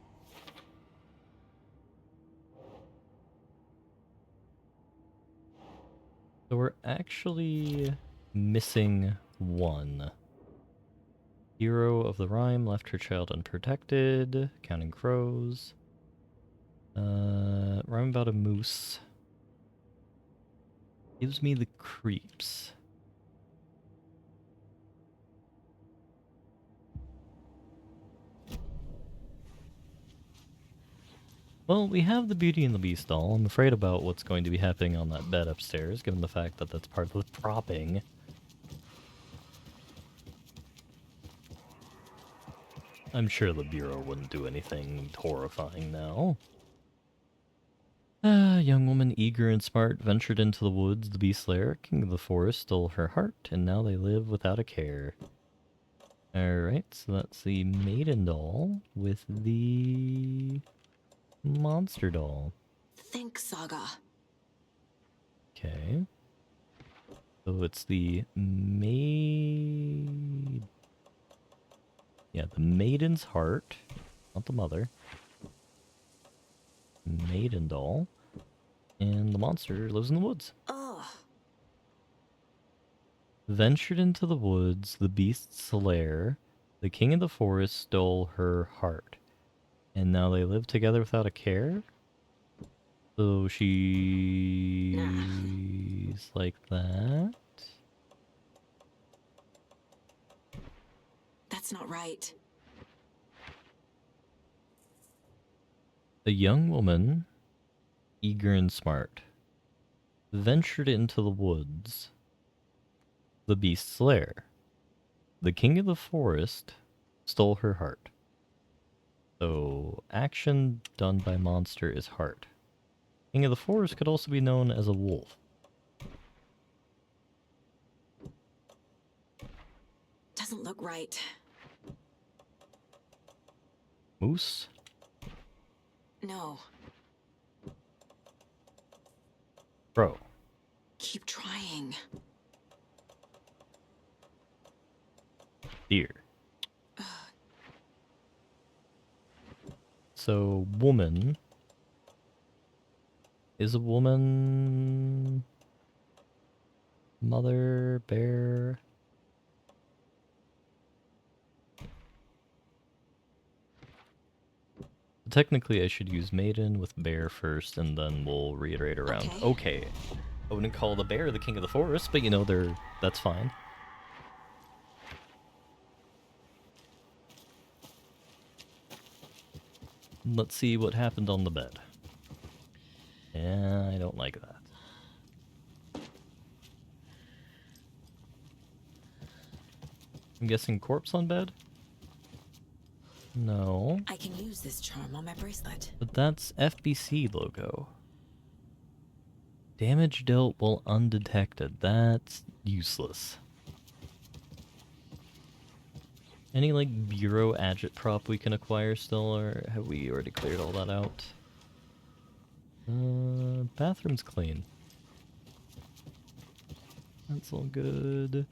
So we're actually missing one. Hero of the rhyme left her child unprotected. Counting crows. Rhyme about a moose. Gives me the creeps. Well, we have the Beauty and the Beast doll. I'm afraid about what's going to be happening on that bed upstairs, given the fact that that's part of the propping. I'm sure the Bureau wouldn't do anything horrifying now. A young woman, eager and smart, ventured into the woods. The beast slayer, king of the forest, stole her heart, and now they live without a care. Alright, so that's the maiden doll with the monster doll. Think, Saga. Okay. So it's the maid... Yeah, the maiden's heart. Not the mother. Maiden doll. And the monster lives in the woods. Ugh. Ventured into the woods, the beast's lair. The king of the forest stole her heart. And now they live together without a care? So she's like that? That's not right. A young woman, eager and smart, ventured into the woods. The beast's lair. The king of the forest stole her heart. So, action done by monster is heart. King of the forest could also be known as a wolf. Doesn't look right. Moose? No. Bro. Keep trying. Deer. So, woman. Is a woman... Mother, bear... Technically, I should use maiden with bear first, and then we'll reiterate around. Okay. I wouldn't call the bear the king of the forest, but you know, that's fine. Let's see what happened on the bed. Yeah, I don't like that. I'm guessing corpse on bed? No. I can use this charm on my bracelet. But that's FBC logo. Damage dealt while undetected. That's useless. Any, like, Bureau agitprop we can acquire still, or have we already cleared all that out? Bathroom's clean. That's all good.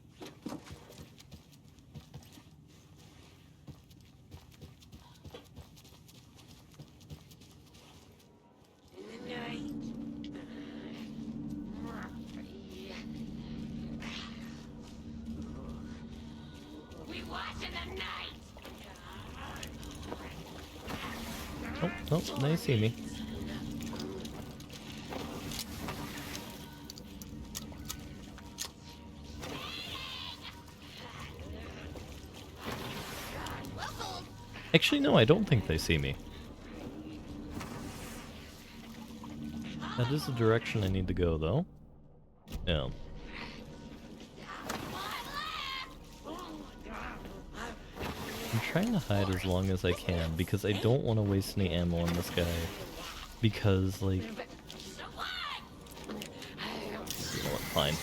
Oh, they see me. Actually, no, I don't think they see me. That is the direction I need to go, though. Yeah. I'm trying to hide as long as I can, because I don't want to waste any ammo on this guy. Because, like... You know what, fine.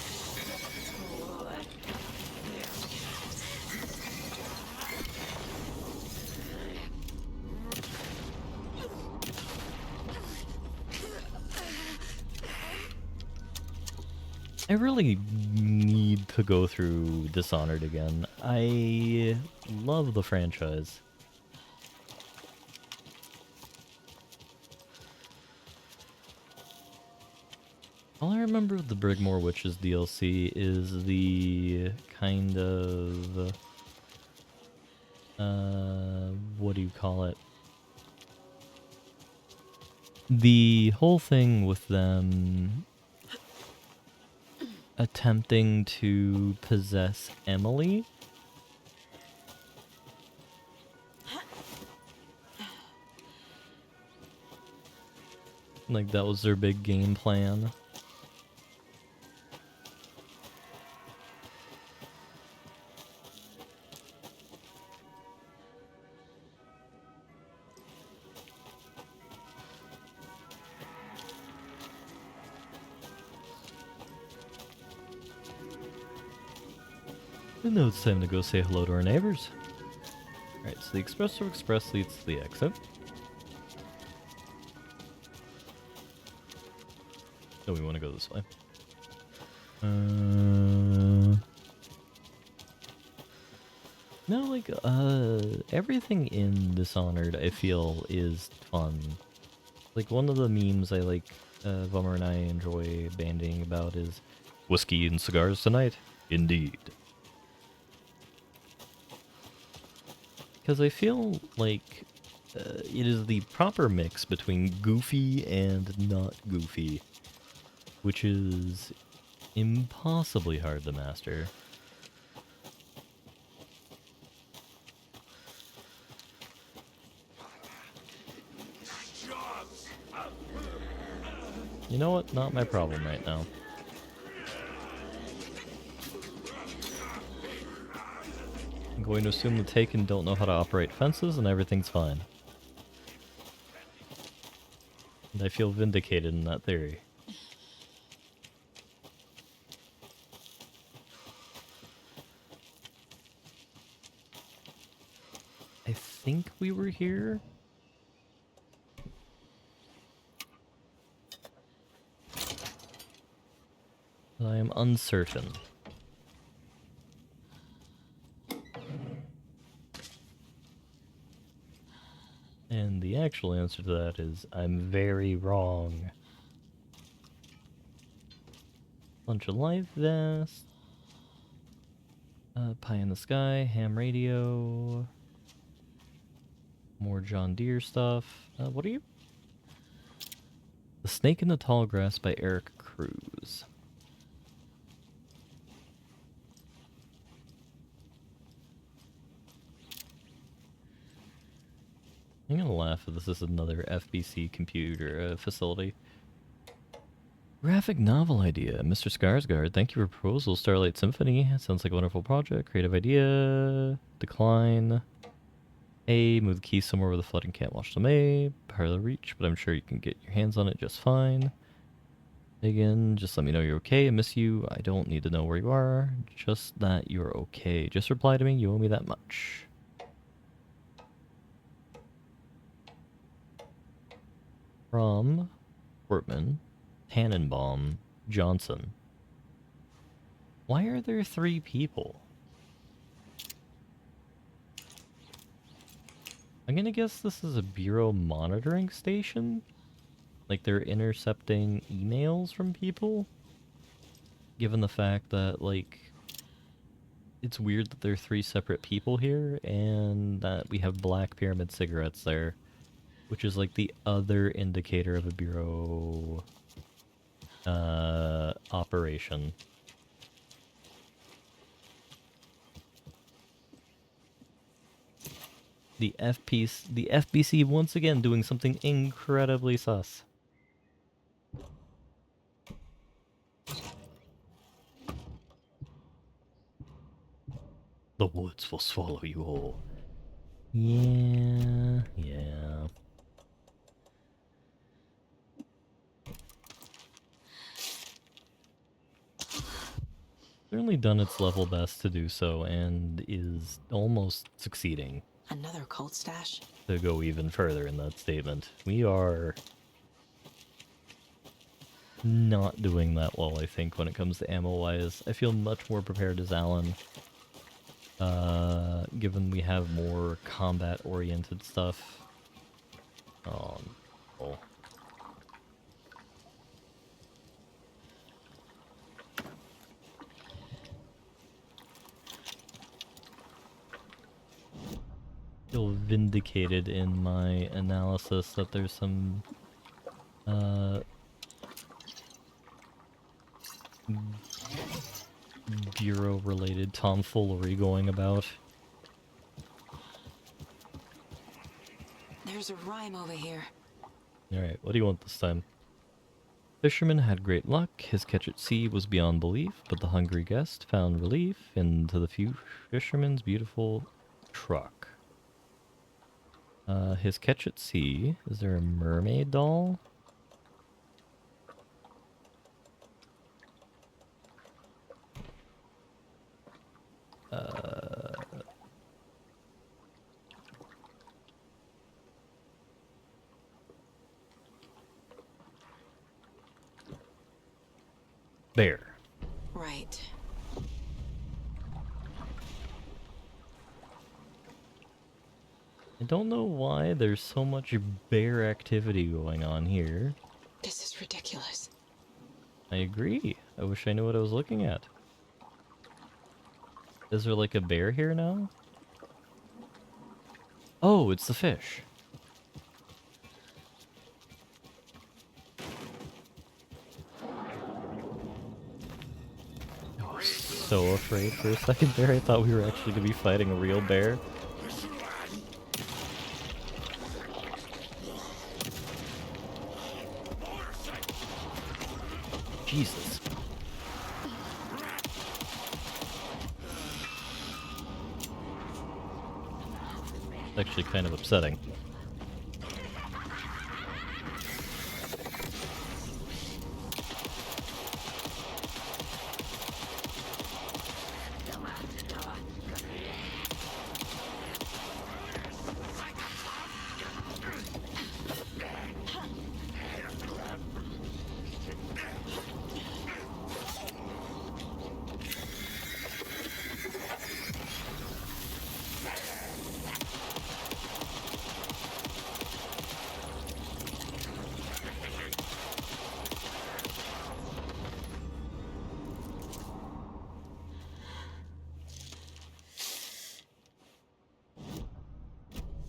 I really need to go through Dishonored again. I love the franchise. All I remember of the Brigmore Witches DLC is the kind of what do you call it? The whole thing with them attempting to possess Emily. Like, that was their big game plan. And now it's time to go say hello to our neighbors. Alright, so the Espresso Express leads to the exit. So we want to go this way. No, like, everything in Dishonored, I feel, is fun. Like, one of the memes I like, Vummer and I enjoy bandying about is whiskey and cigars tonight? Indeed. Because I feel like it is the proper mix between goofy and not goofy, which is impossibly hard to master. You know what? Not my problem right now. I'm going to assume the Taken don't know how to operate fences and everything's fine. And I feel vindicated in that theory. I think we were here. But I am uncertain. And the actual answer to that is, I'm very wrong. Bunch of life vests. Pie in the sky, ham radio. More John Deere stuff. What are you? The Snake in the Tall Grass by Eric Cruz. I'm gonna laugh if this is another FBC computer facility. Graphic novel idea. Mr. Skarsgård, thank you for proposal. Starlight Symphony. Sounds like a wonderful project. Creative idea. Decline. A. Move the key somewhere where the flooding can't wash them. A. Parallel reach, but I'm sure you can get your hands on it just fine. Again, just let me know you're okay. I miss you. I don't need to know where you are. Just that you're okay. Just reply to me. You owe me that much. From Wortman, Tannenbaum, Johnson. Why are there 3 people? I'm gonna guess this is a bureau monitoring station? Like they're intercepting emails from people? Given the fact that, like, it's weird that there are 3 separate people here, and that we have Black Pyramid cigarettes there. Which is like the other indicator of a bureau operation. The FBC once again doing something incredibly sus. The woods will swallow you whole. Yeah. Certainly done its level best to do so, and is almost succeeding. Another cult stash? To go even further in that statement. We are not doing that well, I think, when it comes to ammo-wise. I feel much more prepared as Alan. Given we have more combat-oriented stuff. Oh. feel vindicated in my analysis that there's some bureau-related tomfoolery going about. There's a rhyme over here. Alright, what do you want this time? Fisherman had great luck, his catch at sea was beyond belief, but the hungry guest found relief into the few fisherman's beautiful truck. His catch at sea, is there a mermaid doll? Bear. Right. I don't know why there's so much bear activity going on here. This is ridiculous. I agree. I wish I knew what I was looking at. Is there like a bear here now? Oh, it's the fish. I was so afraid for a second there. I thought we were actually going to be fighting a real bear. Jesus. It's actually kind of upsetting.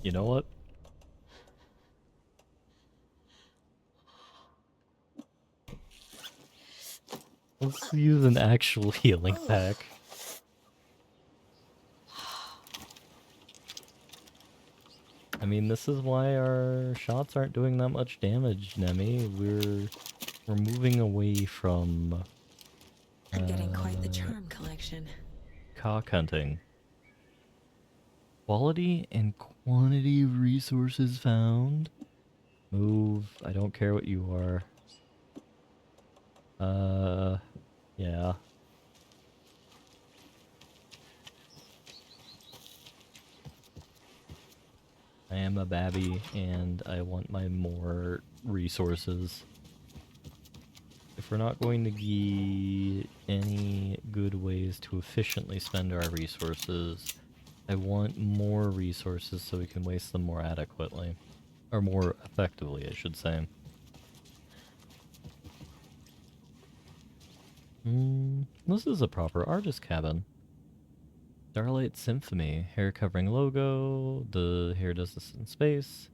You know what? Let's use an actual healing pack. I mean, this is why our shots aren't doing that much damage, Nemi. We're moving away from I'm getting quite the charm collection. cock hunting. Quality and quantity of resources found. Move. I don't care what you are. Yeah. I am a babby, and I want my more resources. If we're not going to get any good ways to efficiently spend our resources, I want more resources so we can waste them more adequately. Or more effectively, I should say. This is a proper artist cabin. Starlight Symphony, hair covering logo, the hair does this in space.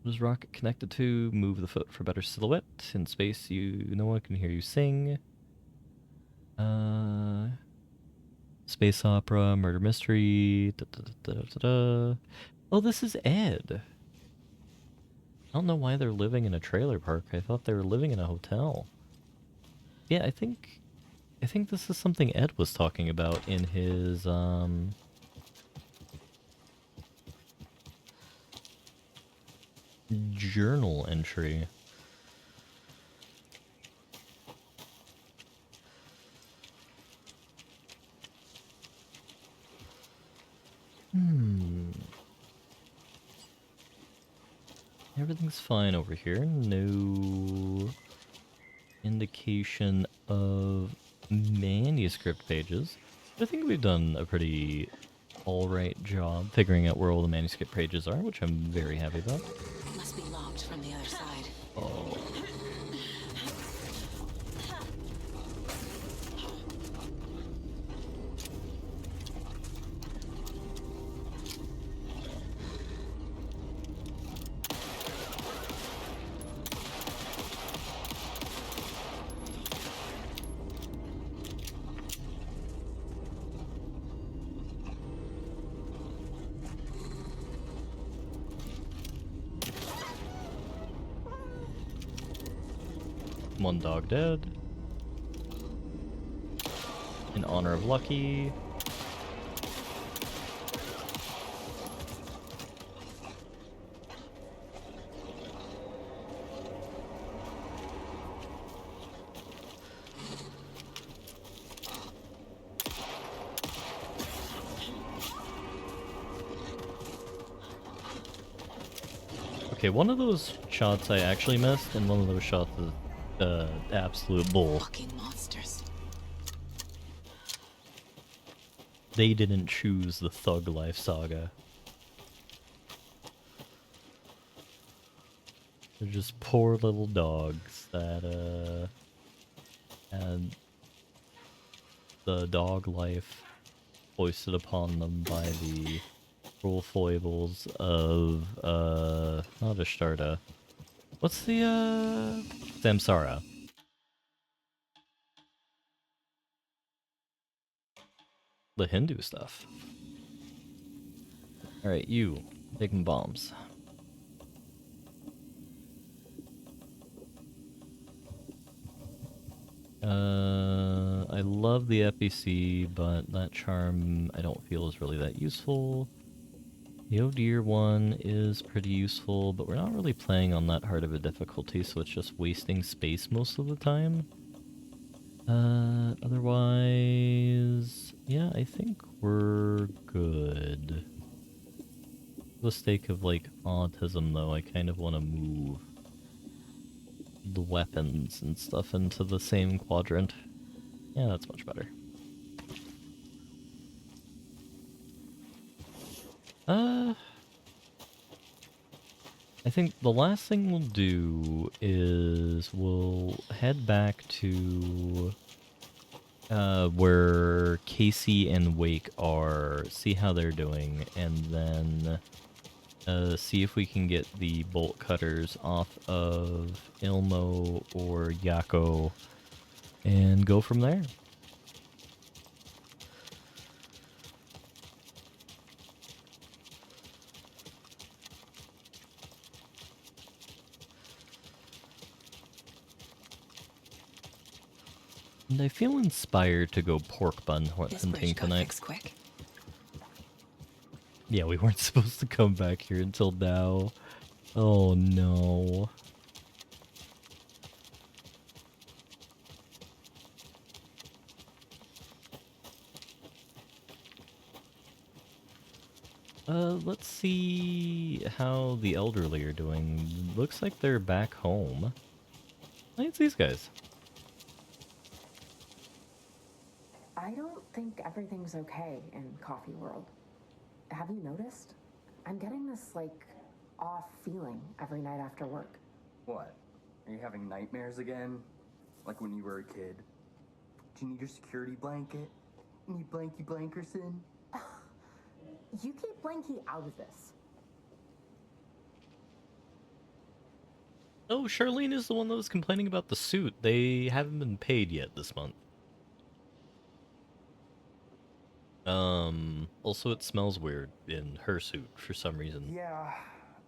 What is rocket connected to? Move the foot for better silhouette. In space, no one can hear you sing. Space opera, murder mystery. Oh, this is Ed. I don't know why they're living in a trailer park. I thought they were living in a hotel. Yeah, I think this is something Ed was talking about in his journal entry. Everything's fine over here. No indication of manuscript pages. I think we've done a pretty alright job figuring out where all the manuscript pages are, which I'm very happy about. Must be locked from the other side. Oh. One dog dead. In honor of Lucky. Okay, one of those shots I actually missed, and one of those shots is absolute bull. Fucking monsters. They didn't choose the Thug Life Saga. They're just poor little dogs that had the dog life foisted upon them by the cruel foibles of not Ashtarta. What's the Samsara? The Hindu stuff. Alright, you taking bombs. I love the FEC, but that charm I don't feel is really that useful. The Oh Dear one is pretty useful, but we're not really playing on that hard of a difficulty, so it's just wasting space most of the time. Otherwise, yeah, I think we're good. For the sake of, like, autism, though, I kind of want to move the weapons and stuff into the same quadrant. Yeah, that's much better. I think the last thing we'll do is we'll head back to where Casey and Wake are, see how they're doing, and then see if we can get the bolt cutters off of Ilmo or Yako and go from there. And I feel inspired to go pork bun hunting tonight. Quick. Yeah, we weren't supposed to come back here until now. Oh no. Let's see how the elderly are doing. Looks like they're back home. Hey, it's these guys. I don't think everything's okay in Coffee World. Have you noticed? I'm getting this, like, off feeling every night after work. What? Are you having nightmares again? Like when you were a kid? Do you need your security blanket? Need Blanky Blankerson? You keep Blanky out of this. Oh, Charlene is the one that was complaining about the suit. They haven't been paid yet this month. Also it smells weird in her suit for some reason. Yeah,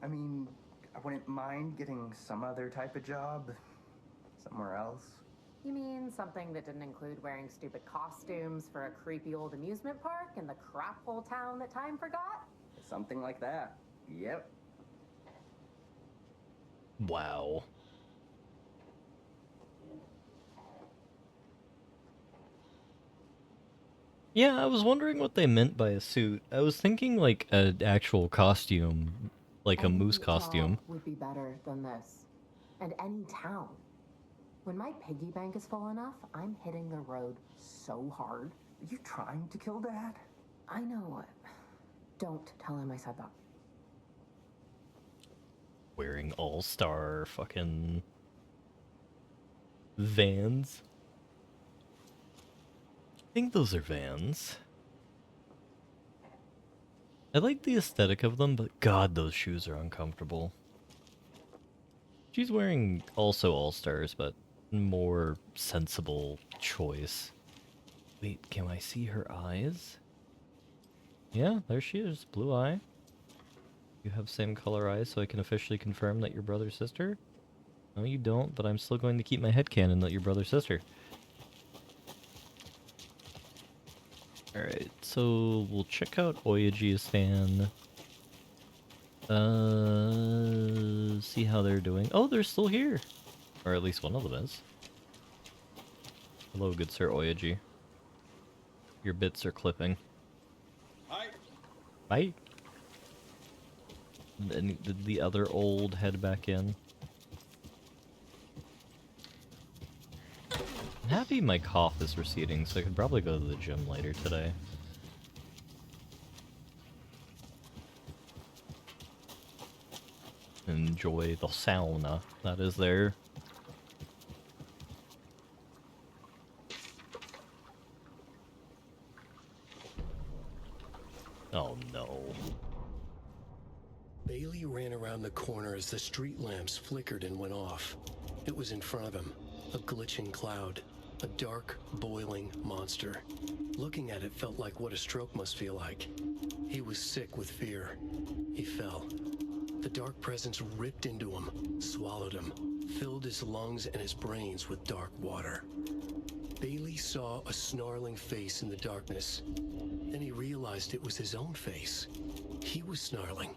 I mean, I wouldn't mind getting some other type of job somewhere else. You mean something that didn't include wearing stupid costumes for a creepy old amusement park in the crap hole town that time forgot? Something like that. Yep. Wow. Yeah, I was wondering what they meant by a suit. I was thinking like an actual costume, like a moose costume. Job would be better than this. And any town. When my piggy bank is full enough, I'm hitting the road so hard. Are you trying to kill Dad? I know it. Don't tell him I said that. Wearing all-star fucking Vans. I think those are Vans. I like the aesthetic of them, but god, those shoes are uncomfortable. She's wearing also all-stars, but more sensible choice. Wait, can I see her eyes? Yeah, there she is, blue eye. You have same color eyes, so I can officially confirm that you're brother sister. No, you don't, but I'm still going to keep my headcanon that your brother's sister. Alright, so we'll check out Oyagistan. See how they're doing. Oh, they're still here! Or at least one of them is. Hello, good Sir Oyaji. Your bits are clipping. Hi. Bye! And did the other old head back in? I'm happy my cough is receding, so I could probably go to the gym later today. Enjoy the sauna that is there. Oh no. Bailey ran around the corner as the street lamps flickered and went off. It was in front of him, a glitching cloud, a dark, boiling monster. Looking at it felt like what a stroke must feel like. He was sick with fear. He fell. The dark presence ripped into him, swallowed him, filled his lungs and his brains with dark water. Bailey saw a snarling face in the darkness. Then he realized it was his own face. He was snarling.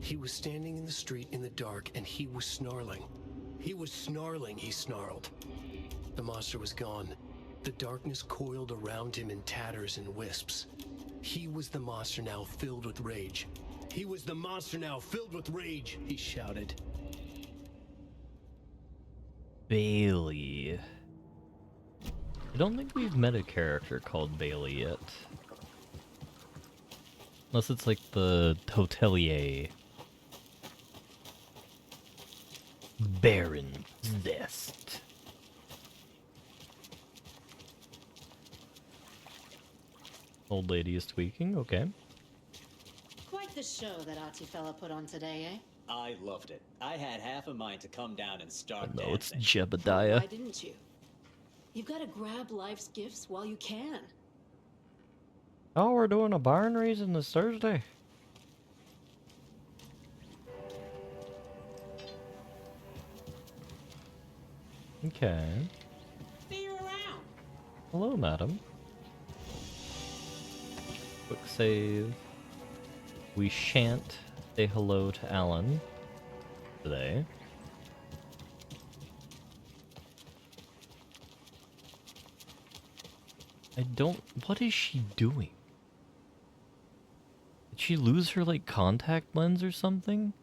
He was standing in the street in the dark, and he was snarling. He was snarling, he snarled. The monster was gone. The darkness coiled around him in tatters and wisps. He was the monster now filled with rage. He was the monster now filled with rage, he shouted. Bailey. I don't think we've met a character called Bailey yet. Unless it's like the hotelier. Baron Zest. Old lady is tweaking, okay. Quite the show that Archie fella put on today, eh? I loved it. I had half a mind to come down and start No, it's dancing. Jebediah. Why didn't you? You've got to grab life's gifts while you can. Oh, we're doing a barn raising this Thursday. Okay. See you around. Hello, madam. Quick save. We shan't say hello to Alan today. I don't... What is she doing? Did she lose her, like, contact lens or something?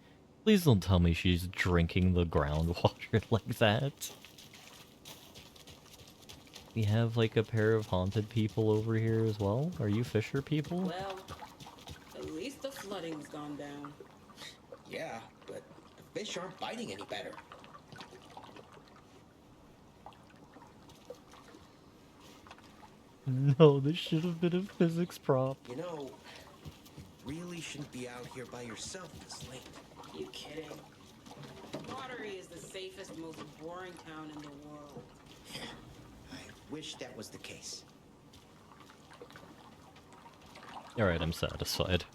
Please don't tell me she's drinking the groundwater like that. We have, like, a pair of haunted people over here as well. Are you Fisher people? Well, at least the flooding's gone down. Yeah, but the fish aren't biting any better. No, this should have been a physics prop. You know, you really shouldn't be out here by yourself this late. You kidding? Watery is the safest, most boring town in the world. I wish that was the case. Alright, I'm satisfied.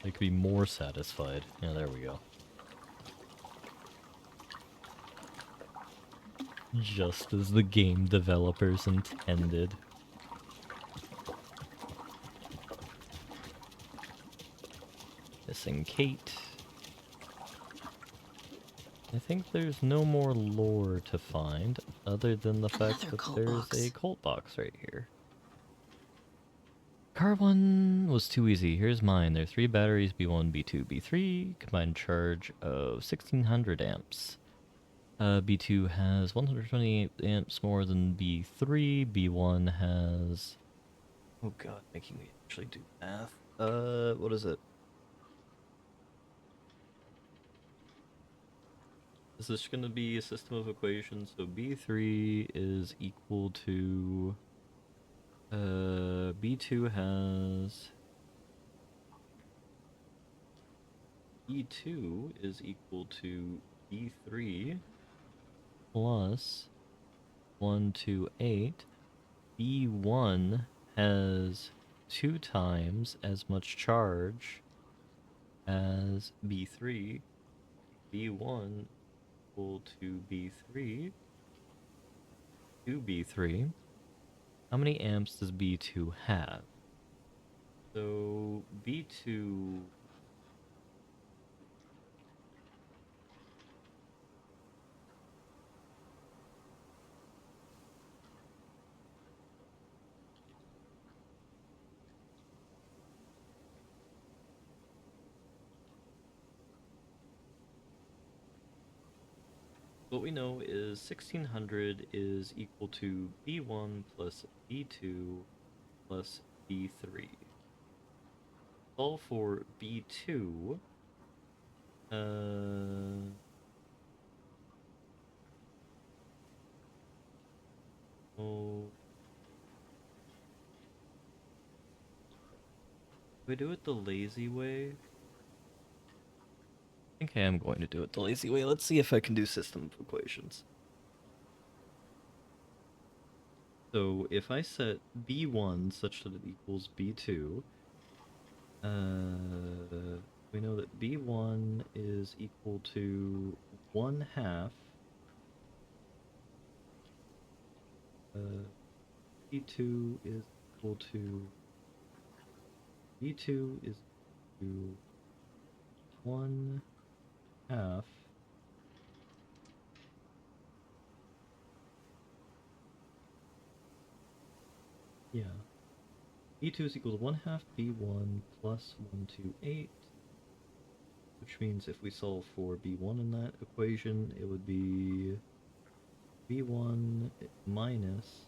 I could be more satisfied. Yeah, there we go. Just as the game developers intended. Missing Kate. I think there's no more lore to find, other than the fact that there's a cult box right here. Car 1 was too easy. Here's mine. There are 3 batteries, B1, B2, B3. Combined charge of 1600 amps. B2 has 128 amps more than B3. B1 has... Oh god, making me actually do math. What is it? Is this going to be a system of equations? So B3 is equal to... B2 has... B2 is equal to B3 plus 128. B1 has 2 times as much charge as B3, B1 equal to B3, 2B3. How many amps does B2 have? So B2... What we know is 1600 is equal to B1 plus B2 plus B3. Solve for B2. Oh. Do I do it the lazy way? I think I am going to do it the lazy way. Let's see if I can do system of equations. So if I set B1 such that it equals B2, we know that B1 is equal to 1/2 B2 is equal to B2 is to 1/2 yeah. B2 is equal to 1/2 B1 plus 128, which means if we solve for B1 in that equation, it would be B1 minus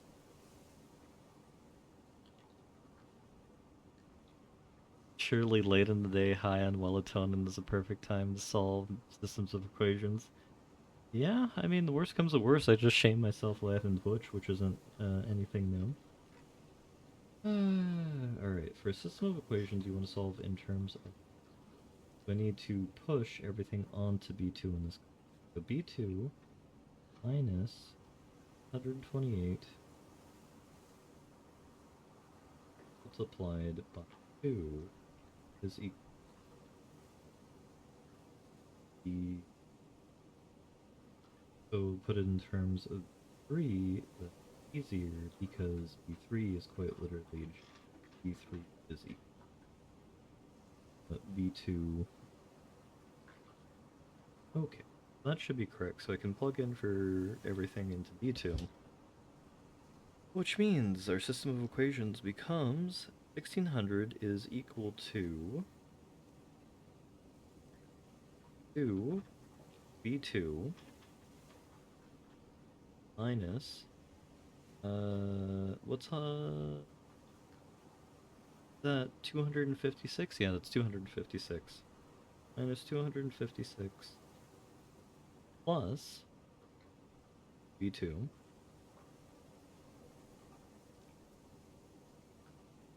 surely late in the day, high on melatonin is a perfect time to solve systems of equations. Yeah, I mean, the worst comes to worst, I just shame myself laughing butch, which isn't anything new. Alright, for a system of equations, you want to solve in terms of... So I need to push everything onto B2 in this. So B2 minus 128 multiplied by 2 is equal to B. So put it in terms of 3, that's easier because B3 is quite literally B3 is equal. But B2... Okay, that should be correct, so I can plug in for everything into B2. Which means our system of equations becomes 1600 is equal to 2 B2 minus what's that 256? Yeah, that's 256 minus 256 plus B2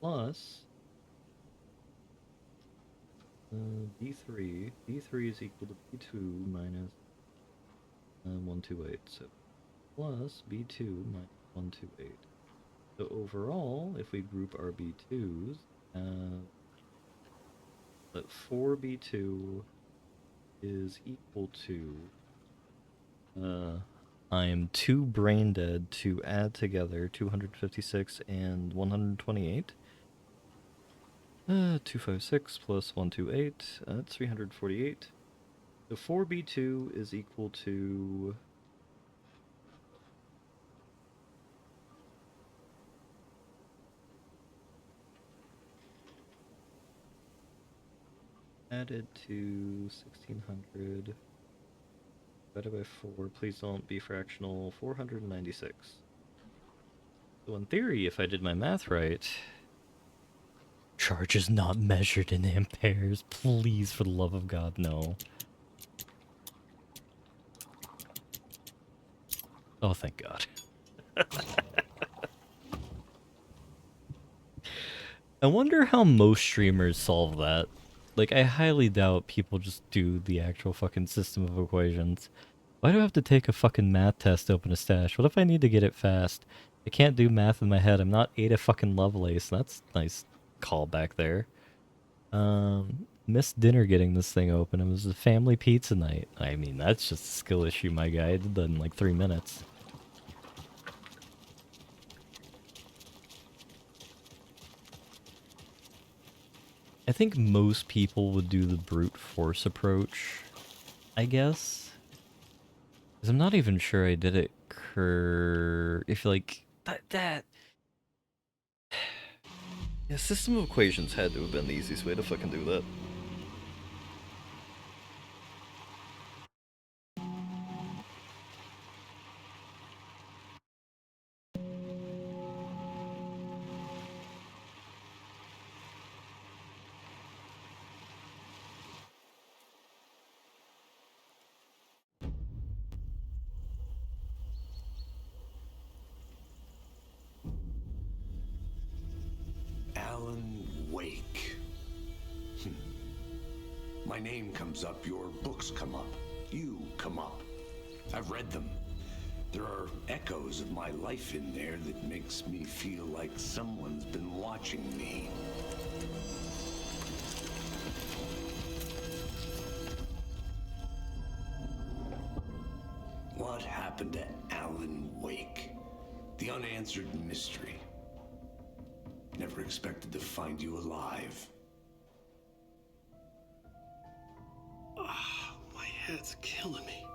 plus B3. B3 is equal to B2 minus 128. So plus B2 minus 128. So overall, if we group our B2s, that 4B2 is equal to... I am too brain dead to add together 256 and 128. 256 plus 128, that's 348. So 4B2 is equal to... added to 1600 divided by 4, please don't be fractional, 496. So in theory, if I did my math right... Charge is not measured in amperes, please, for the love of God, no. Oh, thank God. I wonder how most streamers solve that. Like, I highly doubt people just do the actual fucking system of equations. Why do I have to take a fucking math test to open a stash? What if I need to get it fast? I can't do math in my head. I'm not Ada fucking Lovelace. That's a nice callback there. Missed dinner getting this thing open. It was a family pizza night. I mean, that's just a skill issue, my guy. I did that in like 3 minutes. I think most people would do the brute force approach, I guess. Because I'm not even sure I did it if like that. Yeah, system of equations had to have been the easiest way to fucking do that. Alan Wake. My name comes up, your books come up, you come up. I've read them. There are echoes of my life in there that makes me feel like someone's been watching me. What happened to Alan Wake? The unanswered mystery. Never expected to find you alive. Ah, my head's killing me.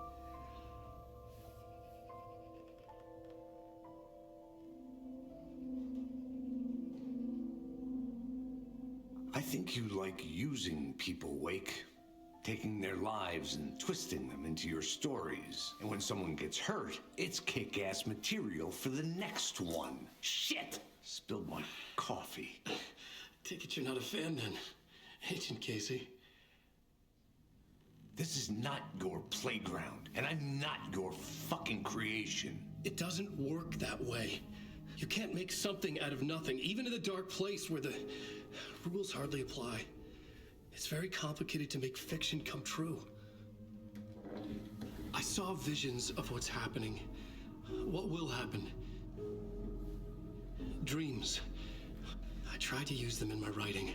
I think you like using people, Wake. Taking their lives and twisting them into your stories. And when someone gets hurt, it's kick-ass material for the next one. Shit! Spilled my coffee. Take it you're not a fan then, Agent Casey. This is not your playground, and I'm not your fucking creation. It doesn't work that way. You can't make something out of nothing, even in a dark place where the rules hardly apply. It's very complicated to make fiction come true. I saw visions of what's happening, what will happen. Dreams. I tried to use them in my writing.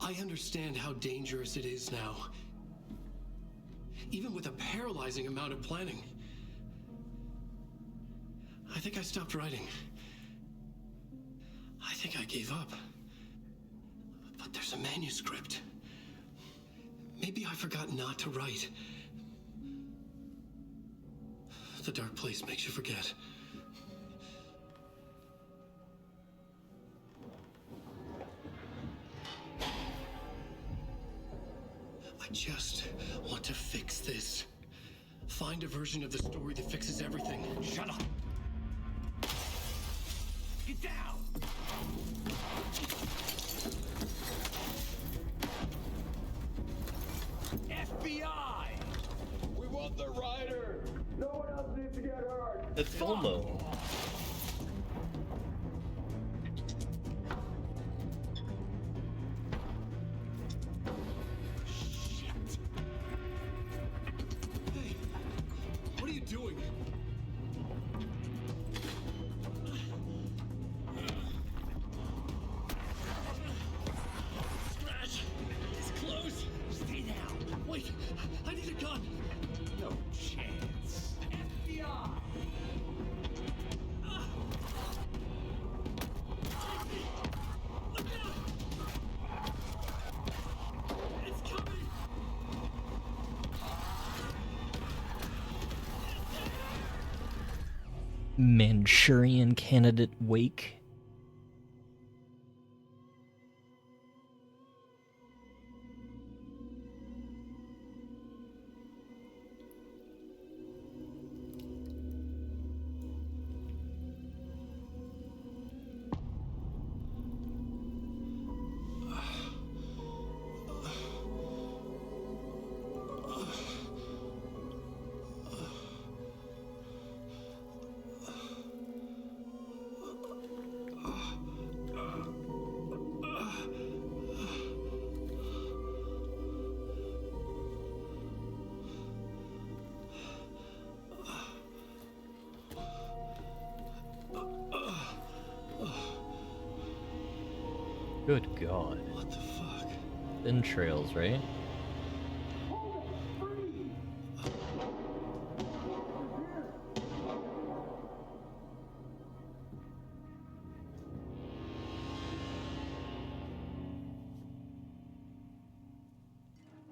I understand how dangerous it is now. Even with a paralyzing amount of planning. I think I stopped writing. I think I gave up. But there's a manuscript. Maybe I forgot not to write. The dark place makes you forget. I just want to fix this. Find a version of the story that fixes everything. Shut up! Get down! FBI! We want the rider! No one else needs to get hurt! It's Elmo. What are you doing? Scratch! It's close! Stay down! Wait! I need a gun! No chance. FBI! Look out! It's coming! Manchurian candidate Wake. Good God. What the fuck? entrails, right?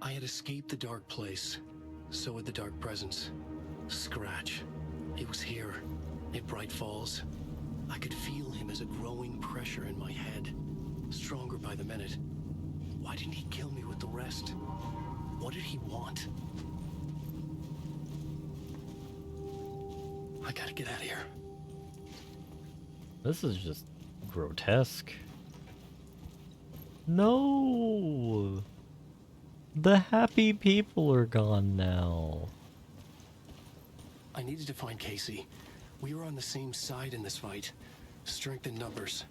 I had escaped the dark place. So had the dark presence. Scratch. He was here, in Bright Falls. I could feel him as a growing pressure in my head, stronger by the minute. Why didn't he kill me with the rest? What did he want? I gotta get out of here. This is just grotesque. No! The happy people are gone now. I needed to find Casey. We were on the same side in this fight. Strength in numbers.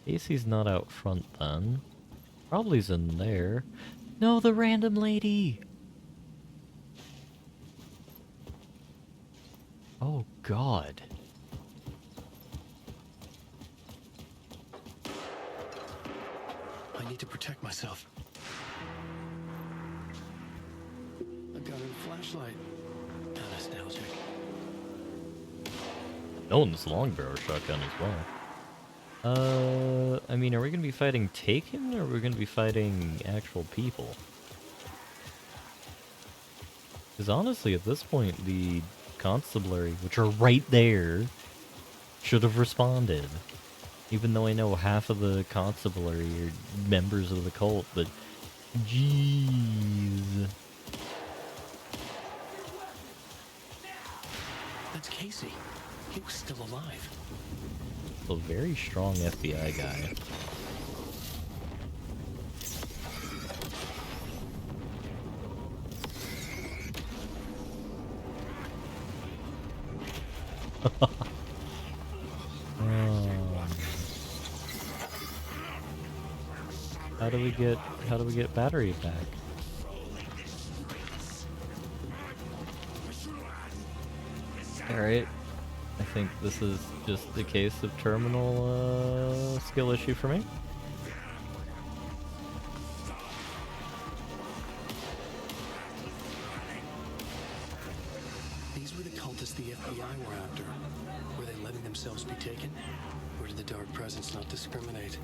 Casey's not out front then. Probably's in there. No, the random lady! Oh god. I need to protect myself. A gun and a flashlight. How nostalgic. Owns long barrel shotgun as well. I mean, are we gonna be fighting Taken, or are we gonna be fighting actual people? Because honestly, at this point, the constabulary, which are right there, should have responded. Even though I know half of the constabulary are members of the cult, but jeez. That's Casey. He was still alive. A very strong FBI guy. How do we get battery back? Alright. I think this is just the case of terminal skill issue for me. These were the cultists the FBI were after. Were they letting themselves be taken? Or did the dark presence not discriminate?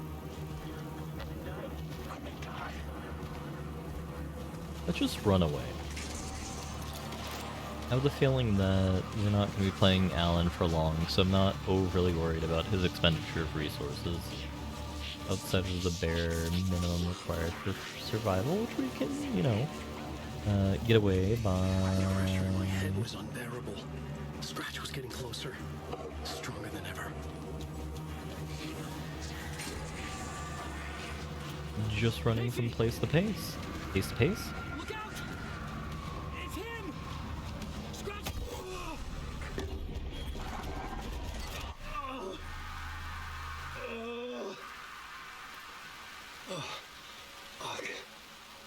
Let's just run away. I have the feeling that we're not going to be playing Alan for long, so I'm not overly worried about his expenditure of resources. Outside of the bare minimum required for survival, which we can, you know, get away by... Pressure in my head was unbearable. Scratch was getting closer. Stronger than ever. Just running from place to pace. Pace to pace?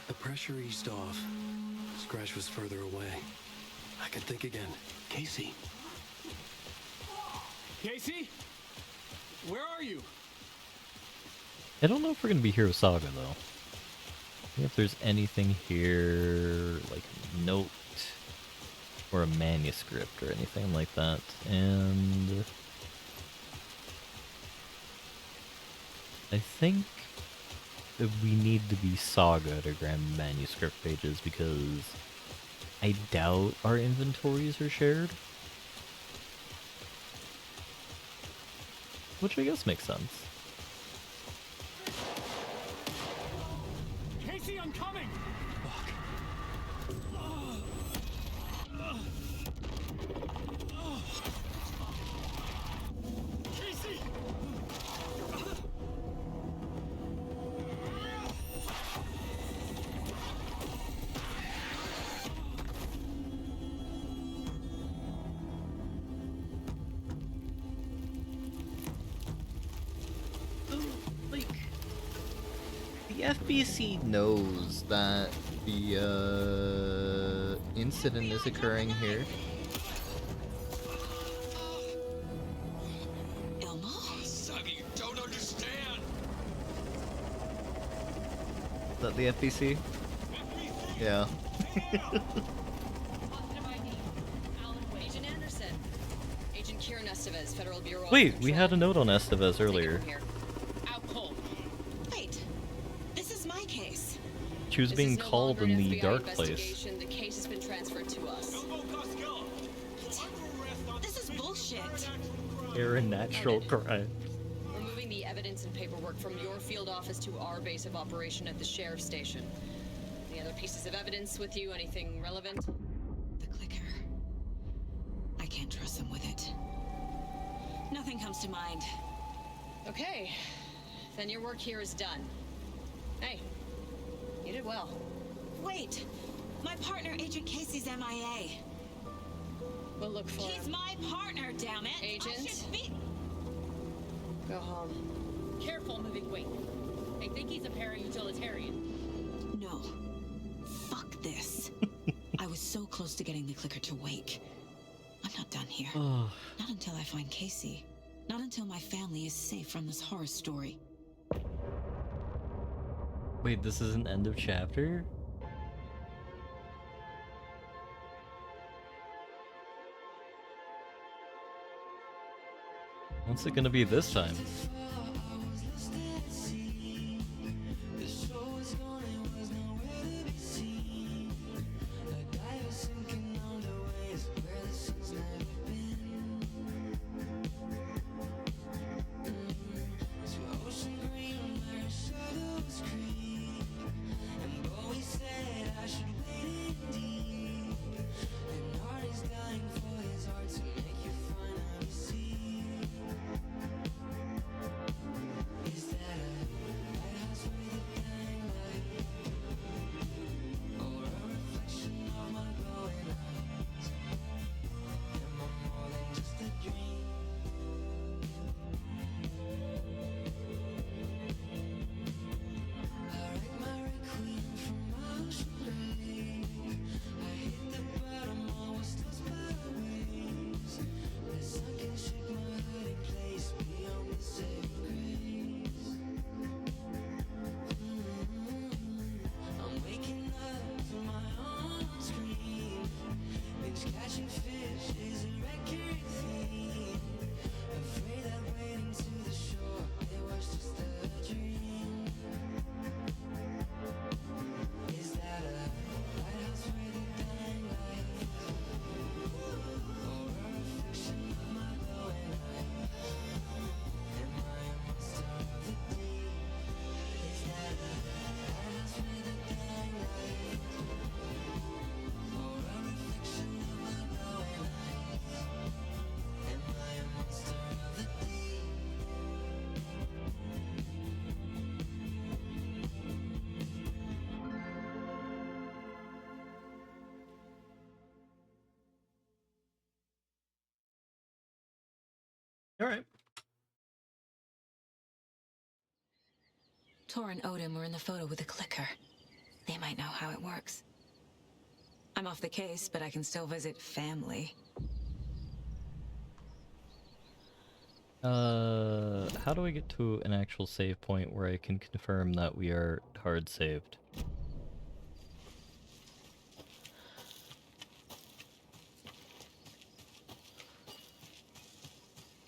The pressure eased off. Scratch was further away. I can think again. Casey. Casey? Where are you? I don't know if we're going to be here with Saga, though. If there's anything here, like a note or a manuscript or anything like that. And I think that we need to be Saga to grab manuscript pages because I doubt our inventories are shared. Which I guess makes sense. Casey, I'm coming! Casey! Like, the FBC knows that the incident is occurring here. Saga, you don't understand. that the FBC? Yeah. Agent Anderson. Agent Kieran Estevez, Federal Bureau Wait, of we had a note on Estevez earlier. Out cold. Wait. This is my case. She was being called in the dark place. Investigation. The case has been transferred to us. This is bullshit. Air and natural crime. We're moving the evidence and paperwork from your field office to our base of operation at the sheriff's station. Any other pieces of evidence with you? Anything relevant? The clicker. I can't trust them with it. Nothing comes to mind. Okay. Then your work here is done. Hey, you did well. Wait! My partner, Agent Casey's MIA. We'll look for He's him. my partner, damn it! Agent. I should be... Go home. Careful moving weight. I think he's a para-utilitarian. No. Fuck this. I was so close to getting the clicker to wake. I'm not done here. Not until I find Casey. Not until my family is safe from this horror story. Wait, this is an end of chapter? What's it gonna be this time? Alright. Tor and Odin were in the photo with the clicker. They might know how it works. I'm off the case, but I can still visit family. How do I get to an actual save point where I can confirm that we are hard saved?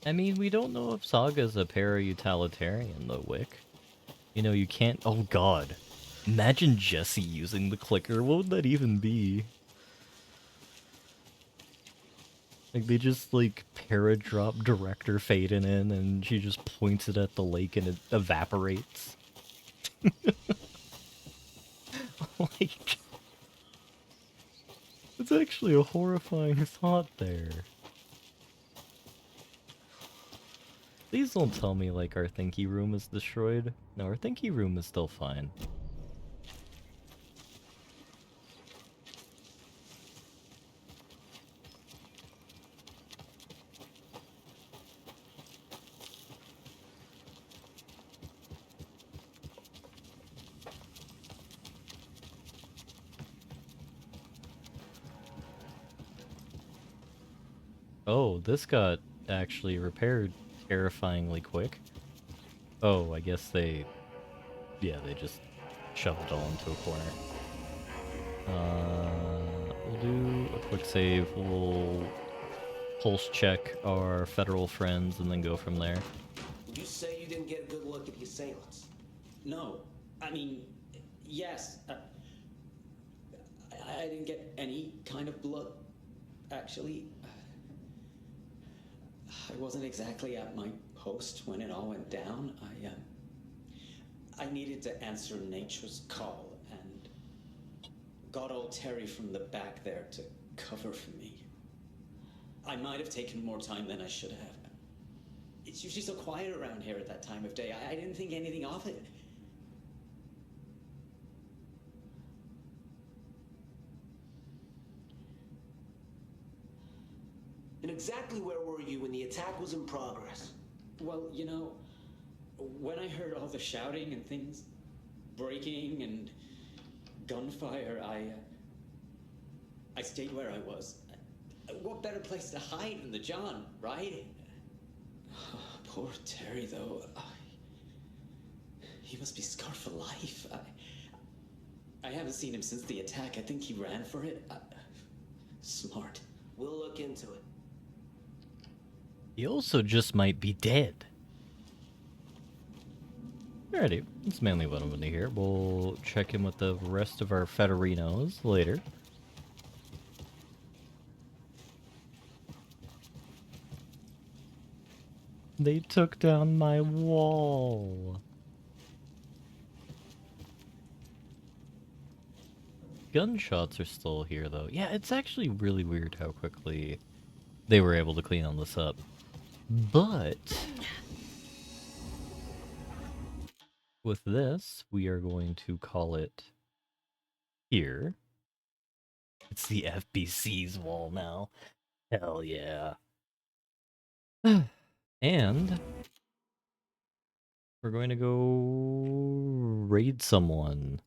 I mean, we don't know if Saga's a para-utilitarian, though, Wick. You know, you can't... Oh, God. Imagine Jesse using the clicker. What would that even be? Like, they just, like, para-drop Director Faden in, and she just points it at the lake and it evaporates. Like... It's actually a horrifying thought there. Please don't tell me, like, our thinky room is destroyed. No, our thinky room is still fine. Oh, this got actually repaired terrifyingly quick. Oh, I guess they... Yeah, they just shove it all into a corner. We'll do a quick save. We'll pulse check our federal friends and then go from there. You say you didn't get a good look at the assailants. No, I mean, yes. I didn't get any kind of blood, actually. I wasn't exactly at my post when it all went down. I needed to answer nature's call and got old Terry from the back there to cover for me. I might have taken more time than I should have. It's usually so quiet around here at that time of day. I didn't think anything of it. And exactly where were you when the attack was in progress? Well, you know, when I heard all the shouting and things breaking and gunfire, I stayed where I was. What better place to hide than the John, right? Poor Terry, though. He must be scarred for life. I haven't seen him since the attack. I think he ran for it. Smart. We'll look into it. He also just might be dead. Alrighty, that's mainly what I'm going to hear. We'll check in with the rest of our Federinos later. They took down my wall. Gunshots are still here, though. Yeah, it's actually really weird how quickly they were able to clean all this up. But with this, we are going to call it here. It's the FBC's wall now. Hell yeah. And we're going to go raid someone.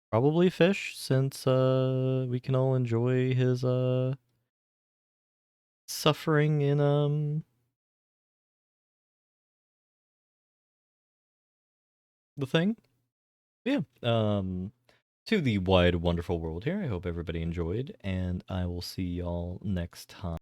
Probably Fish, since we can all enjoy his suffering in the thing. Yeah. To the wide, wonderful world here. I hope everybody enjoyed, and I will see y'all next time.